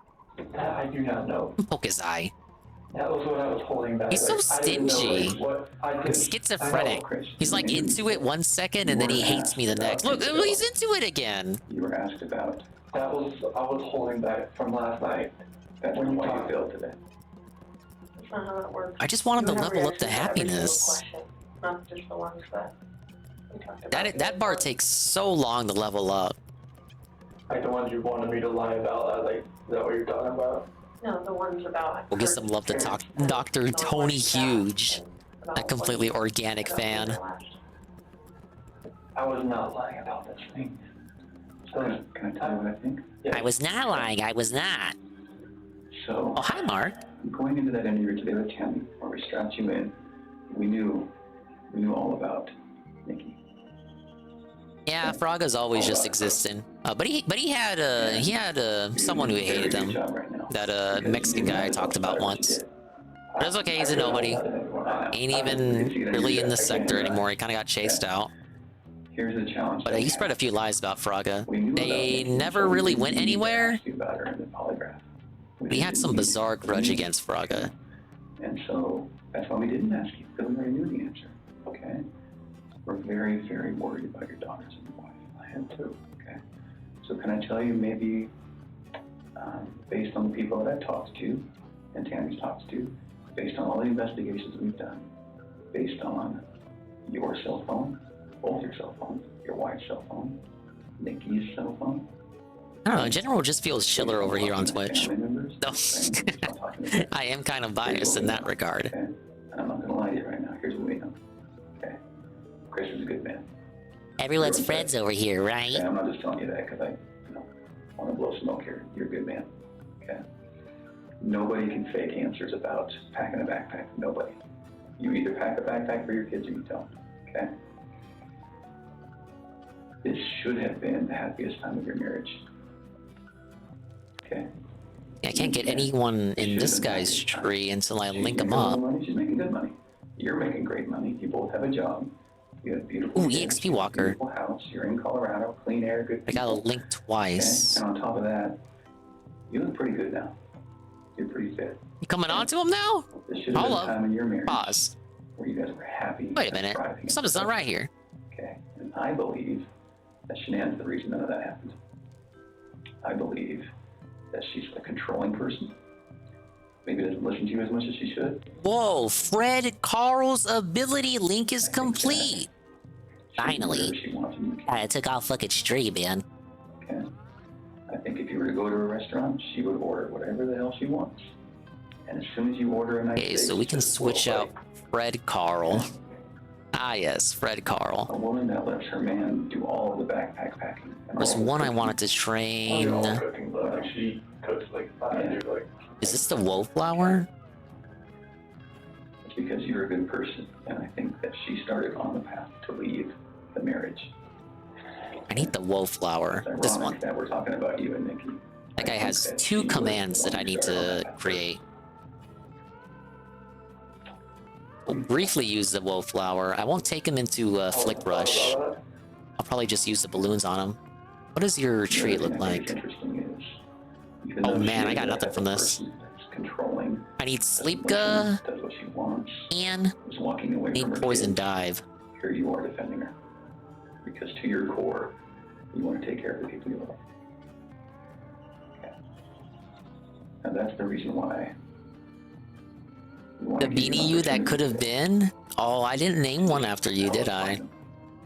that I do not know. Poke his eye. That was what I was holding back. He's so I didn't know, stingy. what I did. And schizophrenic. He's like into it one second and then he hates me the next. Look, he's into it again. You were asked about. I was holding back from last night. That's when you why you talked. feel today. That's not how that works. I just want him to You have level up the reactions to every single happiness. question, not just the ones that we talked about. That bar takes so long to level up. Like the ones you wanted me to lie about. Like, is that what you're talking about? No, the ones about. We'll give some love to Dr. Tony Huge, a completely organic fan. I was not lying about this thing. So, Can I tell you what I think? I was not lying, I was not. So, Oh, hi, Mark. going into that interview today with Tammy, where we strapped you in, we knew all about Nikki. Yeah, Fraga's always just existing. But he had someone who hated him. That Mexican guy I talked about once. But it's okay, he's a nobody. Ain't even really in the sector anymore. He kind of got chased out. Here's the challenge. But he spread a few lies about Fraga. They never really went anywhere. About her in the polygraph. But he had some bizarre grudge against Fraga. And so that's why we didn't ask you, because we already knew the answer. Okay? We're very, very worried about your daughters and your wife. I am too. Okay? So can I tell you, maybe based on the people that I've talked to, and Tammy's talked to, based on all the investigations we've done, based on your cell phone, both your cell phones, your wife's cell phone, Nikki's cell phone. I don't know, General just feels chiller over here on Twitch. No, I am kind of biased in that regard. Okay? And I'm not going to lie to you right now. Here's what we know. Okay? Chris is a good man. Everyone's friends over here, right? Okay, I'm not just telling you that because I want to blow smoke here. You're a good man. Okay? Nobody can fake answers about packing a backpack. Nobody. You either pack a backpack for your kids or you don't. Okay? Okay? This should have been the happiest time of your marriage. Okay? I can't get anyone in this guy's tree until I link them up. Money. She's making good money. You're making great money. You both have a job. You have beautiful Ooh, kids, EXP Walker. beautiful house. You're in Colorado. Clean air, good I people. gotta link twice. Okay? And on top of that, you look pretty good now. You're pretty fit. You coming on to him now? This should have been Hold a up. time in your marriage Pause. where you guys were happy. Wait a and minute. thriving. Something's not right here. Okay. And I believe that Shanann's the reason none of that happened. I believe that she's a controlling person. Maybe doesn't listen to you as much as she should. Whoa, Fred Carl's ability link is complete. Finally. I took off fucking stream, man. Okay. I think if you were to go to a restaurant, she would order whatever the hell she wants. And as soon as you order a nice Okay, steak, so we she can says, switch "Well, out Fred Carl. Ah, yes, Fred Carl. A woman that lets her man do all of the backpack packing. And There's all of the one I cooking. wanted to train. Cooking, but like she cooks like I do like. Is this the Wallflower? It's because you're a good person, and I think that she started on the path to leave the marriage. I need the Wallflower. It's This ironic one. that we're talking about you and Nikki. That guy has that two she was commands the that one I who need started on to that path. create. We'll briefly use the Wallflower. I won't take him into Flick Brush. I'll probably just use the balloons on him. What does your tree look like? Oh man, I got nothing from this. Controlling. I need Sleepga Does what she wants. and Is walking away need from her Poison kids. Dive. Here you are defending her. Because to your core, you want to take care of the people you love. Okay. And that's the reason why. The beanie you that could have been? Oh, I didn't name one after you, did I?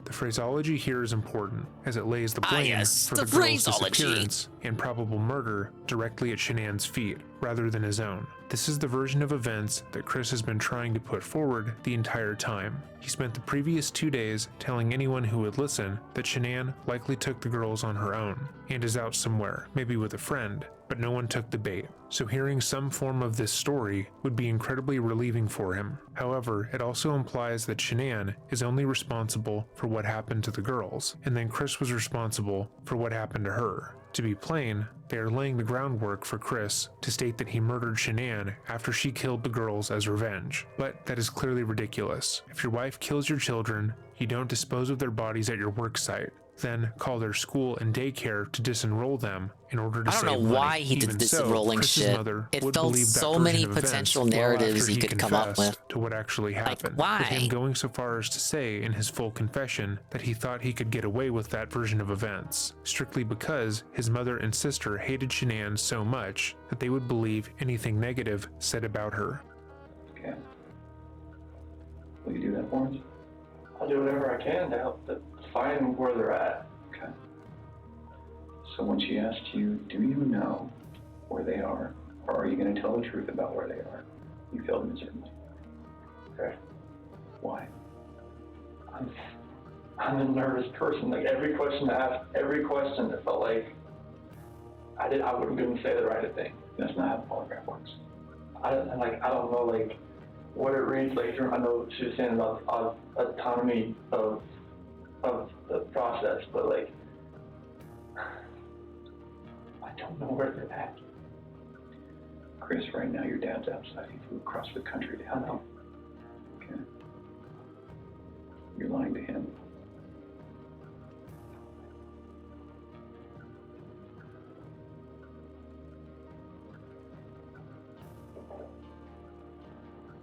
The phraseology here is important, as it lays the blame yes, for the the girl's phraseology. disappearance and probable murder directly at Shanann's feet, rather than his own. This is the version of events that Chris has been trying to put forward the entire time. He spent the previous 2 days telling anyone who would listen that Shanann likely took the girls on her own, and is out somewhere, maybe with a friend, but no one took the bait. So hearing some form of this story would be incredibly relieving for him. However, it also implies that Shanann is only responsible for what happened to the girls, and then Chris was responsible for what happened to her. To be plain, they are laying the groundwork for Chris to state that he murdered Shanann after she killed the girls as revenge. But that is clearly ridiculous. If your wife kills your children, you don't dispose of their bodies at your work site. Then call their school and daycare to disenroll them in order to I don't save know money. why he did Even this so, enrolling Chris's shit. mother It would felt believe that so version many of events potential well narratives after he could come up confessed with. to what actually happened. why? With him going so far as to say in his full confession that he thought he could get away with that version of events, strictly because his mother and sister hated Shanann so much that they would believe anything negative said about her. Okay. Will you do that for us? I'll do whatever I can to help to find where they're at. Okay. So when she asked you, do you know where they are? Or are you going to tell the truth about where they are? You failed miserably. Okay. Why? I'm a nervous person. Like every question I asked, every question, it felt like I wouldn't even say the right thing. That's not how the polygraph works. I don't know like what it reads like. I know she was saying about autonomy of the process, but like I don't know where they're at. Chris, right now your dad's outside. He flew across the country to help you. Okay. You're lying to him.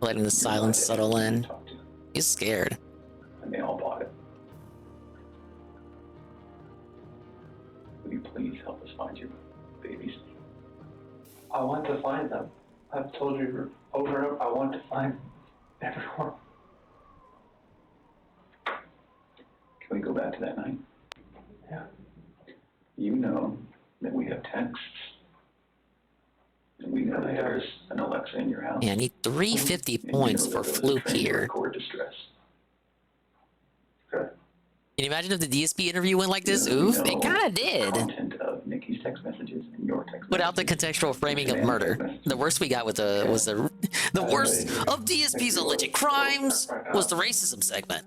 Letting the silence settle in. He's scared. And they all bought it. Will you please help us find your babies? I want to find them. I've told you over and over, I want to find everyone. Can we go back to that night? Yeah. You know that we have texts. And we know that there's an Alexa in your house. Yeah, I need 350 points for Fluke here. Record distress. Can you imagine if the DSP interview went like this? Oof, it kinda did. Content of Nikki's text messages and your text Without the contextual framing of murder. The worst we got with the worst of DSP's alleged crimes was the racism segment.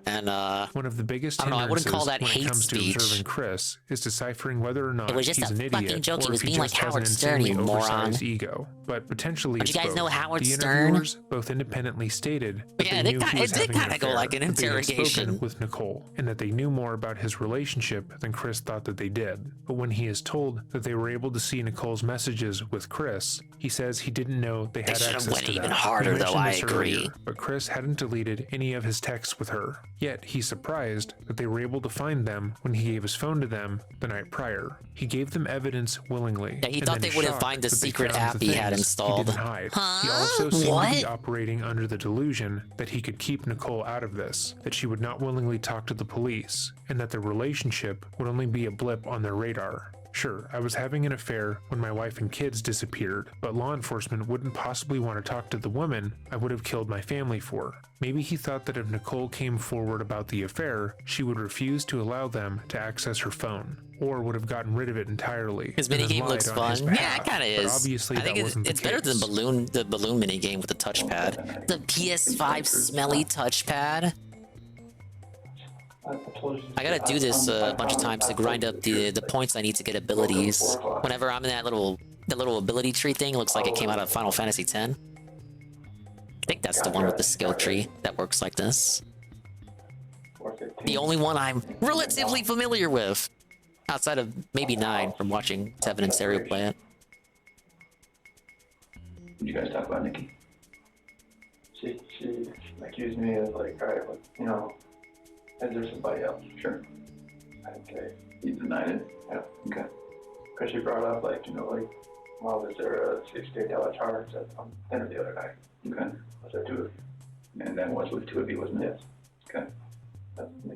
And one of the biggest I don't know, I wouldn't call that when it hate comes speech. to observing Chris is deciphering whether or not It was just he's a an fucking idiot joke. He or was if he being like just has Howard an Stern, insanely you moron. oversized ego. But potentially Don't it's you guys both. know Howard the Stern? interviewers both independently stated that Yeah, they it knew did he was ki- it did having an kinda go affair, like an that they had spoken interrogation. with Nicole, and that they knew more about his relationship than Chris thought that they did. But when he is told that they were able to see Nicole's messages with Chris, he says he didn't know they had should've access went to even that. harder, We though, mentioned I this agree. earlier, but Chris hadn't deleted any of his texts with her. Yet he's surprised that they were able to find them when he gave his phone to them the night prior. He gave them evidence willingly. Yeah, he and thought then they is wouldn't shocked find the that they secret found app the he had things installed. He didn't hide. He Huh? also seemed to What? be operating under the delusion that he could keep Nicole out of this, that she would not willingly talk to the police, and that their relationship would only be a blip on their radar. Sure, I was having an affair when my wife and kids disappeared, but law enforcement wouldn't possibly want to talk to the woman I would have killed my family for. Maybe he thought that if Nicole came forward about the affair, she would refuse to allow them to access her phone, or would have gotten rid of it entirely. His and then minigame lied looks on his fun. Yeah, behalf, it kind of but is. obviously I think that wasn't the it's better than case. the balloon minigame with the touchpad. The PS5 smelly touchpad. I gotta do this a bunch of times to grind up the points I need to get abilities. Whenever I'm in that little ability tree thing, it looks like it came out of Final Fantasy X. I think that's the one with the skill tree that works like this. The only one I'm relatively familiar with, outside of maybe 9 from watching Tevin and Serio play it. Did you guys talk about Nikki? She accused me of like, all right, you know, is there somebody else? Sure. Okay. You denied it? Yeah. Okay. Because she brought up like, you know, like, well, is there a $68 charge at dinner the other night? Okay. Was there 2 of you? And that was with 2 of you, wasn't it? Yes. Okay. That's me.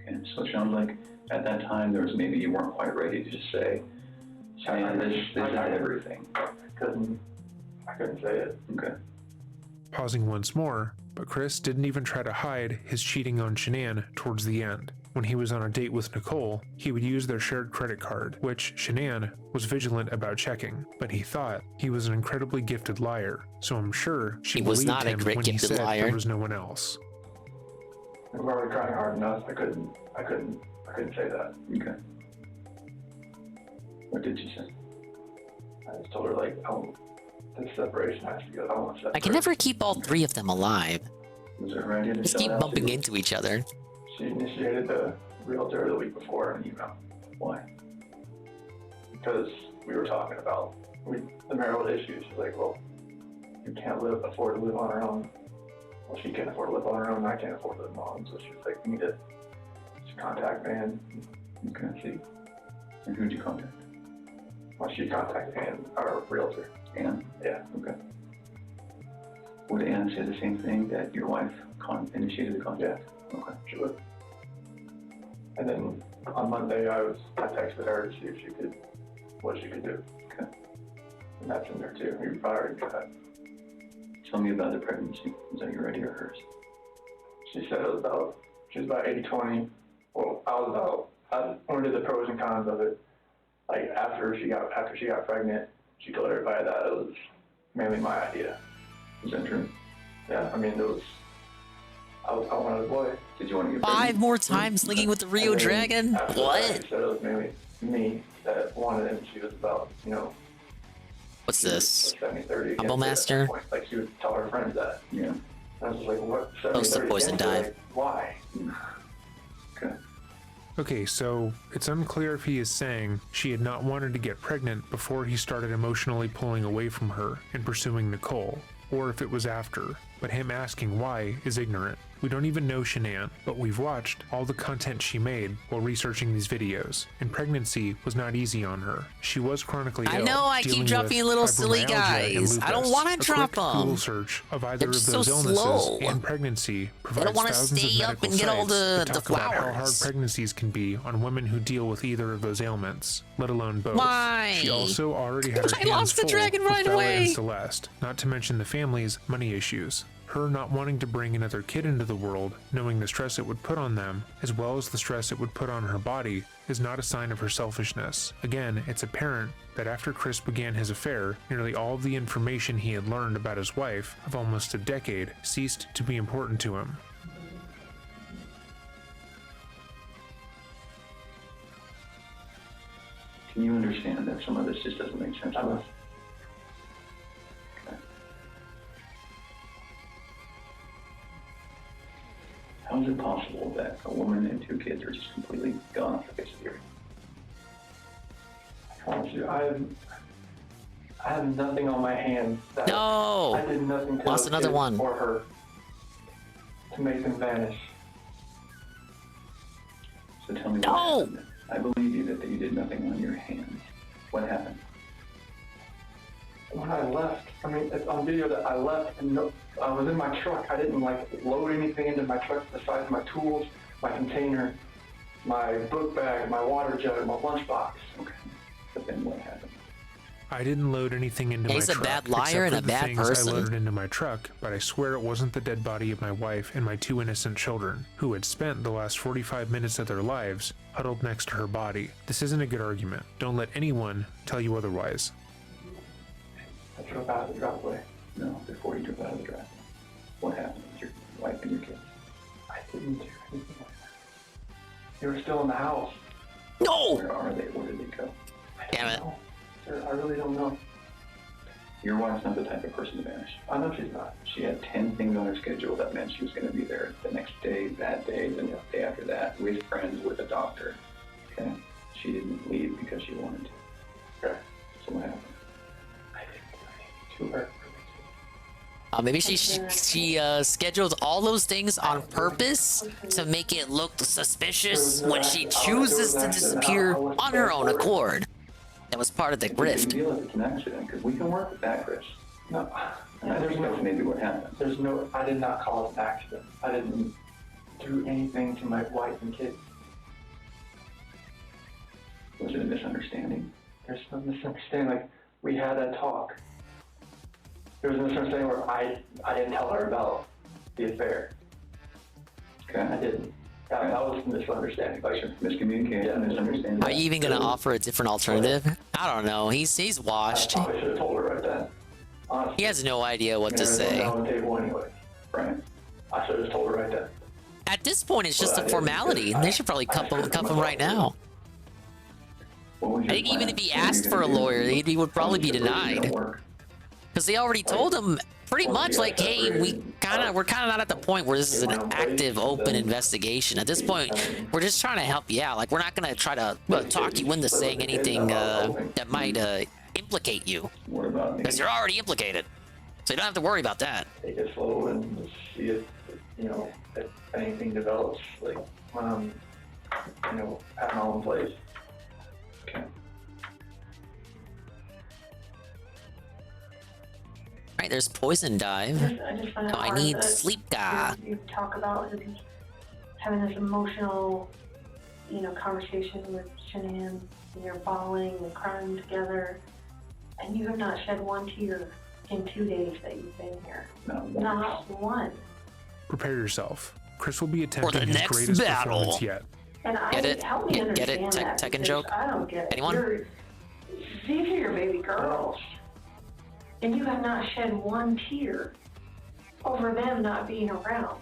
Okay. So it sounds like at that time there was maybe you weren't quite ready to just say, this is everything. I couldn't say it. Okay. Pausing once more, but Chris didn't even try to hide his cheating on Shanann towards the end. When he was on a date with Nicole, he would use their shared credit card, which Shanann was vigilant about checking, but he thought he was an incredibly gifted liar, so I'm sure she He was believed not a him great when he gifted said liar. there was no one else. If we were trying hard enough, I couldn't say that. Okay. What did you say? I just told her like, this separation has to go. I don't want to separate. I can never keep all 3 of them alive. Was it her idea to Just sell keep it out bumping to you? into each other. She initiated the realtor the week before an email. Why? Because we were talking about the marital issues. She's like, well, you can't afford to live on her own. Well, she can't afford to live on her own, and I can't afford to live on my own. So she's like, you need to just contact me and see. And who'd you contact? Well, she contacted Ann, our realtor. Ann? Yeah. Okay. Would Ann say the same thing, that your wife initiated the contact? Okay. She would. And then on Monday, I texted her to see if what she could do. Okay. And that's in there too. We probably already got that. Tell me about the pregnancy. Was that your idea or hers? She said she was about 80-20. Well, I went into the pros and cons of it. Like after she got pregnant, she told everybody that it was mainly my idea. Is that true? Yeah, I mean, I wanted a boy. Did you want to get 5 more times linking with the Rio And then Dragon? after What? that, she said it was mainly me that wanted it, and she was about, you know, What's this? 70-30. Humble Master? Like she would tell her friends that. Yeah. And I was just like, what? Close to 70-30 poison against her? dive. Like, why? Okay. Okay, so it's unclear if he is saying she had not wanted to get pregnant before he started emotionally pulling away from her and pursuing Nicole, or if it was after, but him asking why is ignorant. We don't even know Shanann, but we've watched all the content she made while researching these videos, and pregnancy was not easy on her. She was chronically ill. I know I keep dealing dropping with little silly fibromyalgia and guys. I don't lupus. wanna A drop quick Google 'em. search of either They're of just those so illnesses slow. and pregnancy provides wanna thousands stay of up medical and get all sites the that talk about how hard flowers. pregnancies can be on women who deal with either of those ailments, let alone both. Why? She also already had her I hands lost the full dragon with right Bella away. and Celeste, not to mention the family's money issues. Her not wanting to bring another kid into the world, knowing the stress it would put on them, as well as the stress it would put on her body, is not a sign of her selfishness. Again, it's apparent that after Chris began his affair, nearly all of the information he had learned about his wife of almost a decade ceased to be important to him. Can you understand that some of this just doesn't make sense to us? Okay. How is it possible that a woman and 2 kids are just completely gone off the face of the earth? I promise you, I have nothing on my hands. That No! I did nothing to Lost those another kids one. or her to make them vanish. So tell me what happened. I believe you that you did nothing on your hands. What happened? When I left, I mean, it's on video that I left and I was in my truck. I didn't like load anything into my truck besides my tools, my container, my book bag, my water jug, my lunchbox. Okay. But then what happened? I didn't load anything into my He's a truck. bad liar except and for a the bad things person. I loaded into my truck, but I swear it wasn't the dead body of my wife and my 2 innocent children, who had spent the last 45 minutes of their lives huddled next to her body. This isn't a good argument. Don't let anyone tell you otherwise. I drove out of the driveway. No, before you drove out of the driveway. What happened with your wife and your kids? I didn't do anything like that. They were still in the house. No! Where are they? Where did they go? Damn it. Sir, I really don't know. Your wife's not the type of person to vanish. I know she's not. She had 10 things on her schedule that meant she was going to be there the next day, that day, the day after that, with friends, with a doctor. Okay? She didn't leave because she wanted to. Okay. So what happened? I didn't do anything to her. Maybe she scheduled all those things on purpose to make it look suspicious when she chooses to disappear on her own accord. That was part of the grift. I feel like it's an accident because we can work with that, Chris. No, there's no maybe what happened. There's no. I did not call it an accident. I didn't do anything to my wife and kids. Was it a misunderstanding? There's no misunderstanding. Like we had a talk. There was a misunderstanding where I didn't tell her about the affair. Okay. I didn't. That was a misunderstanding. Like miscommunication, yeah, misunderstanding. Are you even gonna offer a different alternative? I don't know. He's washed. I probably should have told her right then. Honestly. He has no idea what to say. On the table anyway. Right. I should have told her right then. At this point, it's just a formality. They should probably cuff him right now. I think even if he asked for a lawyer, he would probably be denied. Because they already told him pretty much like, hey, we're kind of not at the point where this is an active, open investigation. At this point, we're just trying to help you out. Like, we're not gonna try to talk you into saying anything that might implicate you, because you're already implicated. So you don't have to worry about that. Take it slow and see if if anything develops. Like when I'm at my own place. Okay. Right, there's poison dive. I just find it Oh, I hard need that sleep guy. You talk about having this emotional, conversation with Shanann, and you're bawling and crying together, and you have not shed one tear in 2 days that you've been here. Not one. Prepare yourself. Chris will be attempting the his next greatest battle. performance yet. And help me Get it? understand that, Tekken because joke? I don't get it. Anyone? These are your baby girls, and you have not shed one tear over them not being around.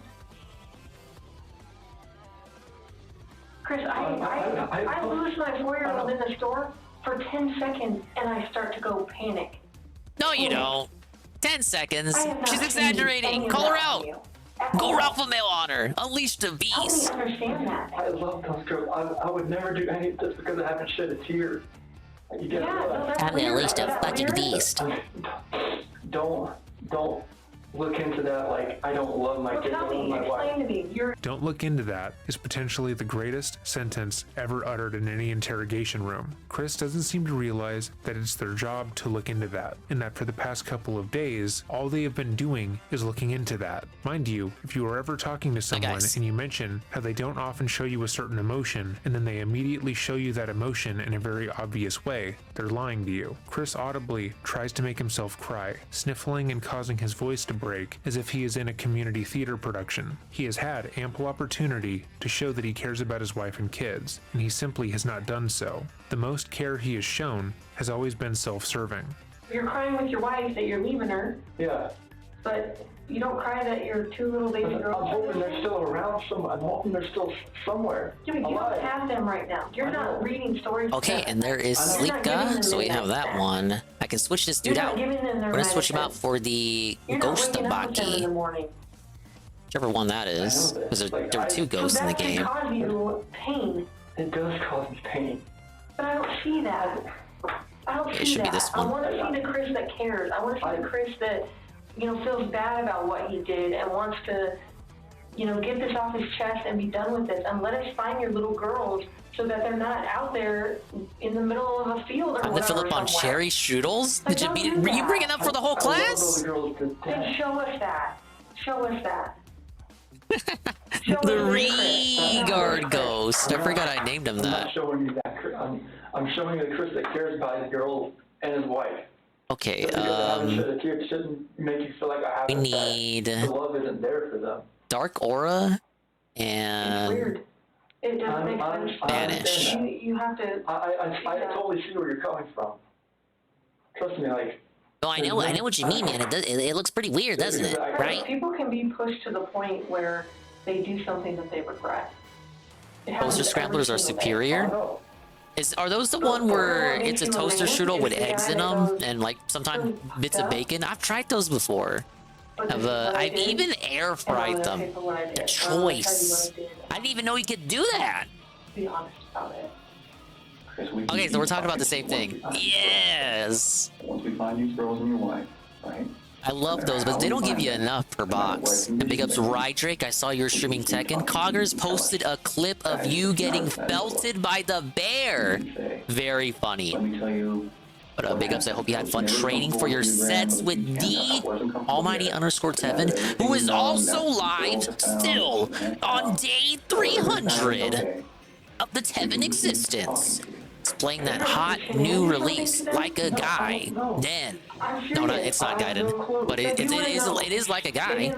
Chris, I lose my 4-year-old in the store for 10 seconds, and I start to go panic. No, you don't. 10 seconds. I have not She's seen exaggerating. any of Call her that out. from you. Go Ralph Mail on her. Unleash the beast. Help me understand that. I love those girls. I would never do any just because I haven't shed a tear. You get I'm gonna unleash the fucking beast. Don't look into that like I don't love my kids. I love my wife. Don't look into that is potentially the greatest sentence ever uttered in any interrogation room. Chris doesn't seem to realize that it's their job to look into that, and that for the past couple of days, all they have been doing is looking into that. Mind you, if you are ever talking to someone and you mention how they don't often show you a certain emotion, and then they immediately show you that emotion in a very obvious way, they're lying to you. Chris audibly tries to make himself cry, sniffling and causing his voice to break as if he is in a community theater production. He has had ample opportunity to show that he cares about his wife and kids, and he simply has not done so. The most care he has shown has always been self-serving. You're crying with your wife that you're leaving her. Yeah. But you don't cry that your two little baby girls. I'm hoping they're still around. I'm hoping they're still somewhere. Yeah, but you don't have them right now. You're not reading stories. Okay, and there is Sleepka, so we have that one. I can switch this dude out. We're gonna switch him out for the Ghost Baki. Whichever one that is. Because there are two ghosts in the game. Cause you pain. It does cause me pain. But I don't see that. I don't see It should that. be this one. I want to see the Chris that cares. I want to see the Chris that, feels bad about what he did and wants to, get this off his chest and be done with this. And let us find your little girls so that they're not out there in the middle of a field or Time to whatever. fill up on somewhere. cherry strudels? Like, Were you bringing up for the whole class? Then show us that. Show us that. The Regard Ghost. I forgot I named him I'm that. not showing you that. I'm showing you the Chris that cares about his girls and his wife. Okay, It shouldn't make you feel like I have we need the love isn't there for them. Dark Aura and It doesn't make sense. Banish. You have to. I totally see where you're coming from. Trust me, like. Oh, I know what you mean, man. It looks pretty weird, doesn't it? Right? People can be pushed to the point where they do something that they regret. Toaster scramblers are superior. Are those the one where it's a toaster strudel with eggs in them and like sometimes bits of bacon? I've tried those before. I've even air fried them. The choice. I didn't even know you could do that. Be honest about it. Okay, so we're talking about the same thing. Yes. Once we find these girls and your wife, right? I love those, but they don't give you enough per box. And big ups Rydrake, I saw you're streaming Tekken. Coggers posted a clip of you getting felted by the bear. Very funny. But big ups, I hope you had fun training for your sets with D Almighty_Tevin, who is also live still on day 300 of the Tevin existence. It's playing that hot new release, Like a Guy. Den. No, it's not Gaiden, but it is Like a Guy.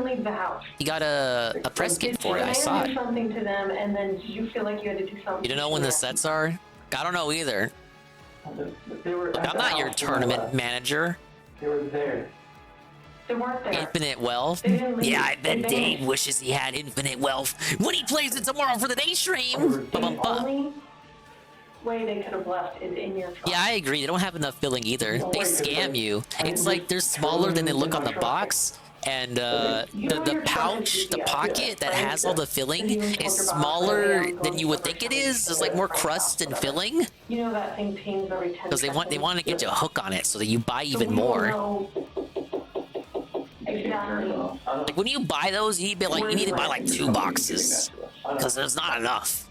You got a press kit for it. I saw it. Something to them, and then did you feel like you had to do something? You don't know when the sets are? I don't know either. Look, I'm not your tournament manager. They were there. They weren't there. Infinite wealth? Yeah, I bet Dave wishes he had infinite wealth when he plays it tomorrow for the day stream. The only way they could have left is in your trunk. Yeah, I agree. They don't have enough filling either. They scam you. It's like they're smaller than they look on the box. And the pouch, the pocket that has all the filling is smaller than you would think it is. There's like more crust and filling. You know that thing pings every 10 because they want to get you a hook on it so that you buy even more. Exactly. Like when you buy those, you need to buy like 2 boxes because there's not enough.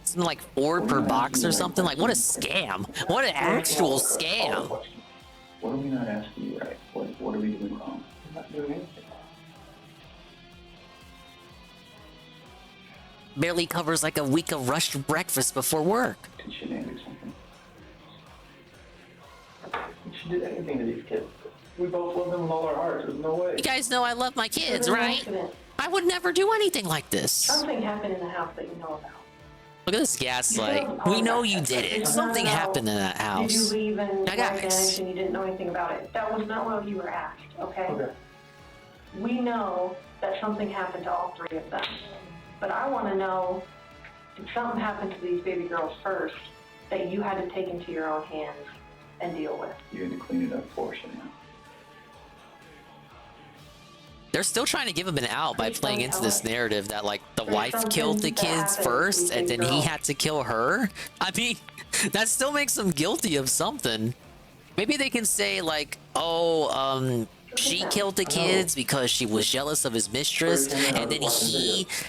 It's like 4 per box or something. Like what a scam! What an actual scam! What are we not asking you right? What are we doing wrong? We're not doing anything. Barely covers like a week of rushed breakfast before work. Did she do something? She did anything to these kids. We both love them with all our hearts. There's no way. You guys know I love my kids, right? I would never do anything like this. Something happened in the house that you know about. Look at this gaslight. We know you did it. Something happened in that house. Did you leave and Now, guys. and you didn't know anything about it? That was not what you were asked, okay? We know that something happened to all 3 of them. But I want to know, did something happen to these baby girls first that you had to take into your own hands and deal with? You had to clean it up for Chanel. They're still trying to give him an out by playing into this narrative that like the wife killed the kids first and then he had to kill her. I mean, that still makes them guilty of something. Maybe they can say like, oh, she killed the kids because she was jealous of his mistress, and then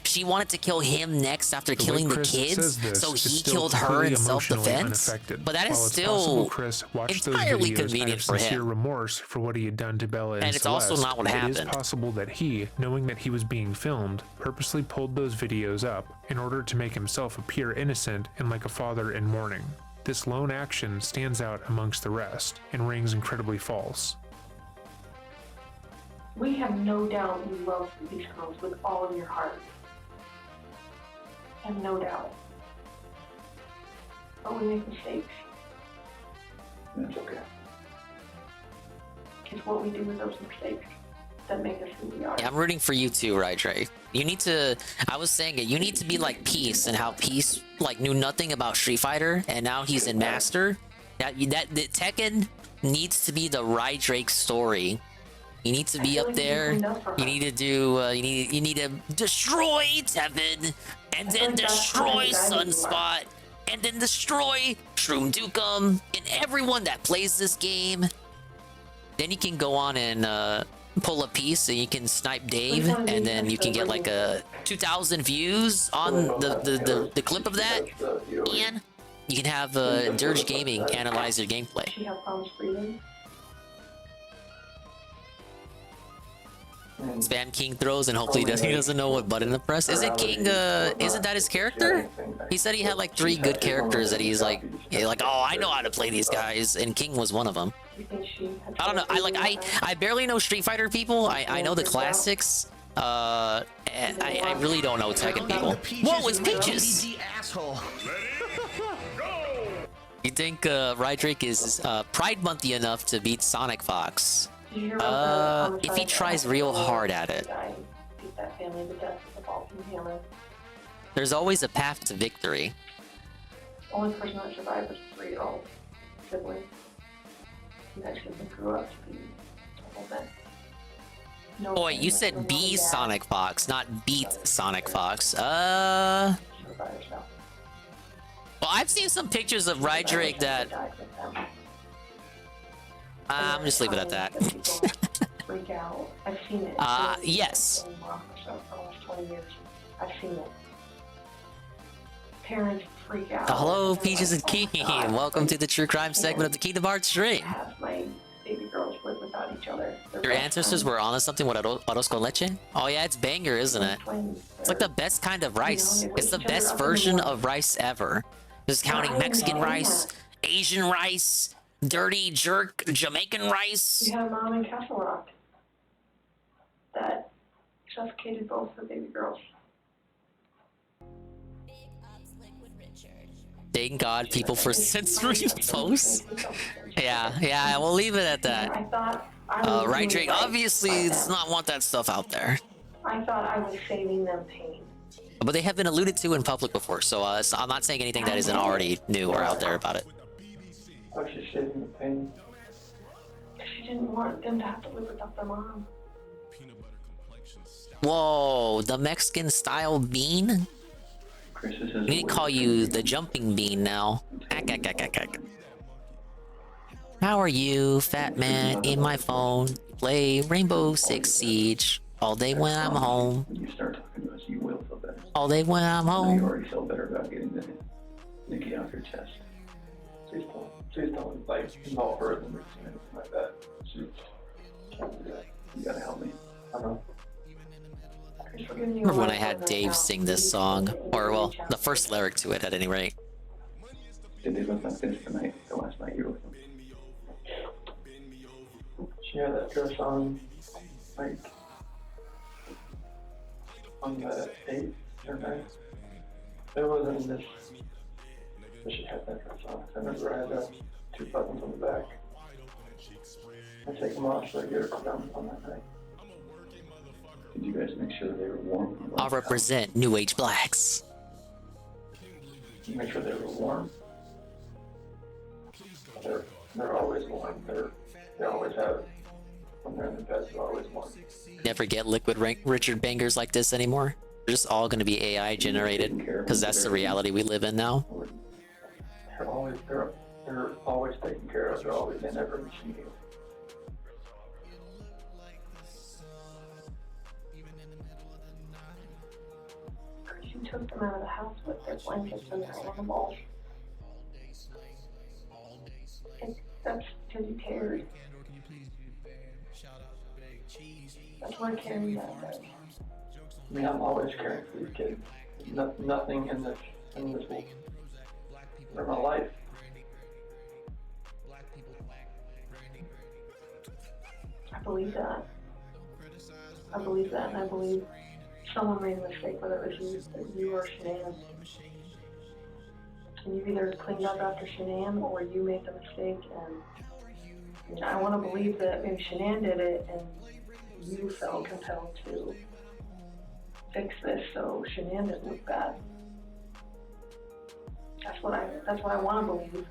she wanted to kill him next after killing the kids, so he killed her in self-defense. But that is still entirely convenient for sincere him. remorse for what he had done to Bella and And it's also Celeste. not what It happened. is possible that he, knowing that he was being filmed, purposely pulled those videos up in order to make himself appear innocent and like a father in mourning. This lone action stands out amongst the rest and rings incredibly false. We have no doubt you love these girls with all of your heart. I have no doubt. But we make mistakes. That's okay. It's what we do with those mistakes that make us who we are. Yeah, I'm rooting for you too, right, Trey? You need to. I was saying it. You need to be like Peace, and how Peace like knew nothing about Street Fighter, and now he's in Master. That Tekken needs to be the Rydrake story. You need to be up there. You need to do. You need to destroy Tevin, and then destroy Sunspot, and then destroy Shroom Dukem, and everyone that plays this game. Then you can go on and pull a piece, and you can snipe Dave, and then you can get like a 2,000 views on the clip of that, and you can have Dirge Gaming analyze your gameplay. She have problems breathing. Spam King throws, and hopefully he doesn't know what button to press. Isn't King? Isn't that his character? He said he had like 3 good characters that he's like, oh, I know how to play these guys, and King was one of them. I don't know. I barely know Street Fighter people. I know the classics. I really don't know Tekken people. Whoa, it's Peaches! You think Rydrake is Pride Monthy enough to beat Sonic Fox? If he tries real hard at it. There's always a path to victory. The only person that survived was a 3-year-old sibling. He actually grew up to be a whole bit. Boy, you said be Sonic Fox, not beat Sonic Fox. Well, I've seen some pictures of Rydrake that. I'm just leave it at that. Freak out. I've seen it. Yes. For almost 20 years. I've seen it. Parents freak out. Hello, Peaches and King. Welcome to the True Crime segment of the Kingdom Hearts stream. Have my baby girls live without each other. Your ancestors were onto something with arroz con leche? Oh yeah, it's banger, isn't it? It's like the best kind of rice. It's the best version of rice ever. Just counting Mexican rice, Asian rice, dirty jerk Jamaican rice. We had a mom in Castle Rock that suffocated both her baby girls. Thank God, people for censoring posts. Yeah, we'll leave it at that. Rydrake obviously does not want that stuff out there. I thought I was saving them pain. But they have been alluded to in public before, so I'm not saying anything that isn't already new or out there about it. Oh, she's saving the pain. She didn't want them to have to live without their mom. Whoa, the Mexican style bean? We need to call you the jumping bean now. How are you, fat man, in my phone? Play Rainbow Six Siege all day when I'm home. When you start talking to us, you will feel better. All day when I'm You home. already feel better about getting the Nikki off your chest. Please don't like involve her in anything like that. She can't do that. You gotta help me. I know. Remember when I had Dave sing this song? Or, well, the first lyric to it at any rate. Did they look like this tonight? The last night you were with them? She had that dress on, like, on the 8th or 9th. It wasn't this, but she had that dress on. I remember I had 2 buttons on the back. I take them off so I get her pajamas on that night. Did you guys make sure they were warm? I'll represent New Age Blacks. Make sure they were warm. They're always warm. They always have. When they're in the bed, they're always warm. Never get liquid Richard bangers like this anymore. They're just all going to be AI generated, because that's the reality we live in now. They're always taken care of. They're always, they never machine you. She took them out of the house with their blankets and their animals. And that's because you cared. That's why caring matters. I mean, I'm always caring for these kids. Nothing in this will ruin my life. I believe that. I believe that, and I believe someone made a mistake, whether it was you or Shanann. And you either cleaned up after Shanann, or you made the mistake and I want to believe that maybe Shanann did it and you felt compelled to fix this so Shanann didn't look bad. That's what I want to believe.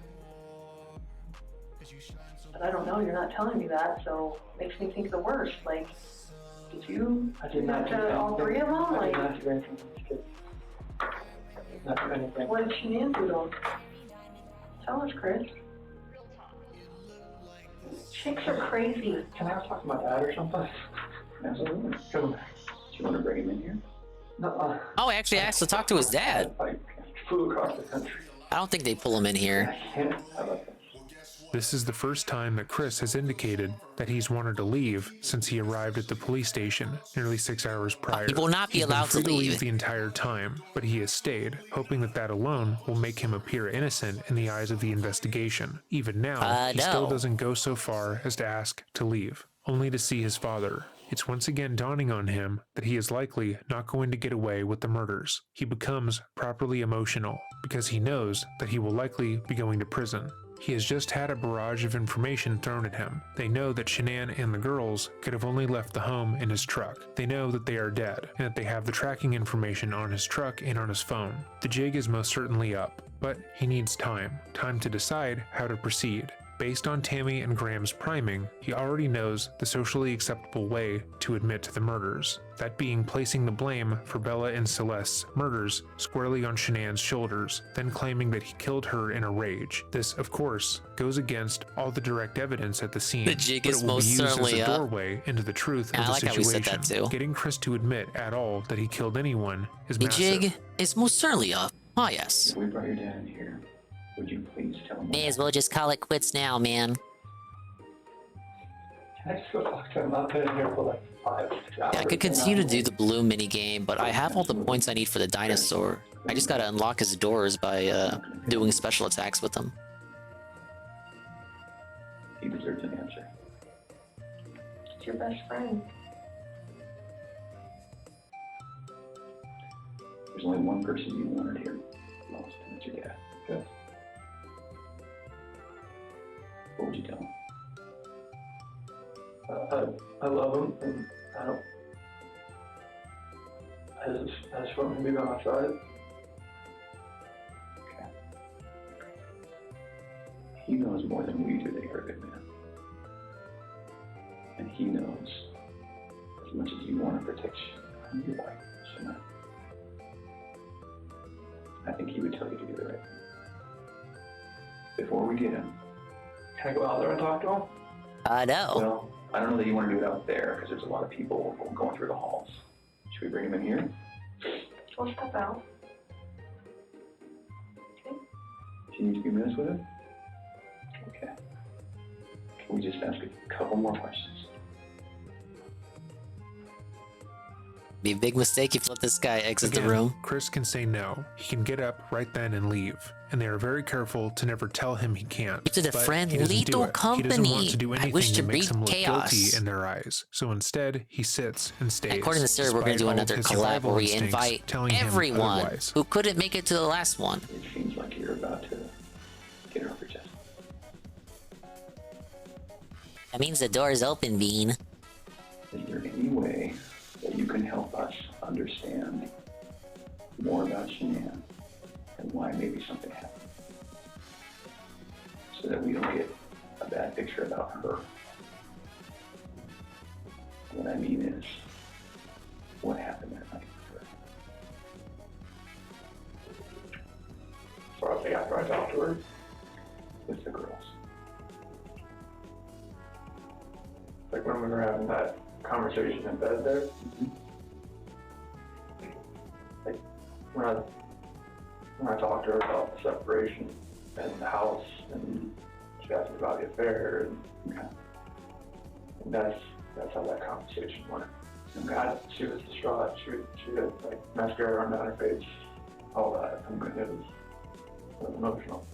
But I don't know, you're not telling me that, so it makes me think the worst. Like, did you do that to all three of them? I did Like, not do anything to these kids. Not do anything. what did Shanann do to them? Tell us, Chris. Chicks are crazy. Can I talk to my dad or something? Absolutely. Come. Do you want to bring him in here? No. Oh, I actually asked to talk to his dad. I flew across the country. I don't think they pull him in here. How about that? This is the first time that Chris has indicated that he's wanted to leave since he arrived at the police station nearly 6 hours prior. He will not be He's been allowed to free leave. the entire time, but he has stayed, hoping that that alone will make him appear innocent in the eyes of the investigation. Even now, he still no. doesn't go so far as to ask to leave, only to see his father. It's once again dawning on him that he is likely not going to get away with the murders. He becomes properly emotional because he knows that he will likely be going to prison. He has just had a barrage of information thrown at him. They know that Shanann and the girls could have only left the home in his truck. They know that they are dead, and that they have the tracking information on his truck and on his phone. The jig is most certainly up, but he needs time to decide how to proceed. Based on Tammy and Graham's priming, he already knows the socially acceptable way to admit to the murders, that being placing the blame for Bella and Celeste's murders squarely on Shanann's shoulders, then claiming that he killed her in a rage. This, of course, goes against all the direct evidence at the scene, The jig but is it will most be used as certainly a up. doorway into the truth of I the like how we situation. said that too. Getting Chris to admit at all that he killed anyone is The massive. jig is most certainly up. Oh, yes. If we brought your dad in here, would you please tell him? May as well just call it quits now, man. Can I just go talk to him? I've been in here for like 5, 6 hours. Yeah, I could continue to do the blue mini game, but I have all the points I need for the dinosaur. I just gotta unlock his doors by doing special attacks with them. He deserves an answer. It's your best friend. There's only one person you wanted here, lost, and it's your dad. Good. What would you tell him? I love him, and I just want him to be by my side. Okay. He knows more than we do that you're a good man. And he knows as much as you want to protect your wife, Shana. I think he would tell you to do the right thing. Before we get him. Can I go out there and talk to him? No. Well, I don't know that you want to do it out there because there's a lot of people going through the halls. Should we bring him in here? We'll step out. Okay. Can you 2 minutes with him? Okay. Can we just ask a couple more questions? Be a big mistake if you let this guy exit Again, the room. Chris can say no. He can get up right then and leave, and they are very careful to never tell him he can't. To the But friend he doesn't do Lethal it. He doesn't want Company. to do I anything wish to that makes breed him look chaos. guilty in their eyes. So instead, he sits and stays. According to Sarah, we're going to do despite all another of his collab survival where we instincts invite telling him everyone otherwise. who couldn't make it to the last one. It seems like you're about to get it off your chest. That means the door is open, Bean. Is there any way that you can help us understand more about Shanann and why maybe something happened? So that we don't get a bad picture about her. What I mean is, what happened that night with her? So I think after I talked to her. With the girls. Like when we were having that conversation in bed there. Like when I talked to her about the separation and the house, and she asked me about the affair, and that's how that conversation went. God, she was distraught. She had like mascara run down her face, all that. I mean, it was emotional.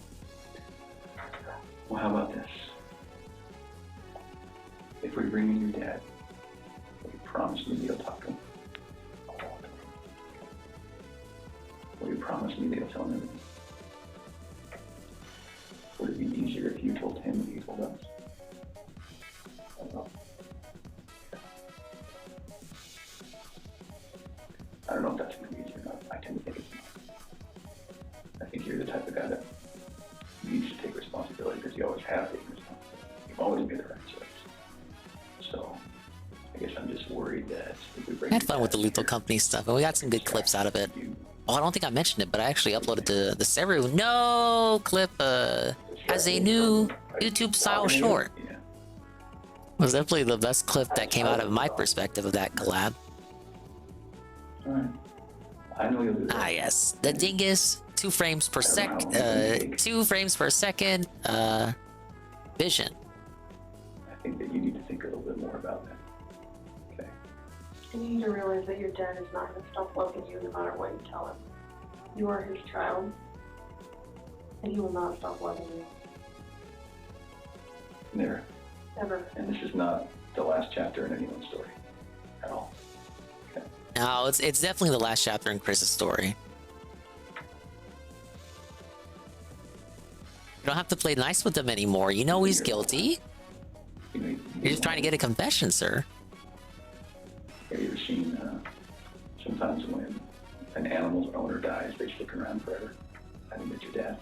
Well, how about this? If we bring in your dad, will you promise me you'll talk to him? Will you promise me that you'll tell him everything? Would it be easier if you told him what you told us? happening. You've always made the right choice. So I guess I'm just worried that if we bring I had fun with the Lethal Company stuff, and we got some good clips out of it. Oh, I don't think I mentioned it, but I actually uploaded the Seru No clip as a new YouTube-style short. It was definitely the best clip that came out of my perspective of that collab. I know you'll do that. Ah, yes. The dingus, 2 frames per second, vision. I think that you need to think a little bit more about that. Okay. You need to realize that your dad is not going to stop loving you no matter what you tell him. You are his child, and he will not stop loving you. Never. Ever. And this is not the last chapter in anyone's story at all. No, it's definitely the last chapter in Chris's story. You don't have to play nice with him anymore. You know he's guilty. You're just trying to get a confession, sir. Have you ever seen sometimes when an animal's owner dies, they stick around forever? I think that's your dad.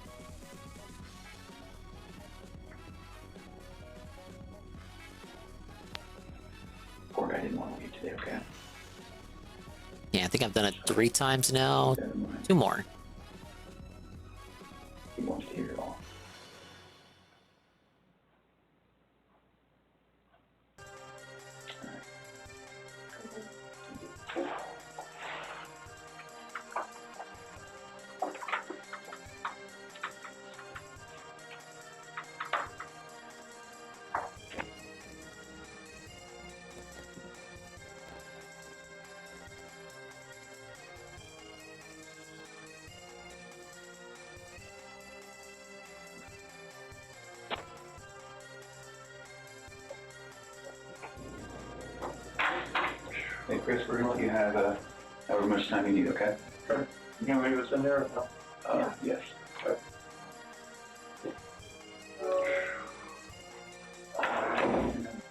Poor guy didn't want to leave today, okay? Yeah, I think I've done it 3 times now. 2 more. He wants to hear it all. Hey, Chris, we're gonna let you have however much time you need, okay? Sure. You gonna leave us in there or no? Yes. Sure.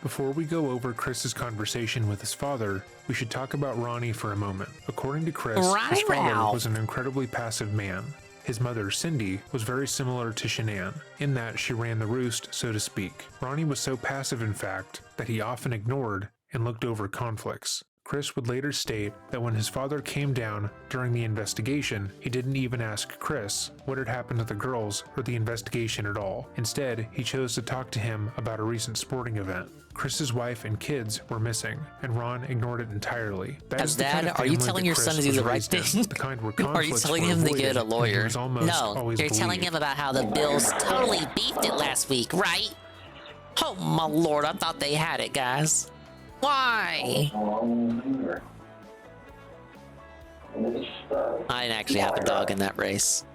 Before we go over Chris's conversation with his father, we should talk about Ronnie for a moment. According to Chris, his father was an incredibly passive man. His mother, Cindy, was very similar to Shanann, in that she ran the roost, so to speak. Ronnie was so passive, in fact, that he often ignored and looked over conflicts. Chris would later state that when his father came down during the investigation, he didn't even ask Chris what had happened to the girls or the investigation at all. Instead, he chose to talk to him about a recent sporting event. Chris's wife and kids were missing, and Ron ignored it entirely. That is the kind of Dad, are you family telling that your son to Chris do the was right raised in, thing? the kind where Are you conflicts telling were him to avoided get a and he lawyer? was almost No, always you're telling believed. him about how the Bills totally beefed it last week, right? Oh my lord, I thought they had it, guys. Why? I didn't actually have a dog in that race.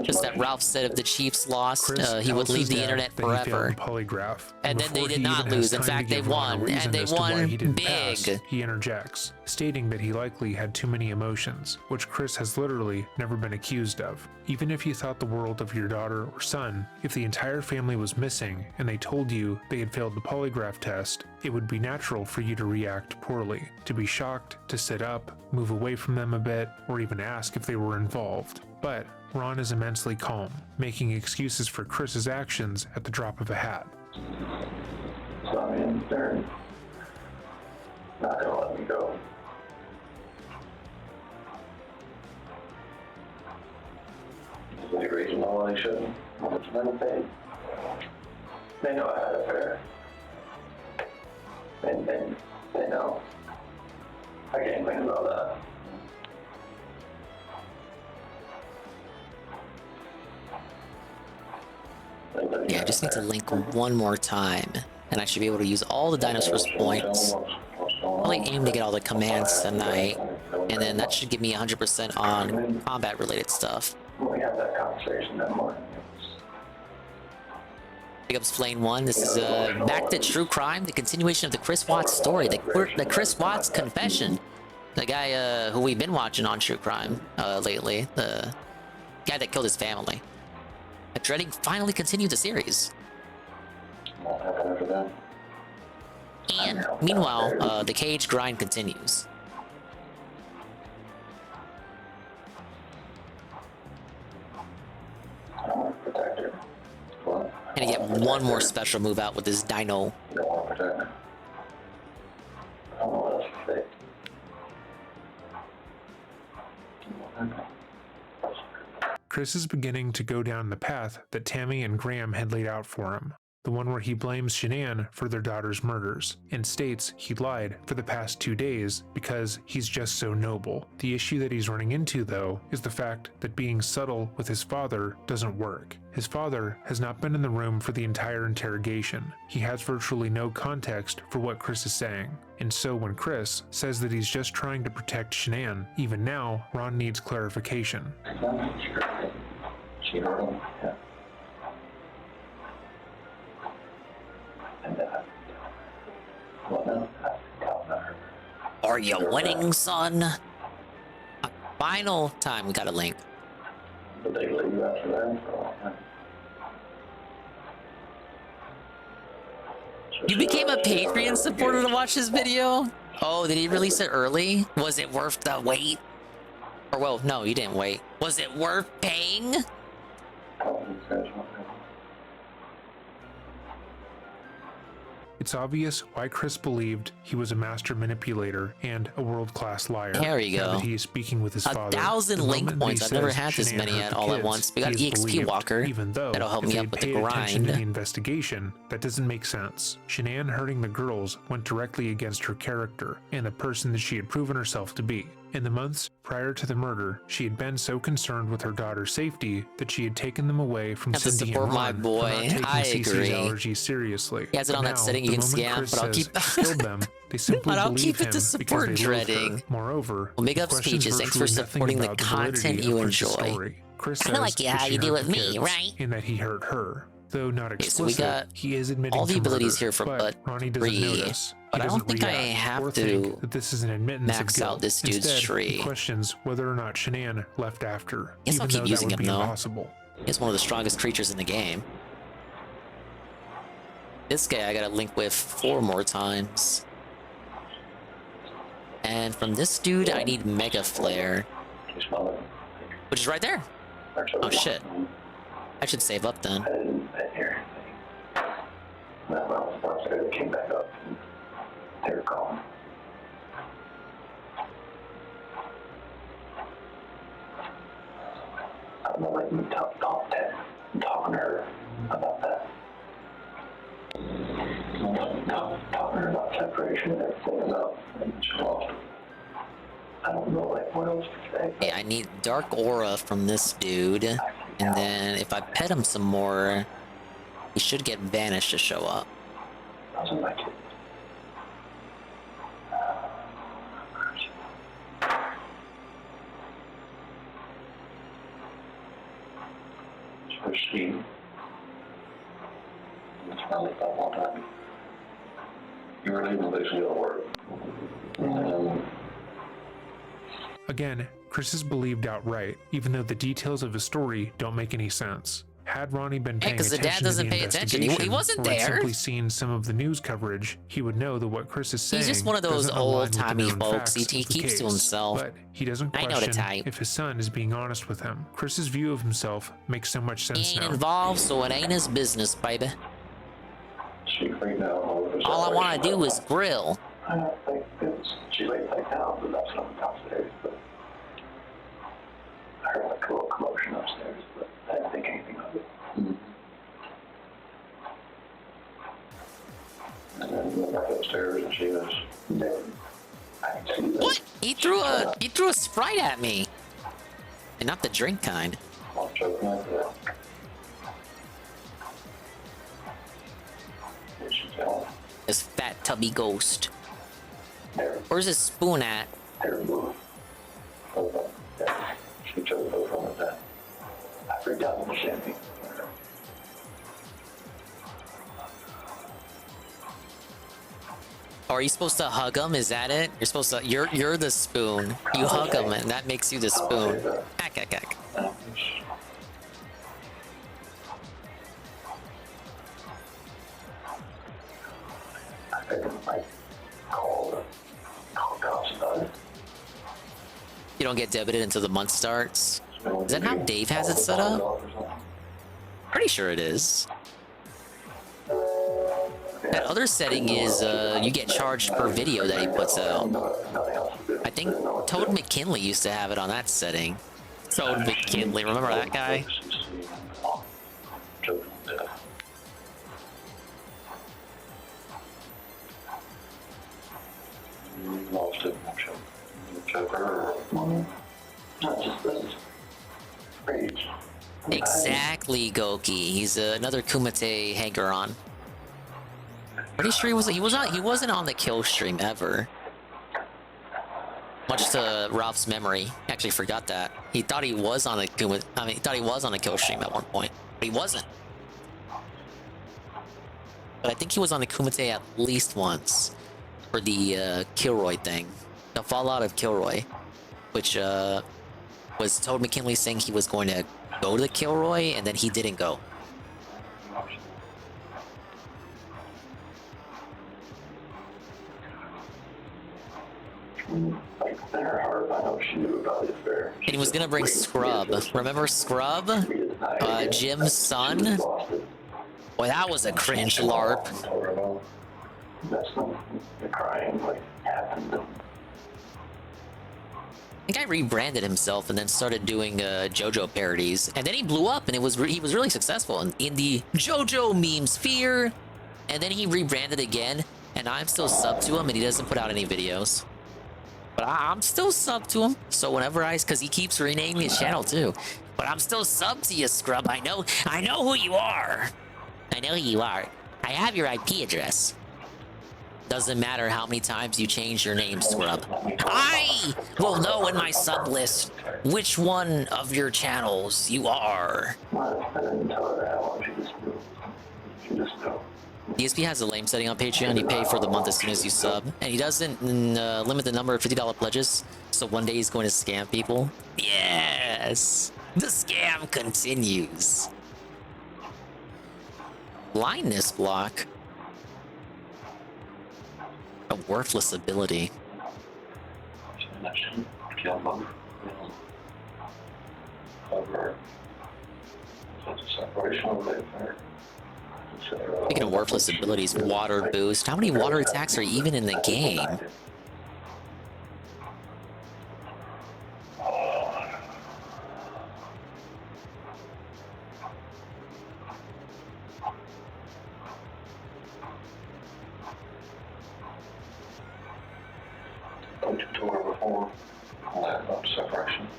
Just that Ralph said if the Chiefs lost, he would leave the internet forever. Polygraph. And then they before did he not even has lose. In time to fact, they give Ron a won. reason And they as to why won he didn't big. pass, he interjects, stating that he likely had too many emotions, which Chris has literally never been accused of. Even if you thought the world of your daughter or son, if the entire family was missing and they told you they had failed the polygraph test, it would be natural for you to react poorly, to be shocked, to sit up, move away from them a bit, or even ask if they were involved. But Ron is immensely calm, making excuses for Chris's actions at the drop of a hat. So I mean, they're not gonna let me go. Is there a reason why they shouldn't? How much money paid? They know I had an affair. And they know. I can't think about that. Yeah, I just need to link one more time, and I should be able to use all the dinosaurs points. I'll aim to get all the commands tonight, and then that should give me 100% on combat-related stuff. We had that conversation that morning. Big ups Flame 1. This is back to True Crime, the continuation of the Chris Watts story, the Chris Watts confession. The guy who we've been watching on True Crime lately, the guy that killed his family. Dreading finally continued the series. And meanwhile, the cage grind continues. Protector. What? And you get one more special move out with this dino. You don't want to protect her. I don't know what else to say. Chris is beginning to go down the path that Tammy and Graham had laid out for him. The one where he blames Shanann for their daughter's murders, and states he lied for the past 2 days because he's just so noble. The issue that he's running into, though, is the fact that being subtle with his father doesn't work. His father has not been in the room for the entire interrogation. He has virtually no context for what Chris is saying. And so when Chris says that he's just trying to protect Shanann, even now, Ron needs clarification. She heard him. Yeah. And what now? Are you winning, son? Final time, we got a link. Did they leave after that? You became a Patreon supporter to watch this video? Oh, did he release it early? Was it worth the wait? Or, well, no, you didn't wait. Was it worth paying? It's obvious why Chris believed he was a master manipulator and a world-class liar. There you Now go. that he is speaking with his father. 1,000 The link moment that he points. I've never says had this Shanann many hurt at the all at kids, once. We got he is EXP believed, Walker. even though That'll help if me they up with the paid attention to grind. the investigation, that doesn't make sense. Shanann hurting the girls went directly against her character and the person that she had proven herself to be. In the months prior to the murder, she had been so concerned with her daughter's safety that she had taken them away from Have to Cindy support and my Ron for boy. not taking I Cece's agree. allergies seriously. He has it But on that now, setting you the can moment scam, Chris but I'll says keep- he killed them, they simply But I'll believe keep it him to because support they loathe her. dreading. Moreover, Well, big he up questions Speeches. Thanks for virtually nothing supporting the about the content validity you of Chris's enjoy. story. Chris Kinda says like that how she you do hurt with the me, kids right? And that he hurt her. Though not Okay, so we explicit, got he is admitting all the to abilities murder, here for but Ronnie doesn't 3, notice. but He I don't doesn't think I react have or to think that this is an admittance max of guilt. out this dude's Instead, tree. he questions whether or not Shanann left after, Guess even I'll keep though that using would him be though. impossible. He's one of the strongest creatures in the game. This guy I gotta link with 4 more times. And from this dude, I need Mega Flare. Which is right there. Oh shit. I should save up then. They came back up. They were calling. I'm gonna let you talk to her. I'm talking to her about that. I'm talking to her about separation and everything about she lost. I don't know like what else to say. Yeah, I need Dark Aura from this dude. And then if I pet him some more, he should get Vanished to show up. Doesn't like it. So she, it's probably that one time. You were leaving basically to work. Again, Chris is believed outright, even though the details of his story don't make any sense. Had Ronnie been paying 'cause the dad attention doesn't to the pay attention. He investigation, wasn't or had there. simply seen some of the news coverage, he would know that what Chris is saying He's just one of those doesn't align with the old-timey known folks. facts He of the keeps to case. himself. But he doesn't I know the question type. if his son is being honest with him. Chris's view of himself makes so much sense Ain't now. involved, so it ain't his business, baby. She freaked out over the All I want to do is grill. I don't think it's, she laid back down, but that's not downstairs, but I heard like a little commotion upstairs, but I didn't think anything of it. And then we went back upstairs and she was dead. I could see that. What? He threw a Sprite at me. And not the drink kind. I'm choking like that. Where'd she go? This fat tubby ghost. There. Where's his spoon at? There, move. Hold on. There. She chose over on that. I freaked out when she hit me. Are you supposed to hug him? Is that it? You're supposed to. You're the spoon. You hug him, and that makes you the spoon. Ack, ack, ack. I think I might call cops about it. You don't get debited until the month starts. Is that how Dave has it set up? Pretty sure it is. That other setting is you get charged per video that he puts out. I think Toad McKinley used to have it on that setting. Toad McKinley, remember that guy? Exactly, Goki. He's another Kumite hanger-on. Pretty sure he wasn't on the kill stream ever. Much to Ralph's memory. Actually forgot that. He thought he was on a he thought he was on a kill stream at one point, but he wasn't. But I think he was on the Kumite at least once for the Kilroy thing, the fallout of Kilroy, which was Toad McKinley saying he was going to go to the Kilroy and then he didn't go. And he was gonna bring Scrub. Remember Scrub? Jim's son? Boy, that was a cringe LARP. I think I rebranded himself and then started doing JoJo parodies, and then he blew up, and he was really successful in the JoJo meme sphere. And then he rebranded again, and I'm still sub to him, and he doesn't put out any videos. But I'm still sub to him, so whenever because he keeps renaming his channel too. But I'm still sub to you, Scrub. I know who you are. I know who you are. I have your IP address. Doesn't matter how many times you change your name, Scrub. I will know in my sub list which one of your channels you are. ESP has a lame setting on Patreon. You pay for the month as soon as you sub. And he doesn't limit the number of $50 pledges. So one day he's going to scam people. Yes! The scam continues. Blindness block. A worthless ability. Speaking of worthless abilities, water boost. How many water attacks are even in the game?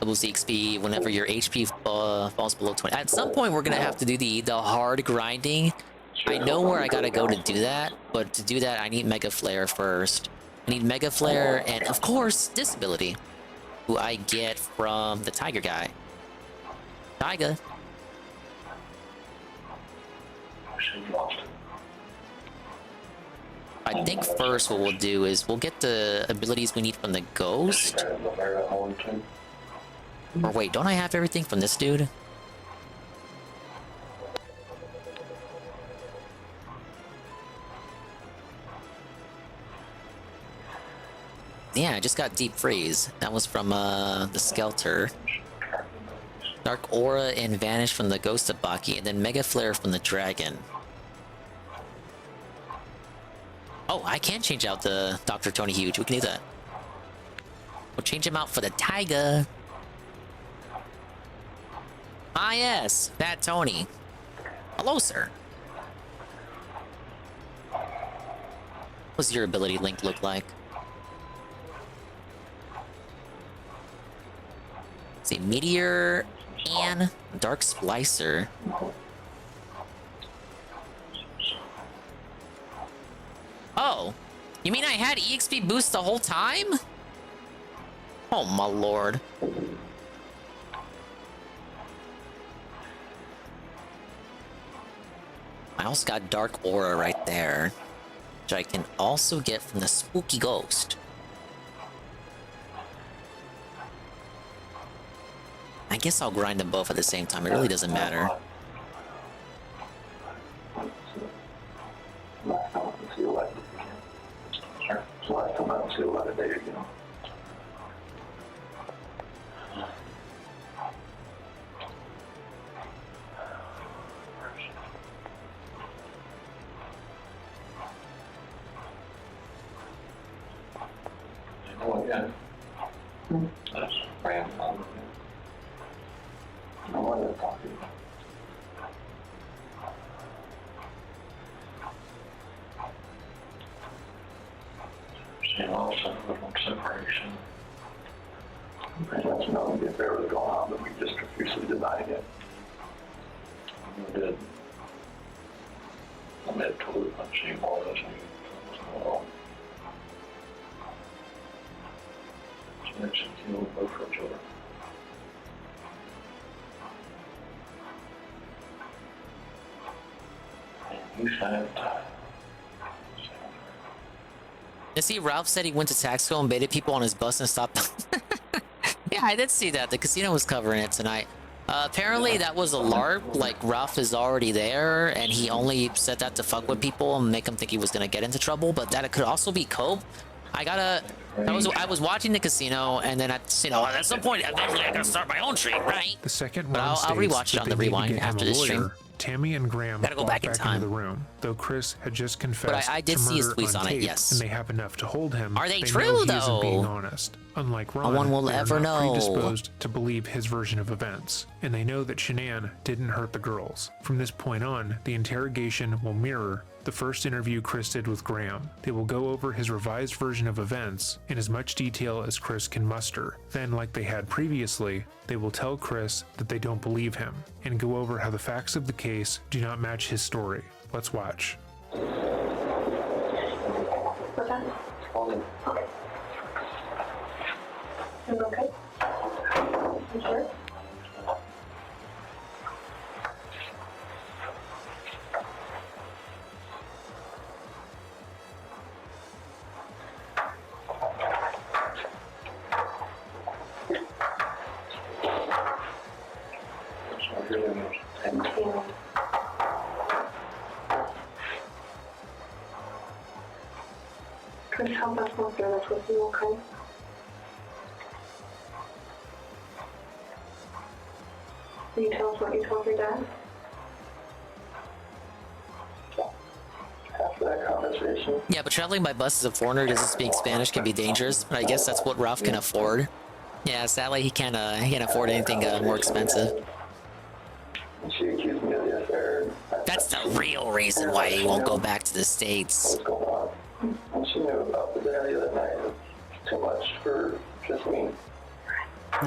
Doubles the XP whenever your HP falls below 20. At some point, we're gonna have to do the hard grinding. I know where I gotta go to do that, but to do that, I need Mega Flare first. I need Mega Flare and, of course, this ability, who I get from the Tiger guy. Tiger. I think first what we'll do is we'll get the abilities we need from the Ghost. Or wait, don't I have everything from this dude? Yeah, I just got Deep Freeze. That was from the Skelter. Dark Aura and Vanish from the Ghost of Baki, and then Mega Flare from the Dragon. Oh, I can change out the Dr. Tony Huge. We can do that. We'll change him out for the Tiger. Ah, yes, that Tony. Hello, sir. What does your ability link look like? Let's see, Meteor and Dark Splicer. Oh, you mean I had EXP boost the whole time? Oh my lord. I also got Dark Aura right there, which I can also get from the Spooky Ghost. I guess I'll grind them both at the same time. It really doesn't matter. Yeah. That's brand I wanted to talk to you. See, all of a sudden, with separation. And that's known to be barely going on, but we just profusely denying it. We did. I made it to see more of this. Well, it makes it feel good for each other. And you said, You see, Ralph said he went to Taxco and baited people on his bus and stopped. Yeah, I did see that. The casino was covering it tonight. Apparently, that was a LARP. Like, Ralph is already there, and he only said that to fuck with people and make them think he was gonna get into trouble. But that it could also be cope. I was watching the casino, and then at some point, eventually, I gotta start my own stream, right? The second But one I'll states rewatch it that on they the need to rewind get him after a this stream. lawyer. Tammy and Graham Gotta go back in into time. the room, though Chris had just confessed I did to see his murder tweets on it, tape, yes. and they have enough to hold him. Are they know true, he isn't being though? honest. Unlike No Ron, one will they are ever not know. predisposed to believe his version of events, and they know that Shanann didn't hurt the girls. From this point on, the interrogation will mirror the first interview Chris did with Graham. They will go over his revised version of events in as much detail as Chris can muster. Then, like they had previously, they will tell Chris that they don't believe him, and go over how the facts of the case do not match his story. Let's watch. What's that? Okay. Is it okay? You sure? Thank you. Could you help us walk through this with you, okay? Will you tell us what you told your dad? after that conversation, Yeah, but traveling by bus as a foreigner doesn't speak Spanish can be dangerous. But I guess that's what Ralph can afford. Yeah, sadly he can't afford anything more expensive. she accused me of the affair. That's the real reason why he won't go back to the States. What's going on? And she knew about the daddy that night. It was too much for just me.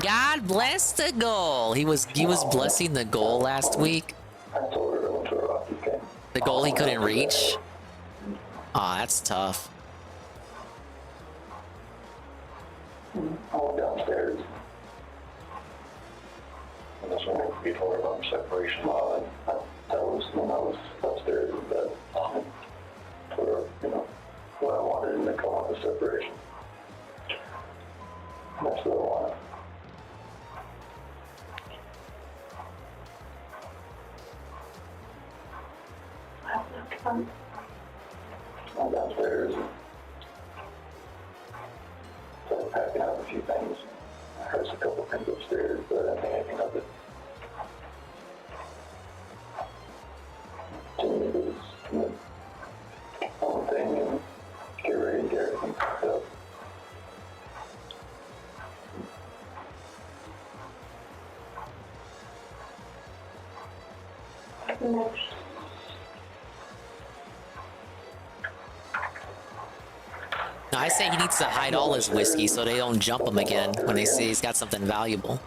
God bless the goal. He was blessing the goal last week. I told her to look for a rocky game. The goal he couldn't reach. Aw, that's tough. I went downstairs. And that's when we told her about separation law. And that was when I was upstairs in bed. Told her, what I wanted and to come on the separation. And that's what I wanted. I'm downstairs. Started packing up a few things. I heard a couple things upstairs, but I didn't think anything of it. To me, it was one thing and get ready to get everything packed up. Next. No, I say he needs to hide all his whiskey so they don't jump him again when they see he's got something valuable.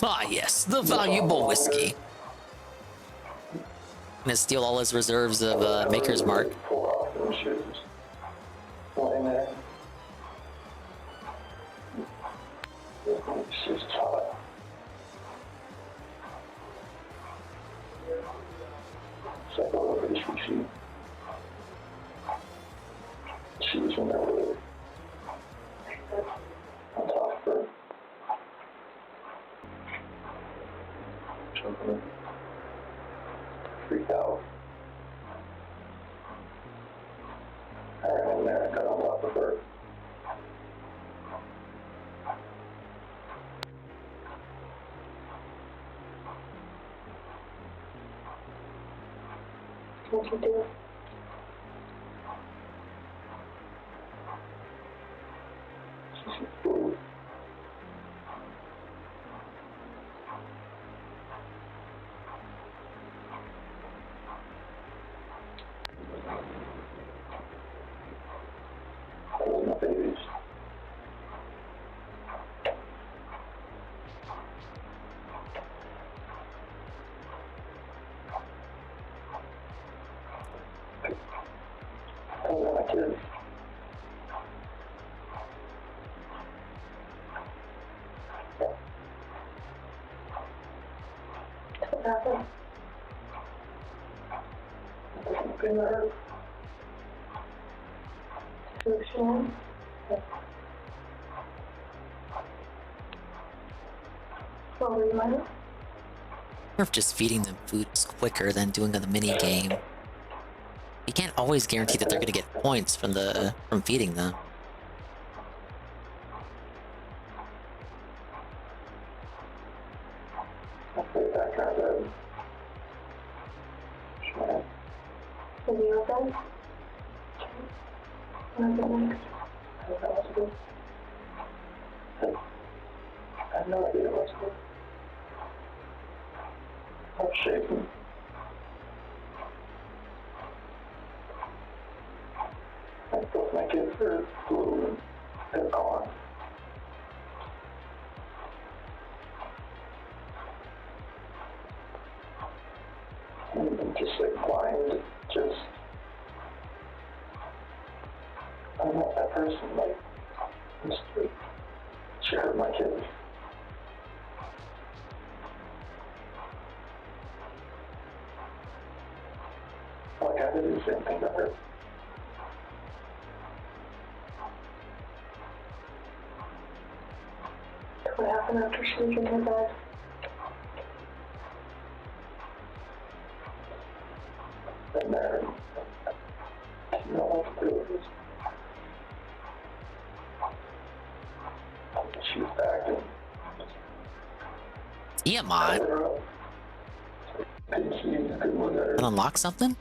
Ah, yes, the valuable whiskey. Gonna steal all his reserves of Maker's Mark. Pull off them shoes. Laying there. She's hot. So I go over to she. She was in there with her. On top of her. Choking her. Freaked out. I ran in there and got on top of her. What'd you do? kids. What happened? Something that hurt. Solution? What were you doing? Or if just feeding them food is quicker than doing the mini game. You can't always guarantee that they're gonna get points from feeding them. I'll put it back on bed. Sure. Is you okay? What's it next? I don't know what to do. I have no idea what to do. I'm shaking. I both my kids are flu and they're gone. I'm just like blind, just I'm not that person, like just like she hurt my kids. Like I did the same thing to her. What happened after she was in her bed? And then I didn't know what to do with this. She was back and Yeah, mod. couldn't see the good one there. And unlock something?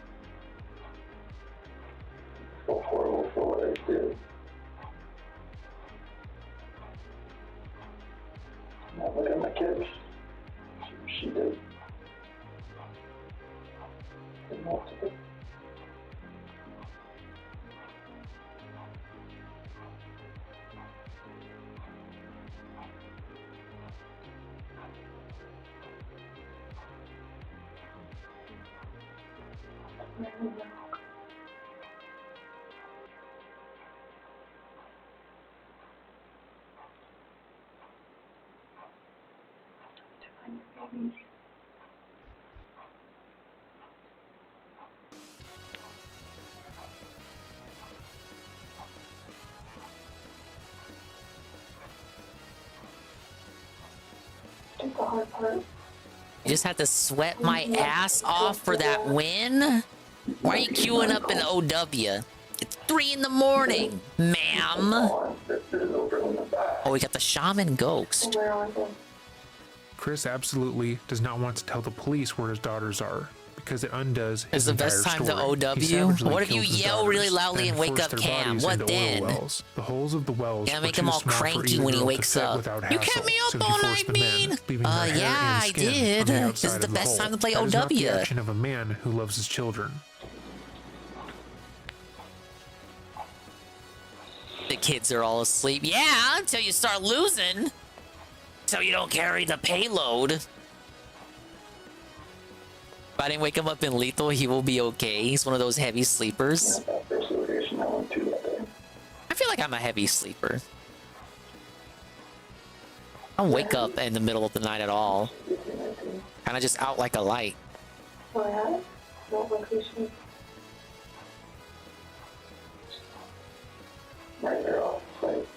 So horrible for what I did. Now look at my kids. She did. Didn't know what to do. Just the hard part. You just had to sweat my ass off for that win? Why are you queuing up in OW? It's 3 in the morning, ma'am. Oh, we got the shaman ghost. Chris absolutely does not want to tell the police where his daughters are because it undoes It's his the entire best time story. to He OW. savagely What if you kills his yell really daughters, loudly then and wake forced up their Cam? bodies What into oil then? wells. The holes of the wells Yeah, were make too him all small for cranky either when he girl to wakes fit up. without You hassle, kept me up so he all forced night, them in, mean. leaving their hair Yeah, and I skin did. on the This outside is of the best hole. time to play That is not the OW. action of a man who loves his children. The kids are all asleep. Yeah, until you start losing. So you don't carry the payload. If I didn't wake him up in lethal, he will be okay. He's one of those heavy sleepers. I feel like I'm a heavy sleeper. I don't wake up in the middle of the night at all. Kind of just out like a light. What? What location? Right there off the site.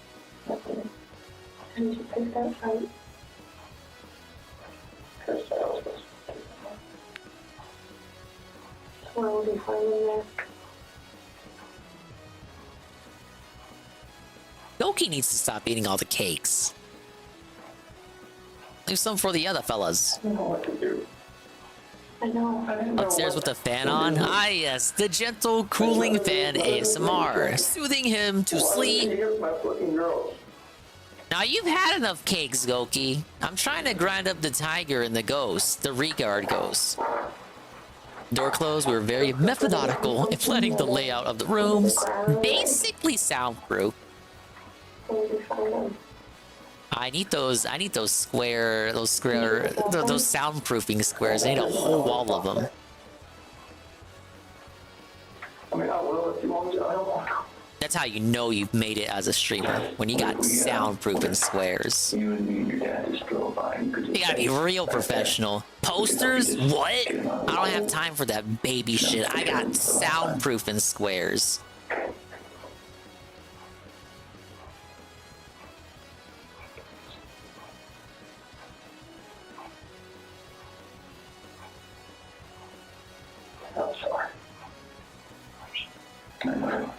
Nothing. And you picked that fight? Because I was supposed to. Where will you find them there? Doki needs to stop eating all the cakes. Leave some for the other fellas. I don't know what to do. I know. Upstairs with the fan on? Ah yes, the gentle cooling fan ASMR, soothing him to sleep. Now you've had enough cakes, Goki. I'm trying to grind up the tiger and the ghost, the regard ghost. Door closed, we were very methodical in planning the layout of the rooms. Basically soundproof. Where will you find them? I need those soundproofing squares. I need a whole wall of them. I mean, I will if you want me to. I don't want to. That's how you know you've made it as a streamer, when you got soundproofing squares. You and your dad just drove by and you could just You gotta be real professional. Posters? What? I don't have time for that baby shit. I got soundproofing squares. I'm sorry. I know.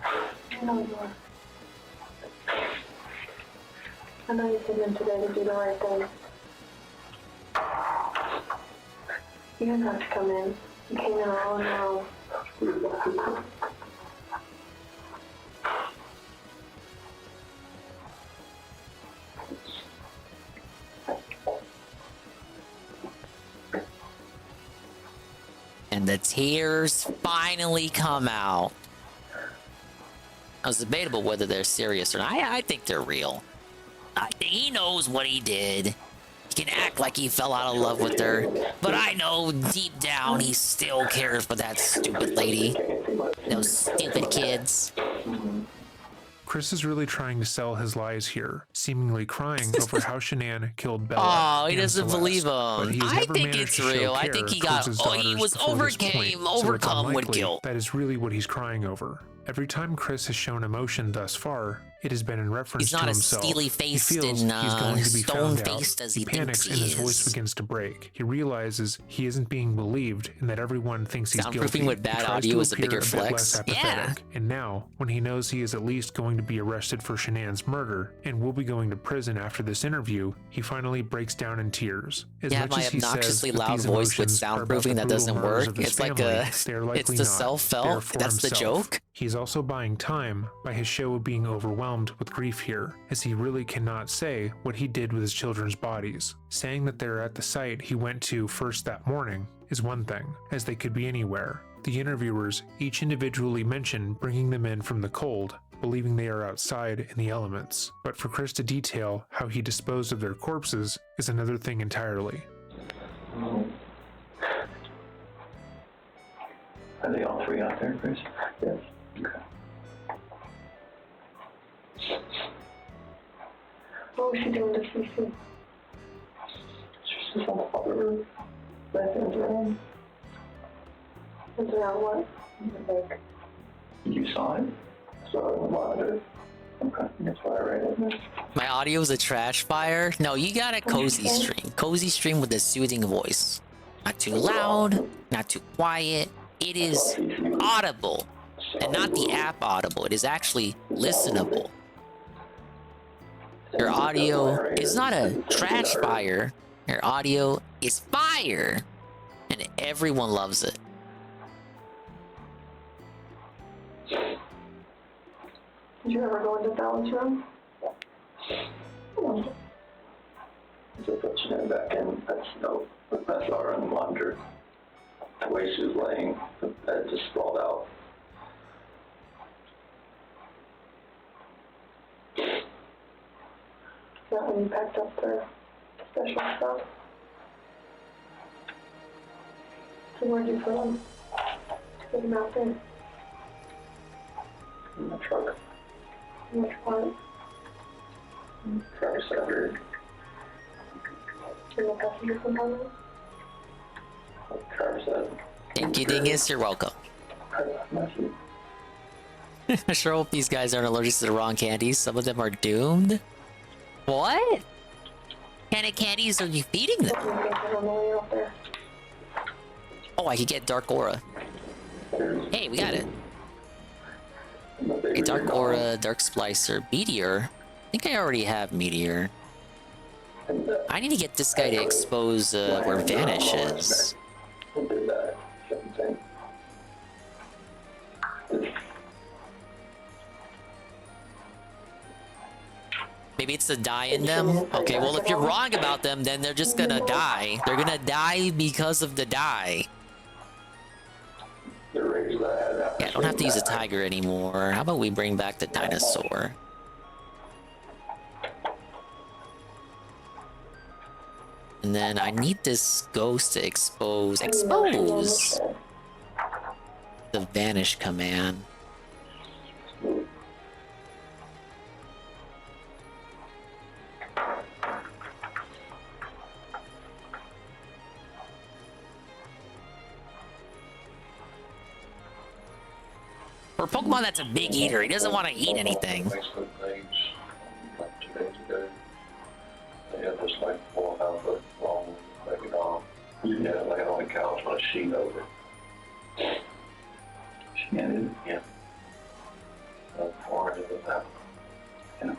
I know you are. I know you came in today to do the right thing. You didn't have to come in. You came in all on your own. And the tears finally come out. I was debatable whether they're serious or not. I think they're real. I think he knows what he did. He can act like he fell out of love with her, but I know deep down he still cares for that stupid lady. Those stupid kids. Chris is really trying to sell his lies here, seemingly crying over how Shanann killed Bella. Oh, he and doesn't Celeste, believe but him. he's I never think managed it's to show real. I care think he towards got. his Oh, he daughters was before this point, so it's overcome with unlikely guilt. That is really what he's crying over. Every time Chris has shown emotion thus far, it has been in reference He's not to as himself. steely-faced He feels and he's going to be found out. stone-faced as he panics thinks and he his voice is. begins to break. He realizes he isn't being believed and that everyone thinks he's guilty. Soundproofing with bad He tries audio to is a appear bigger bit flex. less apathetic. And now, when he knows he is at least going to be arrested for Shanann's murder and will be going to prison after this interview, he finally breaks down in tears. As Yeah, much my as he says obnoxiously that loud these voice with emotions are about the soundproofing that brutal doesn't murders work. of his It's like family, a. they are It's likely the not. self-felt. They are for That's the himself. joke. He's also buying time by his show being overwhelmed with grief here, as he really cannot say what he did with his children's bodies. Saying that they're at the site he went to first that morning is one thing, as they could be anywhere. The interviewers each individually mention bringing them in from the cold, believing they are outside in the elements. But for Chris to detail how he disposed of their corpses is another thing entirely. Are they all three out there, Chris? Yes. Okay. What was she doing to Cece? She's just on the room. Left hands around. Hands around what? Like, You saw it? Saw it on the monitor. Okay, that's why I read it. My audio is a trash fire. No, you got a cozy stream. Cozy stream with a soothing voice. Not too loud, not too quiet. It is audible, and not the app audible. It is actually listenable. Your audio is not a trash fire. Your audio is fire, and everyone loves it. did you ever go into Fallon's room? Just put Shanann back in. That's no. I saw her on the monitor. The way she was laying, the bed just sprawled out. Not when you packed up their special stuff. So where'd you put them? Put them out there. In the truck. Which part? Driver's side rear. In the passenger compartment? Driver's side. Thank you, Dingus. You're welcome. I sure hope these guys aren't allergic to the wrong candies. Some of them are doomed. What? What kind of candies are you feeding them? Oh, I could get Dark Aura. Hey, we got it. Okay, Dark Aura, Dark Splicer, Meteor. I think I already have Meteor. I need to get this guy to expose where Vanish is. Maybe it's the die in them? Okay, well if you're wrong about them, then they're just gonna die. They're gonna die because of the die. Yeah, I don't have to use a tiger anymore. How about we bring back the dinosaur? And then I need this ghost to expose the Vanish command. For a Pokemon that's a big eater, he doesn't want to eat anything. Facebook page like 2 days ago. They had this like 4 or 5 foot long baby doll. Yeah, laying on the couch with a sheet over. She ended, yeah.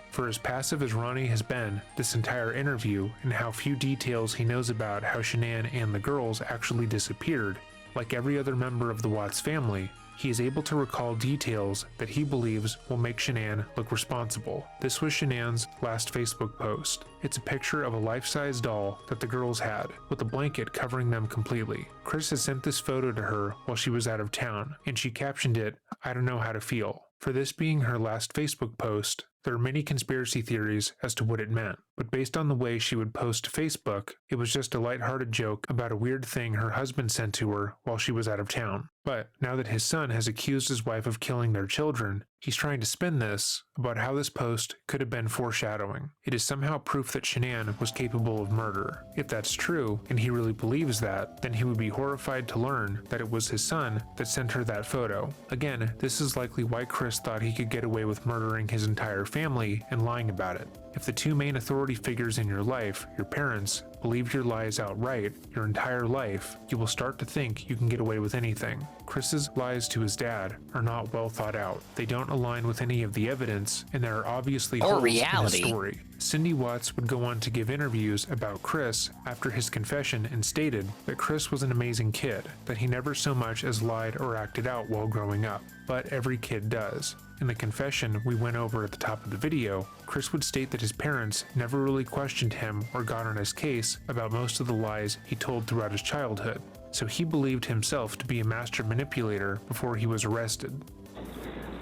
For as passive as Ronnie has been this entire interview and how few details he knows about how Shanann and the girls actually disappeared, like every other member of the Watts family, he is able to recall details that he believes will make Shanann look responsible. This was Shanann's last Facebook post. It's a picture of a life-size doll that the girls had, with a blanket covering them completely. Chris had sent this photo to her while she was out of town, and she captioned it, "I don't know how to feel." For this being her last Facebook post, there are many conspiracy theories as to what it meant, but based on the way she would post to Facebook, it was just a lighthearted joke about a weird thing her husband sent to her while she was out of town. But now that his son has accused his wife of killing their children, he's trying to spin this about how this post could have been foreshadowing. It is somehow proof that Shanann was capable of murder. If that's true, and he really believes that, then he would be horrified to learn that it was his son that sent her that photo. Again, this is likely why Chris thought he could get away with murdering his entire family and lying about it. If the two main authority figures in your life, your parents, believe your lies outright your entire life, you will start to think you can get away with anything. Chris's lies to his dad are not well thought out. They don't align with any of the evidence, and there are obviously holes in his story. Cindy Watts would go on to give interviews about Chris after his confession and stated that Chris was an amazing kid, that he never so much as lied or acted out while growing up. But every kid does. In the confession we went over at the top of the video, Chris would state that his parents never really questioned him or got on his case about most of the lies he told throughout his childhood, so he believed himself to be a master manipulator before he was arrested.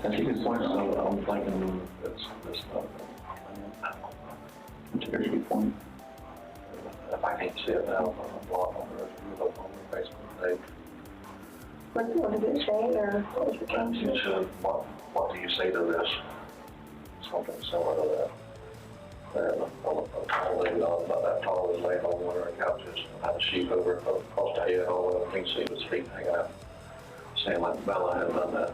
That's a good point. I'm thinking that's a very good point. If I can't see it now, I'm blocked on the Facebook page. What did it say, or what was the caption? What do you say to this? Something similar to that. And a lady about that tall was laying on one of her couches, had a sheet over across the head, all the things see his feet hanging out, saying like Bella had done that.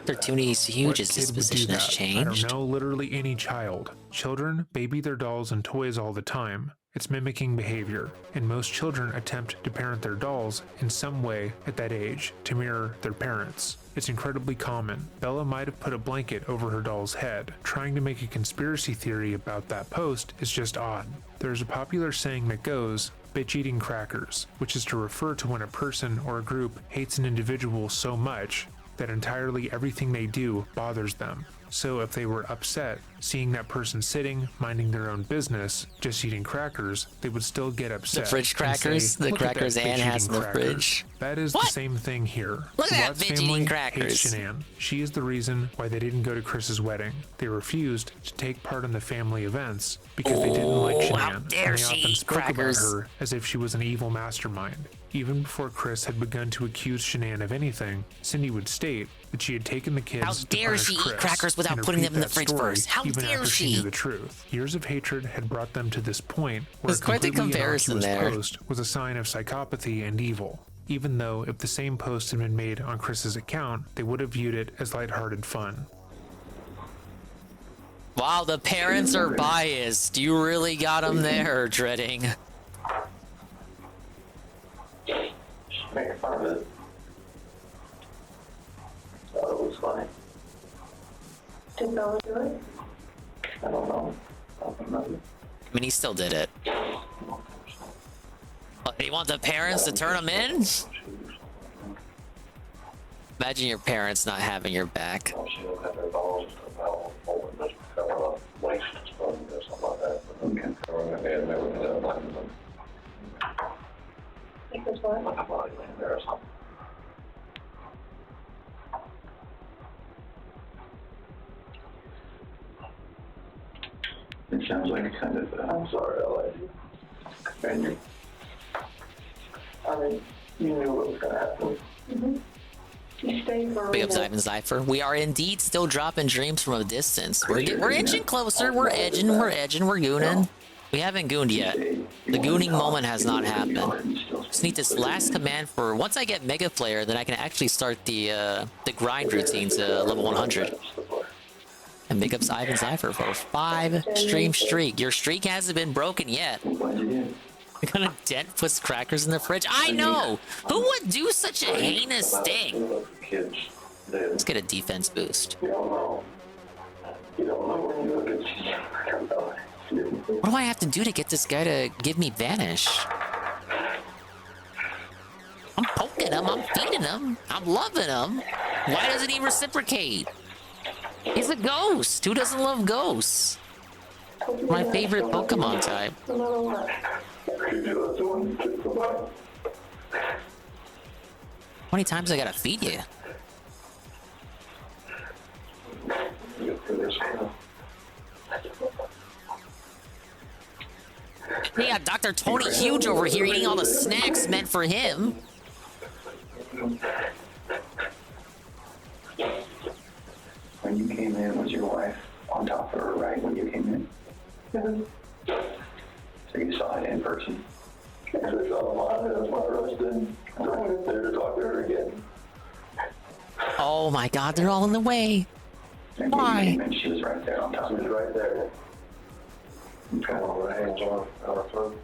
They're too huge as disposition has changed. I don't know, literally any child. Children baby their dolls and toys all the time. It's mimicking behavior, and most children attempt to parent their dolls in some way at that age to mirror their parents. It's incredibly common. Bella might have put a blanket over her doll's head. Trying to make a conspiracy theory about that post is just odd. There's a popular saying that goes, bitch eating crackers, which is to refer to when a person or a group hates an individual so much that entirely everything they do bothers them. So if they were upset seeing that person sitting, minding their own business, just eating crackers, they would still get upset. The fridge crackers? The crackers Anne has in the fridge? That is the same thing here. Look at that Watts bitch family eating crackers. hates Shanann. She is the reason why they didn't go to Chris's wedding. They refused to take part in the family events because they didn't like Shanann. How dare and they she often eat spoke crackers. about her as if she was an evil mastermind. Even before Chris had begun to accuse Shanann of anything, Cindy would state that she had taken the kids How to dare punish she eat Chris crackers without and putting repeat them in the that fridge story first? How even dare after she? knew the truth. Years of hatred had brought them to this point where There's quite the a completely comparison innocuous there. post was a sign of psychopathy and evil. Even though if the same post had been made on Chris's account, they would have viewed it as lighthearted fun. Wow, the parents are biased. You really got them there, Dreading. Making fun of it. Thought it was funny. Did Bella do it? I don't know. I don't remember. I mean, he still did it. What, you want the parents to turn them in? Imagine your parents not having your back. She looked at their dolls and about holding this cover up waist or something like that. But they can't cover their head and everything else like them. Because what? Like a body laying there or something. It sounds like a kind of, I'm sorry, I let you. And you, I mean, you knew what was going to happen. Mm-hmm. You stayed for a Big up reason. Zive and Zypher. We are indeed still dropping dreams from a distance. We're inching closer. We're edging. We're gooning. We haven't gooned yet. The gooning moment has not happened. Just need this last command for once I get Mega Player, then I can actually start the grind routine to level 100. And big ups Ivan Cypher for a 5 stream streak. Your streak hasn't been broken yet. You're gonna dent puts crackers in the fridge. I know! Who would do such a heinous thing? Let's get a defense boost. What do I have to do to get this guy to give me Vanish? I'm poking him, I'm feeding him, I'm loving him. Why doesn't he reciprocate? He's a ghost. Who doesn't love ghosts? My favorite Pokemon type. How many times I gotta feed you? We got Dr. Tony Huge over here eating all the snacks meant for him. When you came in, was your wife on top of her right when you came in? So you saw it in person? I saw a lot of my roasted. I went there to talk to her again. Oh my god, they're all in the way. And Why? You came in, she was right there on top. She was right there. I'm trying to hold her hands on our phone.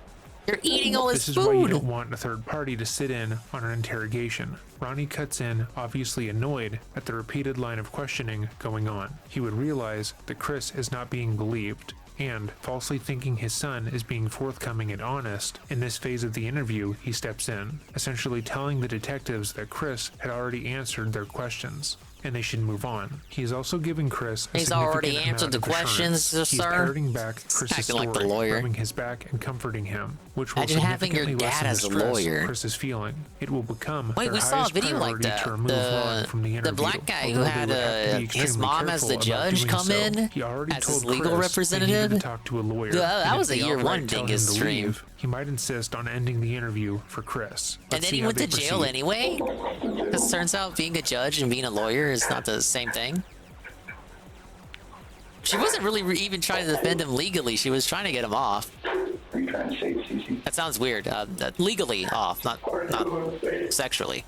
You're eating all his This food. is why you don't want a third party to sit in on an interrogation. Ronnie cuts in, obviously annoyed at the repeated line of questioning going on. He would realize that Chris is not being believed, and, falsely thinking his son is being forthcoming and honest, in this phase of the interview, he steps in, essentially telling the detectives that Chris had already answered their questions, and they should move on. He is also giving Chris a He's already significant answered amount the of questions, assurance. He's sir. parroting back Chris's Acting like the story, lawyer. rubbing his back and comforting him, which will Imagine having your significantly dad lessen as the a stress lawyer. Chris is feeling. It will become Wait, their we saw a highest video like priority that. to remove Ron from the The interview. black guy who Although they had would have to be his extremely mom as the careful about judge doing come so. in He already as told his legal Chris representative. That he needed to talk to a lawyer. That and was if a they year outright one tell him dingus to stream. leave, he might insist on ending the interview for Chris. And then he went to jail anyway? Because turns out being a judge and being a lawyer is not the same thing. She wasn't really even trying to defend him legally. She was trying to get him off. Are you trying to say Cece? That sounds weird. Legally off, not sexually.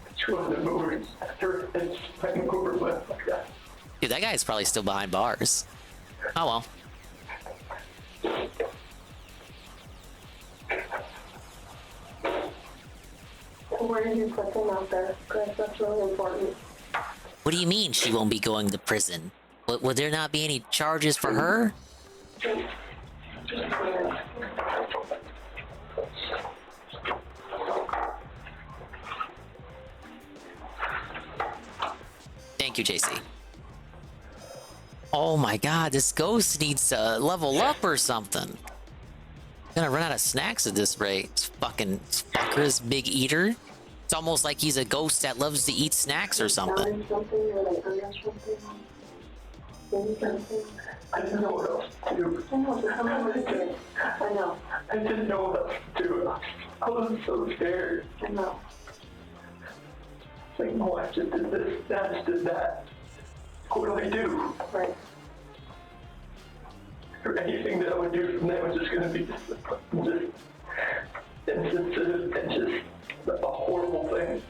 Dude, that guy's probably still behind bars. Oh well. Where did you put them out there? Because that's really important. What do you mean she won't be going to prison? Would there not be any charges for her? Thank you, JC. Oh my god, this ghost needs to level up or something. Gonna run out of snacks at this rate. This fucking fucker's big eater. It's almost like he's a ghost that loves to eat snacks or something. I didn't know what else to do. I know. I didn't know what else to do. I was so scared. I know. It's like, no, I just did this, I just did that. What do I do? Right. Or anything that I would do from there was just going to be just insensitive and just a horrible thing.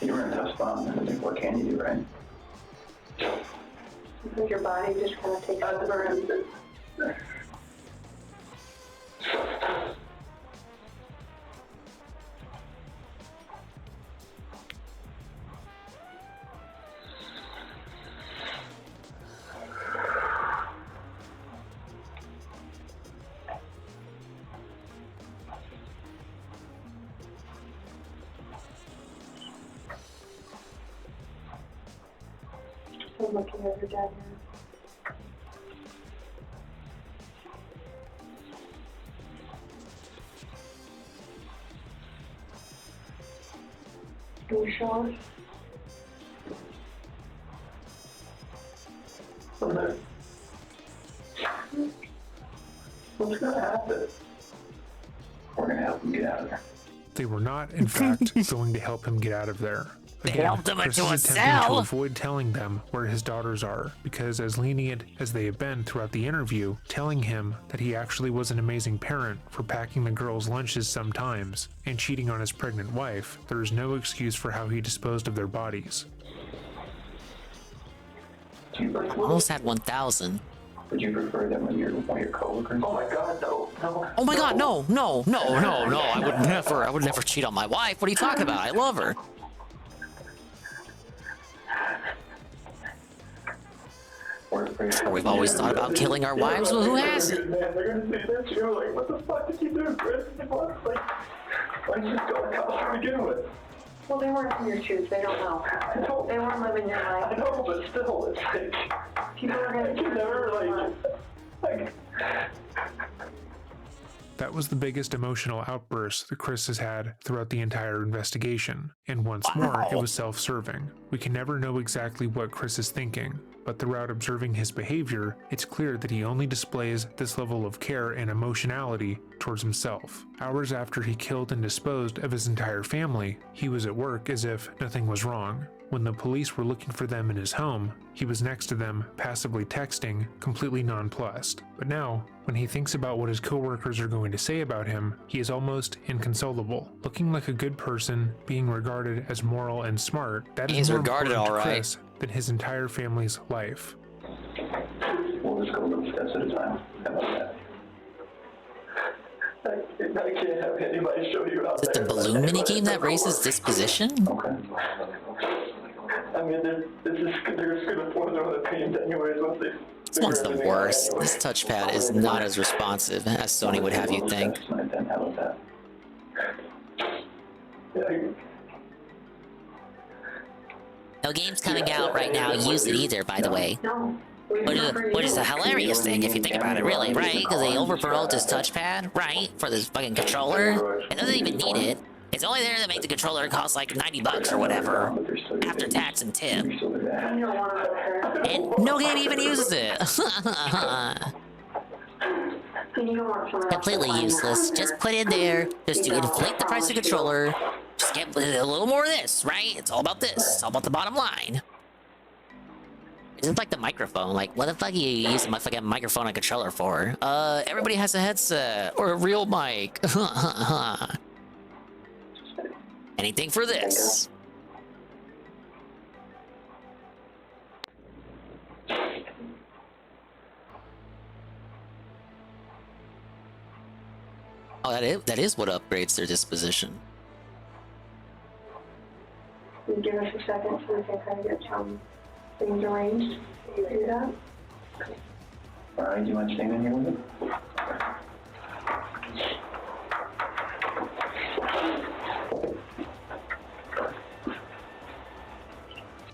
You were in a tough spot, and I think, what can you do, right? I think your body just kind of takes over and I'm looking at your dad now. Are you sure? What's going to happen? We're going to help him get out of there. They were not, in fact, going to help him get out of there. Again, held him Chris into is a attempting to cell. avoid telling them where his daughters are, because as lenient as they have been throughout the interview, telling him that he actually was an amazing parent for packing the girls' lunches sometimes and cheating on his pregnant wife, there is no excuse for how he disposed of their bodies. Almost had 1,000. Would you prefer them when you're one of your coworkers? Oh my god, no. Oh my god, no. I would never cheat on my wife. What are you talking about? I love her. We've always thought about killing our wives, well, who hasn't? They're gonna say this, you're like, what the fuck did you do, Chris? Like, why just go to college to begin with? Well, they weren't in your shoes. They don't know. They weren't living your life. I know, but still, it's like, People are gonna I can never, like, That was the biggest emotional outburst that Chris has had throughout the entire investigation, and once more, it was self-serving. We can never know exactly what Chris is thinking, but throughout observing his behavior, it's clear that he only displays this level of care and emotionality towards himself. Hours after he killed and disposed of his entire family, he was at work as if nothing was wrong. When the police were looking for them in his home, he was next to them, passively texting, completely nonplussed. But now, when he thinks about what his coworkers are going to say about him, he is almost inconsolable. Looking like a good person, being regarded as moral and smart, that is more regarded important to all right. Chris than his entire family's life. we'll just go one steps at a time. How about that? I can't have anybody show you out Is it the balloon minigame that raises disposition? Okay. I mean, they're just gonna form their own opinions anyways once they. This one's the worst. This touchpad is not as responsive as Sony would have you think. How about that? No games coming out right now use it either, by the way. Which is a hilarious thing if you think about it, really, right? Because they overpromote this touchpad, right? For this fucking controller. It doesn't even need it. It's only there to make the controller cost like $90 or whatever, after tax and tip. And no game even uses it. Completely useless. Just put in there, just to inflate the price of the controller. Just get a little more of this, right? It's all about this. It's all about the bottom line. It's like the microphone. Like, what the fuck are you using my fucking microphone and controller for? Everybody has a headset or a real mic. Anything for this. Oh, that is what upgrades their disposition. Can you give us a second so we can kind of get some things arranged? Can you do that? Alright, do you mind staying in here with it?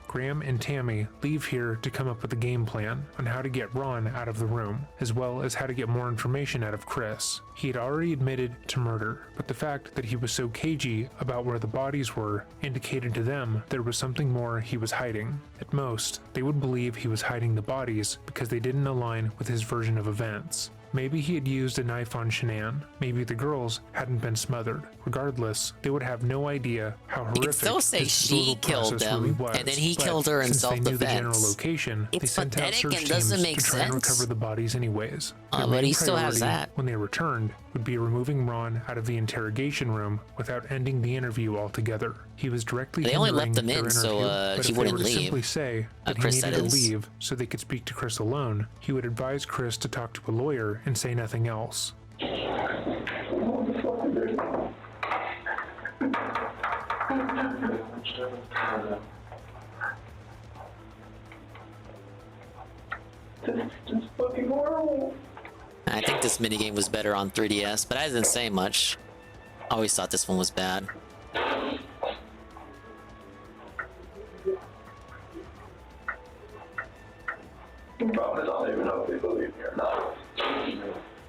Graham and Tammy leave here to come up with a game plan on how to get Ron out of the room, as well as how to get more information out of Chris. He had already admitted to murder, but the fact that he was so cagey about where the bodies were indicated to them there was something more he was hiding. At most, they would believe he was hiding the bodies because they didn't align with his version of events. Maybe he had used a knife on Shanann. Maybe the girls hadn't been smothered. Regardless, they would have no idea how horrific You could still say this she brutal killed process them, really was. and then he But killed her in since they knew the general self-defense. location, they It's sent out pathetic search and doesn't teams make to try and sense. recover the bodies anyways. Their But main he still has priority that. when they returned would be removing Ron out of the interrogation room without ending the interview altogether. He was directly They only left hindering them in their so, interview, but he if wouldn't they were to leave. simply say that he Chris, needed that to is. leave so they could speak to Chris alone, he would advise Chris to talk to a lawyer and say nothing else. It's fucking horrible. I think this minigame was better on 3DS, but I didn't say much. I always thought this one was bad. The problem is I don't even know if they believe me or not.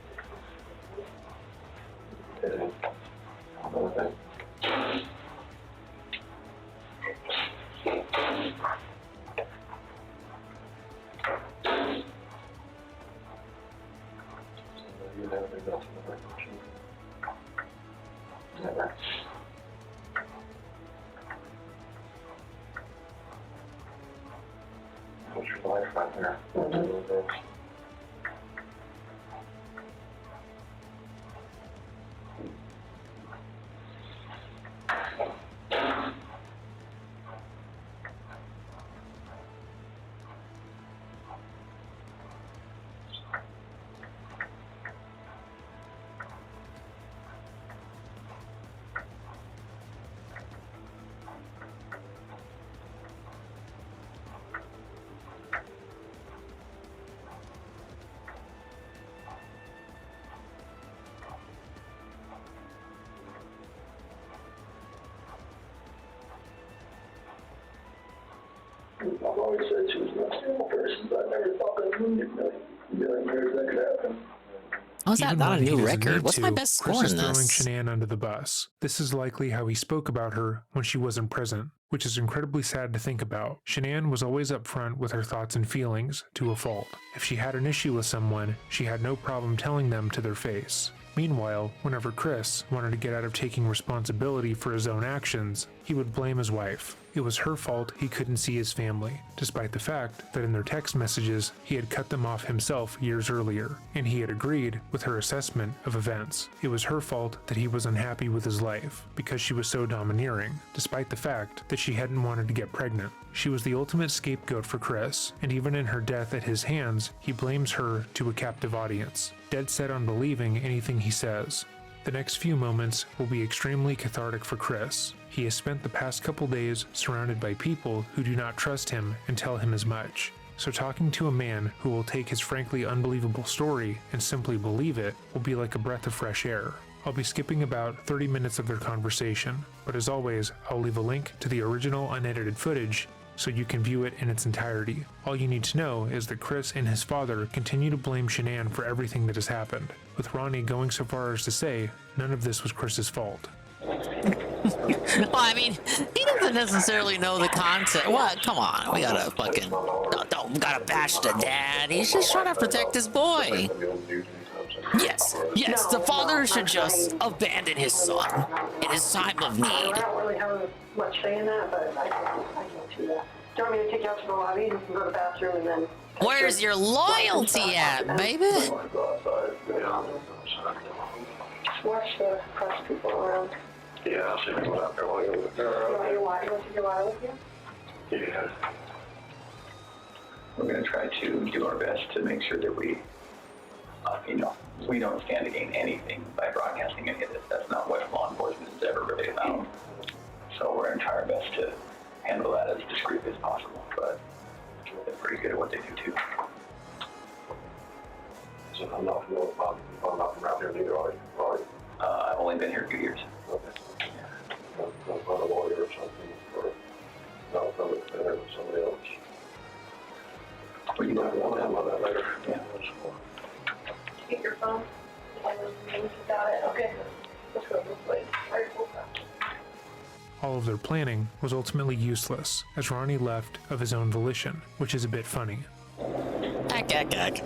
I've always said she was not a single person, but I never thought that in a million years that could happen. How's that Even not a when he new doesn't record? need What's my to, best Chris score is in throwing this? Shanann under the bus. This is likely how he spoke about her when she wasn't present, which is incredibly sad to think about. Shanann was always upfront with her thoughts and feelings, to a fault. If she had an issue with someone, she had no problem telling them to their face. Meanwhile, whenever Chris wanted to get out of taking responsibility for his own actions, he would blame his wife. It was her fault he couldn't see his family, despite the fact that in their text messages he had cut them off himself years earlier, and he had agreed with her assessment of events. It was her fault that he was unhappy with his life, because she was so domineering, despite the fact that she hadn't wanted to get pregnant. She was the ultimate scapegoat for Chris, and even in her death at his hands, he blames her to a captive audience, dead set on believing anything he says. The next few moments will be extremely cathartic for Chris. He has spent the past couple days surrounded by people who do not trust him and tell him as much. So talking to a man who will take his frankly unbelievable story and simply believe it will be like a breath of fresh air. I'll be skipping about 30 minutes of their conversation, but as always, I'll leave a link to the original unedited footage so you can view it in its entirety. All you need to know is that Chris and his father continue to blame Shanann for everything that has happened, with Ronnie going so far as to say none of this was Chris's fault. Well, I mean, he doesn't necessarily know the concept. What? Come on, we gotta fucking don't gotta bash the dad. He's just trying to protect his boy. Yes, the father should just abandon his son in his time of need. I don't really have much say in that, but I can do that. Do you want me to take you out to the lobby and you can go to the bathroom and then... Where's your loyalty at, baby? Just watch the press people around. Yeah, I'll see if I go out there while you're with her. You want to take your water with you? Yeah. We're going to try to do our best to make sure that we don't stand to gain anything by broadcasting any of this. That's not what law enforcement is ever really about. So we're going to try our best to handle that as discreetly as possible, but they're pretty good at what they do too. So I'm not from around here neither, are you? I've only been here 2 years. Okay. Not a lawyer or something, or not from somebody else. Well, you don't want that later. Yeah. Get your phone. Got it. Okay. Let's go this way. Very cool. All of their planning was ultimately useless, as Ronnie left of his own volition, which is a bit funny. Heck.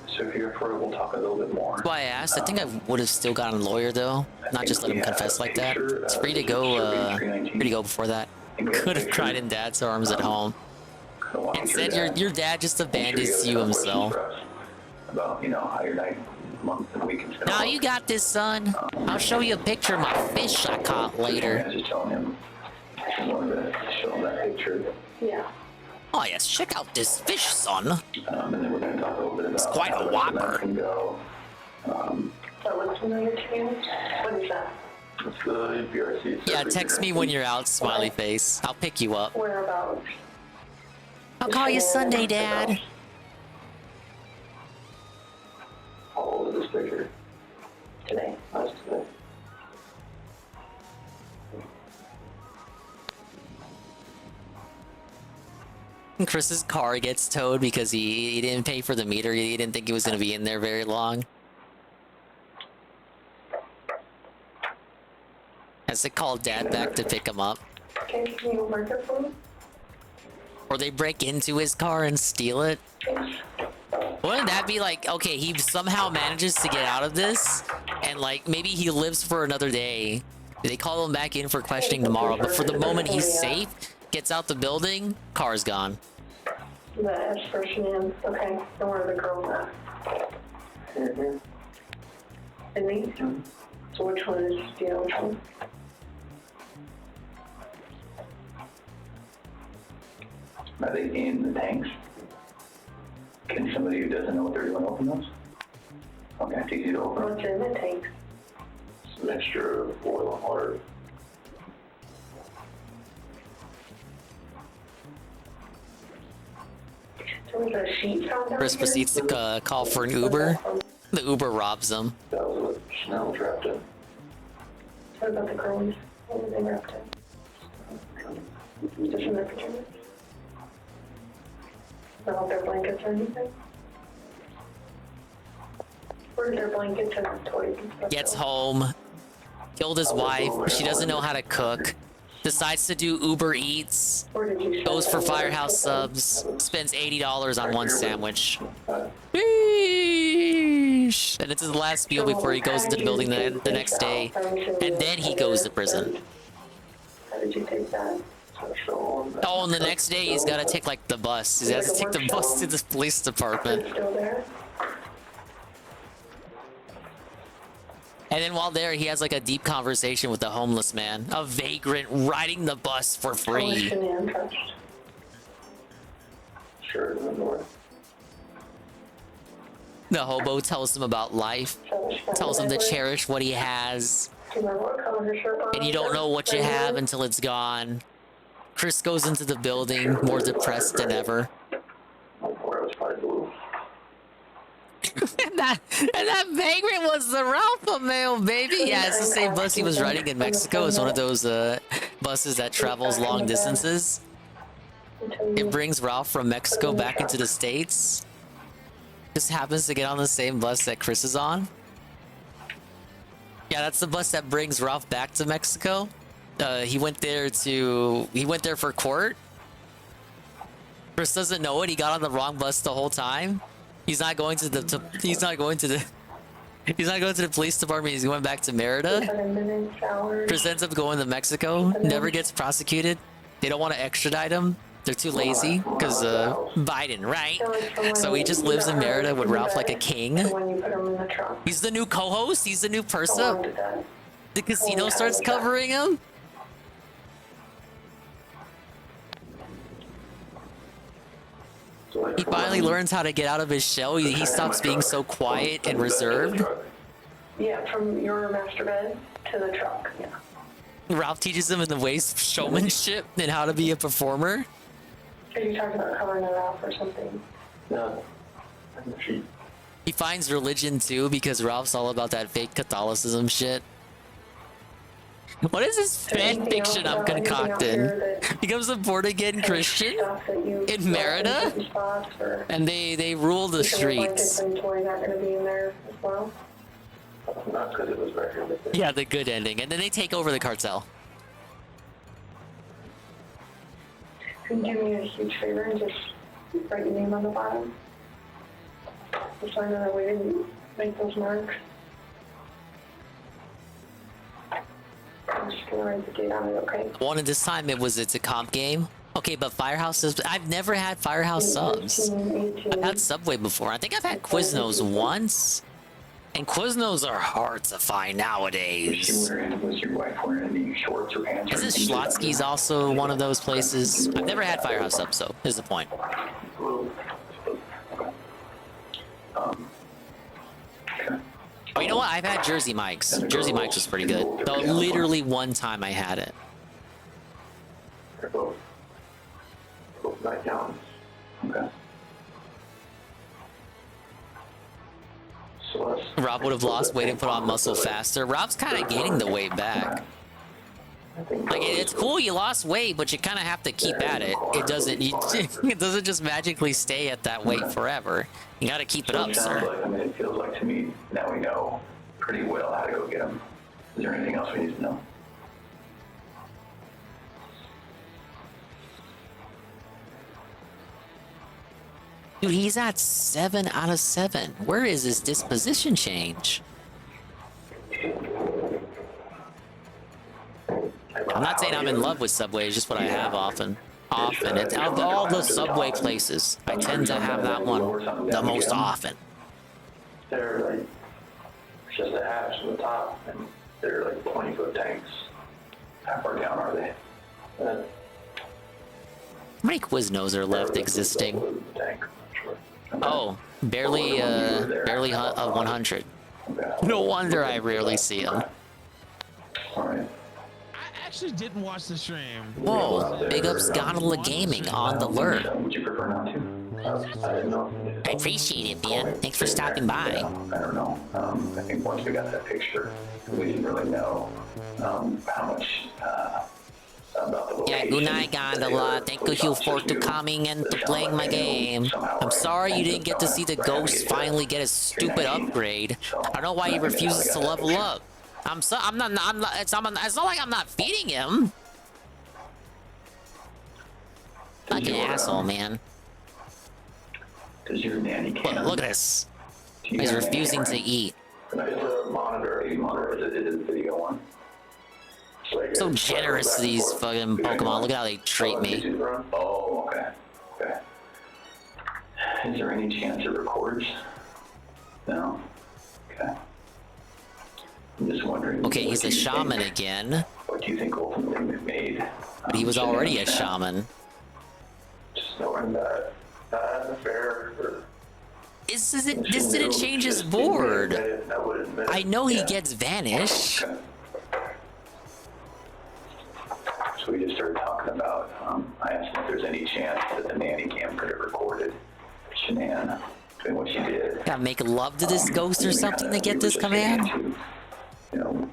So if you're for it, we'll talk a little bit more. That's why I asked. I think I would have still gotten a lawyer though, not just let him confess like that. It's free to go. Free to go before that. Could have cried in Dad's arms at home. Instead, your dad just abandons you himself. About how your night, month, and week is going. Now you got this, son. I'll show you a picture of my fish I caught later. Just telling him. I wanted to show him that picture. Yeah. Oh yes, check out this fish, son. And then we're going to talk a little bit about It's quite a whopper. That looks familiar to you? What is that? It's the BRC. Yeah, text me when you're out, smiley face. I'll pick you up. Whereabouts? I'll call you Sunday, Dad. How old is this picture? Today. That's today. Chris's car gets towed because he didn't pay for the meter. He didn't think he was going to be in there very long. Has to call Dad back to pick him up. Can you mark it for me? Or they break into his car and steal it. Wouldn't that be like, okay, he somehow manages to get out of this, and like maybe he lives for another day. They call him back in for questioning tomorrow, but for the moment he's safe, Gets out the building, car's gone. The S for Shanann. Okay. And where are the girls at? And these? So which one is the other one? Are they in the tanks? Can somebody who doesn't know what they're doing open those? Okay, it's easy to open. What's in the tank? It's a mixture of oil and water. So was there a sheet found down Chris here? proceeds to call for an Uber. The Uber robs him. That was what Chanel trapped in. What about the girls? What were they wrapped in? Just in their pajamas? Not their blankets or anything? Where are their blankets and toys and stuff? Gets home, killed his wife. She doesn't know how to cook. Decides to do Uber Eats. Goes for Firehouse subs. Spends $80 on one sandwich. Sheesh. And it's his last meal before he goes into the building the next day. And then he goes to prison. How did you take that? Oh, and the next day he's got to take like the bus. He has to take the bus to the police department. Still there? And then while there, he has like a deep conversation with the homeless man, a vagrant riding the bus for free. Shanann touched. Sure, the door. The hobo tells him about life, tells him to cherish what he has, Do you remember what color her shirt was? and you don't know what you have until it's gone. Chris goes into the building, more depressed than ever. and that vagrant was the Ralph Mail, baby. Yeah, it's the same bus he was riding in Mexico. It's one of those buses that travels long distances. It brings Ralph from Mexico back into the States. Just happens to get on the same bus that Chris is on. Yeah, that's the bus that brings Ralph back to Mexico. He went there for court. Chris doesn't know it. He got on the wrong bus the whole time. He's not going to the police department. He's going back to Merida. Chris ends up going to Mexico. Never gets prosecuted. They don't want to extradite him. They're too lazy because Biden, right? So he just lives in Merida with Ralph like a king. He's the new co-host. He's the new person. The casino starts covering him. He finally learns how to get out of his shell. He stops being so quiet and reserved. Yeah, from your master bed to the truck. Yeah. Ralph teaches him in the ways of showmanship and how to be a performer. Are you talking about covering it up or something? No. He finds religion too because Ralph's all about that fake Catholicism shit. What is this fan fiction I'm concocting? Becomes a born again Christian in Merida, and they rule the streets. Yeah, the good ending, and then they take over the cartel. Can you do me a huge favor and just write your name on the bottom? Just so I know that we didn't make those marks. I'm just gonna write the date on it, okay? One of this time it's a comp game. Okay, but Firehouse is, I've never had Firehouse subs. I've had Subway before. I think I've had Quiznos once. And Quiznos are hard to find nowadays. Isn't Schlotsky's also one of those places? I've never had Firehouse subs, so is the point. Oh, you know what? I've had Jersey Mike's. Jersey Mike's was pretty good. Though literally one time I had it. Okay. Rob would have lost weight and put on muscle faster. Rob's kind of gaining the weight back. Like, it's cool you lost weight, but you kind of have to keep at it. It doesn't just magically stay at that weight forever. You got to keep it up, sir. I mean, it feels like to me now we know pretty well how to go get them. Is there anything else we need to know? Dude, he's at 7 out of 7. Where is his disposition change? I'm not saying I'm in love with Subway, it's just what I have often. It's of all the Subway places, I tend to have that one the most often. They're like just a hatch on the top, and they're like 20-foot tanks. How far down are they? How many Quiznos are left existing? Oh, barely 100. No wonder I rarely see them. I actually didn't watch the stream. Whoa, big ups Gondola Gaming on the lure. Would you prefer not to? I didn't know. I appreciate it, man. Thanks for stopping by. I don't know. I think once we got that picture, we didn't really know how much about the Yeah, good night, Gondola. Thank you for coming and to playing my game. I'm sorry you didn't get to see the ghost finally get his stupid upgrade. I don't know why he refuses to level up. It's not like I'm not feeding him. Like an asshole, man. Because your nanny can't. Look at this. He's refusing to eat. It's a monitor. It is a video one. So generous to these fucking Pokemon. Look at how they treat me. Oh, okay. Okay. Is there any chance it records? No. Okay. I'm just wondering. Okay, he's a shaman again. What do you think ultimately made? But he was already a shaman. Just knowing that fair. This didn't change his board. I know he gets vanished. So we just started talking about, I asked him if there's any chance that the nanny cam could have recorded Shanann doing what she did. Gotta make love to this ghost or something to get this command? You know,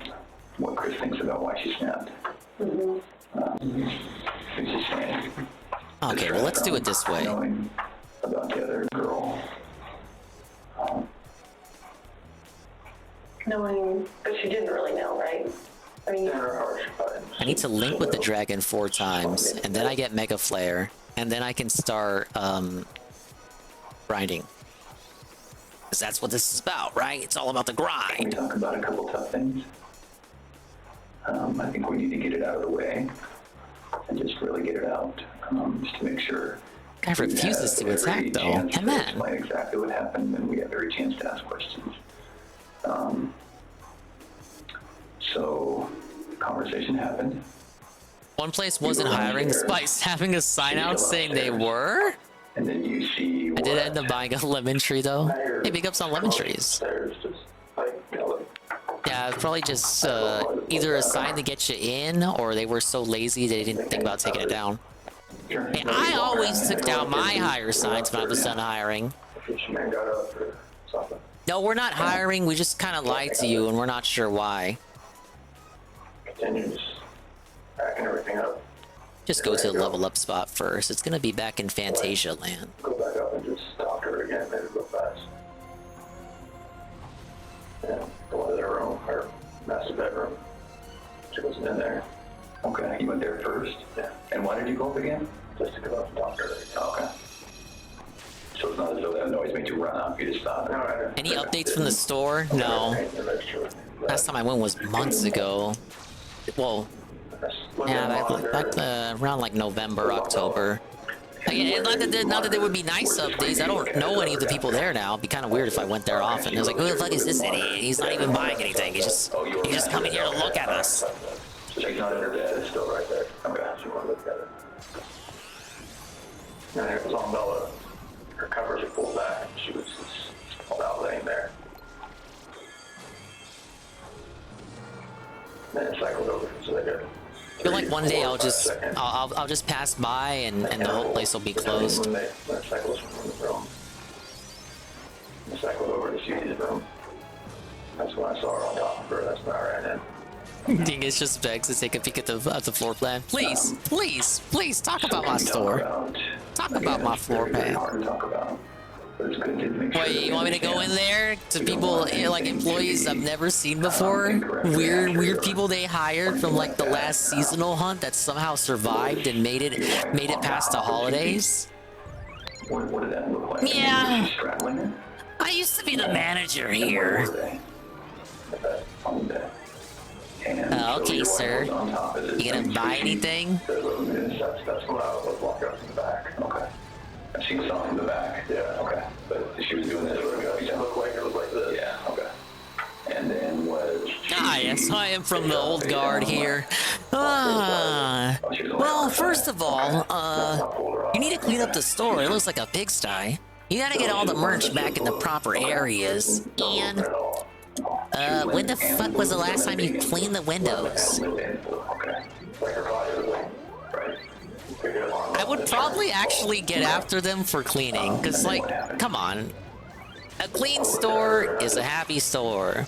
what Chris thinks about why she snapped. He's just saying. Okay, well, let's do it this way. About the other girl. Knowing, but she didn't really know, right? I mean, I need to link with the dragon 4 times, and then I get Mega Flare, and then I can start, grinding. Because that's what this is about, right? It's all about the grind. We talk about a couple tough things. I think we need to get it out of the way, and just really get it out, just to make sure. Guy refuses to attack, though. Come on. Explain exactly what happened, and we have every chance to ask questions. So, conversation happened. One place wasn't hiring despite having a sign out saying they were? And then you see. I did end up buying a lemon tree, though. Hey, big ups on lemon trees. Yeah, it's probably just either a sign to get you in, or they were so lazy they didn't think about taking it down. Hey, I always took down my hire signs when I was done hiring. No, we're not hiring. We just kind of lied to you, and we're not sure why. Continues backing everything up. Just go to the level up spot first. It's gonna be back in Fantasia Land. Go back up and just talk to her again, maybe go fast. Yeah, go into their room, her master bedroom. She wasn't in there. Okay, you went there first? Yeah. And why did you go up again? Just to go up and talk to her. Okay. So it's not as though that noise made you run up, you just stopped. Right. Any updates from the store? No. Last time I went was months ago. Well, yeah, back around like November, October. Like, not that there would be nice updates. I don't know any of the people there now. It'd be kind of weird if I went there often. It was like, who the fuck is this idiot? He's not even buying anything. He's just coming here to look at us. She's not in her bed. It's still right there. Okay, she wanted to look at it. And it was on Bella. Her covers are pulled back. She was just pulled out laying there. Then it cycled over, so they did. I feel like one day I'll just pass by and the whole place will be closed. When it cycles from the room, it cycled over to Susie's room. That's when I saw her on top of her. That's when I ran in. Dingus just begs to take a peek at the floor plan. Please, please, please talk about my store. Talk about my floor plan. Wait, you want me to go in there to people like employees I've never seen before? Weird people they hired from like the last seasonal hunt that somehow survived and made it past the holidays? What did that look like? Yeah. I used to be the manager here. And so Okay, your wife sir. was on top of it. You gonna buy anything? That's what I was walking up from the back. Okay. And she was on from the back. Yeah. Okay. But she was doing this. It looked like this. Yeah. Okay. And then was she, Yes, I am from the old guard here. Well, first of all, you need to clean up the store. It looks like a pigsty. You gotta get all the merch back in the proper areas. And, when the fuck was the last time you cleaned the windows? I would probably actually get after them for cleaning, because, like, come on. A clean store is a happy store.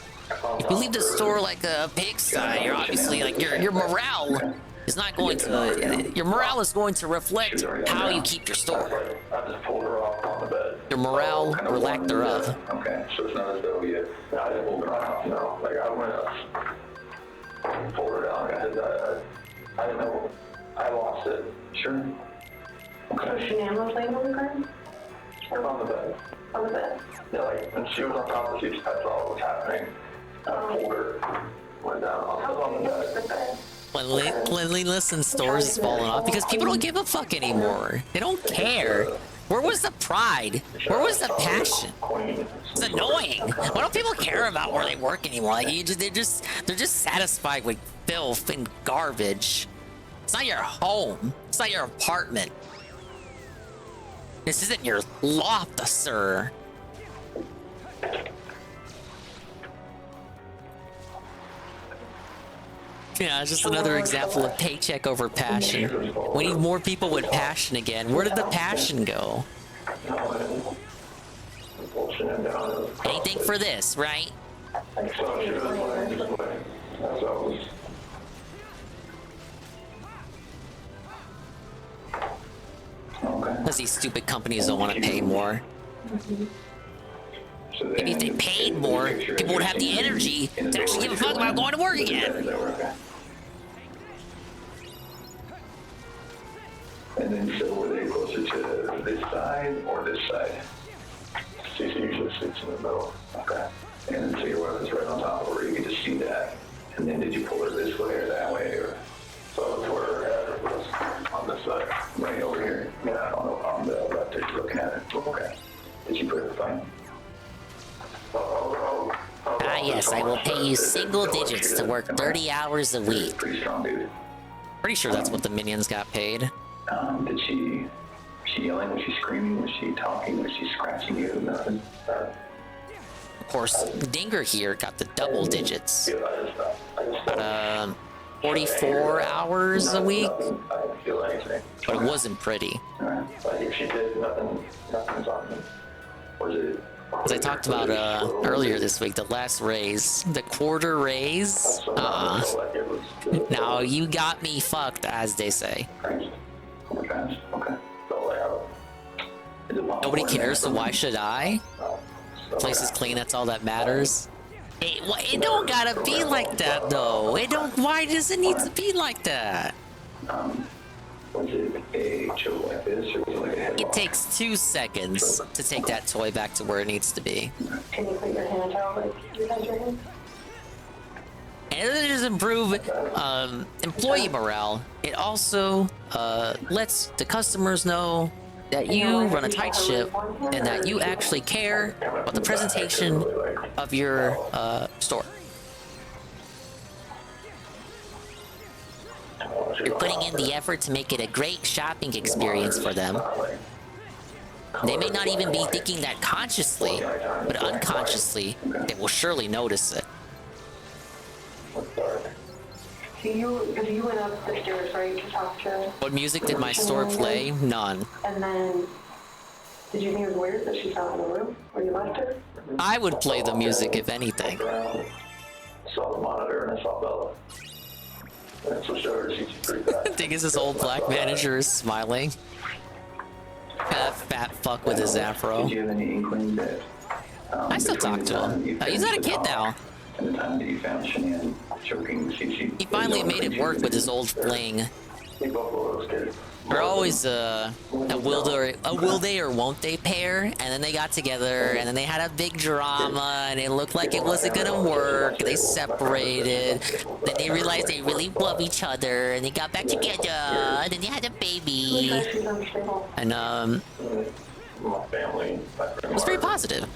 If you leave the store like a pigsty, you're obviously, like, your morale is not going to... Your morale is going to reflect how you keep your store. I just pulled her off on the bed. Your morale or lack theref. Okay. So it's not as though I didn't pull her off. No, like I went up, pulled her down. I didn't know. I lost it. Sure. So Shanann was laying on the ground? Or on the bed. On the bed? Yeah, like when she was on top of the seats, that's all that was happening. I pulled her, went down on the bed. Cleanliness in stores is falling off because people don't give a fuck anymore. They don't care. Where was the pride? Where was the passion? It's annoying. Why don't people care about where they work anymore? Like they're just satisfied with filth and garbage. It's not your home. It's not your apartment. This isn't your loft, sir. Yeah, it's just another example of paycheck over passion. We need more people with passion again. Where did the passion go? Anything for this, right? Because these stupid companies don't want to pay more. Maybe if they paid more, people would have the energy to actually give a fuck about going to work again. And then so were they closer to this side or this side? Cece usually sits in the middle. Okay. And so your weapon's right on top of her. You can just see that. And then did you pull her this way or that way? Or so that's where her head was on this side. Right over here. Yeah, on the left if you're looking at it. Okay. Did you put her fine? Ah, yes, I will pay you single digits to work 30 hours a week. Pretty strong, dude. Pretty sure that's what the minions got paid. Did she yelling? Was she screaming? Was she talking? Was she scratching you? Nothing. Of course, Dinger here got the double digits. But, 44 hours a week? But it wasn't pretty. Like if she did, nothing's on them. Was it? As I talked about earlier this week, the last raise, the quarter raise. Now you got me fucked, as they say. Nobody cares, so why should I? Place is clean, that's all that matters. It don't gotta be like that, though. It don't. Why does it need to be like that? Was it a choke like this, or was it like a head It takes 2 seconds to take that toy back to where it needs to be. Can you put your hand out like you had your hand? And it doesn't just improve employee morale, it also lets the customers know that you run a tight ship and that you actually care about the presentation of your store. You're putting in the effort to make it a great shopping experience for them. They may not even be thinking that consciously, but unconsciously, they will surely notice it. So you went up the stairs, right, to talk to... What music did my store play? None. And then, did you think it was weird that she found in the room where you left her? I would play the music if anything. I saw the monitor and I saw Bella. And so showed her she's pretty bad. I think his old black manager is smiling. That fat fuck with his afro. Did you have any inkling that? I still talk to him. He's not a kid now. And the time that you found Shanann choking Cece. He finally made it work with his old fling. They both were those kids. They're always a will they or won't they pair, and then they got together, and then they had a big drama, and it looked like it wasn't gonna work. They separated, then they realized they really love each other, and they got back together, and then they had a baby, and My family, my it was very positive.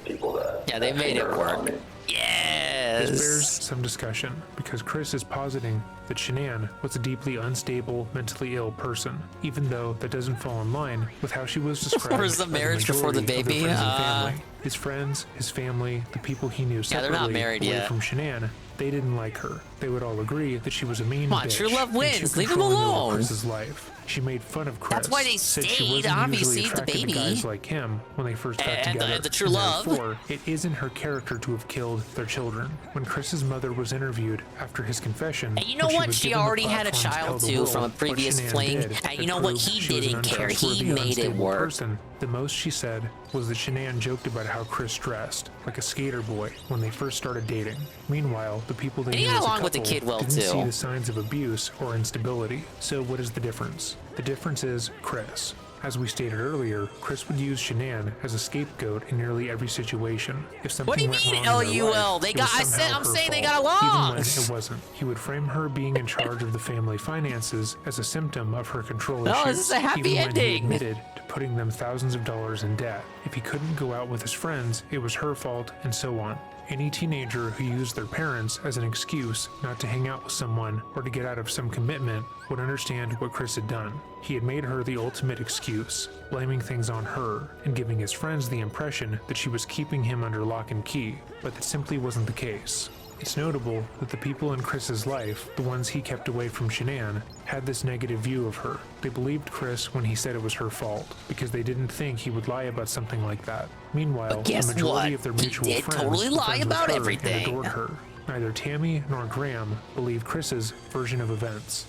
people that. Yeah, they made it work. This bears Yes. some discussion because Chris is positing that Shanann was a deeply unstable, mentally ill person, even though that doesn't fall in line with how she was described. Or is the by marriage before the majority of baby? their friends and family. His friends, his family, the people he knew Yeah, separately they're not married away yet. from Shanann, they didn't like her. They would all agree that she was a mean Come on, bitch true love and wins. too Leave him controlling over alone. Chris's life. She made fun of Chris. That's why they said she stayed, wasn't obviously, usually the attracted to baby. guys like him when they first got And together. the true love. Therefore, it isn't her character to have killed their children. When Chris's mother was interviewed after his confession, And you know when what? was She given the already had a platform to child tell the too world from a what previous Shanann fling. did And that you know what? proved He she was an didn't care. He untrustworthy, made it unstable work. person, the most she said was that Shanann joked about how Chris dressed like a skater boy when they first started dating. Meanwhile, the people they And he knew got as a along with the couple kid well, didn't see too. the signs of abuse or instability. So what is the difference? The difference is Chris. As we stated earlier, Chris would use Shanann as a scapegoat in nearly every situation. If something What do you went mean, wrong in their LUL? life, They it was got- somehow I'm her saying they fault, got along. even when it wasn't. He would frame her being in charge of the family finances as a symptom of her control No, issues. this is a happy even when he ending. admitted to putting them thousands of dollars in debt. If he couldn't go out with his friends, it was her fault, and so on. Any teenager who used their parents as an excuse not to hang out with someone or to get out of some commitment would understand what Chris had done. He had made her the ultimate excuse, blaming things on her and giving his friends the impression that she was keeping him under lock and key, but that simply wasn't the case. It's notable that the people in Chris's life, the ones he kept away from Shanann, had this negative view of her. They believed Chris when he said it was her fault, because they didn't think he would lie about something like that. Meanwhile, the guess majority what? of their He mutual did friends totally were lie friends with about her everything. and adored her. Neither Tammy nor Graham believed Chris's version of events.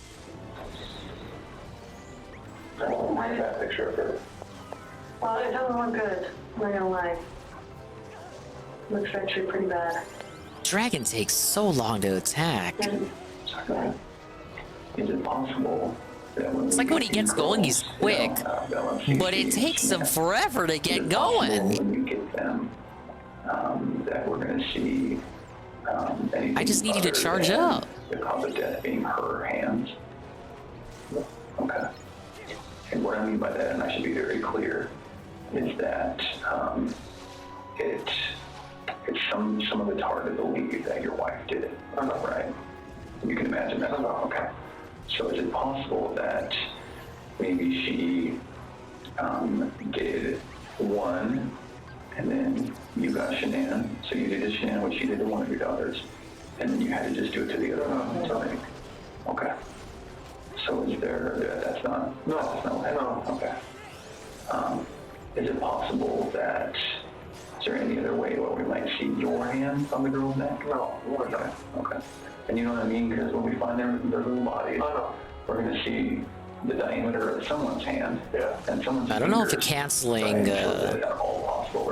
That picture of her. Well, it doesn't look good. I'm not gonna lie. Looks actually pretty bad. Dragon takes so long to attack. Is it possible that when It's like when he gets going, he's quick, but it takes him forever to get going. when you get them, that we're going to see anything I just need you to other charge than up. the cause of death being her hands? Okay. And what I mean by that, and I should be very clear, is that it's some of it's hard to believe that your wife did it, right? You can imagine that. Okay. So is it possible that maybe she did one, and then you got Shanann, so you did to Shanann what she did to one of your daughters, and then you had to just do it to the other one? Right? Okay. So is there, that's not, no, okay. Is it possible that, is there any other way where we might see your hand on the girl's neck? No. Okay, okay. And you know what I mean? Because when we find their little bodies, we're going to see the diameter of someone's hand. Yeah. And someone's I don't know if fingers.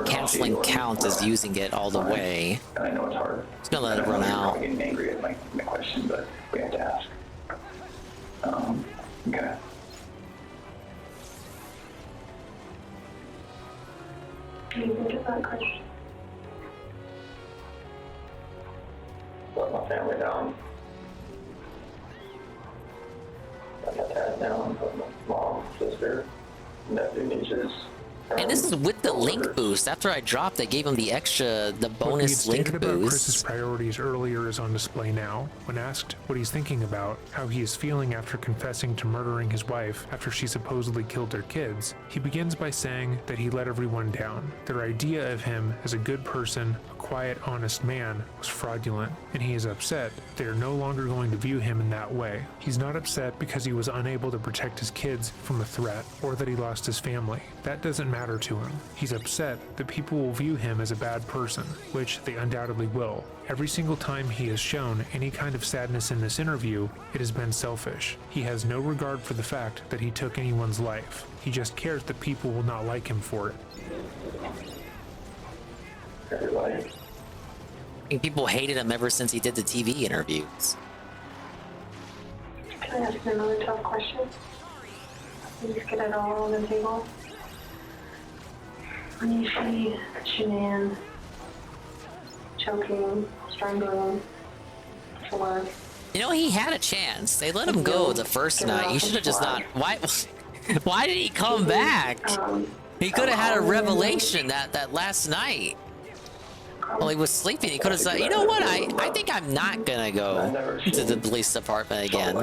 canceling count is using it all the way. And I know it's hard. It's gonna let it run out. I'm getting angry at my question, but we have to ask. Okay. What do you think of that, Chris? Let my family down. Let my dad down, let my mom, sister, nephew, nieces. And this is with the link boost. After I dropped, they gave him the extra, the What we had bonus link stated about Chris's boost. priorities earlier is on display now. When asked what he's thinking about, how he is feeling after confessing to murdering his wife after she supposedly killed their kids, he begins by saying that he let everyone down. Their idea of him as a good person, a quiet, honest man, was fraudulent, and he is upset they are no longer going to view him in that way. He's not upset because he was unable to protect his kids from a threat, or that he lost his family. That doesn't matter to him. He's upset that people will view him as a bad person, which they undoubtedly will. Every single time he has shown any kind of sadness in this interview, it has been selfish. He has no regard for the fact that he took anyone's life. He just cares that people will not like him for it. Everybody. I think people hated him ever since he did the TV interviews. Can I ask you another tough question? Please get it all on the table. When you see Shanann choking, strangling, Celeste, You know, he had a chance. They let him go the first night. He should have just not. Why? Why did he come back? He could have had a revelation that last night. While he was sleeping, he could have said, "You know what? I think I'm not gonna go to the police department again."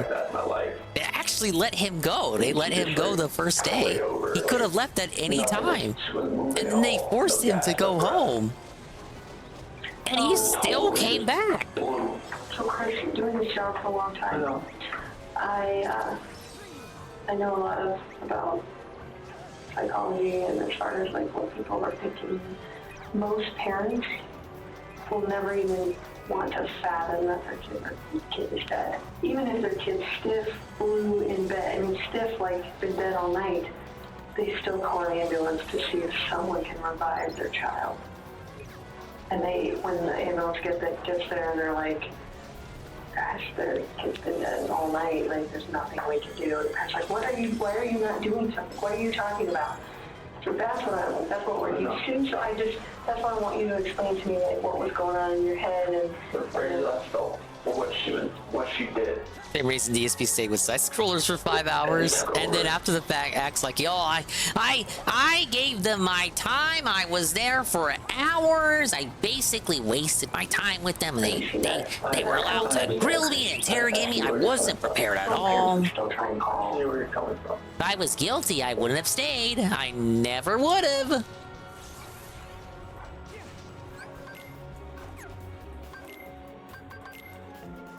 They actually let him go. They let him go the first day. He could have left at any time, and then they forced him to go home, and he still came back. So Chris, you're doing this job for a long time. I know a lot about psychology and as far as like what people are thinking. Most parents will never even want to fathom that their kid is dead. Even if their kid's stiff, blue in bed, I mean stiff like been dead all night, they still call an ambulance to see if someone can revive their child. And when the ambulance gets there, they're like, gosh, their kid's been dead all night, like there's nothing we can do. And the parents like, why are you not doing something? What are you talking about? So that's what we're used to. So that's why I want you to explain to me like what was going on in your head and what she did. Same reason DSP stayed with side scrollers for 5 hours, and then after the fact acts like, yo, I gave them my time. I was there for hours. I basically wasted my time with them. They were allowed to grill me and interrogate me. I wasn't prepared at all. If I was guilty, I wouldn't have stayed. I never would have.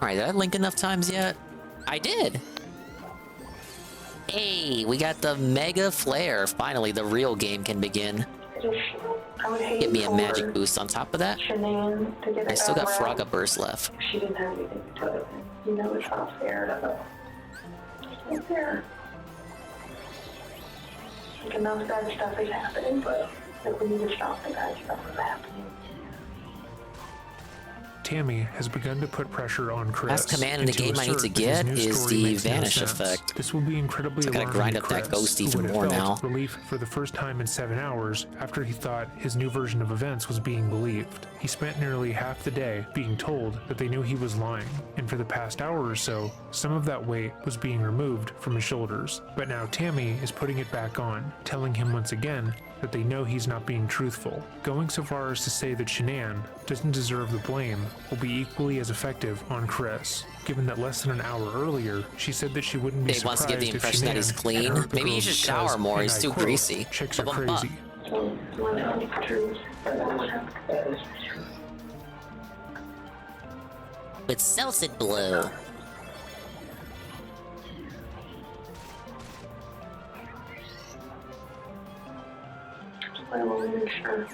Alright, did I link enough times yet? I did! Hey, we got the Mega Flare. Finally, the real game can begin. Give me a magic boost on top of that. I still got Frogga Burst left. she didn't have anything to do with it. You know it's not fair. It's not fair. Like enough bad stuff is happening, but like, we need to stop the bad stuff from happening. Tammy has begun to put pressure on Chris. Last command in the game I need to get is the Vanish effect. This will be incredibly so I gotta grind up that ghost even more now. Relief for the first time in 7 hours after he thought his new version of events was being believed. He spent nearly half the day being told that they knew he was lying, and for the past hour or so, some of that weight was being removed from his shoulders. But now Tammy is putting it back on, telling him once again that they know he's not being truthful, going so far as to say that Shanann doesn't deserve the blame will be equally as effective on Chris, given that less than an hour earlier, she said that she wouldn't be surprised wants to give the if impression that he's Shanann clean. hurt the Maybe he girls should shower because, more, and he's I too quote, greasy. "Chicks are Ba-bum-bum. crazy." With Celtic Blue. I want to make sure.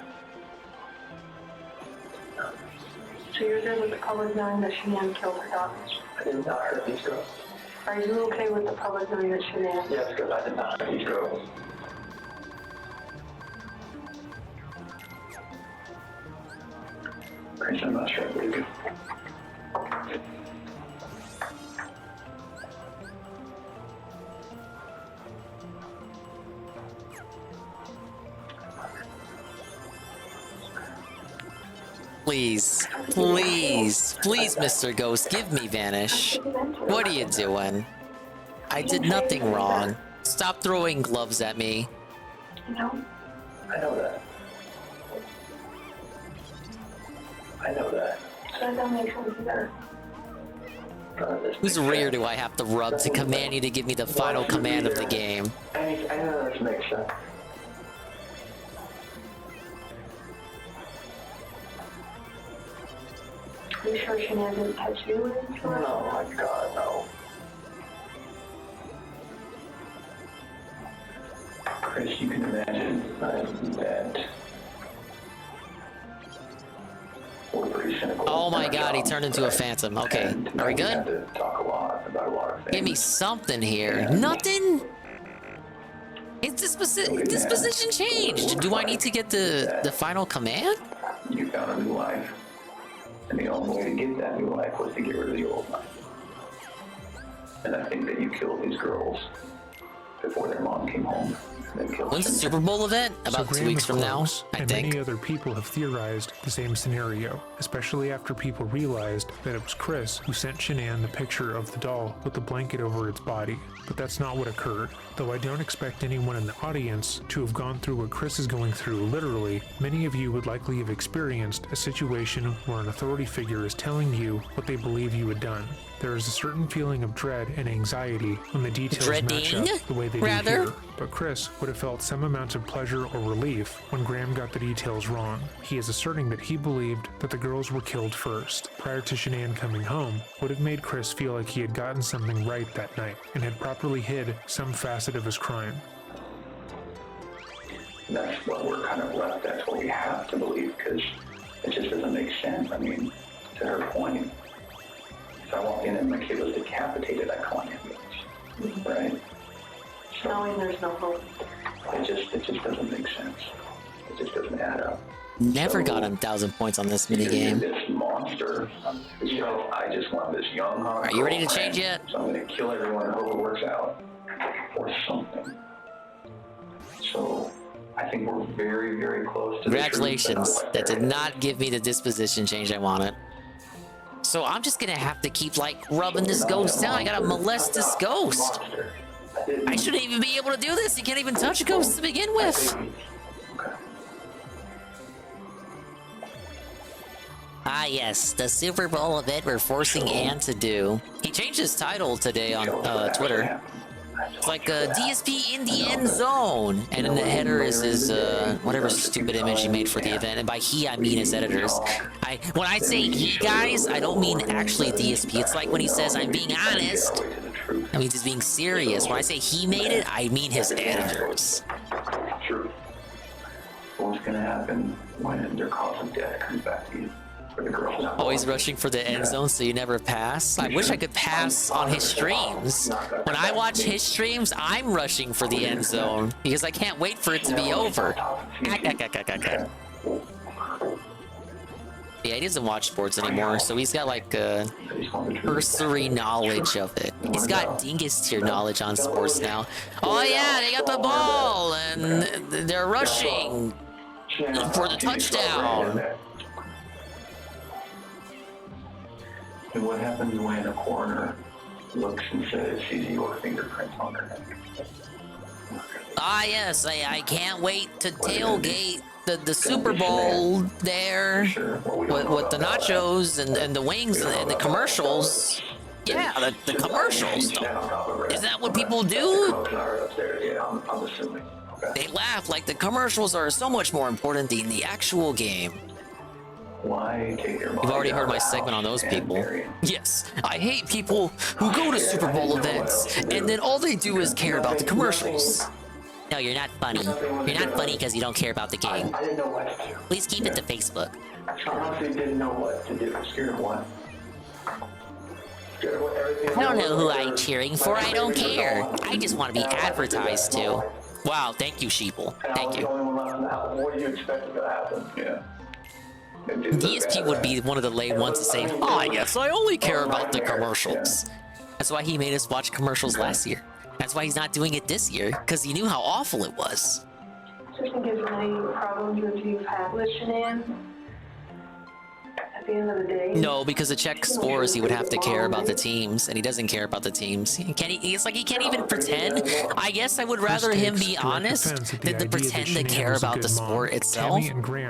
So you're good with the public knowing that Shanann killed her daughters? I did not hurt these girls. Are you okay with the public knowing that Shanann? Yes, because I did not hurt these girls. Chris, I'm not sure I believe you. Please, please, please, Mr. Ghost, give me Vanish. What are you doing? I did nothing wrong. Stop throwing gloves at me. No. I know that. I know that. So that doesn't make sense either. Whose rear do I have to rub to command you to give me the final command of the game? I know this makes sense. Are you sure Shanann didn't touch you? Oh my god, no. Chris, you can imagine that we're pretty cynical. Oh my god, he turned into a phantom. Okay, are we good? We have to talk a lot about a lot of things. Give me something here. Nothing? His disposition changed. Do I need to get the final command? You found a new life. And the only way to get that new life was to get rid of the old life. And I think that you killed these girls before their mom came home. When's the Super Bowl event? So About 2 Graham weeks from now, McClose I and think. many other people have theorized the same scenario, especially after people realized that it was Chris who sent Shanann the picture of the doll with the blanket over its body. But that's not what occurred. Though I don't expect anyone in the audience to have gone through what Chris is going through literally, many of you would likely have experienced a situation where an authority figure is telling you what they believe you had done. There is a certain feeling of dread and anxiety when the details match up the way they do here. But Chris would have felt some amount of pleasure or relief when Graham got the details wrong. He is asserting that he believed that the girls were killed first, prior to Shanann coming home, would have made Chris feel like he had gotten something right that night and had properly hid some facet of his crime. That's what we're kind of left. That's what we have to believe, because it just doesn't make sense. I mean, to her point, if I walk in and my kid was decapitated, I call an ambulance, right? So Knowing there's no hope. it just doesn't make sense. It just doesn't add up. Never got him 1,000 points on this minigame. This monster, I just want this young. Are you ready to change yet? So I'm going to kill everyone and hope it works out, or something. So I think we're very, very close to Congratulations. That did not give me the disposition change I wanted. So I'm just gonna have to keep like rubbing this ghost down. I gotta molest this ghost. I shouldn't even be able to do this. You can't even touch a ghost to begin with. Ah yes, the Super Bowl event we're forcing Ann to do. He changed his title today on Twitter. It's like DSP in the end zone, and in the header is his whatever stupid image he made for the event. And by he, I mean his editors. When I say he, guys, I don't mean actually DSP. It's like when he says I'm being honest. I mean he's being serious. When I say he made it, I mean his editors. True. What's gonna happen when their cause of death comes back to you? Always rushing for the end zone so you never pass. I wish I could pass on his streams. When I watch his streams, I'm rushing for the end zone because I can't wait for it to be over. Yeah, he doesn't watch sports anymore, so he's got like cursory knowledge of it. He's got dingus tier knowledge on sports now. Oh yeah, they got the ball and they're rushing for the touchdown. And what happens when a coroner looks and says, sees your fingerprints on her neck? Ah yes, I can't wait to tailgate the Super Bowl there with the nachos and the wings and the commercials. Yeah, the commercials. Is that what people do? I'm assuming. They laugh like the commercials are so much more important than the actual game. Why take your You've already heard my segment on those people. Yes, I hate people who go to Super Bowl events and then all they do is care about the commercials. No, you're not funny. You're not funny because you don't care about the game. I didn't know what to do. Please keep it to Facebook. I honestly didn't know what to do. I'm scared of what? Scared of what everything. I don't know who I'm cheering for. I don't care. I just want to be advertised to. Wow, thank you, Sheeple. Thank you. What do you expect to happen? Yeah. DSP would be one of the lame ones to say, "Oh, yes, I only care about the commercials." That's why he made us watch commercials last year. That's why he's not doing it this year, because he knew how awful it was. Do you think there's any problems that you've had with Shanann? At the end of the day? No, because to check scores, he would have to care about the teams, and he doesn't care about the teams. It's like he can't even pretend. I guess I would rather him be honest than to pretend to care about the sport itself.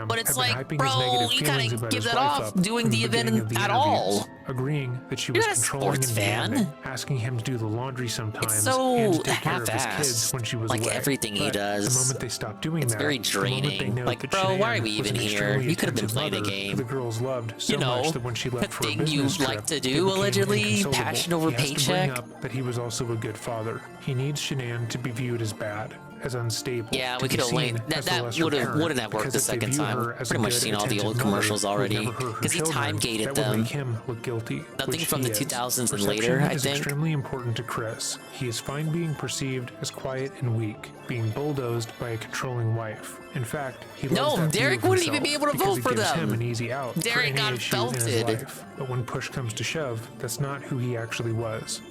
But it's like, bro, you gotta give that off doing the event at all. Agreeing that she was controlling and demanding, asking him to do the laundry sometimes, it's so and to take care of his half-assed, kids when she was like away. everything he But does. The moment they stopped doing It's that, very the moment they draining. know Like, that bro, why are Shanann we was even an here? extremely You could have been attentive playing a mother game. The girls loved so You know, much that when she left for a thing you business like trip, to they do, became allegedly, inconsolable. passion over He has to bring paycheck. up that he was also a good father. He needs Shanann to be viewed as bad, as unstable. Yeah, to we be could have seen that as the that lesser wouldn't parent, have worked because the if they second view time. her as a Pretty much good, seen all the attentive old mother commercials who would already never hurt her because he children, time gated that would them. make him look guilty. Nothing which from he the is. 2000s and Perception later, I is think. extremely important to Chris. He is fine being perceived as quiet and weak, being bulldozed by a controlling wife. In fact, he loves that view Derek of wouldn't even himself be able to because vote it for gives them. him an easy out for Derek any got issue in his belted. life. But when push comes to shove, that's not who he actually was.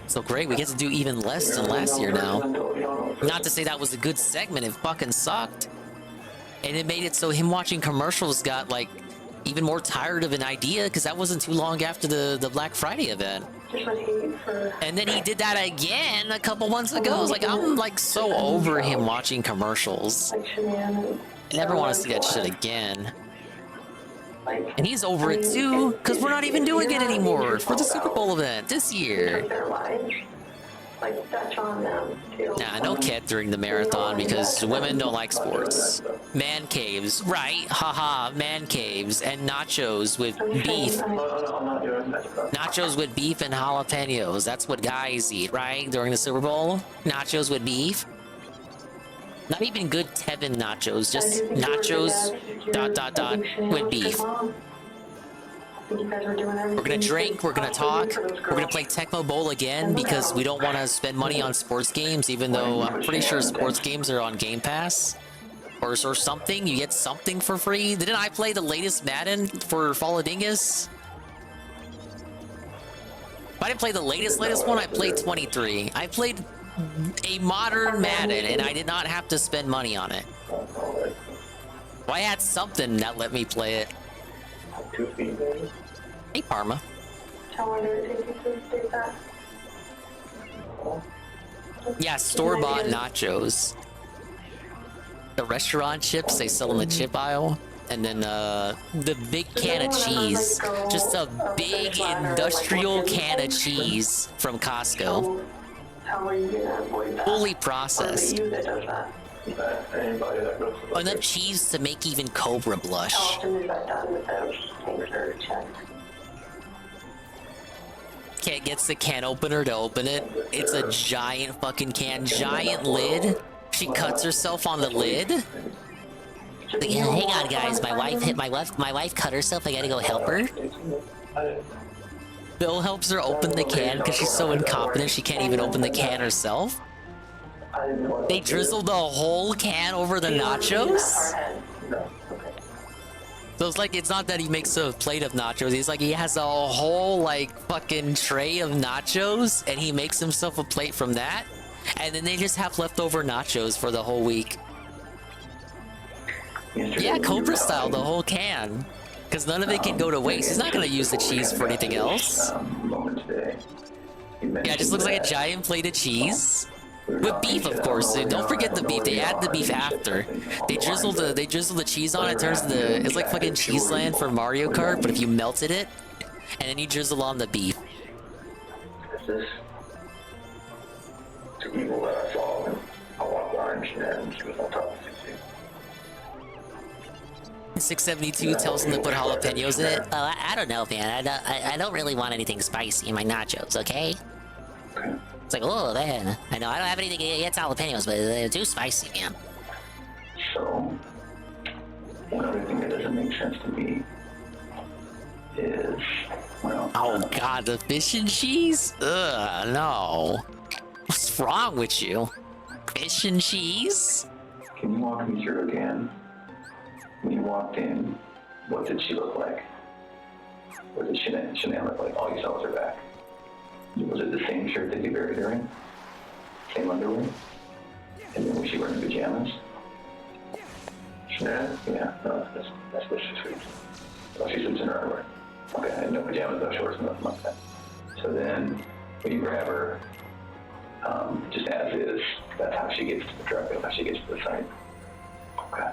So great, we get to do even less than last year now. Not to say that was a good segment, it fucking sucked. And it made it so him watching commercials got like even more tired of an idea because that wasn't too long after the Black Friday event. And then he did that again a couple months ago. I was like, I'm like so over him watching commercials. I never want to see that shit again. And he's over it too, because we're not even doing it anymore for the Super Bowl event this year. Like, that's on them, too. Nah, no cat during the marathon because women don't like sports. Man caves, right? Haha, man caves and nachos with beef. Nachos with beef and jalapenos. That's what guys eat, right? During the Super Bowl? Nachos with beef? Not even good Tevin nachos, just nachos, ... with beef. We're gonna drink, we're gonna talk, we're gonna play Tecmo Bowl again because we don't want to spend money on sports games, even though I'm pretty sure sports games are on Game Pass. Or something, you get something for free. Didn't I play the latest Madden for Fall of Dingus? If I didn't play the latest one, I played 23. I played a modern Madden and I did not have to spend money on it. Well, I had something that let me play it. Hey, Parma. How long did it take you to state that? Yeah, store-bought nachos. The restaurant chips they sell in the chip aisle. And then the big can of cheese. Just a big industrial can of cheese from Costco. How are you gonna avoid that? Fully processed. You that does that. Enough cheese to make even Cobra blush. How often is that done with those things that are checked? Cat gets the can opener to open it. It's a giant fucking can, giant lid. She cuts herself on the lid. Like, hang on, guys. My wife cut herself. I gotta go help her. Bill helps her open the can because she's so incompetent she can't even open the can herself. They drizzled the whole can over the nachos? So it's like, it's not that he makes a plate of nachos, he's like, he has a whole, like, fucking tray of nachos, and he makes himself a plate from that, and then they just have leftover nachos for the whole week. Yeah, Cobra style, the whole can. Because none of it can go to waste. He's not going to use the cheese for anything else. Yeah, it just looks like a giant plate of cheese. With beef, of course. Don't forget the beef. They add the beef after. They drizzle the cheese on it. Turns it's like fucking Cheese Land for Mario Kart, but if you melted it, and then you drizzle on the beef. This to people that I saw, and I walked orange, and she was on top of 672 tells him to put jalapenos in it. I don't know, man. I don't really want anything spicy in my nachos, okay? It's like, oh, man. I know I don't have anything against jalapenos, but they're too spicy, man. So, one other thing that doesn't make sense to me is, well... Oh, God, the fish and cheese? Ugh, no. What's wrong with you? Fish and cheese? Can you walk me through again? When you walked in, what did she look like? What did Shanann look like? All you saw was her back. Was it the same shirt that you buried her in? Same underwear? And then was she wearing pajamas? Shanann? Yeah, no, that's what she sleeps. Oh, she sleeps in her underwear. Okay, no pajamas, no shorts, nothing like that. So then, when you grab her, just as is, that's how she gets to the truck, that's how she gets to the site. Okay.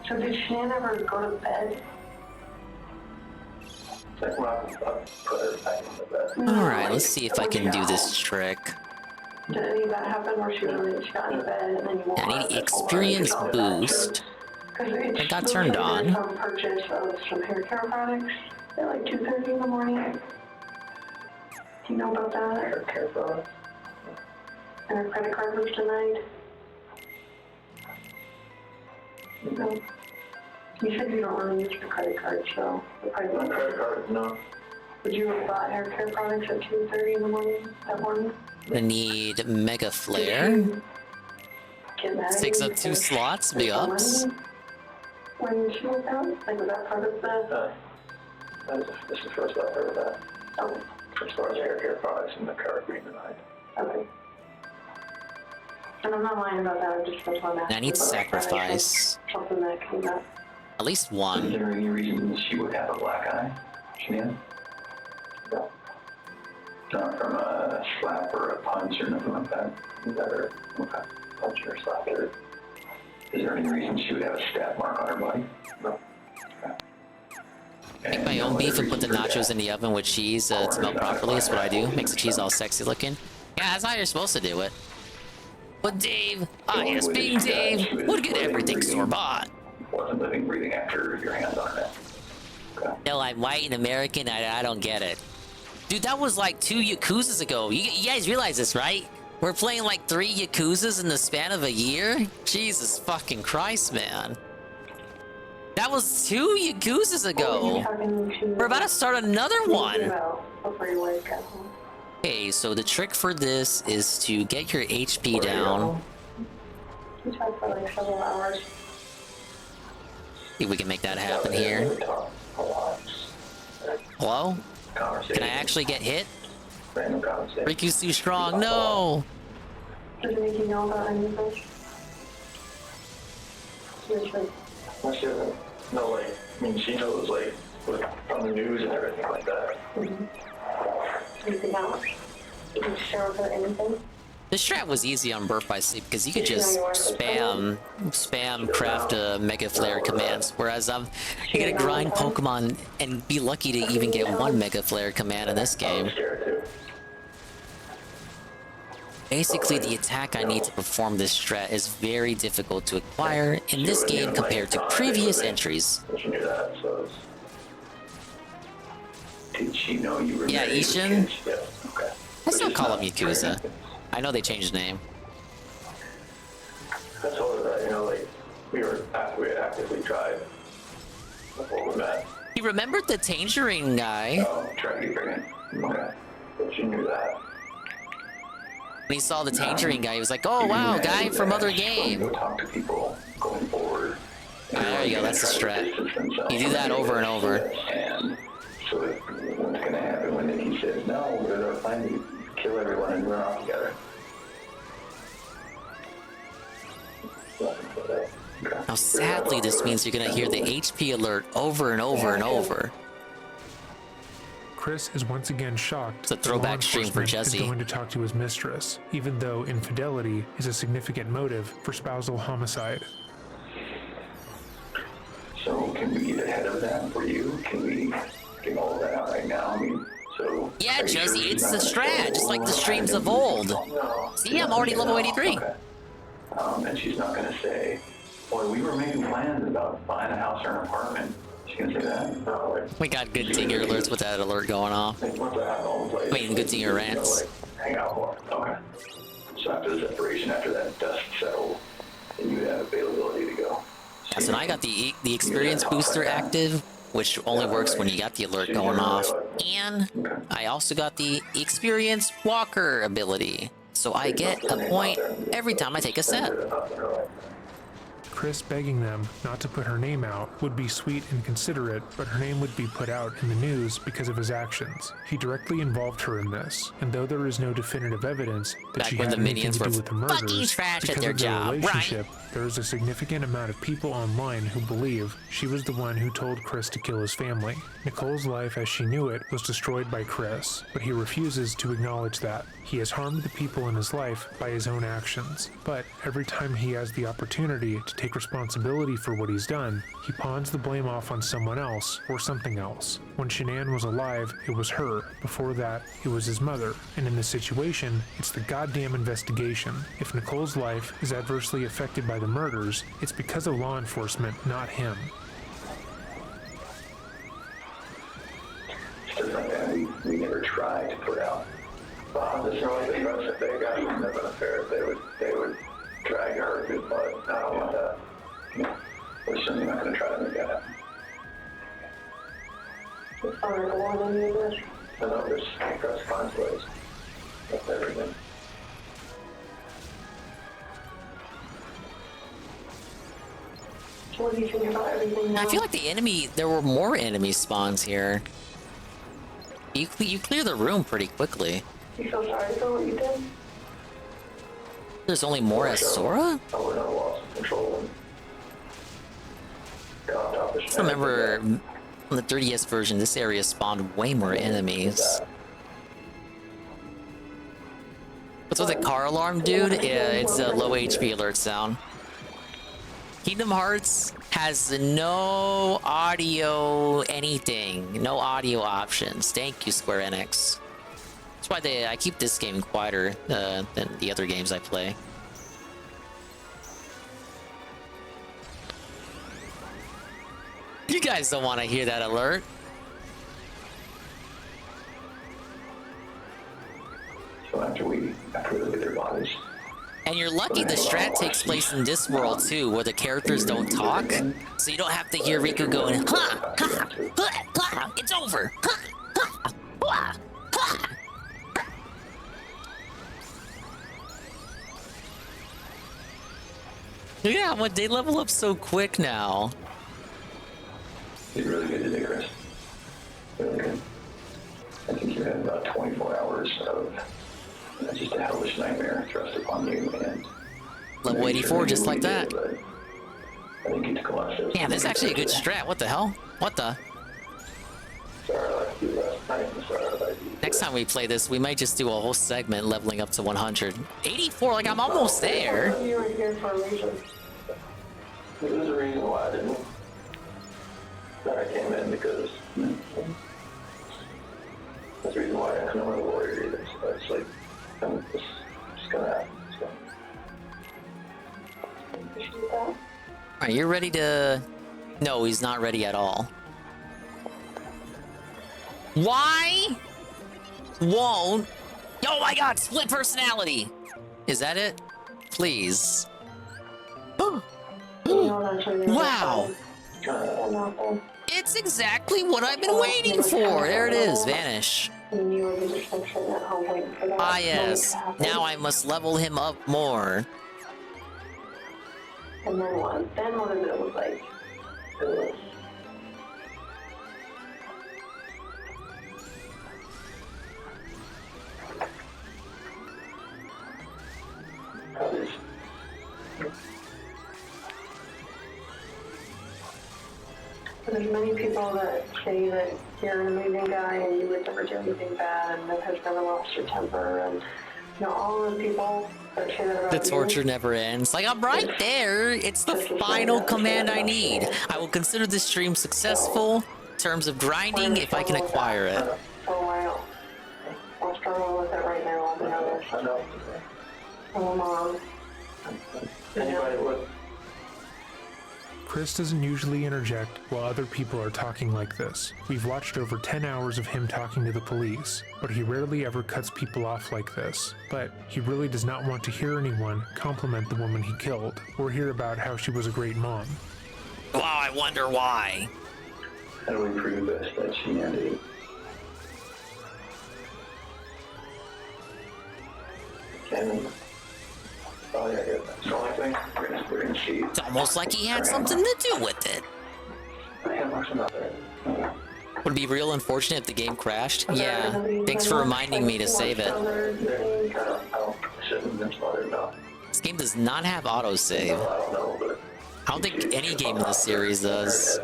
So did Shanann ever go to bed? Alright, let's see if I can do this trick. Did any of that happen where she got into bed and then you woke I need experience boost. It got turned on. Some purchase of some hair care products at like 2:30 in the morning. Do you know about that? Hair care products. And her credit card was denied. No. You said you don't really use your credit card, so the price of credit card, no. Would you have bought hair care products at 2:30 in the morning that morning? I need Mega Flare. Takes up 2 slots, big ups. When she woke up? Like, was that part of the... This is the first I've heard of that. Oh. as far as hair care products in the car agreement, Okay. And I'm not lying about that, I just that's why I'm asking. I need sacrifice. Something that came up. At least Is one. there any reason she would have a black eye, Shanann? No. Not from a slap or a punch or nothing like that? Is that her? Okay. Punch or slap her? Is there any reason she would have a stab mark on her body? No. Make my own beef and put the nachos in the oven with cheese to melt properly. That's what I do. Makes the cheese all sexy looking. Yeah, that's how you're supposed to do it. But Dave, yes, being Dave, would get everything store-bought. Wasn't living, breathing after your hands on it. Okay. No, I'm white and American. I don't get it. Dude, that was like 2 Yakuzas ago. You guys realize this, right? We're playing like 3 Yakuzas in the span of a year? Jesus fucking Christ, man. That was 2 Yakuzas ago. We're about to start another one. Okay, so the trick for this is to get your HP down. We tried for like several hours. See if we can make that happen here. Hello? Can I actually get hit? Riku's too strong. No! Does it make you know about anything? Seriously. Well, she doesn't know, like, I mean, she knows, like, from the news and everything like that. Anything else? You can share with her anything? The strat was easy on Birth by Sleep because you could just spam craft Mega Flare commands, whereas you gotta grind Pokemon and be lucky to even get 1 Mega Flare command in this game. Basically, the attack I need to perform this strat is very difficult to acquire in this game compared to previous entries. Did she know you were Yeah, married? Ishin? Okay. I still call him Yakuza. I know they changed the name. I told her that, you know, like, we had actively tried before we met. He remembered the Tangerine guy. Oh, trying to get pregnant. Okay. But she knew that. When he saw the Tangerine guy, he was like, oh wow, guy from other game. Go talk to people going forward. There you go, that's the strat. You do that over and over. And so what's going to happen when he says, no, we're going to plan to kill everyone and run off together? Now sadly, this means you're gonna hear the HP alert over and over and over. Chris is once again shocked It's a that throwback law stream for enforcement is Jesse. going to talk to his mistress, even though infidelity is a significant motive for spousal homicide. So can we get ahead of that for you? Can we get all of that out right now? I mean, so... Yeah, Josie, it's the strat, just like the streams of old. See, I'm already level 83. Okay. And she's not going to say, boy, we were making plans about buying a house or an apartment. She's going to say that? No, like, We got good dinger alerts with that alert going off. once I have all in place, I mean, good dinger rants. hang out more. Okay. So after the separation, after that dust settles, then you have availability to go. Yeah, so now I got the experience booster active, which only works when you got the alert going off. And I also got the experience walker ability. So I get a point every time I take a set. Chris begging them not to put her name out would be sweet and considerate, but her name would be put out in the news because of his actions. He directly involved her in this, and though there is no definitive evidence that Back she when had the anything minions to do were with the fucking murders, trash at because their of their job, right? relationship, there is a significant amount of people online who believe she was the one who told Chris to kill his family. Nicole's life as she knew it was destroyed by Chris, but he refuses to acknowledge that. He has harmed the people in his life by his own actions, but every time he has the opportunity to take responsibility for what he's done, he pawns the blame off on someone else or something else. When Shanann was alive, it was her. Before that, it was his mother. And in this situation, it's the goddamn investigation. If Nicole's life is adversely affected by the murders, it's because of law enforcement, not him. Stuff like that we never tried to put out. This really the drugs that they got from the affair, they would drag her through blood. I don't want that. We're certainly not going to try to make that happen. No, there's press conflicts. That's everything. What do you think about everything now? I feel like there were more enemy spawns here. You clear the room pretty quickly. You feel sorry for what you did? There's only more as Sora? I would have lost control. Just remember, on the 3DS version, this area spawned way more enemies. What's with the car alarm, dude? Yeah, it's a low HP alert sound. Kingdom Hearts has no audio anything, no audio options. Thank you, Square Enix. That's why I keep this game quieter than the other games I play. You guys don't want to hear that alert. So after we get their bodies. And you're lucky the strat takes place in this world too, where the characters don't talk, so you don't have to hear Riku going, ha, ha, ha, ha, it's over, ha, ha, ha, ha. Look at how much they level up so quick now. It's really good today, Chris. Really good. I think you had about 24 hours of just a hellish nightmare thrust upon you, and level 84, just like that. I think you took a lot of shifts. Yeah, this is actually a good strat. What the hell? What the? Sorry, I like you last night. I'm sorry about you. Next time we play this, we might just do a whole segment leveling up to 100. 84, like I'm almost there. You were here for a reason. There's a reason why I didn't. That I came in because that's the reason why I couldn't win a warrior either. So it's like, I'm just gonna happen. Alright, you're ready to... No, he's not ready at all. Why won't... Oh my god, split personality! Is that it? Please. Wow! It's exactly what I've been waiting for! There it is, vanish. Ah yes, now I must level him up more. And then what? Then what does it look like? There's many people that say that you're an amazing guy and you would never do anything bad and that has never lost your temper, and you know, all the people that say that about The torture you. never ends. Like, I'm right there. It's the final command I need. I will consider this stream successful in terms of grinding if I can acquire it. For a while. I'm struggling with it right now, I'll be honest. I know. I'm a mom. Anybody would. Chris doesn't usually interject while other people are talking like this. We've watched over 10 hours of him talking to the police, but he rarely ever cuts people off like this. But he really does not want to hear anyone compliment the woman he killed, or hear about how she was a great mom. Wow, I wonder why. How do we prove this, that she and a Can oh yeah, yeah, that's the only thing. We're gonna see. It's almost like he had something to do with it. Would it be real unfortunate if the game crashed? Yeah. Thanks for reminding me to save it. This game does not have autosave. I don't think any game in this series does.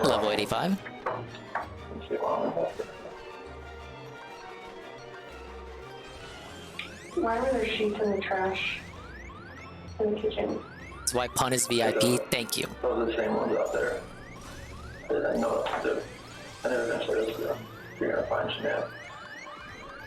Level 85. Why were there sheets in the trash in the kitchen? That's why Pun is VIP. Thank you. Those are the same ones out there. I know I know eventually you're gonna find Shanann.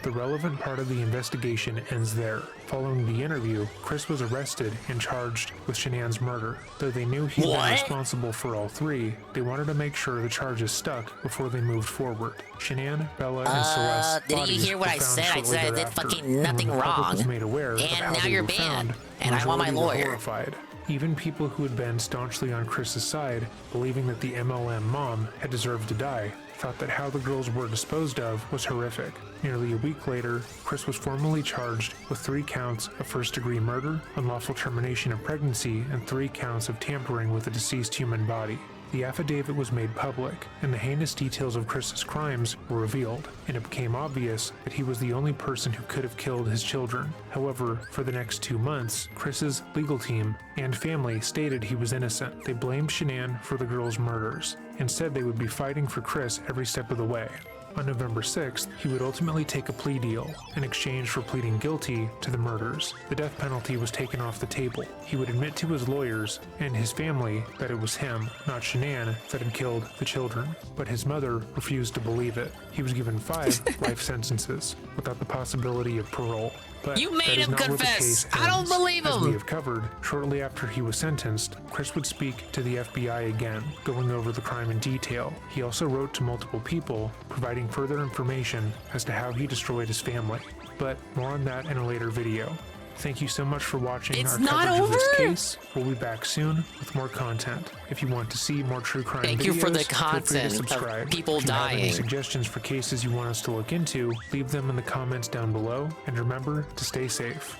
The relevant part of the investigation ends there. Following the interview, Chris was arrested and charged with Shanann's murder. Though they knew he'd been responsible for all three, they wanted to make sure the charges stuck before they moved forward. Shanann, Bella, and Celeste's Didn't you bodies hear what were I found said? I shortly said I did thereafter. fucking nothing When the public wrong. was made aware of And how now they you're were banned. found, And I want my majority were lawyer. horrified. Even people who had been staunchly on Chris's side, believing that the MLM mom had deserved to die, thought that how the girls were disposed of was horrific. Nearly a week later, Chris was formally charged with 3 counts of first-degree murder, unlawful termination of pregnancy, and 3 counts of tampering with a deceased human body. The affidavit was made public, and the heinous details of Chris's crimes were revealed, and it became obvious that he was the only person who could have killed his children. However, for the next 2 months, Chris's legal team and family stated he was innocent. They blamed Shanann for the girls' murders, and said they would be fighting for Chris every step of the way. On November 6th, he would ultimately take a plea deal in exchange for pleading guilty to the murders. The death penalty was taken off the table. He would admit to his lawyers and his family that it was him, not Shanann, that had killed the children. But his mother refused to believe it. He was given 5 life sentences without the possibility of parole. But you made that is him not where the confess. case I don't ends. believe As him. we have covered, shortly after he was sentenced, Chris would speak to the FBI again, going over the crime in detail. He also wrote to multiple people, providing further information as to how he destroyed his family. But more on that in a later video. Thank you so much for watching It's our not coverage of this over? case. We'll be back soon with more content. If you want to see more true crime Thank videos, you for the feel free to content of subscribe. people If you have any dying. suggestions for cases you want us to look into, leave them in the comments down below, and remember to stay safe.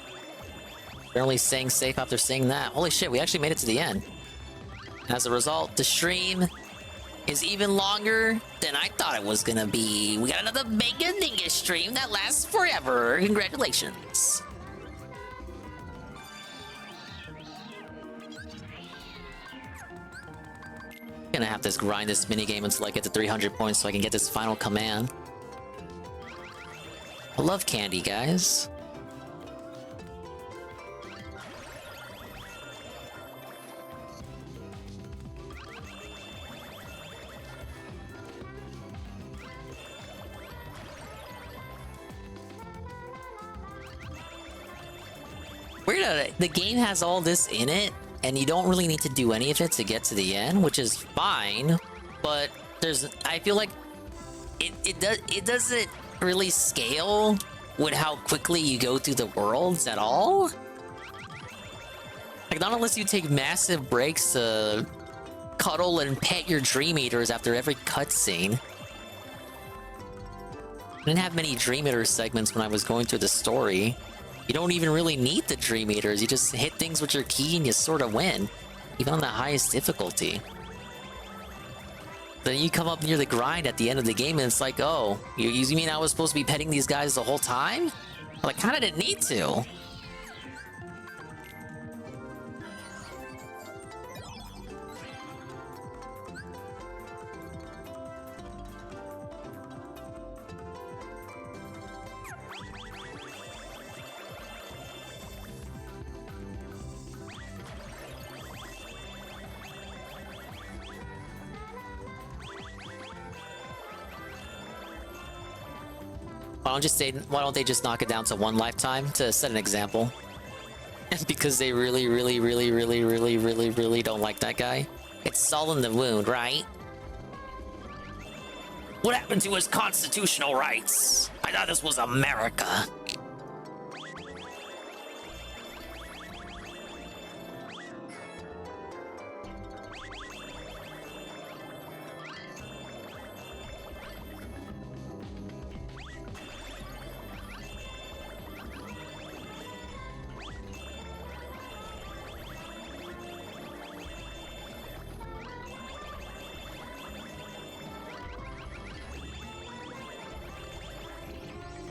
Barely staying safe after seeing that. Holy shit, we actually made it to the end. As a result, the stream is even longer than I thought it was gonna be. We got another mega nigga stream that lasts forever. Congratulations. Gonna have to grind this minigame until I get to 300 points so I can get this final command. I love candy, guys. Weird that the game has all this in it, and you don't really need to do any of it to get to the end, which is fine. But I feel like it doesn't really scale with how quickly you go through the worlds at all. Like, not unless you take massive breaks to cuddle and pet your Dream Eaters after every cutscene. I didn't have many Dream Eater segments when I was going through the story. You don't even really need the Dream Eaters. You just hit things with your key and you sort of win, even on the highest difficulty. Then you come up near the grind at the end of the game and it's like, oh, you mean I was supposed to be petting these guys the whole time? Well, I kind of didn't need to. Why don't they just knock it down to 1 lifetime to set an example? Because they really don't like that guy. It's salt in the wound, right? What happened to his constitutional rights? I thought this was America.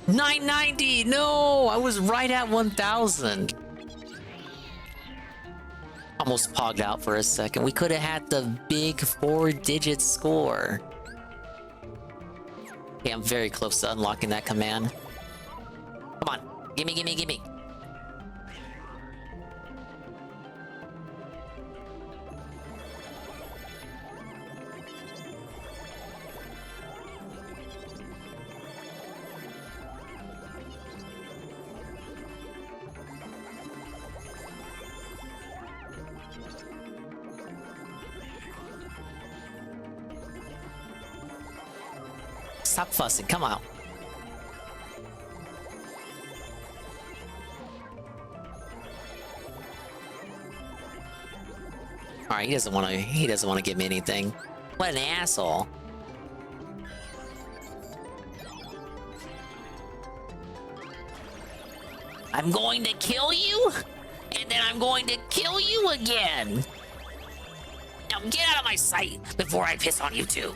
$990! No! I was right at 1,000. Almost pogged out for a second. We could have had the big 4-digit score. Okay, I'm very close to unlocking that command. Come on. Gimme, gimme, gimme. Stop fussing, come on. Alright, he doesn't wanna give me anything. What an asshole. I'm going to kill you, and then I'm going to kill you again. Now get out of my sight before I piss on you too.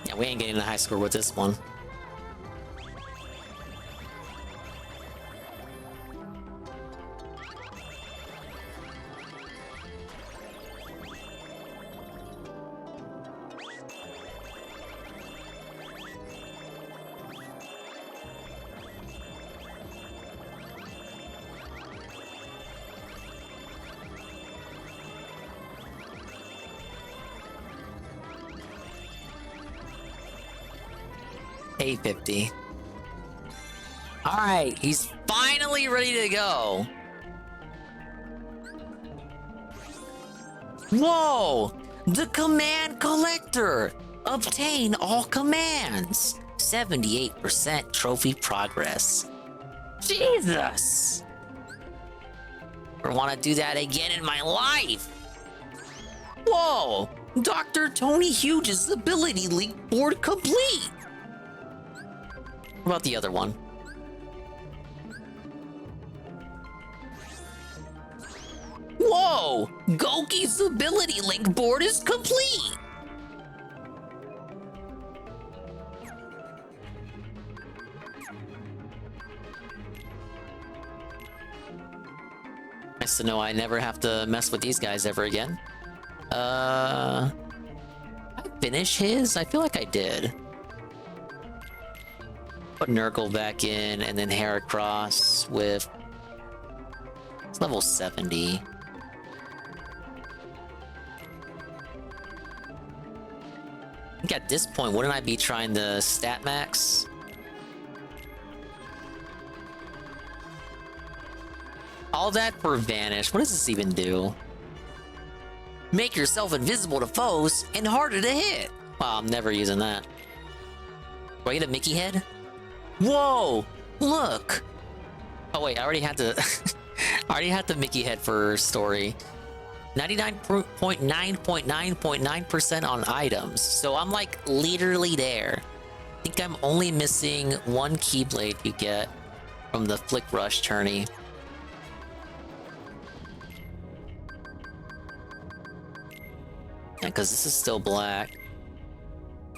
Yeah, we ain't getting a high score with this one. $850. Alright, he's finally ready to go. Whoa! The command collector! Obtain all commands! 78% trophy progress. Jesus! I want to do that again in my life! Whoa! Dr. Tony Hughes' ability link board complete! What about the other one? Whoa! Goki's ability link board is complete! Nice to know I never have to mess with these guys ever again. I finish his? I feel like I did. Put Nurgle back in, and then Heracross with... It's level 70. I think at this point, wouldn't I be trying to stat max? All that for Vanish. What does this even do? Make yourself invisible to foes and harder to hit. Wow, I'm never using that. Do I get a Mickey head? Whoa! Look! Oh wait, I already had the I already had the Mickey head for story. 99.9.9.9% on items. So I'm like literally there. I think I'm only missing one Keyblade you get from the Flick Rush tourney. Yeah, because this is still black.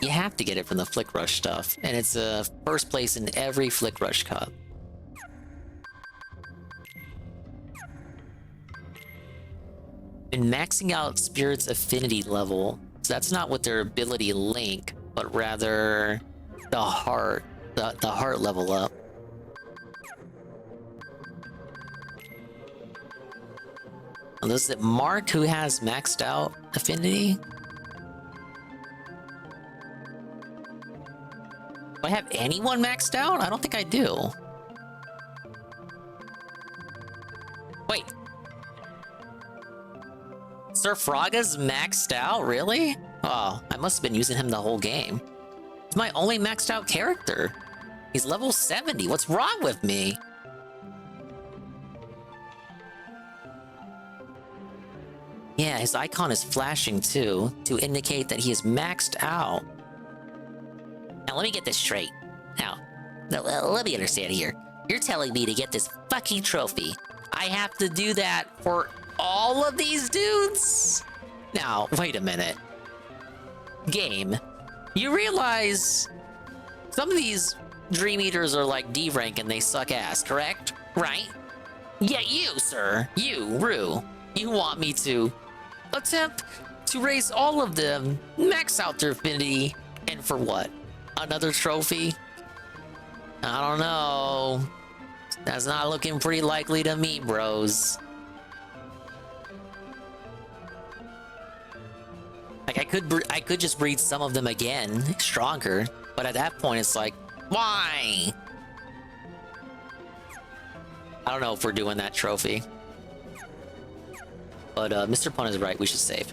You have to get it from the Flick Rush stuff, and it's first place in every Flick Rush Cup. Been maxing out Spirit's affinity level, so that's not with their ability link, but rather the heart level up. And is it Mark who has maxed out affinity? Do I have anyone maxed out? I don't think I do. Wait. Sir Fraga's maxed out? Really? Oh, I must have been using him the whole game. He's my only maxed out character. He's level 70. What's wrong with me? Yeah, his icon is flashing too, to indicate that he is maxed out. Now let me get this straight. Now, let me understand here. You're telling me to get this fucking trophy, I have to do that for all of these dudes? Now, wait a minute. Game, you realize some of these Dream Eaters are like D rank and they suck ass, correct? Right? Yeah, you, sir. You, Rue. You want me to attempt to raise all of them, max out their affinity, and for what? Another trophy? I don't know. That's not looking pretty likely to me, bros. Like, I could just breed some of them again, stronger, but at that point it's like, why? I don't know if we're doing that trophy. But Mr. Pun is right, we should save.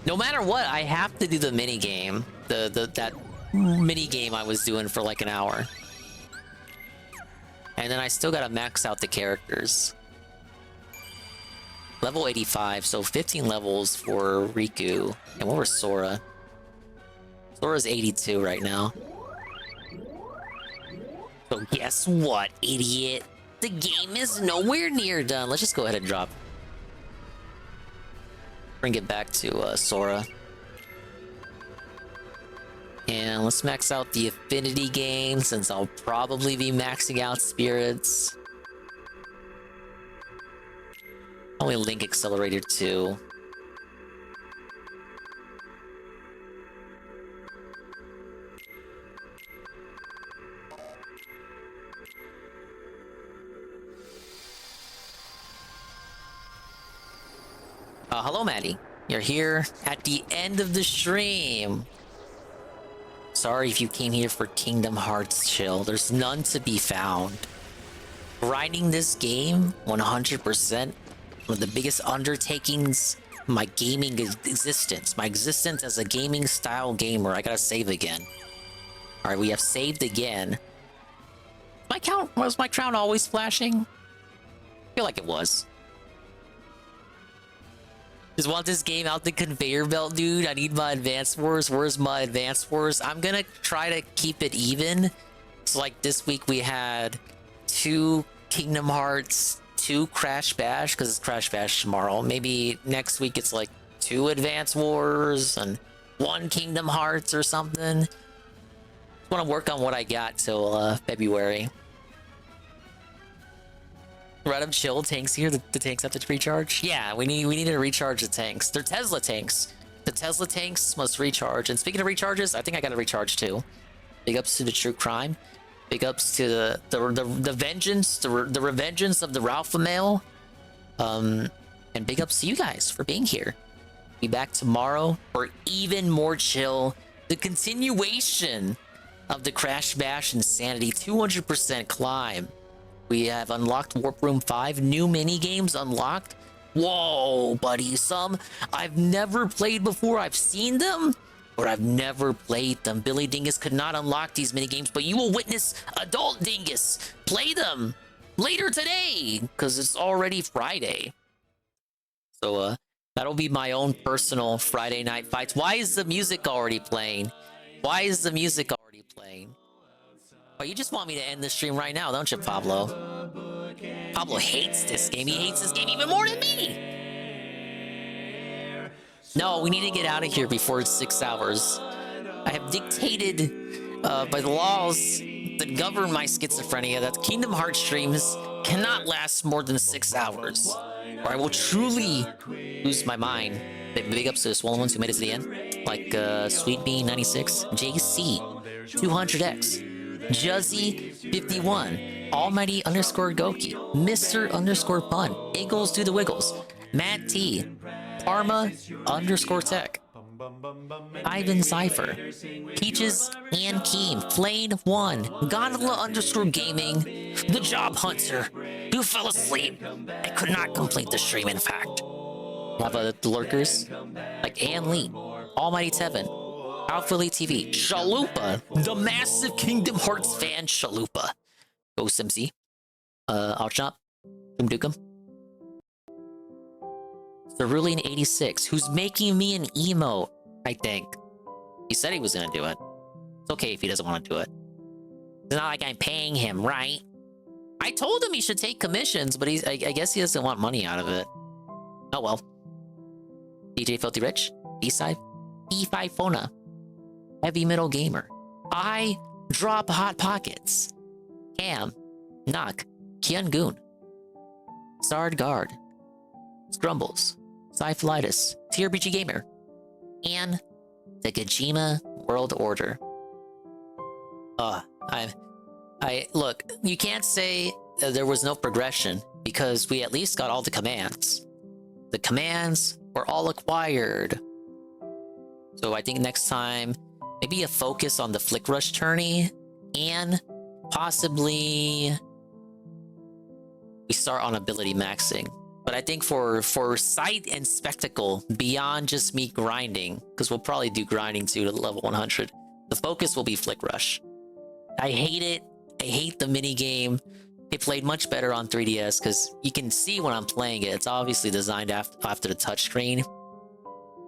No matter what, I have to do the mini game. That mini game I was doing for like an hour. And then I still gotta max out the characters. Level 85, so 15 levels for Riku. And what was Sora? Sora's 82 right now. So guess what, idiot? The game is nowhere near done. Let's just go ahead and drop. Bring it back to Sora. And let's max out the affinity game since I'll probably be maxing out spirits. Only Link Accelerator 2. Hello, Maddie. You're here at the end of the stream. Sorry if you came here for Kingdom Hearts chill. There's none to be found. Grinding this game 100%, one of the biggest undertakings my gaming existence. My existence as a gaming style gamer. I gotta save again. Alright, we have saved again. Was my crown always flashing? I feel like it was. Just want this game out the conveyor belt, dude. I need my Advance Wars. Where's my Advance Wars? I'm gonna try to keep it even. So like this week we had 2 Kingdom Hearts, 2 Crash Bash, because it's Crash Bash tomorrow. Maybe next week it's like 2 Advance Wars and 1 Kingdom Hearts or something. Just want to work on what I got till February. Random chill tanks here. The tanks have to recharge. Yeah, we need to recharge the tanks. They're Tesla tanks. The Tesla tanks must recharge. And speaking of recharges, I think I got to recharge too. Big ups to the True Crime. Big ups to the vengeance, the revengeance of the Ralph Mail. And big ups to you guys for being here. Be back tomorrow for even more chill. The continuation of the Crash Bash Insanity 200% climb. We have unlocked Warp Room 5, new mini games unlocked. Whoa, buddy, some I've never played before. I've seen them, but I've never played them. Billy Dingus could not unlock these mini games, but you will witness Adult Dingus play them later today because it's already Friday. So that'll be my own personal Friday night fights. Why is the music already playing? Why is the music already playing? Oh, you just want me to end the stream right now, don't you, Pablo? Pablo hates this game. He hates this game even more than me. No, we need to get out of here before it's 6 hours. I have dictated by the laws that govern my schizophrenia that Kingdom Hearts streams cannot last more than 6 hours, or I will truly lose my mind. Big ups to the swollen ones who made it to the end, like Sweet Bean 96, JC 200X. Juzzy 51, Almighty _ Goki, Mr. _ Pun, Eagles do the Wiggles, Matt T, Parma _ Tech, Ivan Cypher, Peaches and Keem, Flane 1, Gondola _ Gaming, The Job Hunter, who fell asleep and could not complete the stream, in fact. We have the lurkers like Ann Lee, Almighty Tevin, Alpha Elite TV, Chalupa, the massive Kingdom Hearts fan Chalupa, Ghost MC, Outshop, Doom Dukem, Cerulean 86, who's making me an emote, I think. He said he was gonna do it. It's okay if he doesn't want to do it. It's not like I'm paying him, right? I told him he should take commissions, but I guess he doesn't want money out of it. Oh well. DJ Filthy Rich, B-Side, E5 Fona, Heavy Metal Gamer, I Drop Hot Pockets, Cam, Knock, Kian Goon, Sard Guard, Scrumbles, Cyphlitis, TRPG Gamer, and the Kojima World Order. I look, you can't say there was no progression because we at least got all the commands. The commands were all acquired. So I think next time, maybe a focus on the Flick Rush tourney, and possibly we start on ability maxing. But I think for sight and spectacle, beyond just me grinding, because we'll probably do grinding too to level 100, the focus will be Flick Rush. I hate it. I hate the mini game. it played much better on 3DS because you can see when I'm playing it. It's obviously designed after the touchscreen.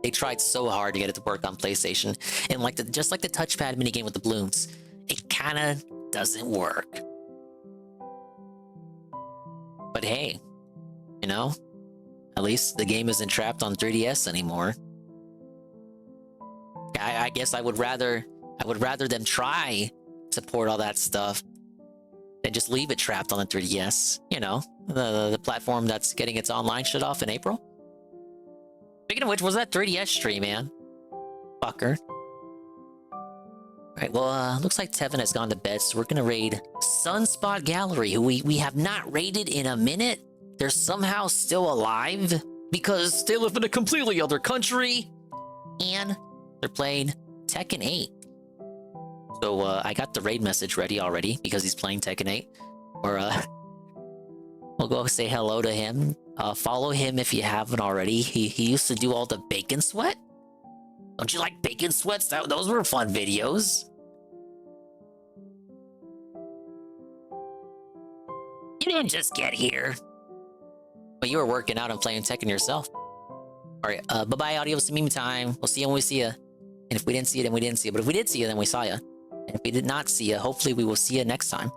They tried so hard to get it to work on PlayStation, and like just like the touchpad minigame with the balloons, it kind of doesn't work. But hey, you know, at least the game isn't trapped on 3DS anymore. I guess I would rather them try to port all that stuff than just leave it trapped on the 3DS. You know, the platform that's getting its online shut off in April. Speaking of which, was that 3DS stream, man? Fucker. Alright, well, looks like Tevin has gone to bed, so we're gonna raid Sunspot Gallery, who we have not raided in a minute. They're somehow still alive because they live in a completely other country, and they're playing Tekken 8. So I got the raid message ready already because he's playing Tekken 8. We'll go say hello to him. Follow him if you haven't already. He used to do all the bacon sweat. Don't you like bacon sweats? Those were fun videos. You didn't just get here. But you were working out and playing Tekken yourself. Alright, bye-bye, Audios meme time. We'll see you when we see you. And if we didn't see you, then we didn't see you. But if we did see you, then we saw you. And if we did not see you, hopefully we will see you next time.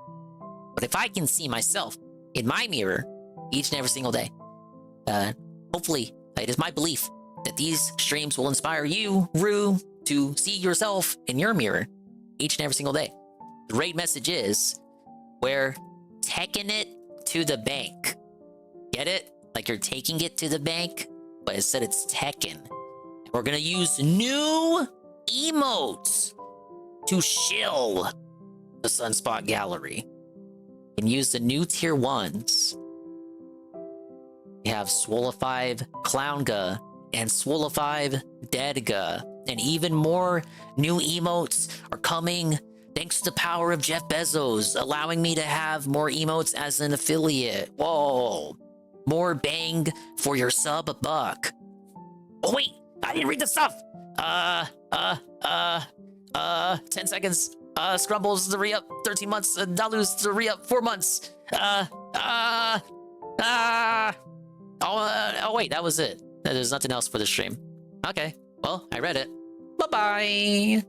But if I can see myself in my mirror each and every single day, hopefully it is my belief that these streams will inspire you, Rue, to see yourself in your mirror each and every single day. The raid message is, we're taking it to the bank. Get it? Like you're taking it to the bank, but instead it's Tekken. We're gonna use new emotes to shill the Sunspot Gallery. And use the new tier 1s. We have Swole5 Clownga and Swole5 Deadga. And even more new emotes are coming thanks to the power of Jeff Bezos, allowing me to have more emotes as an affiliate. Whoa. More bang for your sub $1. Oh wait, I didn't read the stuff. 10 seconds. Scrumbles to re-up 13 months. Dalus to re-up 4 months. Oh wait, that was it. There's nothing else for the stream. Okay, well, I read it. Bye-bye.